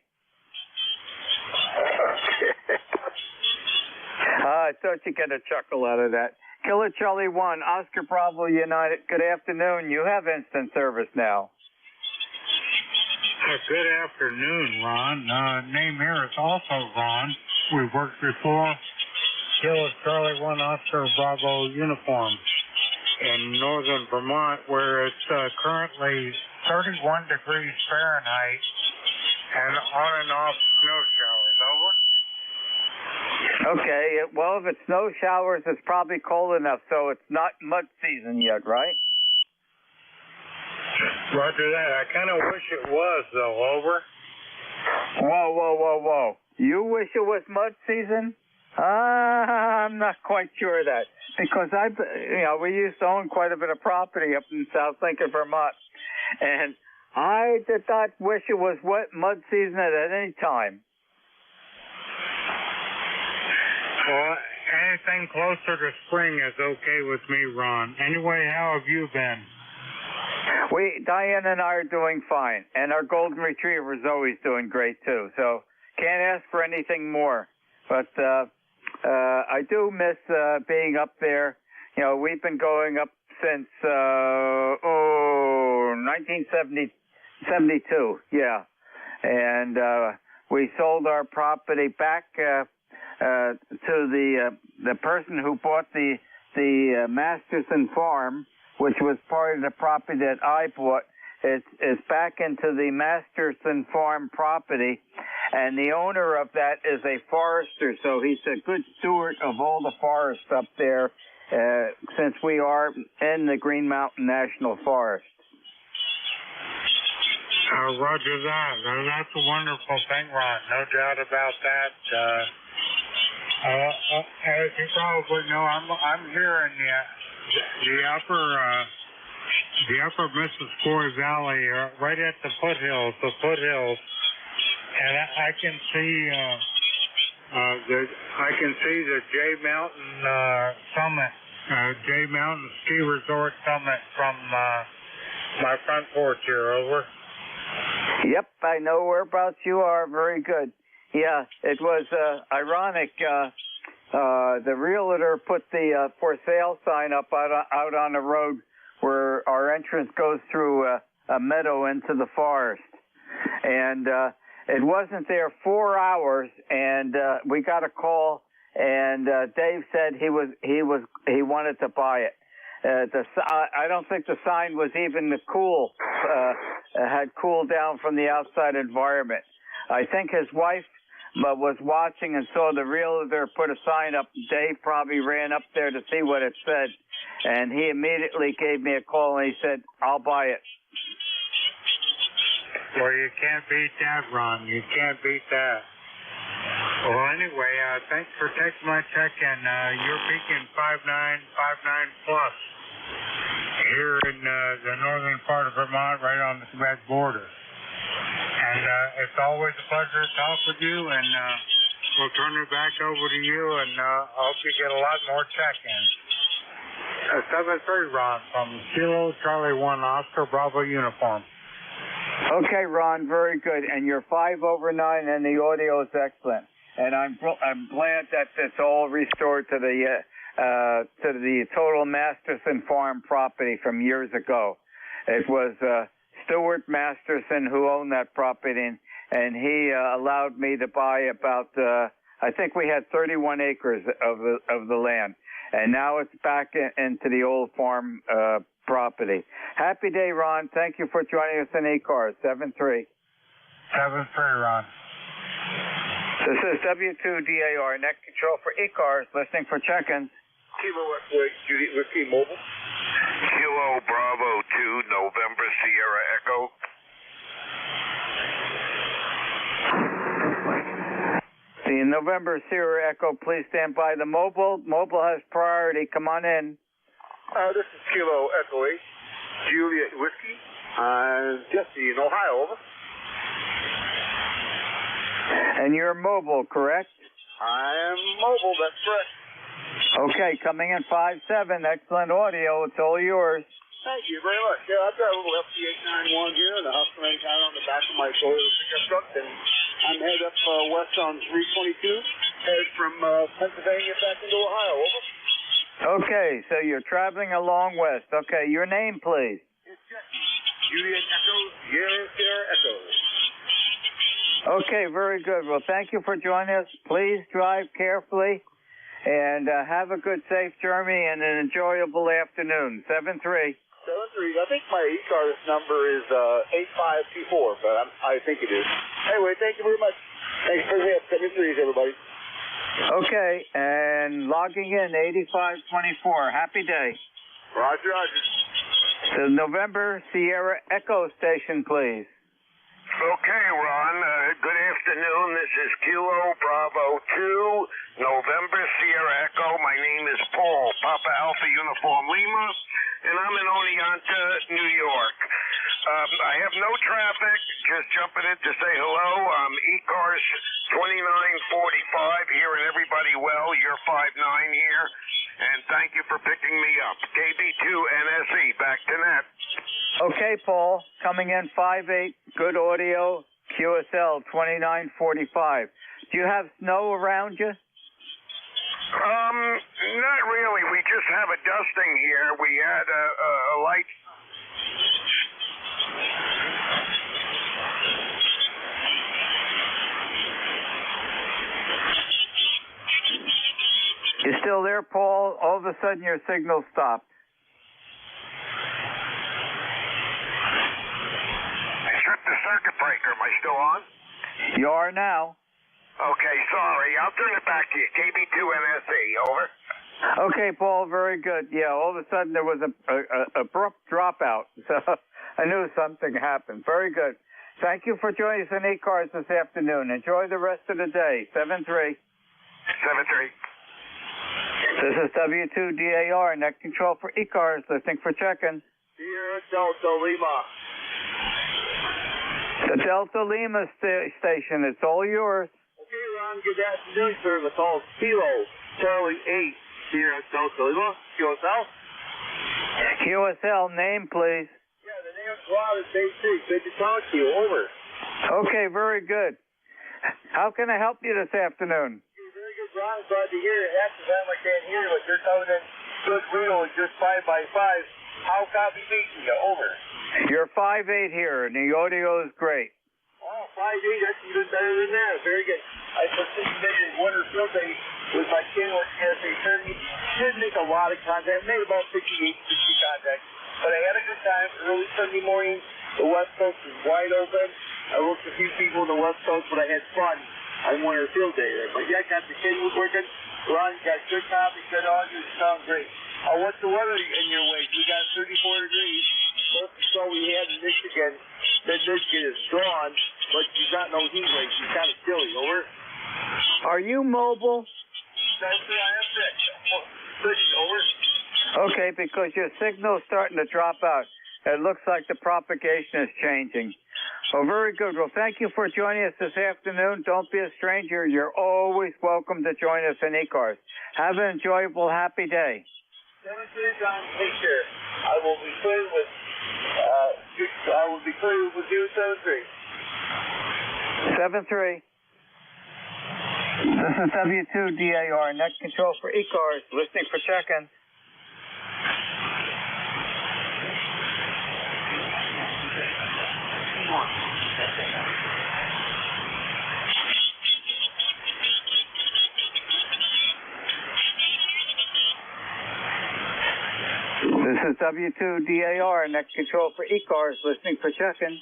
I thought you'd get a chuckle out of that. Killer Charlie 1, Oscar Bravo United. Good afternoon. You have instant service now. Good afternoon, Ron. Name here is also Ron. We've worked before. Killer Charlie 1, Oscar Bravo uniform in northern Vermont, where it's currently 31 degrees Fahrenheit and on and off snow showers. Over. Okay, well, if it's snow showers, it's probably cold enough, so it's not mud season yet, right? Roger that. I kind of wish it was, though. Over. Whoa. You wish it was mud season? I'm not quite sure of that, because we used to own quite a bit of property up in South Lincoln, Vermont, and I did not wish it was wet mud season at any time. Well, anything closer to spring is okay with me, Ron. Anyway, how have you been? Diane and I are doing fine, and our golden retriever is always doing great too. So can't ask for anything more. But I do miss being up there. You know, we've been going up since 1972. Yeah, and we sold our property back to the person who bought the Masterson Farm, which was part of the property that I bought. It's back into the Masterson Farm property, and the owner of that is a forester, so he's a good steward of all the forest up there, since we are in the Green Mountain National Forest. Roger that. That's a wonderful thing, Ron. No doubt about that. As you probably know, I'm here in the upper Missisquoi Valley, right at the foothills, and I can see the Jay Mountain summit, Jay Mountain Ski Resort summit from my front porch here. Over. Yep, I know whereabouts you are. Very good. Yeah, it was ironic. The realtor put the for sale sign up out on the road where our entrance goes through a meadow into the forest. And it wasn't there 4 hours, and we got a call, and Dave said he wanted to buy it. I don't think the sign was even cool had cooled down from the outside environment. I think his wife was watching and saw the realtor put a sign up. Dave probably ran up there to see what it said, and he immediately gave me a call and he said, "I'll buy it." Well, you can't beat that, Ron. You can't beat that. Well, anyway, thanks for taking my check, and you're peaking 5.9 plus here in the northern part of Vermont, right on the Quebec border. And it's always a pleasure to talk with you, and we'll turn it back over to you, and I hope you get a lot more check-ins. 7-3, Ron, from Kilo Charlie 1 Oscar Bravo uniform. Okay, Ron, very good. And you're 5 over 9, and the audio is excellent. And I'm glad that it's all restored to the total Masterson Farm property from years ago. It was Stuart Masterson who owned that property, and he allowed me to buy about I think we had 31 acres of the land, and now it's back into the old farm property. Happy day, Ron. Thank you for joining us in ECARS. 7-3. 7-3, Ron. This is W2DAR, net control for ECARS, listening for check-ins. Kilo X-Ray, Judy Whiskey Mobile. Kilo Bravo 2, November Sierra Echo. The November Sierra Echo, please stand by. The mobile has priority. Come on in. This is Kilo Echo 8, Juliet Whiskey. Jesse in Ohio, over. And you're mobile, correct? I am mobile, that's correct. Okay, coming in 5-7. Excellent audio. It's all yours. Thank you very much. Yeah, I've got a little FT891 here and a Huffman kind on the back of my Toyota pickup truck, and I'm headed up west on 322, headed from Pennsylvania back into Ohio, over. Okay, so you're traveling along west. Okay, your name, please. It's Jesse. Juliet Echo, Sierra Echo. Okay, very good. Well, thank you for joining us. Please drive carefully and have a good, safe journey and an enjoyable afternoon. 7-3. 7-3. I think my ECARS number is 8524, but I think it is. Anyway, thank you very much. Thanks for the 7-3s, everybody. Okay, and logging in 8524. Happy day. Roger, roger. The November Sierra Echo station, please. Okay, Ron. Good afternoon. This is Kilo Bravo 2, November Sierra Echo. My name is Paul, Papa Alpha Uniform Lima, and I'm in Oneonta, New York. I have no traffic, just jumping in to say hello. I'm ECARS 2945, hearing everybody well. You're 5-9 here, and thank you for picking me up. KB2 NSE, back to net. Okay, Paul, coming in 5-8, good audio, QSL 2945. Do you have snow around you? Not really. We just have a dusting here. We had a light. You still there, Paul? All of a sudden your signal stopped. I tripped the circuit breaker. Am I still on? You are now. Okay, sorry. I'll turn it back to you. KB2 NSE, over. Okay, Paul, very good. Yeah, all of a sudden there was a abrupt dropout, so I knew something happened. Very good. Thank you for joining us in ECARS this afternoon. Enjoy the rest of the day. 7-3. 7-3. This is W2DAR, net control for ECARS, listening for check-in. Sierra Delta Lima. The Delta Lima station, it's all yours. Okay, Ron, good afternoon, sir. The call is Kilo Charlie 8, Sierra Delta Lima, QSL. QSL, name, please. Yeah, the name's Rod at Bay 3. Good to talk to you, over. Okay, very good. How can I help you this afternoon? Very good, Ron. Glad to hear it. Half the time I can't hear what you're telling us. Good real is just 5x5. How copy beating you? Over. You're 5'8" here, and the audio is great. Oh, 5'8", that's even better than that. Very good. I participated in winter field day with my channel at KSA 30. Didn't make a lot of contact. Made about 58, 60 contacts. But I had a good time. Early Sunday morning, The West Coast is wide open. I worked with a few people on the West Coast, but I had fun. I wanted a field day there. But yeah, got the cable working. Ron, got good copy, good audio. Sound great. What's the weather in your way? We got 34 degrees. Most of the snow we had in Michigan, that Michigan is gone, but you've got no heat waves. It's kind of chilly. Over. Are you mobile? That's it. I am sick. Over. Okay, because your signal's starting to drop out. It looks like the propagation is changing. Well, very good. Well, thank you for joining us this afternoon. Don't be a stranger. You're always welcome to join us in ECARS. Have an enjoyable, happy day. 7-3, John. Take care. I will be clear with. You 7-3. 7-3. This is W2DAR, net control for ECARS, listening for check-in. This is W2DAR, net control for ECARS, listening for check-in.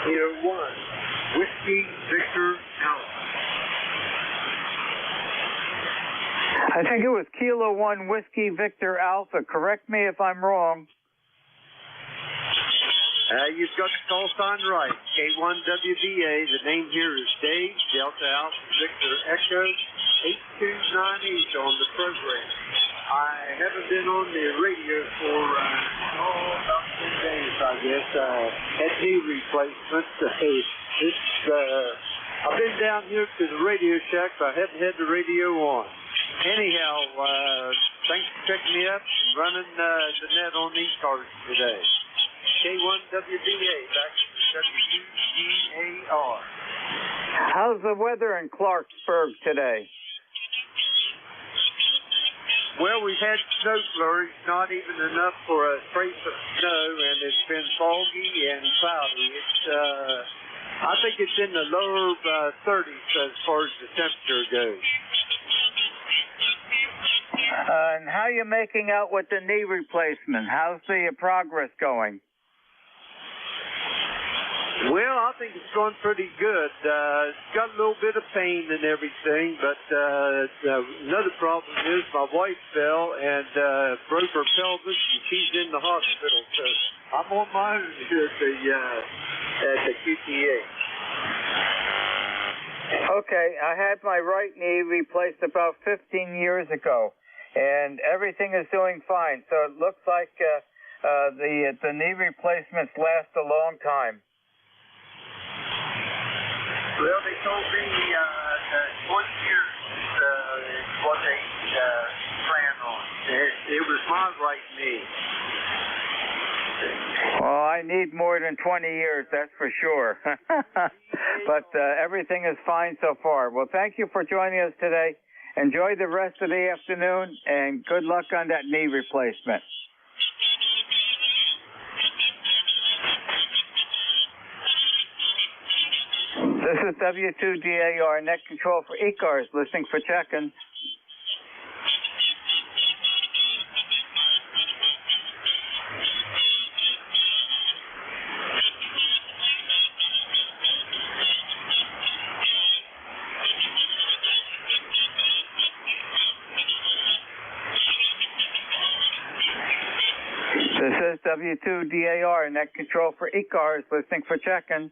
Here 1, Whiskey Victor Alpha. I think it was Kilo 1 Whiskey Victor Alpha. Correct me if I'm wrong. You've got the call sign right. K1WBA. The name here is Dave, Delta Alpha Victor Echo, 8298 on the program. I haven't been on the radio for about 10 days, I guess. Had knee replacement. I've been down here to the Radio Shack, but I haven't had the radio on. Anyhow, thanks for picking me up and running the net on ECARS today. K1WBA, back to W2DAR. How's the weather in Clarksburg today? Well, we've had snow flurries, not even enough for a trace of snow, and it's been foggy and cloudy. I think it's in the lower 30s as far as the temperature goes. And how are you making out with the knee replacement? How's the progress going? Well, I think it's going pretty good. It's got a little bit of pain and everything, but another problem is my wife fell and broke her pelvis, and she's in the hospital. So I'm on my own here at the QTA. Okay, I had my right knee replaced about 15 years ago, and everything is doing fine. So it looks like the knee replacements last a long time. Well, they told me 1 year is what they plan on. It was my right knee. Well, I need more than 20 years, that's for sure. But everything is fine so far. Well, thank you for joining us today. Enjoy the rest of the afternoon, and good luck on that knee replacement. This is W2DAR, net control for ECARS, listening for check-in. This is W2DAR, net control for ECARS, listening for check-in.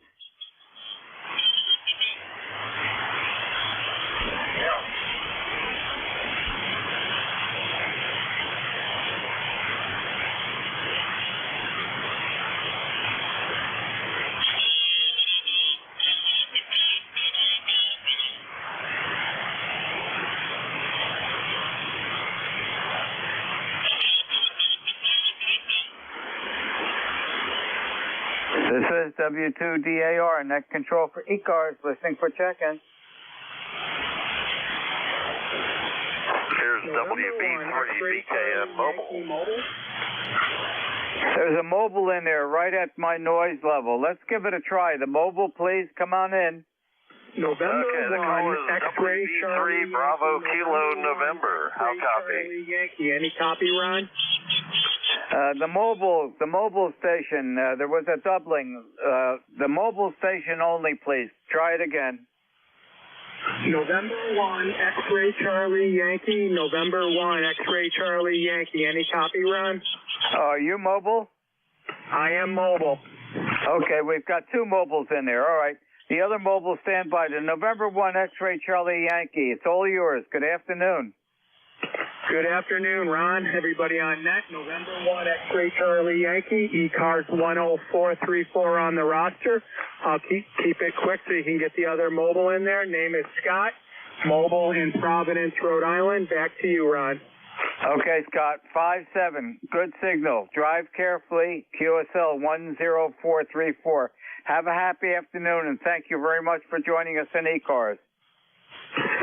This is W2DAR, net control for ECARS, listening for check-in. Here's WB3BKM mobile. There's a mobile in there right at my noise level. Let's give it a try. The mobile, please, come on in. November Okay, the 1, call is X-ray Charlie, WB3 Bravo Kilo November. How copy? Charlie Yankee. Any copy, Ron? The mobile station, there was a doubling. The mobile station only, please. Try it again. November 1, X-ray Charlie Yankee. November 1, X-ray Charlie Yankee. Any copy, Ron? Are you mobile? I am mobile. Okay, we've got two mobiles in there. All right. The other mobile stand by. The November 1 X-ray Charlie Yankee. It's all yours. Good afternoon. Good afternoon, Ron. Everybody on net. November 1 X-ray Charlie Yankee. ECARS 10434 on the roster. I'll keep it quick so you can get the other mobile in there. Name is Scott. Mobile in Providence, Rhode Island. Back to you, Ron. Okay, Scott. 5-7. Good signal. Drive carefully. QSL 10434. Have a happy afternoon, and thank you very much for joining us in ECARS.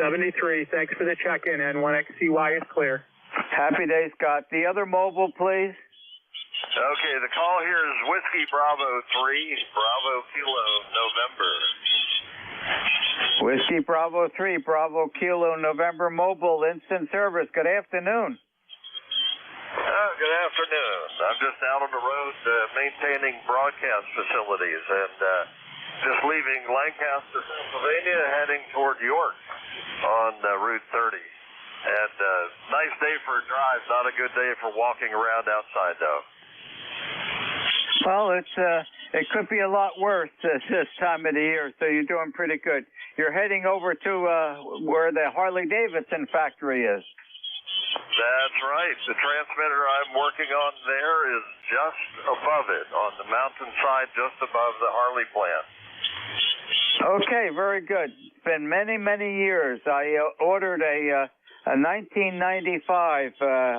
73. Thanks for the check-in. N1XCY is clear. Happy day, Scott. The other mobile, please. Okay, the call here is Whiskey Bravo 3, Bravo Kilo November. Whiskey Bravo 3, Bravo Kilo November mobile instant service. Good afternoon. Good afternoon. I'm just out on the road maintaining broadcast facilities and just leaving Lancaster, Pennsylvania, heading toward York on Route 30. And nice day for a drive, not a good day for walking around outside, though. Well, it could be a lot worse this time of the year, so you're doing pretty good. You're heading over to where the Harley-Davidson factory is. That's right. The transmitter I'm working on there is just above it, on the mountainside just above the Harley plant. Okay, very good. It's been many, many years. I ordered a 1995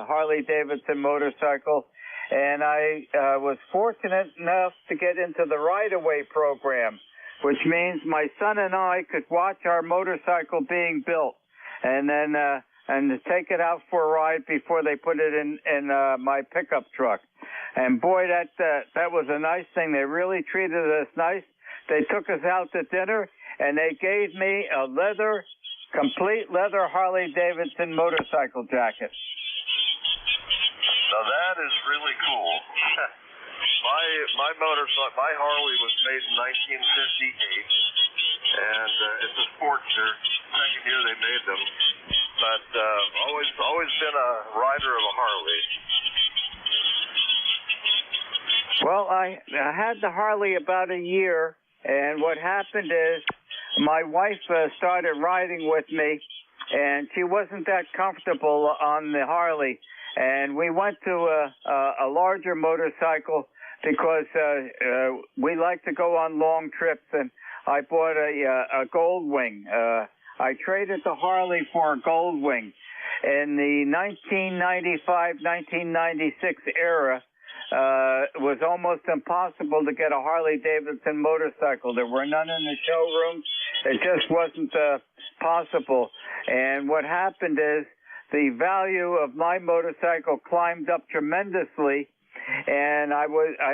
Harley-Davidson motorcycle, and I was fortunate enough to get into the right-of-way program, which means my son and I could watch our motorcycle being built, and then and take it out for a ride before they put it in my pickup truck. And boy, that was a nice thing. They really treated us nice. They took us out to dinner, and they gave me a complete leather Harley-Davidson motorcycle jacket. Now that is really cool. My motorcycle, my Harley was made in 1958, and it's a Sportster. Second year they made them, but always been a rider of a Harley. Well, I had the Harley about a year, and what happened is my wife started riding with me, and she wasn't that comfortable on the Harley, and we went to a larger motorcycle because we like to go on long trips, and I bought a Goldwing. I traded the Harley for a Goldwing. In the 1995-1996 era, it was almost impossible to get a Harley-Davidson motorcycle. There were none in the showroom. It just wasn't possible. And what happened is the value of my motorcycle climbed up tremendously, and I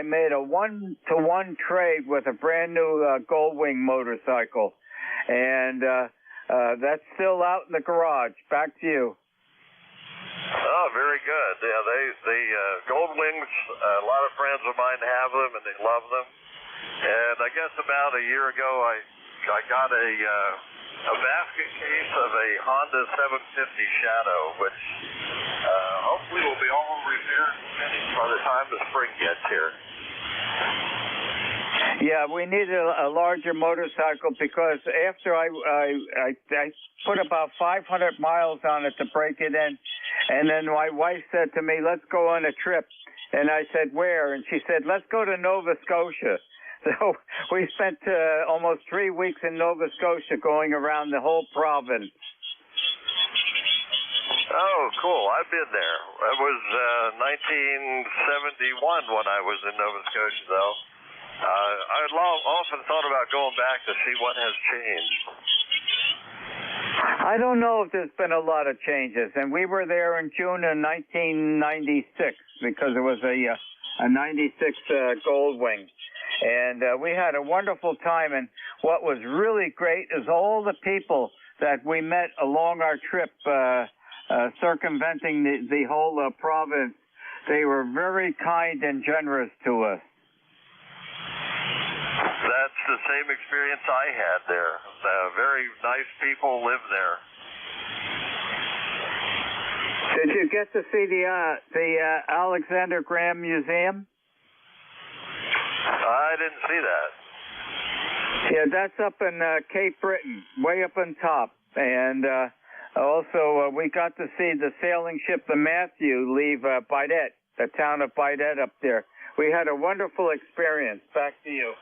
made a 1-to-1 trade with a brand new Goldwing motorcycle, and that's still out in the garage. Back to you. Oh, very good. Yeah, the Goldwings, a lot of friends of mine have them, and they love them. And I guess about a year ago, I got a basket case of a Honda 750 Shadow, which hopefully will be all repaired and finished by the time the spring gets here. Yeah, we needed a larger motorcycle because after I put about 500 miles on it to break it in, and then my wife said to me, "Let's go on a trip." And I said, "Where?" And she said, "Let's go to Nova Scotia." So we spent almost 3 weeks in Nova Scotia going around the whole province. Oh, cool. I've been there. It was 1971 when I was in Nova Scotia, though. I often thought about going back to see what has changed. I don't know if there's been a lot of changes, and we were there in June of 1996 because it was a 96 Goldwing. And we had a wonderful time. And what was really great is all the people that we met along our trip, circumventing the whole province. They were very kind and generous to us. That's the same experience I had there. Very nice people live there. Did you get to see the Alexander Graham Museum? I didn't see that. Yeah, that's up in Cape Breton, way up on top. And also, we got to see the sailing ship, the Matthew, leave Baidet, the town of Baidet up there. We had a wonderful experience. Back to you.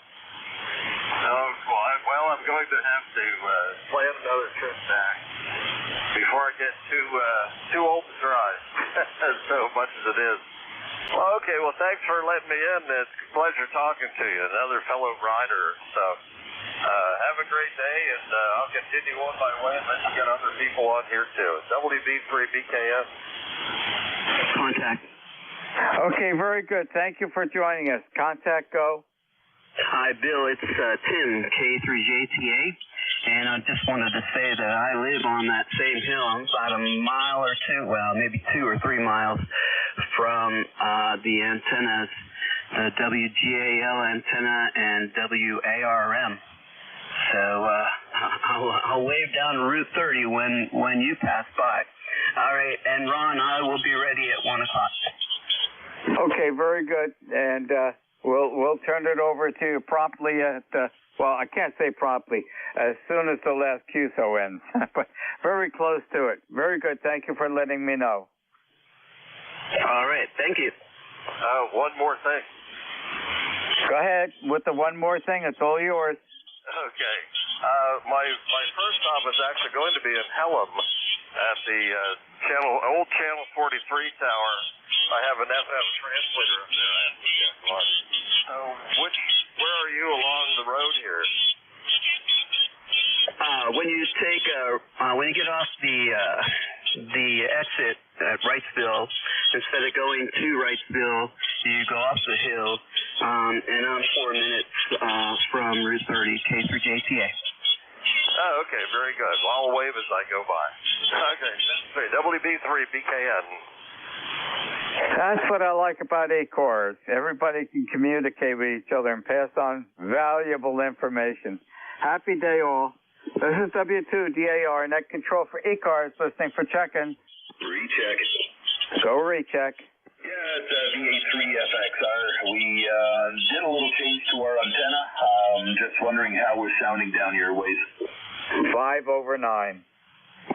Well, I'm going to have to plan another trip back before I get too old to drive, so much as it is. Well, okay, well, thanks for letting me in. It's a pleasure talking to you, another fellow rider. So have a great day, and I'll continue on my way and let you get other people on here, too. WB3BKN. Contact. Okay, very good. Thank you for joining us. Contact go. Hi, Bill. It's Tim, K3JTA, and I just wanted to say that I live on that same hill. I'm about a mile or two, well, maybe 2 or 3 miles from the antennas, the WGAL antenna and WARM. So I'll wave down Route 30 when you pass by. All right, and Ron, I will be ready at 1 o'clock. Okay, very good, and we'll turn it over to you promptly at, well, I can't say promptly, as soon as the last QSO ends, but very close to it. Very good. Thank you for letting me know. All right, thank you. One more thing. Go ahead with the one more thing. It's all yours. Okay. My first stop is actually going to be in Pelham at the old Channel 43 tower. I have an FM translator up there. So, where are you along the road here? When you get off the exit at Wrightsville, instead of going to Wrightsville, you go off the hill, and I'm 4 minutes from Route 30, K3JTA. Oh, okay, very good. Well, I'll wave as I go by. Okay, WB3BKN. That's what I like about ECARS. Everybody can communicate with each other and pass on valuable information. Happy day all. This is W2DAR, net control for ECARS, listening for check-in. Recheck. Go recheck. Yeah, it's VA3FXR. We did a little change to our antenna. Just wondering how we're sounding down your ways. 5 over 9.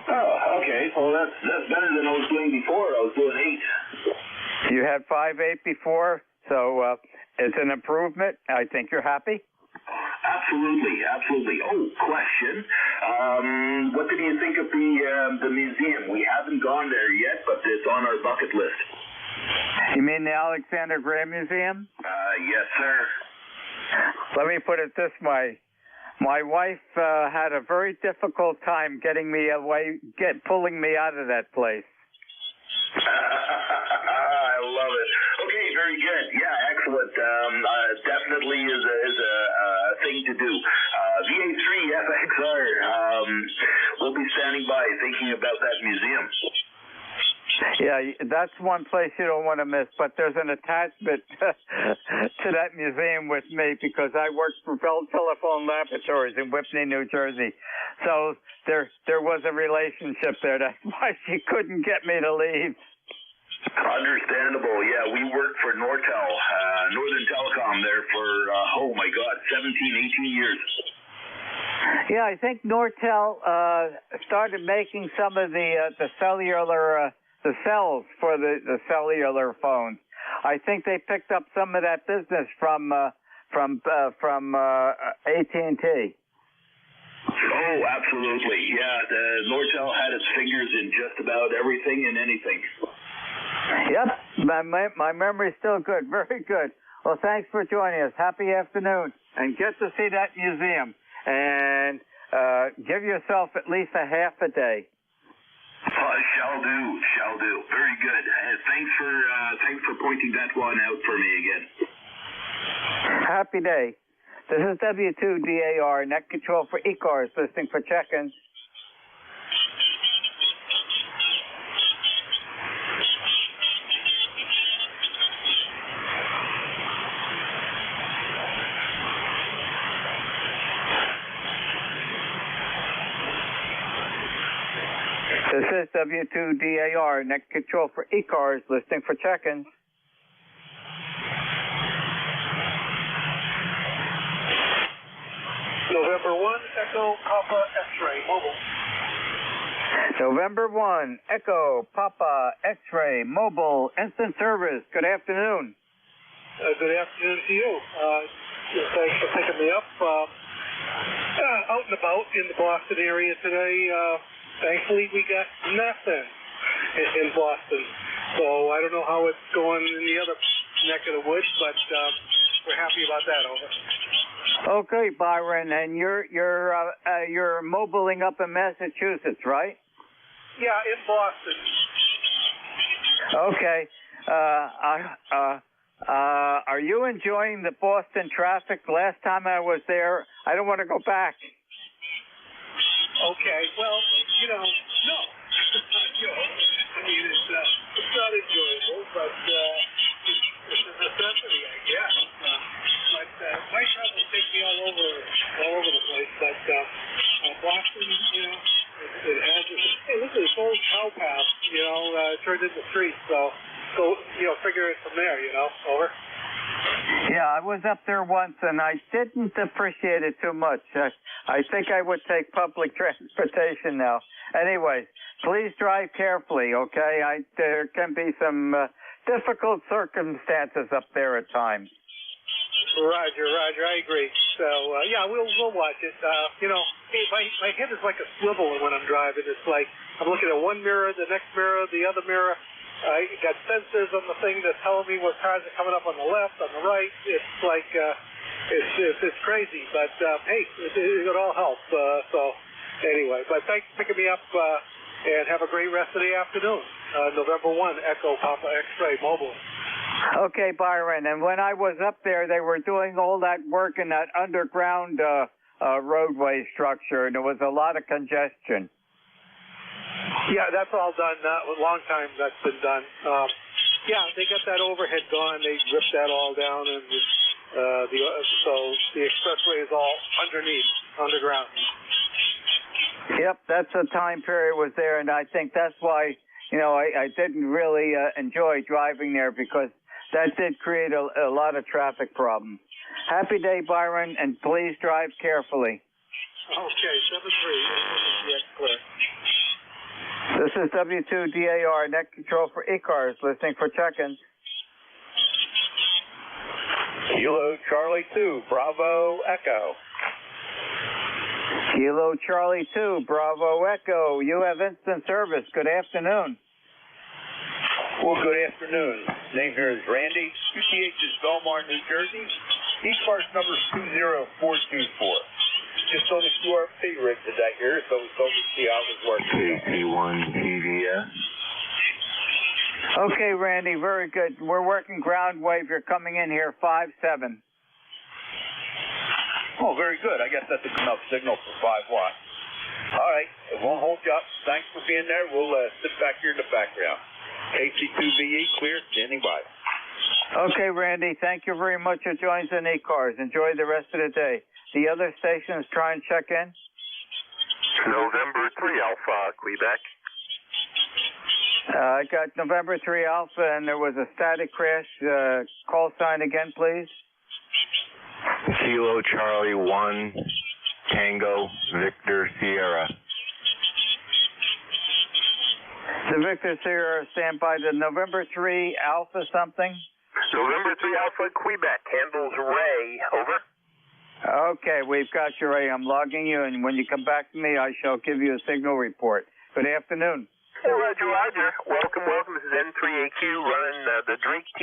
Oh, okay. Well, that's better than I was doing before. I was doing 8. You had 5.8 before, so it's an improvement. I think you're happy. Absolutely, absolutely. Oh, question. What did you think of the museum? We haven't gone there yet, but it's on our bucket list. You mean the Alexander Graham Museum? Yes, sir. Let me put it this way. My wife had a very difficult time getting me away, pulling me out of that place. I love it. Okay, very good. Yeah, excellent. Definitely is a thing to do. VA3FXR. We'll be standing by thinking about that museum. Yeah, that's one place you don't want to miss, but there's an attachment to that museum with me because I worked for Bell Telephone Laboratories in Whippany, New Jersey. So there was a relationship there. That's why she couldn't get me to leave. Understandable. Yeah, we worked for Nortel, Northern Telecom there for, 17, 18 years. Yeah, I think Nortel started making some of the cellular the cells for the cellular phones. I think they picked up some of that business from AT&T. Oh, absolutely. Yeah, the Nortel had its fingers in just about everything and anything. Yep, my memory's still good. Very good. Well, thanks for joining us. Happy afternoon, and get to see that museum. And give yourself at least a half a day. Shall do. Very good. Thanks for pointing that one out for me again. Happy day. This is W2DAR, net control for ECARS, listening for check-ins. This is W2DAR, net control for ECARS, listening for check-ins. November 1, Echo Papa X-ray, mobile. November 1, Echo Papa X-ray, mobile, instant service. Good afternoon. Good afternoon to you. Thanks for picking me up. Out and about in the Boston area today. Thankfully, we got nothing in Boston. So I don't know how it's going in the other neck of the woods, but we're happy about that. Over. Okay, Byron, and you're mobiling up in Massachusetts, right? Yeah, in Boston. Okay. Are you enjoying the Boston traffic? Last time I was there, I don't want to go back. Okay, well, no. I mean, it's not enjoyable, but it's a necessity, I guess. But my travel takes me all over the place. But Boston, it has this. Hey, look at this old cow path, turned into streets. So figure it from there, over. Yeah, I was up there once, and I didn't appreciate it too much. I think I would take public transportation now. Anyways, please drive carefully, okay? There can be some difficult circumstances up there at times. Roger, I agree. So, we'll watch it. My head is like a swivel when I'm driving. It's like I'm looking at one mirror, the next mirror, the other mirror. I got sensors on the thing that tell me what cars are coming up on the left, on the right. It's like, it's crazy. But, hey, it all helps. So, anyway, but thanks for picking me up, and have a great rest of the afternoon. November 1, Echo Papa X-ray, mobile. Okay, Byron, and when I was up there, they were doing all that work in that underground roadway structure, and there was a lot of congestion. Yeah, that's all done. A long time that's been done. They got that overhead gone. They ripped that all down, and so the expressway is all underground. Yep, that's the time period was there, and I think that's why, I didn't really enjoy driving there, because that did create a lot of traffic problems. Happy day, Byron, and please drive carefully. Okay, 7-3. Clear. This is W2DAR, net control for ECARS, listening for check-ins. Kilo Charlie 2, Bravo Echo. Kilo Charlie 2, Bravo Echo. You have instant service. Good afternoon. Well, good afternoon. Name here is Randy. QTH is Belmar, New Jersey. ECARS number 20424. Just on the QRP rig today here, so we thought we'd see how it was working. KC1 TVS. Okay, Randy, very good. We're working ground wave. You're coming in here 5-7. Oh, very good. I guess that's enough signal for 5 watts. All right, it won't hold you up. Thanks for being there. We'll sit back here in the background. KC2VE, clear, standing by. Okay, Randy, thank you very much for joining us in ECARS. Enjoy the rest of the day. The other stations try and check in. November 3 Alpha, Quebec. I got November 3 Alpha, and there was a static crash. Call sign again, please. Kilo Charlie 1, Tango, Victor Sierra. The Victor Sierra, stand by. The November 3 Alpha something? November 3 Alpha, Quebec. Handles Ray, over. Okay, we've got you, Ray. I'm logging you, and when you come back to me, I shall give you a signal report. Good afternoon. Roger, Roger. Welcome. This is N3AQ running the Drake C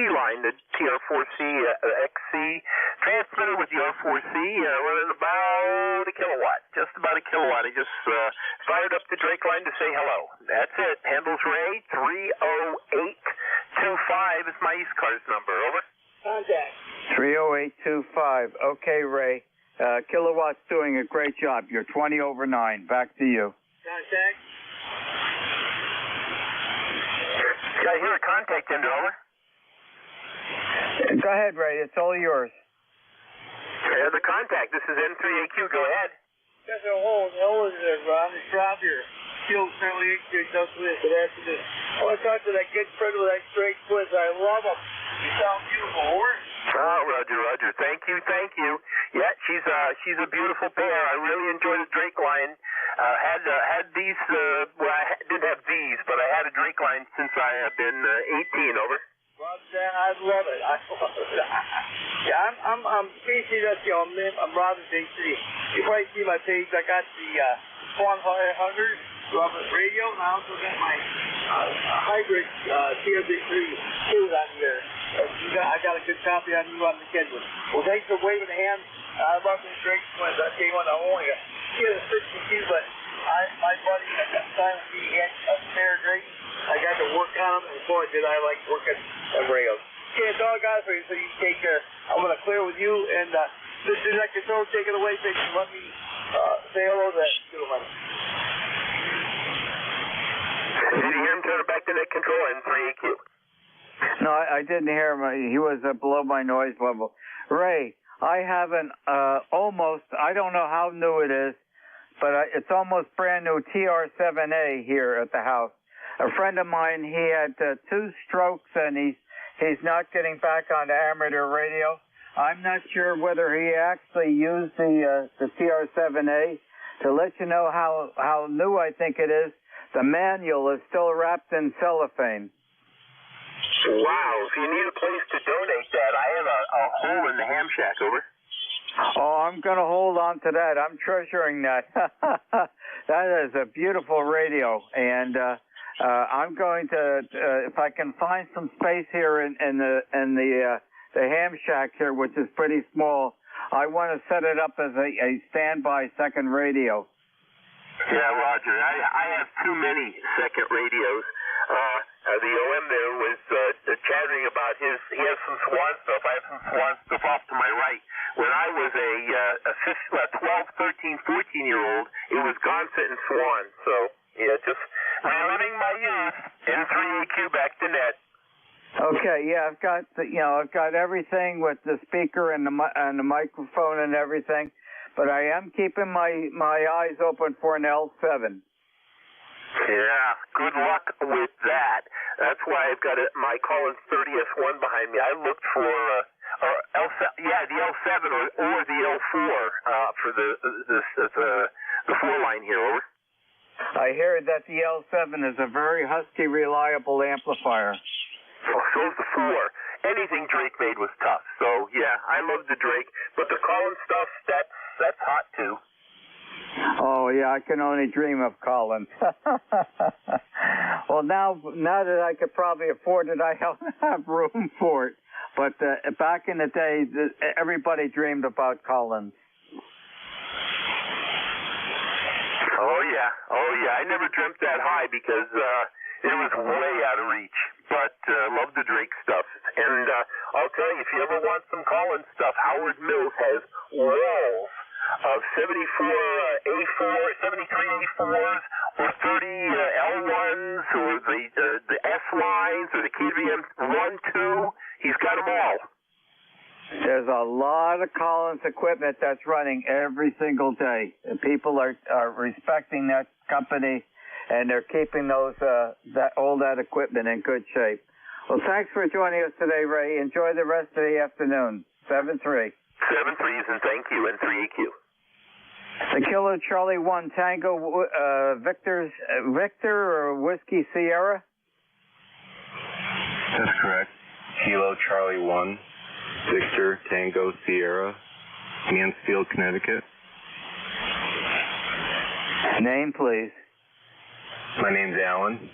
line, the TR4C XC transmitter with the R4C, running about a kilowatt, just about a kilowatt. I just fired up the Drake line to say hello. That's it. Handles Ray 30825 is my ECARS number. Over. Contact. 5. Okay, Ray. Kilowatt's doing a great job. You're 20 over 9. Back to you. Contact. Yeah, I hear a contact end, over. Go ahead, Ray. It's all yours. Yeah, the contact. This is N3AQ. Go ahead. That's a hole in there, Ron. It's out here. Fuel currently does this, but after this. I want to talk to that good friend with that straight twist. I love him. You sound beautiful, horse. Oh, Roger. Thank you. Yeah, she's a beautiful pair. I really enjoy the Drake line. Had these, well, I didn't have these, but I had a Drake line since I have been 18, over. I love it. Yeah, I'm Casey, that's I'm Robin JC. You probably see my page. I got the Swan Hunters radio, and I also got my hybrid TRB3 too on here. I got a good copy on you on the schedule. Well, thanks for waving the hand. I love the Drake twins. I came on the only get a 62, but my buddy at that time he had a spare Drake. I got to work on them, and boy, did I like working on radios. Okay, it's all got for you, so you take care. I'm going to clear with you, and this is that control. Take it away, so you can let me say hello to that gentleman. Did you hear him turn it back to net control and 3AQ? No, I didn't hear him. He was below my noise level. Ray, I have an almost, I don't know how new it is, but it's almost brand new TR7A here at the house. A friend of mine, he had 2 strokes, and he's not getting back on amateur radio. I'm not sure whether he actually used the TR7A. To let you know how new I think it is, the manual is still wrapped in cellophane. Wow, if you need a place to donate that, I have a hole in the ham shack, over. Oh, I'm going to hold on to that. I'm treasuring that. That is a beautiful radio, and I'm going to, if I can find some space here in the ham shack here, which is pretty small, I want to set it up as a standby second radio. Yeah, Roger. I have too many second radios. The OM there was chattering about he has some Swan stuff. I have some Swan stuff off to my right. When I was a 12, 13, 14-year-old, it was Gonset and Swan. So, yeah, just reliving my youth. N3AQ back to net. Okay, yeah, I've got everything with the speaker and the microphone and everything, but I am keeping my eyes open for an L7. Yeah, good luck with that. That's why I've got my Collins 30S1 behind me. I looked for the L7 or the L4 for the 4-line here. Over. I hear that the L7 is a very husky, reliable amplifier. Oh, so is the 4. Anything Drake made was tough. So yeah, I love the Drake, but the Collins stuff, that's hot too. Oh, yeah, I can only dream of Collins. Well, now that I could probably afford it, I don't have room for it. But back in the day, everybody dreamed about Collins. Oh, yeah. I never dreamt that high because it was way out of reach. But love the Drake stuff. And I'll tell you, if you ever want some Collins stuff, Howard Mills has walls of 74 A4, 73 A4s, or 30 L1s, or the S lines, or the KVM 1, 2. He's got them all. There's a lot of Collins equipment that's running every single day. And people are respecting that company, and they're keeping all that equipment in good shape. Well, thanks for joining us today, Ray. Enjoy the rest of the afternoon. 7-3. 7 3s, and thank you, N3AQ. The Kilo Charlie 1 Tango Victor or Whiskey Sierra? That's correct. Kilo Charlie 1 Victor Tango Sierra, Mansfield, Connecticut. Name, please. My name's Alan.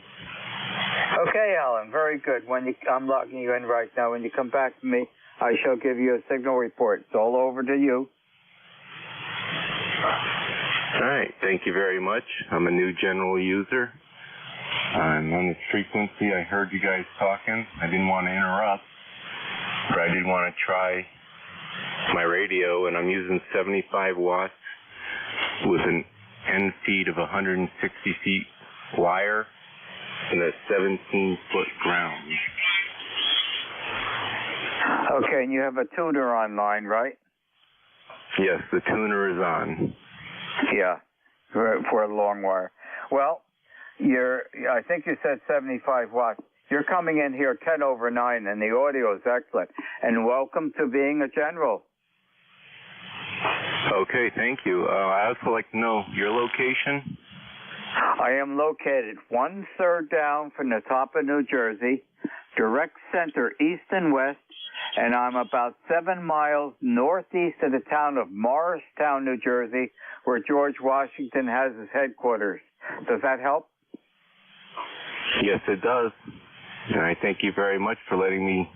Okay, Alan. Very good. I'm logging you in right now. When you come back to me, I shall give you a signal report. It's all over to you. All right. Thank you very much. I'm a new general user. I'm on this frequency. I heard you guys talking. I didn't want to interrupt, but I did want to try my radio, and I'm using 75 watts with an end feed of 160 feet wire and a 17-foot ground. Okay, and you have a tuner online, right? Yes, the tuner is on. Yeah, for a long wire. Well, I think you said 75 watts. You're coming in here 10 over 9, and the audio is excellent. And welcome to being a general. Okay, thank you. I'd also like to know your location. I am located 1/3 down from the top of New Jersey, direct center east and west, and I'm about 7 miles northeast of the town of Morristown, New Jersey, where George Washington has his headquarters. Does that help? Yes, it does. And I thank you very much for letting me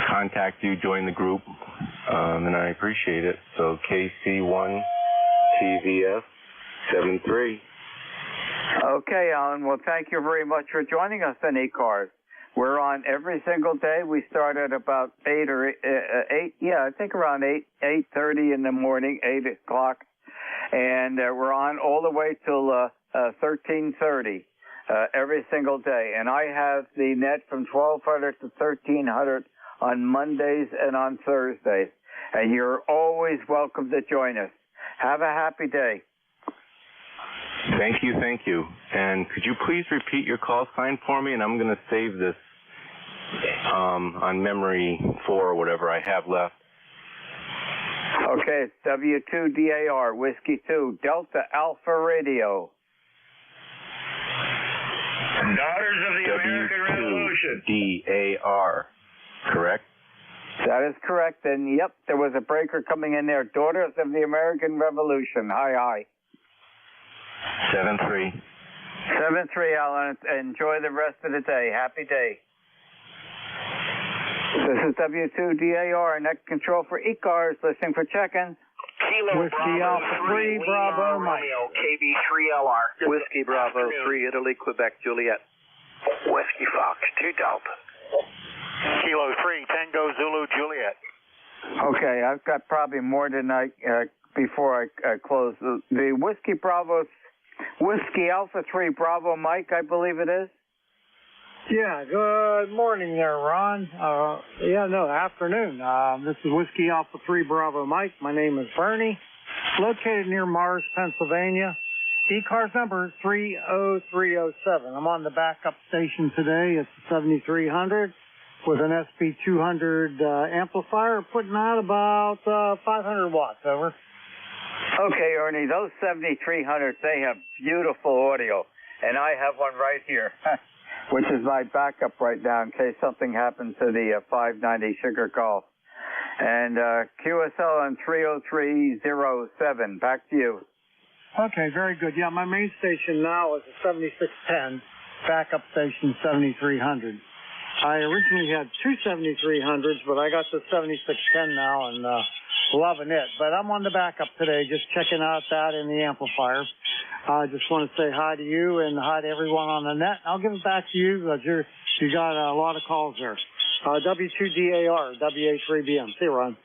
contact you, join the group, and I appreciate it. So KC1 TVF 73. Okay, Alan. Well, thank you very much for joining us on ECARS. We're on every single day. We start at about 8 or 8. Yeah, I think around 8:30 in the morning, 8 o'clock, and we're on all the way till 13:30 every single day. And I have the net from 1200 to 1300 on Mondays and on Thursdays. And you're always welcome to join us. Have a happy day. Thank you, thank you. And could you please repeat your call sign for me? And I'm going to save this on memory for whatever I have left. Okay, it's W2DAR, Whiskey 2, Delta Alpha Radio. Daughters of the American Revolution. W2DAR, correct? That is correct. And, yep, there was a breaker coming in there. Daughters of the American Revolution. Hi, hi. 7-3. 7-3, Alan. Enjoy the rest of the day. Happy day. This is W2DAR, net control for ECARS, listening for check-ins. Kilo Whiskey Bravo Alpha 3, Bravo Mike. Romeo, KB3LR. Whiskey Bravo 3, Italy, Quebec, Juliet. Whiskey Fox 2 Delta. Kilo 3, Tango Zulu, Juliet. Okay, I've got probably more than before I close. The Whiskey Bravo, Whiskey Alpha 3 Bravo Mike, I believe it is. Yeah, good morning there, Ron. Afternoon. This is Whiskey Alpha 3 Bravo Mike. My name is Bernie, located near Mars, Pennsylvania. ECARS number 30307. I'm on the backup station today. It's 7300 with an SP200 amplifier, putting out about 500 watts, over. Okay, Ernie, those 7300s, they have beautiful audio, and I have one right here, which is my backup right now in case something happens to the 590 Sugar Golf. And QSL on 30307. Back to you. Okay, very good. Yeah, my main station now is a 7610, backup station 7300. I originally had two 7300s, but I got the 7610 now and loving it. But I'm on the backup today, just checking out that and the amplifier. I just want to say hi to you and hi to everyone on the net. I'll give it back to you because you got a lot of calls there. W2DAR, WA3BM. See you, Ron.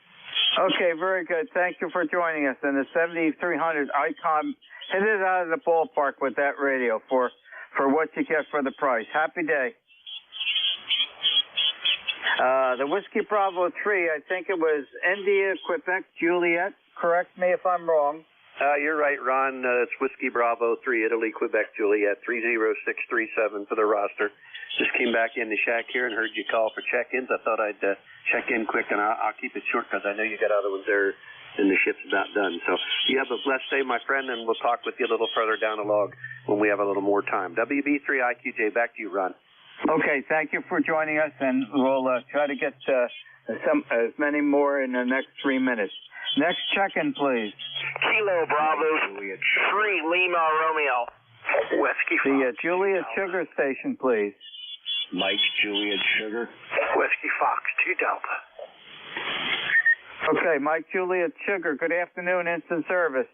Okay, very good. Thank you for joining us. And the 7300 Icon hit it out of the ballpark with that radio for what you get for the price. Happy day. The Whiskey Bravo 3, I think it was India, Quebec, Juliet. Correct me if I'm wrong. You're right, Ron. It's Whiskey Bravo 3, Italy, Quebec, Juliet, 30637 for the roster. Just came back in the shack here and heard you call for check-ins. I thought I'd check in quick, and I'll keep it short because I know you got other ones there and the ship's about done. So you have a blessed day, my friend, and we'll talk with you a little further down the log when we have a little more time. WB3IQJ, back to you, Ron. Okay, thank you for joining us, and we'll try to get as many more in the next 3 minutes. Next check-in, please. Kilo Bravo 3 Lima Romeo. Whiskey Fox. The Juliet Sugar Station, please. Mike Juliet Sugar. Whiskey Fox 2 Delta. Okay, Mike Juliet Sugar. Good afternoon, instant service.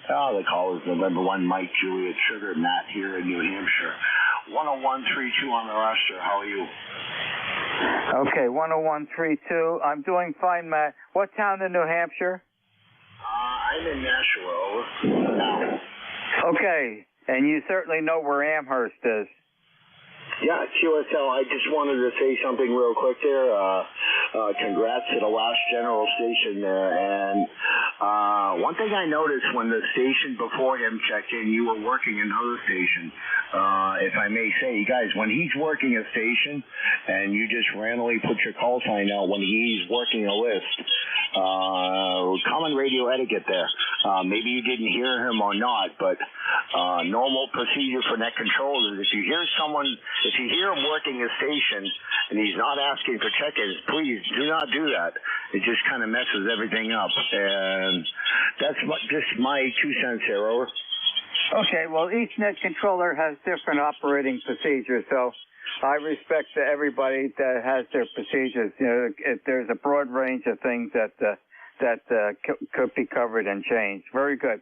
The call is November 1, Mike Juliet Sugar, Matt here in New Hampshire. 10132 on the roster. How are you? Okay, 10132. I'm doing fine, Matt. What town in New Hampshire? I'm in Nashua. Now. Okay, and you certainly know where Amherst is. Yeah, QSL, I just wanted to say something real quick there. Congrats to the last general station there. And one thing I noticed when the station before him checked in, you were working another station. If I may say, guys, when he's working a station and you just randomly put your call sign out when he's working a list, common radio etiquette there. Maybe you didn't hear him or not, but normal procedure for net control is if you hear him working a station and he's not asking for check-ins, please do not do that. It just kind of messes everything up. And that's just my 2 cents here, over. Okay, well, each net controller has different operating procedures, so I respect everybody that has their procedures. You know, there's a broad range of things that could be covered and changed. Very good.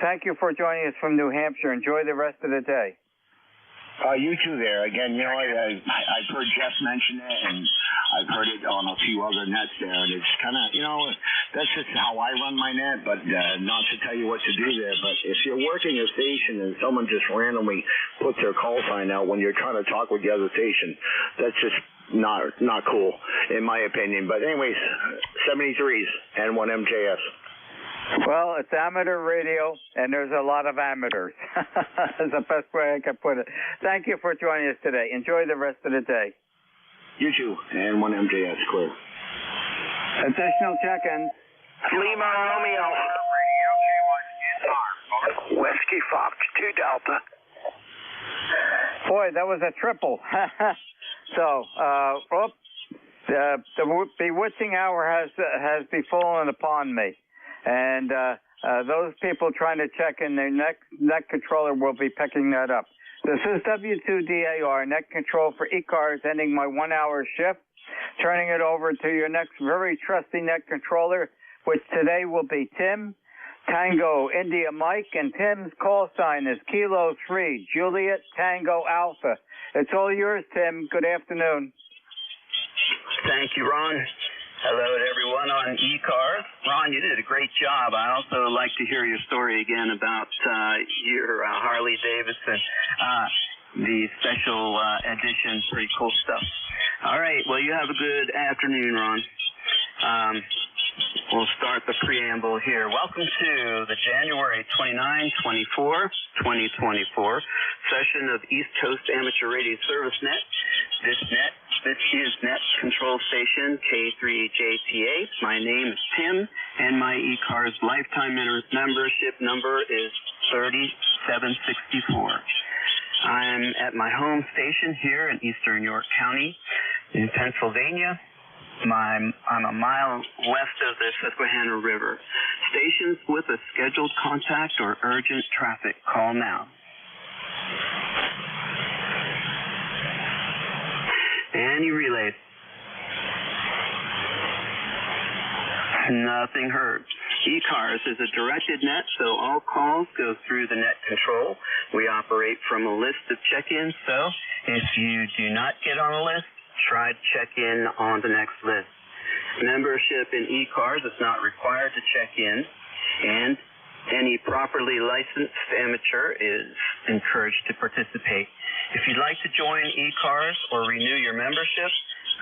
Thank you for joining us from New Hampshire. Enjoy the rest of the day. You too there. Again, you know, I've heard Jeff mention it, and I've heard it on a few other nets there, and it's kind of, you know, that's just how I run my net, but not to tell you what to do there. But if you're working a station and someone just randomly puts their call sign out when you're trying to talk with the other station, that's just not cool, in my opinion. But anyways, 73s and 1MJS. Well, it's amateur radio, and there's a lot of amateurs. That's the best way I can put it. Thank you for joining us today. Enjoy the rest of the day. You too, and 1MJS, clear. Additional check-ins. Lima Romeo. Whiskey Fox 2 Delta. Boy, that was a triple. So, the bewitching hour has befallen upon me. And those people trying to check in their net controller will be picking that up. This is W2DAR, net control for ECARS, ending my 1-hour shift, turning it over to your next very trusty net controller, which today will be Tim, Tango India Mike, and Tim's call sign is Kilo 3, Juliet Tango Alpha. It's all yours, Tim. Good afternoon. Thank you, Ron. Hello to everyone on ECARS. Ron, you did a great job. I also like to hear your story again about your Harley Davidson, the special edition. Pretty cool stuff. All right. Well, you have a good afternoon, Ron. We'll start the preamble here. Welcome to the January 2024 session of East Coast Amateur Radio Service Net. This is Net Control Station K3JTA. My name is Tim, and my ECARS lifetime membership number is 3764. I'm at my home station here in Eastern York County in Pennsylvania. I'm a mile west of the Susquehanna River. Stations with a scheduled contact or urgent traffic, call now. Any relays? Nothing heard. ECARS is a directed net, so all calls go through the net control. We operate from a list of check-ins, so if you do not get on a list, try to check in on the next list. Membership in ECARS is not required to check in, and any properly licensed amateur is encouraged to participate. If you'd like to join ECARS or renew your membership,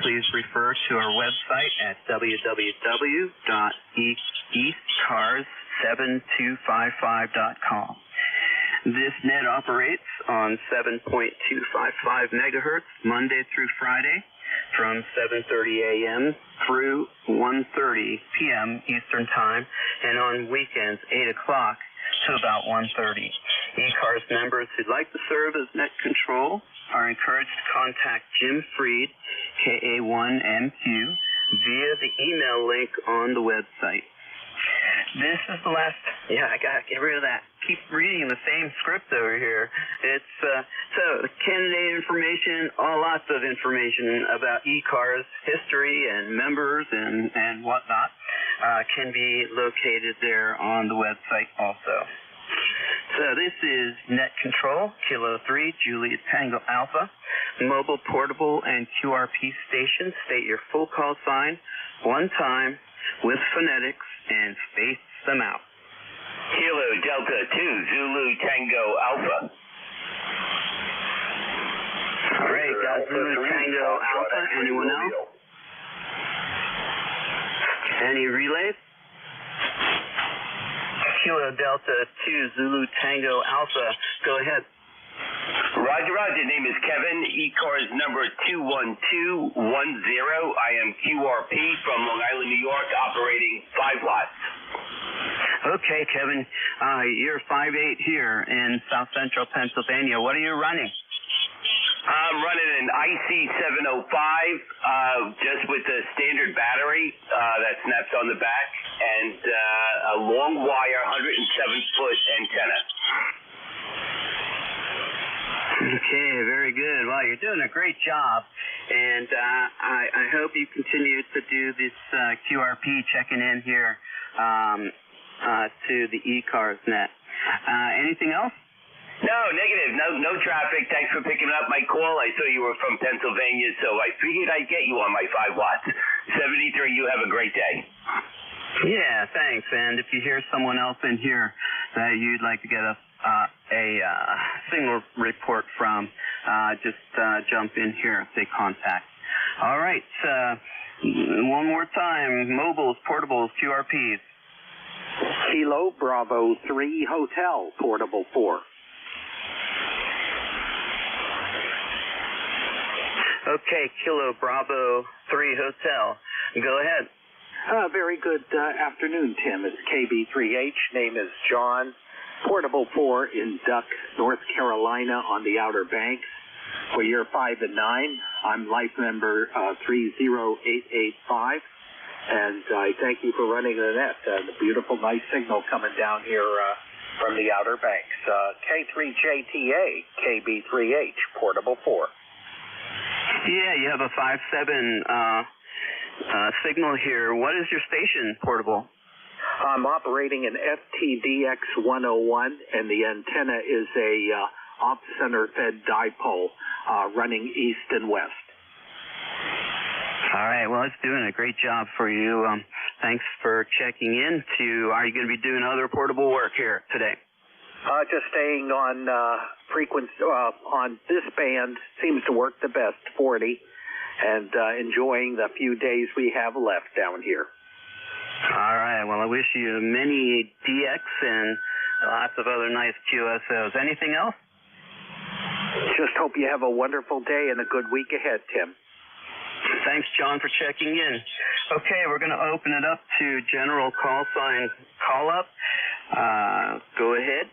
please refer to our website at www.ecars7255.com. This net operates on 7.255 megahertz Monday through Friday from 7:30 a.m. through 1:30 p.m. Eastern Time, and on weekends 8 o'clock to about 1:30. ECARS members who'd like to serve as net control are encouraged to contact Jim Freed, KA1MQ, via the email link on the website. This is the last. Yeah, I gotta get rid of that. Keep reading the same script over here. It's so the candidate information, lots of information about ECARS history and members and whatnot can be located there on the website also. So this is Net Control, Kilo 3, Juliet Tango Alpha, mobile, portable, and QRP station. State your full call sign one time with phonetics and space them out. Kilo Delta 2, Zulu Tango Alpha. Great, got Zulu Tango Alpha. Anyone else? Any relays? Kilo Delta 2, Zulu Tango Alpha. Go ahead. Roger, roger. Name is Kevin. ECARS number 21210. I am QRP from Long Island, New York, operating 5 watts. Okay, Kevin. You're 5'8" here in South Central Pennsylvania. What are you running? I'm running an IC705 just with a standard battery that snaps on the back and a long wire 107-foot antenna. Okay, very good. Well, you're doing a great job, and I hope you continue to do this QRP checking in here to the ECARS net. Anything else? No, negative. No traffic. Thanks for picking up my call. I saw you were from Pennsylvania, so I figured I'd get you on my 5 watts. 73, you have a great day. Yeah, thanks. And if you hear someone else in here that you'd like to get a single report from, just jump in here and say contact. All right. One more time. Mobiles, portables, QRPs. Kilo Bravo 3 Hotel, portable 4. Okay, Kilo Bravo 3 Hotel. Go ahead. Very good afternoon, Tim. It's KB3H. Name is John. Portable 4 in Duck, North Carolina on the Outer Banks. For year 5 and 9, I'm life member 30885. And I thank you for running the net. The beautiful, nice signal coming down here from the Outer Banks. K3JTA, KB3H, portable 4. Yeah, you have a 5.7 signal here. What is your station, portable? I'm operating an FTDX 101, and the antenna is a off-center fed dipole running east and west. All right, well, it's doing a great job for you. Thanks for checking in. Are you going to be doing other portable work here today? Just staying on frequency on this band seems to work the best, 40, and enjoying the few days we have left down here. All right, well, I wish you many DX and lots of other nice QSOs. Anything else? Just hope you have a wonderful day and a good week ahead, Tim. Thanks, John, for checking in. Okay, we're going to open it up to general call sign call-up. Go ahead.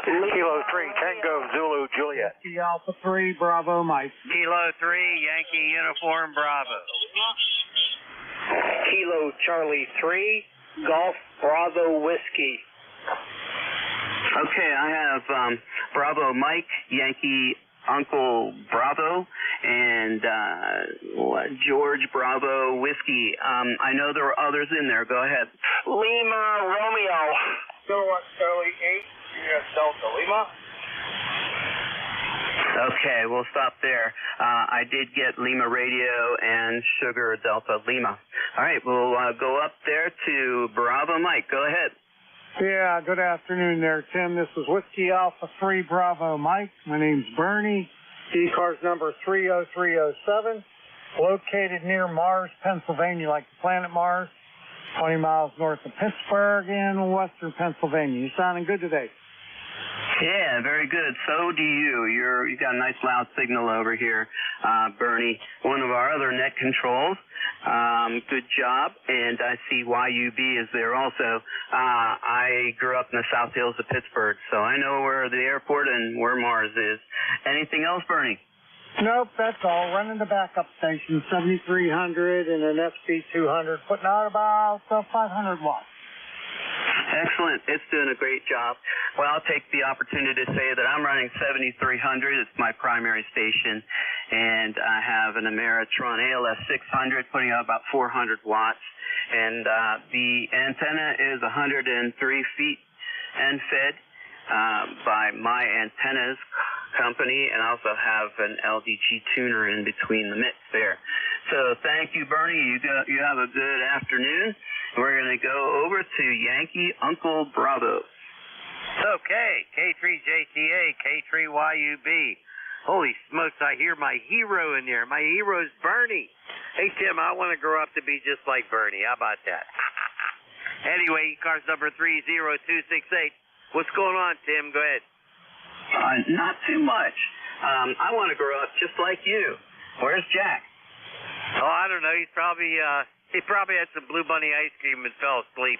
Kilo 3, Tango Zulu Juliet. Yankee Alpha 3, Bravo Mike. Kilo 3, Yankee Uniform Bravo. Kilo Charlie 3, Golf Bravo Whiskey. Okay, I have Bravo Mike, Yankee Uncle Bravo, and George Bravo Whiskey. I know there are others in there. Go ahead. Lima Romeo. Kilowatt Charlie 8, US Delta Lima. Okay, we'll stop there. I did get Lima Radio and Sugar Delta Lima. All right, we'll go up there to Bravo Mike. Go ahead. Yeah, good afternoon there, Tim. This is Whiskey Alpha 3 Bravo Mike. My name's Bernie. ECARS number 30307. Located near Mars, Pennsylvania, like the planet Mars. 20 miles north of Pittsburgh in western Pennsylvania. You sounding good today? Yeah, very good. So do you. You got a nice loud signal over here, Bernie. One of our other net controls. Good job. And I see YUB is there also. I grew up in the South Hills of Pittsburgh, so I know where the airport and where Mars is. Anything else, Bernie? Nope, that's all. Running the backup station, 7300 and an FP200, putting out about 500 watts. Excellent. It's doing a great job. Well, I'll take the opportunity to say that I'm running 7300. It's my primary station, and I have an Ameritron ALS 600 putting out about 400 watts, and the antenna is 103 feet and fed. by My Antennas Company, and also have an LDG tuner in between the mitts there. So thank you, Bernie. You have a good afternoon. We're going to go over to Yankee Uncle Bravo. Okay, K3JTA, K3YUB. Holy smokes, I hear my hero in there. My hero's Bernie. Hey, Tim, I want to grow up to be just like Bernie. How about that? Anyway, ECARS number 30268. What's going on, Tim? Go ahead. Not too much. I want to grow up just like you. Where's Jack? Oh, I don't know. He probably had some Blue Bunny ice cream and fell asleep.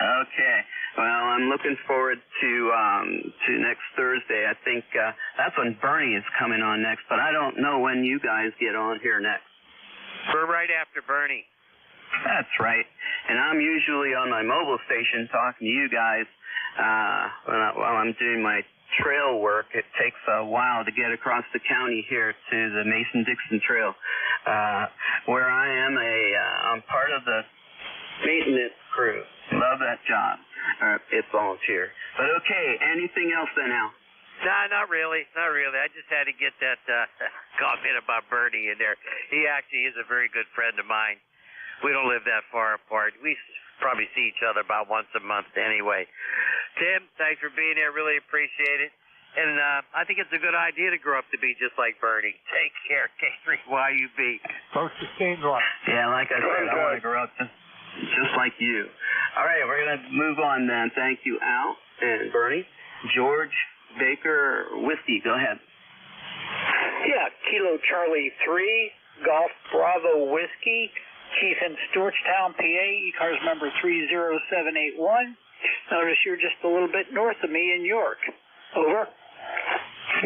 Okay. Well, I'm looking forward to next Thursday. I think that's when Bernie is coming on next, but I don't know when you guys get on here next. We're right after Bernie. That's right. And I'm usually on my mobile station talking to you guys while I'm doing my trail work. It takes a while to get across the county here to the Mason-Dixon Trail, where I am I'm part of the maintenance crew. Love that job. It's volunteer. But okay, anything else then, Al? Nah, not really. Not really. I just had to get that comment about Bernie in there. He actually is a very good friend of mine. We don't live that far apart. We probably see each other about once a month anyway. Tim, thanks for being here. Really appreciate it. And I think it's a good idea to grow up to be just like Bernie. Take care, K3YUB. Folks, sustained one. Yeah, like I said, I want to grow up just like you. All right, we're going to move on then. Thank you, Al and Bernie. George Baker Whiskey, go ahead. Yeah, Kilo Charlie 3, Golf Bravo Whiskey, Chief in Stewartstown, PA, ECARS number 30781. Notice you're just a little bit north of me in York. Over.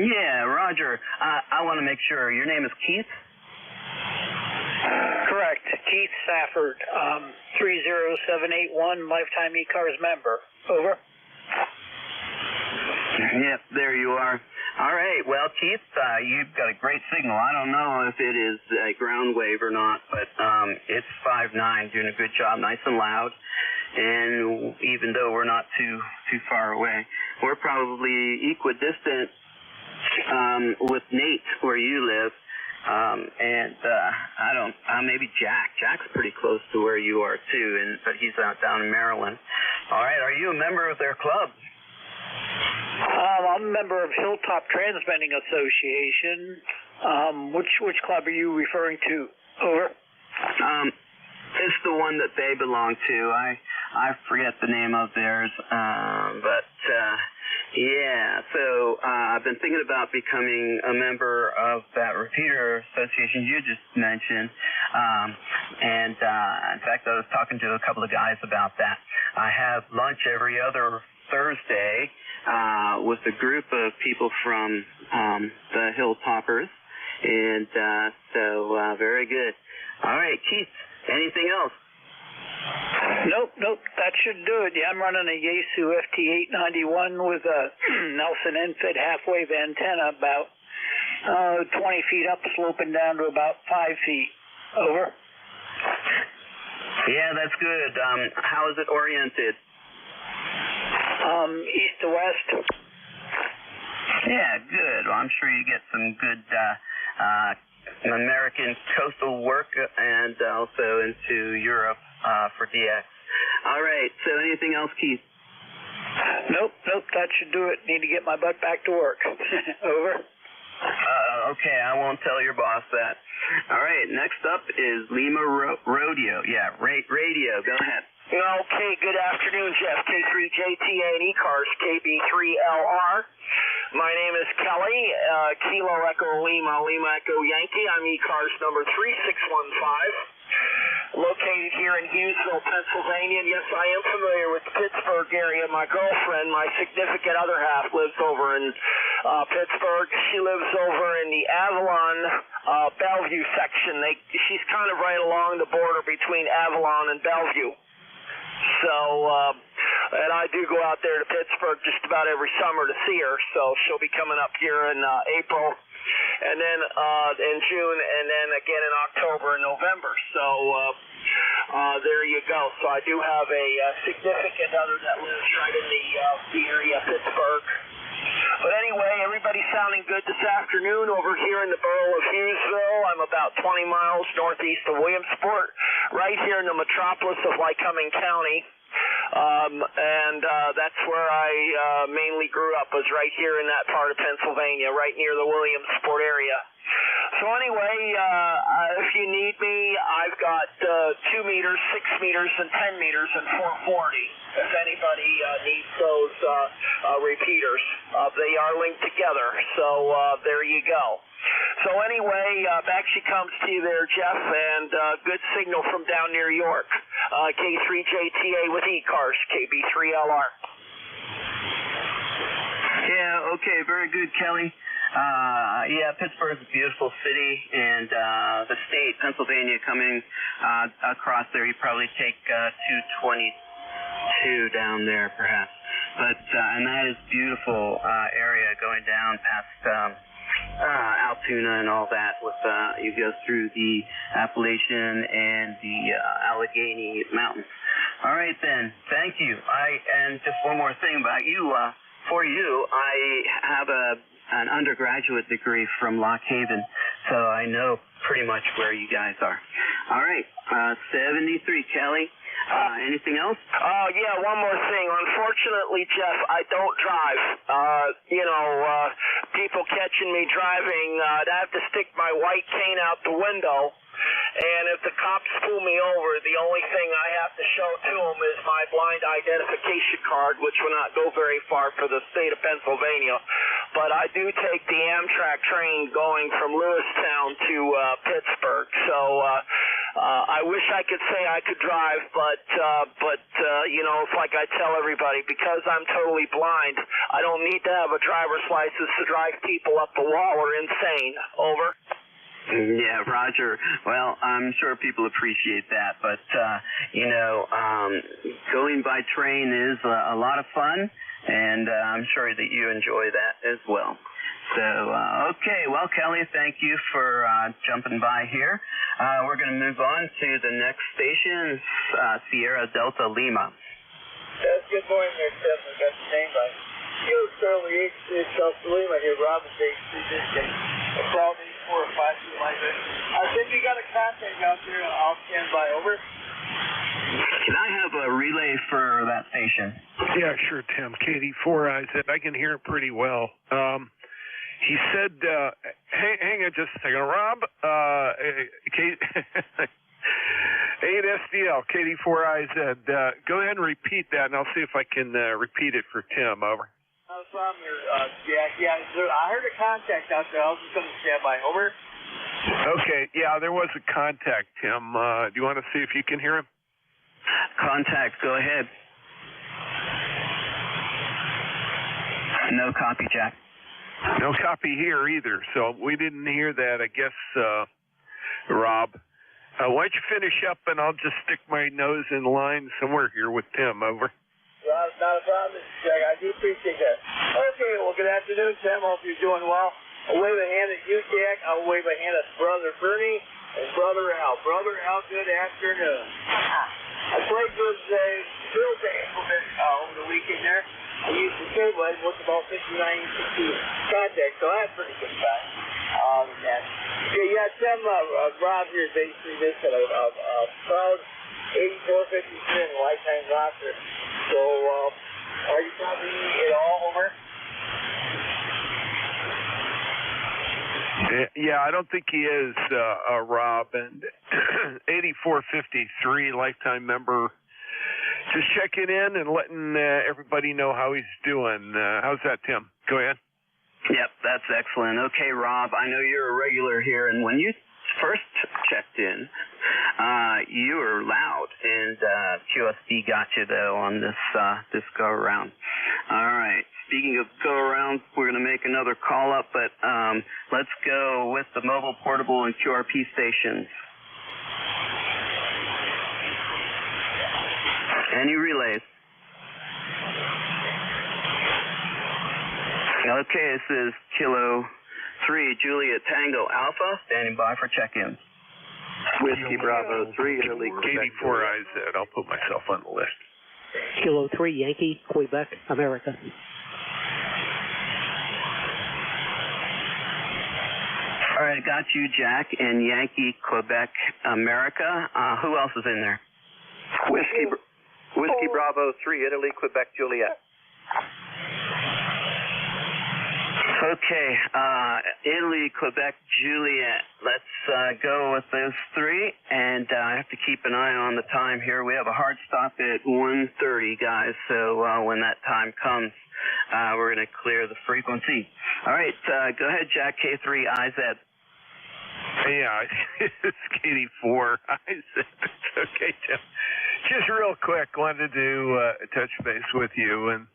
Yeah, Roger. I want to make sure. Your name is Keith? Correct. Keith Safford, 30781, lifetime ECARS member. Over. Yep, there you are. All right. Well, Keith, you've got a great signal. I don't know if it is a ground wave or not, but it's 5.9, doing a good job, nice and loud. And even though we're not too far away, we're probably equidistant with Nate, where you live. Maybe Jack. Jack's pretty close to where you are too, but he's out down in Maryland. All right. Are you a member of their club? I'm a member of Hilltop Transmitting Association. Which club are you referring to? Over. It's the one that they belong to. I forget the name of theirs, yeah. So I've been thinking about becoming a member of that repeater association you just mentioned, in fact, I was talking to a couple of guys about that. I have lunch every other Thursday with a group of people from the Hilltoppers, and so very good. All right, Keith, anything else? Nope, that should do it. Yeah, I'm running a Yaesu FT891 with a Nelson Infid half-wave antenna about 20 feet up, sloping down to about 5 feet. Over. Yeah, that's good. How is it oriented? East to west. Yeah, good. Well, I'm sure you get some good American coastal work and also into Europe for DX. All right, so anything else, Keith? Nope, that should do it. Need to get my butt back to work. Over. Okay, I won't tell your boss that. All right, next up is Lima Rodeo. Yeah, radio. Go ahead. Okay, good afternoon, Jeff. K3JTA and ECARS, KB3LR. My name is Kelly, Kilo Echo Lima, Lima Echo Yankee. I'm ECARS number 3615. Located here in Hughesville, Pennsylvania. And yes, I am familiar with the Pittsburgh area. My girlfriend, my significant other half, lives over in Pittsburgh. She lives over in the Avalon, Bellevue section. She's kind of right along the border between Avalon and Bellevue. So, and I do go out there to Pittsburgh just about every summer to see her. So she'll be coming up here in April, and then in June, and then again in October and November. So there you go. So I do have a significant other that lives right in the area of Pittsburgh. But anyway, everybody's sounding good this afternoon over here in the borough of Hughesville. I'm about 20 miles northeast of Williamsport, right here in the metropolis of Lycoming County. And that's where I mainly grew up, was right here in that part of Pennsylvania, right near the Williamsport area. So anyway, if you need me, I've got 2 meters, 6 meters, and 10 meters, and 440. If anybody needs those repeaters, they are linked together. So there you go. So anyway, back she comes to you there, Jeff, and good signal from down near York. K3JTA with ECARS, KB3LR. Yeah, okay, very good, Kelly. Yeah, Pittsburgh is a beautiful city, and the state, Pennsylvania, coming across there, you probably take 222 down there, perhaps. But and that is beautiful area going down past Altoona and all that. With you go through the Appalachian and the Allegheny Mountains. All right, then. Thank you. And just one more thing about you. For you, I have an undergraduate degree from Lock Haven, so I know pretty much where you guys are. All right, 73, Kelly. Anything else? Yeah, one more thing. Unfortunately, Jeff, I don't drive. People catching me driving, I'd have to stick my white cane out the window. And if the cops pull me over, the only thing I have to show to them is my blind identification card, which will not go very far for the state of Pennsylvania. But I do take the Amtrak train going from Lewistown to Pittsburgh. So I wish I could say I could drive, but it's like I tell everybody, because I'm totally blind, I don't need to have a driver's license to drive people up the wall or insane. Over. Yeah, Roger. Well, I'm sure people appreciate that, but, going by train is a lot of fun, and I'm sure that you enjoy that as well. So, okay, well, Kelly, thank you for jumping by here. We're going to move on to the next station, Sierra Delta Lima. Yes, good morning there, Steph. I got your name right. Kilo Charlie 8 Delta Lima here, Robin State 3 Call me 4 or 5 like that. I think you got a contact out there. I'll stand by. Over. Can I have a relay for that station? Yeah, sure, Tim. KD4, I can hear it pretty well. He said, hang on just a second, Rob. 8SDL, KD4IZ. Go ahead and repeat that, and I'll see if I can repeat it for Tim. Over. No problem here. I heard a contact out there. I was just going to stand by. Over. Okay, yeah, there was a contact, Tim. Do you want to see if you can hear him? Contact, go ahead. No copy, Jack. No copy here either, so we didn't hear that, I guess, Rob. Why don't you finish up, and I'll just stick my nose in line somewhere here with Tim. Over. Rob, not a problem, Jack. I do appreciate that. Okay, well, good afternoon, Tim. Hope you're doing well. I'll wave a hand at you, Jack. I'll wave a hand at Brother Bernie and Brother Al. Brother Al, good afternoon. I played with Bill Day over the weekend there. I used the cable. I was about 59, 60 contacts, so that's pretty good time. Tim, Rob here basically this at a proud 8453 in the lifetime roster. So, are you copying it all, over? Yeah, I don't think he is, Rob. And 8453, lifetime member, just checking in and letting everybody know how he's doing. How's that, Tim? Go ahead. Yep, that's excellent. Okay, Rob, I know you're a regular here, and when you first checked in, you were loud, and QSD got you, though, on this go-around. All right. Speaking of go-around, we're going to make another call-up, but let's go with the mobile, portable, and QRP stations. Any relays? Okay, this is Kilo 3 Juliet Tango Alpha, standing by for check-in. Whiskey Bravo 3, Italy, Quebec. KD4IZ. I'll put myself on the list. Kilo 3, Yankee, Quebec, America. All right, got you, Jack, and Yankee, Quebec, America. Who else is in there? Whiskey Bravo 3, Italy, Quebec, Juliet. Okay, Italy, Quebec, Juliet. Let's go with those three, and I have to keep an eye on the time here. We have a hard stop at 1:30, guys, so when that time comes, we're going to clear the frequency. All right, go ahead, Jack, K3IZ. Yeah, it's KD4IZ. Okay, Tim. Just real quick, wanted to touch base with you, and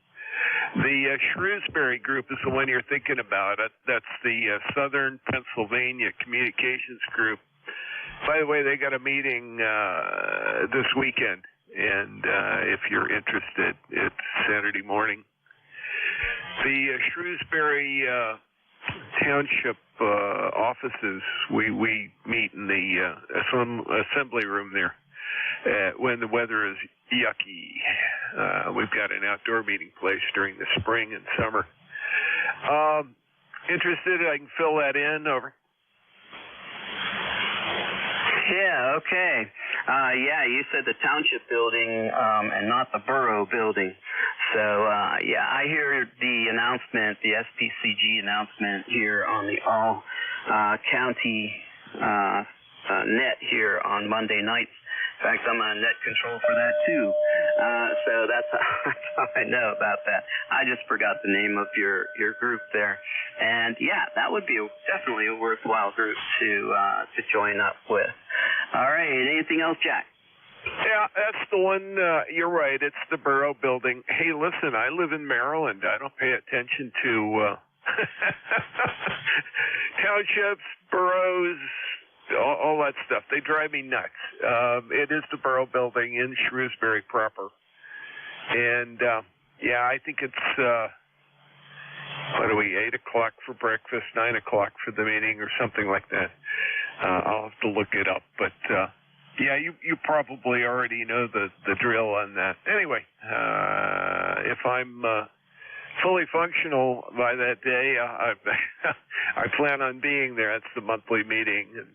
the Shrewsbury group is the one you're thinking about. That's the Southern Pennsylvania Communications Group. By the way, they got a meeting this weekend, and if you're interested, it's Saturday morning. The Shrewsbury Township offices, we meet in the assembly room there when the weather is yucky. We've got an outdoor meeting place during the spring and summer. Interested, I can fill that in, over. Yeah, okay. Yeah, you said the township building and not the borough building. So, yeah, I hear the announcement, the SPCG announcement here on the All County net here on Monday nights. In fact, I'm on net control for that, too. So that's how I know about that. I just forgot the name of your group there. And, yeah, that would be definitely a worthwhile group to join up with. All right, anything else, Jack? Yeah, that's the one. You're right. It's the borough building. Hey, listen, I live in Maryland. I don't pay attention to townships, boroughs, all that stuff. They drive me nuts. It is the borough building in Shrewsbury proper. And, yeah, I think it's, what are we, 8 o'clock for breakfast, 9 o'clock for the meeting, or something like that. I'll have to look it up. But, yeah, you probably already know the drill on that. Anyway, if I'm fully functional by that day, I plan on being there. That's the monthly meeting. And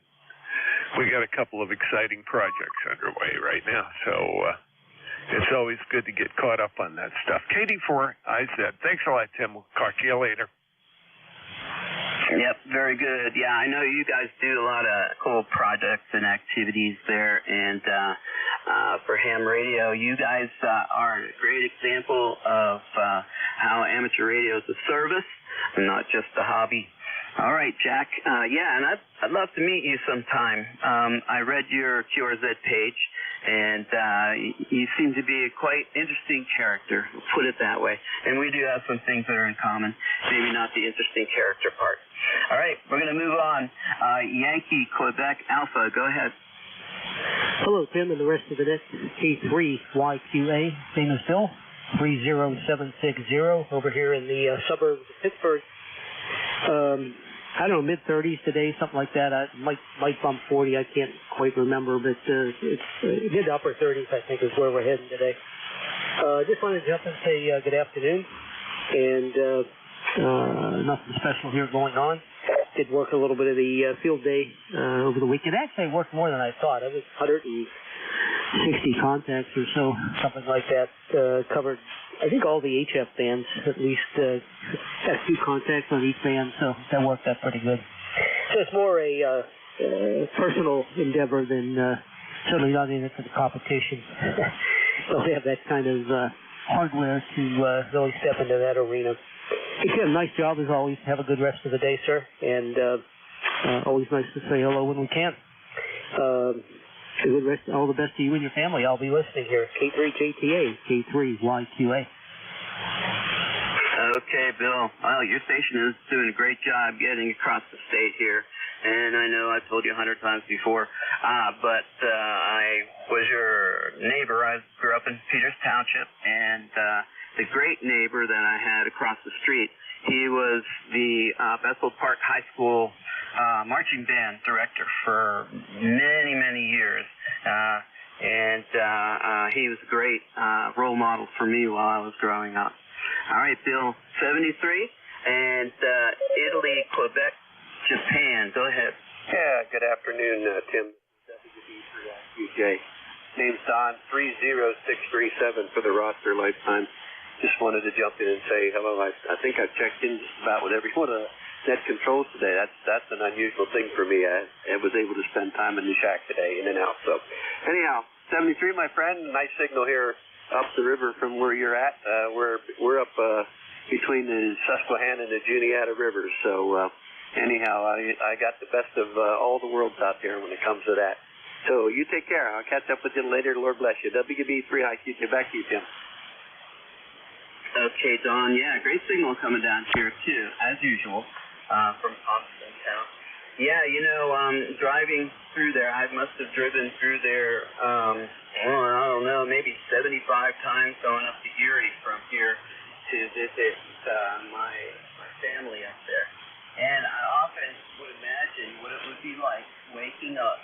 we got a couple of exciting projects underway right now, so it's always good to get caught up on that stuff. KD4IZ. Thanks a lot, Tim. We'll talk to you later. Yep, very good. Yeah, I know you guys do a lot of cool projects and activities there, and for ham radio, you guys are a great example of how amateur radio is a service and not just a hobby. All right, Jack. Yeah, and I'd love to meet you sometime. I read your QRZ page, and you seem to be a quite interesting character, put it that way. And we do have some things that are in common, maybe not the interesting character part. All right, we're going to move on. Yankee, Quebec, Alpha, go ahead. Hello, Tim, and the rest of the net. K3YQA, same as Bill, 30760, over here in the suburbs of Pittsburgh. I don't know, mid-30s today, something like that. I might bump 40. I can't quite remember, but it's mid to upper 30s, I think, is where we're heading today. Just wanted to jump and say good afternoon, and nothing special here going on. Did work a little bit of the field day over the weekend. Actually, I worked more than I thought. I was 160 contacts or so, something like that. Covered, I think, all the HF bands, at least had a few contacts on each band, so that worked out pretty good. So it's more a personal endeavor than certainly not in it for the competition. Don't have that kind of hardware to really step into that arena. Tim, nice job as always. Have a good rest of the day, sir, and always nice to say hello when we can. Good rest, all the best to you and your family. I'll be listening here. K3JTA, K3YQA. Okay, Bill. Well, your station is doing a great job getting across the state here. And I know I've told you 100 times before, but I was your neighbor. I grew up in Peters Township, and the great neighbor that I had across the street, he was the Bethel Park High School marching band director for many, many years. And he was a great role model for me while I was growing up. All right, Bill, 73, and Italy, Quebec, Japan. Go ahead. Yeah, good afternoon, Tim. WB3QJ. Name's Don, 30637 for the roster lifetime. Just wanted to jump in and say hello. I think I've checked in just about with every one of the net controls today. That's an unusual thing for me. I was able to spend time in the shack today, in and out. So, anyhow, 73, my friend. Nice signal here up the river from where you're at. We're up between the Susquehanna and the Juniata rivers. So, anyhow, I got the best of all the worlds out there when it comes to that. So you take care. I'll catch up with you later. Lord bless you. WB3 IQ. Back to you, Tim. Okay, Don. Yeah, great signal coming down here too, as usual, from Austin town. Yeah, you know, driving through there, I must have driven through there, I don't know, maybe 75 times going up to Erie from here to visit my family up there. And I often would imagine what it would be like waking up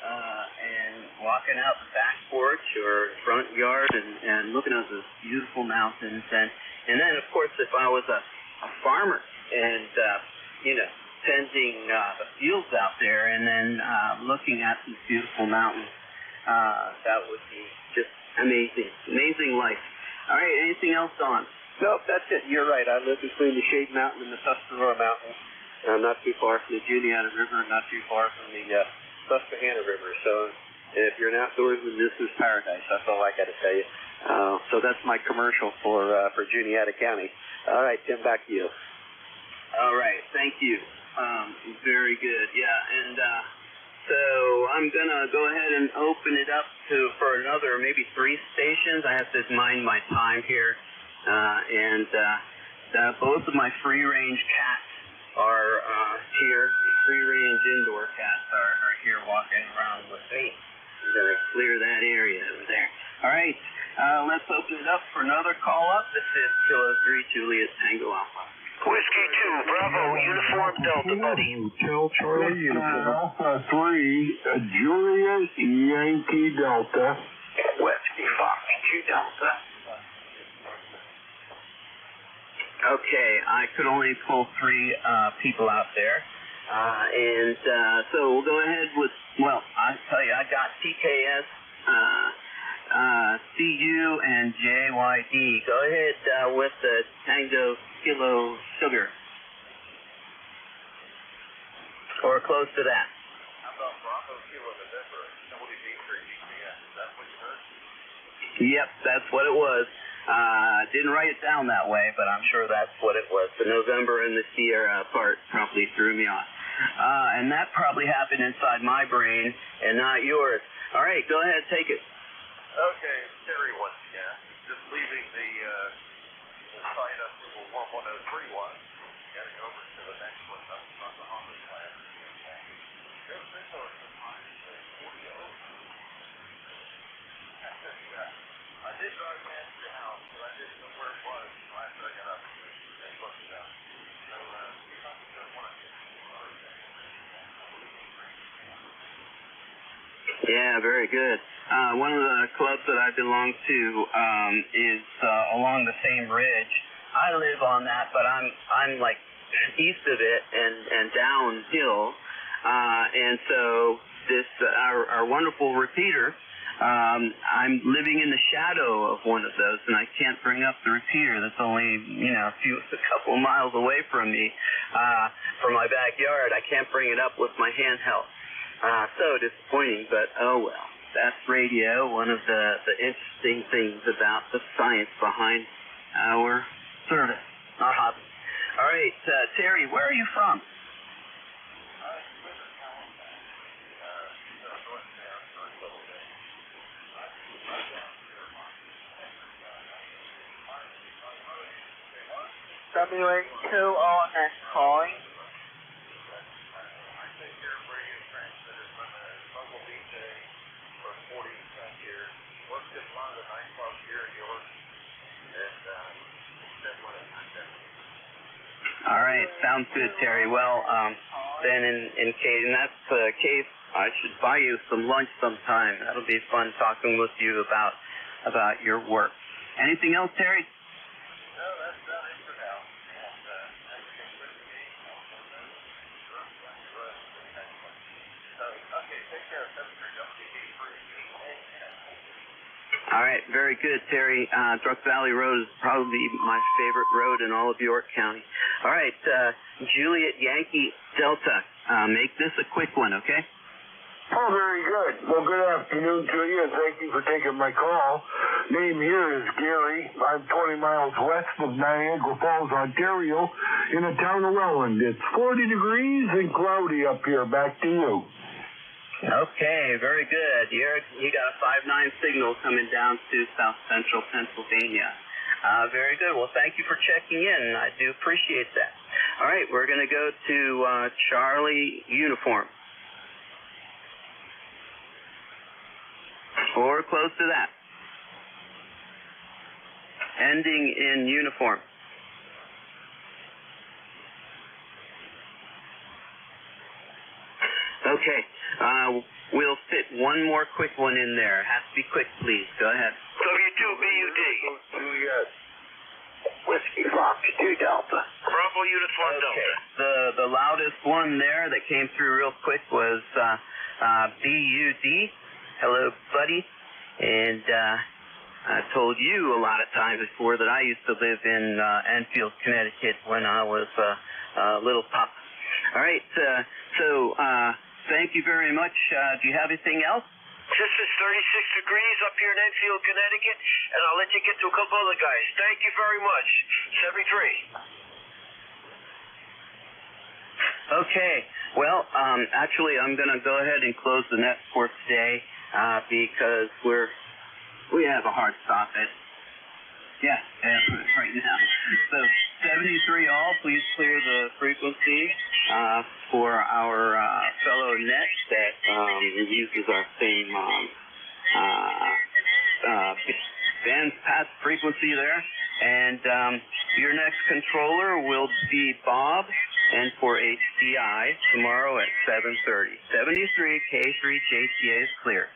and walking out the back porch or front yard and looking at those beautiful mountains. And then, of course, if I was a farmer and, you know, tending the fields out there and then looking at these beautiful mountains, that would be just amazing. Amazing life. All right, anything else, Don? Nope, that's it. You're right. I live between the Shade Mountain and the Tuscarora Mountain. I'm not too far from the Juniata River, not too far from the Susquehanna River. So if you're an outdoorsman, this is paradise. That's all I got to tell you. So that's my commercial for Juniata County. All right, Tim, back to you. All right, thank you. Very good. Yeah, and so I'm gonna go ahead and open it up for another maybe 3 stations. I have to mind my time here, and both of my free-range cats are here. Free-range indoor cats are here walking around with me. I'm gonna clear that area over there. All right, let's open it up for another call-up. This is Kilo 3 Juliet Tango Alpha. Whiskey 2, Bravo, Uniform Delta, buddy. Hotel Charlie, Uniform Alpha 3, Juliet Yankee Delta. Whiskey Fox 2 Delta. Okay, I could only pull 3 people out there. And so we'll go ahead with, well, I tell you, I got TKS, CU, and JYD. Go ahead with the Tango Kilo Sugar. Or close to that. How about Bravo Kilo November, WB3 GPS? Is that what you heard? Yep, that's what it was. Didn't write it down that way, but I'm sure that's what it was. The November and the Sierra part probably threw me off. And that probably happened inside my brain and not yours. All right, go ahead, take it. Okay, Terry once again. Just leaving the site up where 11031. Got to go over to the next one. That's not the Honda plant. There's this over the line. 40 over. I did drive past your house, but I didn't know where it was after I got up and looked it up. So, you don't want to get Yeah, very good. One of the clubs that I belong to is along the same ridge. I live on that, but I'm like east of it and downhill. And so this our wonderful repeater. I'm living in the shadow of one of those, and I can't bring up the repeater. That's only a couple of miles away from me, from my backyard. I can't bring it up with my handheld. So disappointing, but oh well. That's radio, one of the interesting things about the science behind our service, our hobby. All right, Terry, where are you from? WH2 ONS calling. All right, sounds good, Terry. Well, then in Kate, and that's Kate. I should buy you some lunch sometime. That'll be fun talking with you about your work. Anything else, Terry? No, that's about it for now. Okay, take care. All right, very good, Terry. Druk Valley Road is probably my favorite road in all of York County. All right, Juliet Yankee Delta, make this a quick one, okay? Oh, very good. Well, good afternoon to you, and thank you for taking my call. Name here is Gary. I'm 20 miles west of Niagara Falls, Ontario, in the town of Welland. It's 40 degrees and cloudy up here. Back to you. Okay, very good. You got a 5-9 signal coming down to south central Pennsylvania. Very good. Well, thank you for checking in. I do appreciate that. All right, we're going to go to Charlie Uniform. Or close to that. Ending in uniform. Okay. We'll fit one more quick one in there. Has to be quick, please. Go ahead. W2BUD. Yes. Whiskey Fox 2 Delta. Bravo Unit 1 Delta. The loudest one there that came through real quick was BUD. Hello, buddy. And I've told you a lot of times before that I used to live in Enfield, Connecticut when I was a little pup. All right, so thank you very much. Do you have anything else? Just is 36 degrees up here in Enfield, Connecticut, and I'll let you get to a couple other guys. Thank you very much. 73. Okay. Well, actually, I'm going to go ahead and close the net for today because we have a hard stop at right now. So 73 all, please clear the frequency for our fellow net that uses our same band's path frequency there. And your next controller will be Bob, and for HCI tomorrow at 7:30. 73 K3JTA is clear.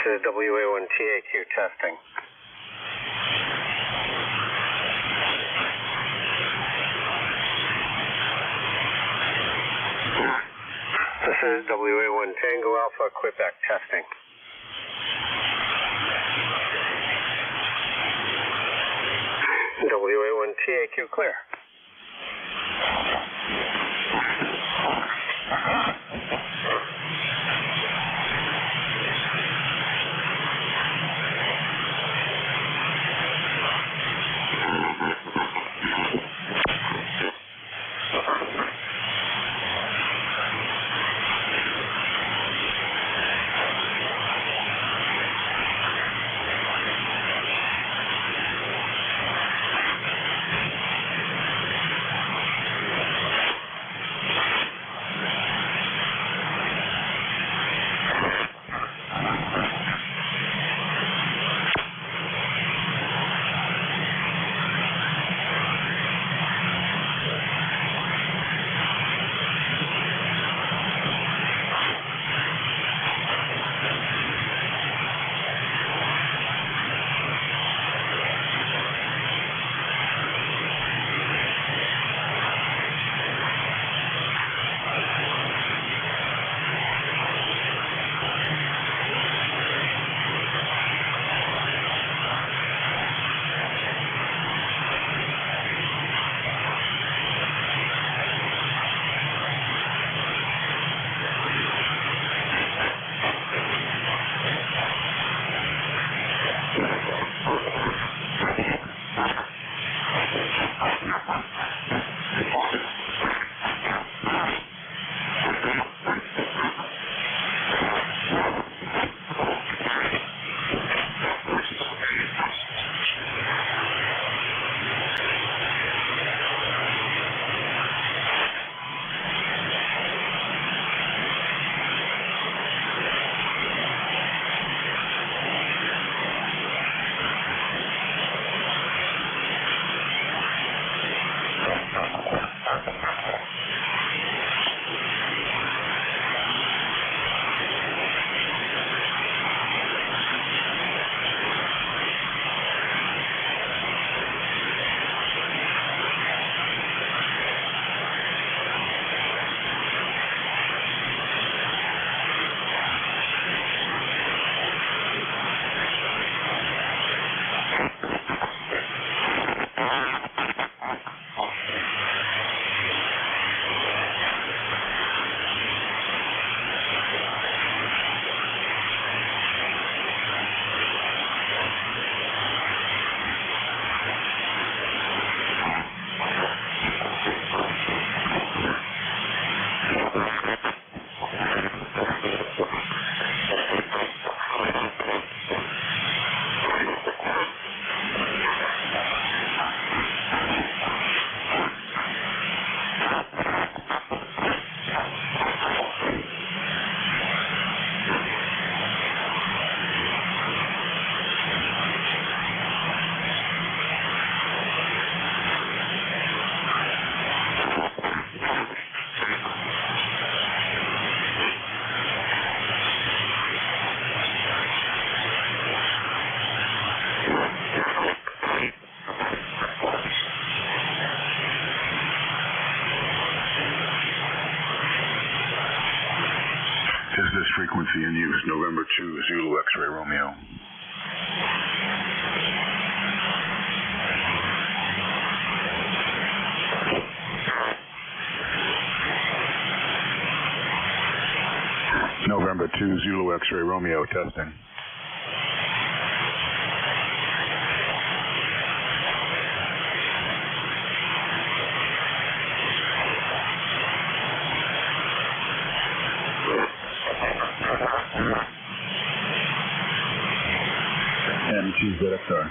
is WA1TAQ testing. This is WA1 Tango Alpha Quebec testing. WA1 TAQ clear. Is this frequency in use? November 2, Zulu X-ray Romeo. November 2, Zulu X-ray Romeo testing. MTZXR.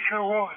sure was.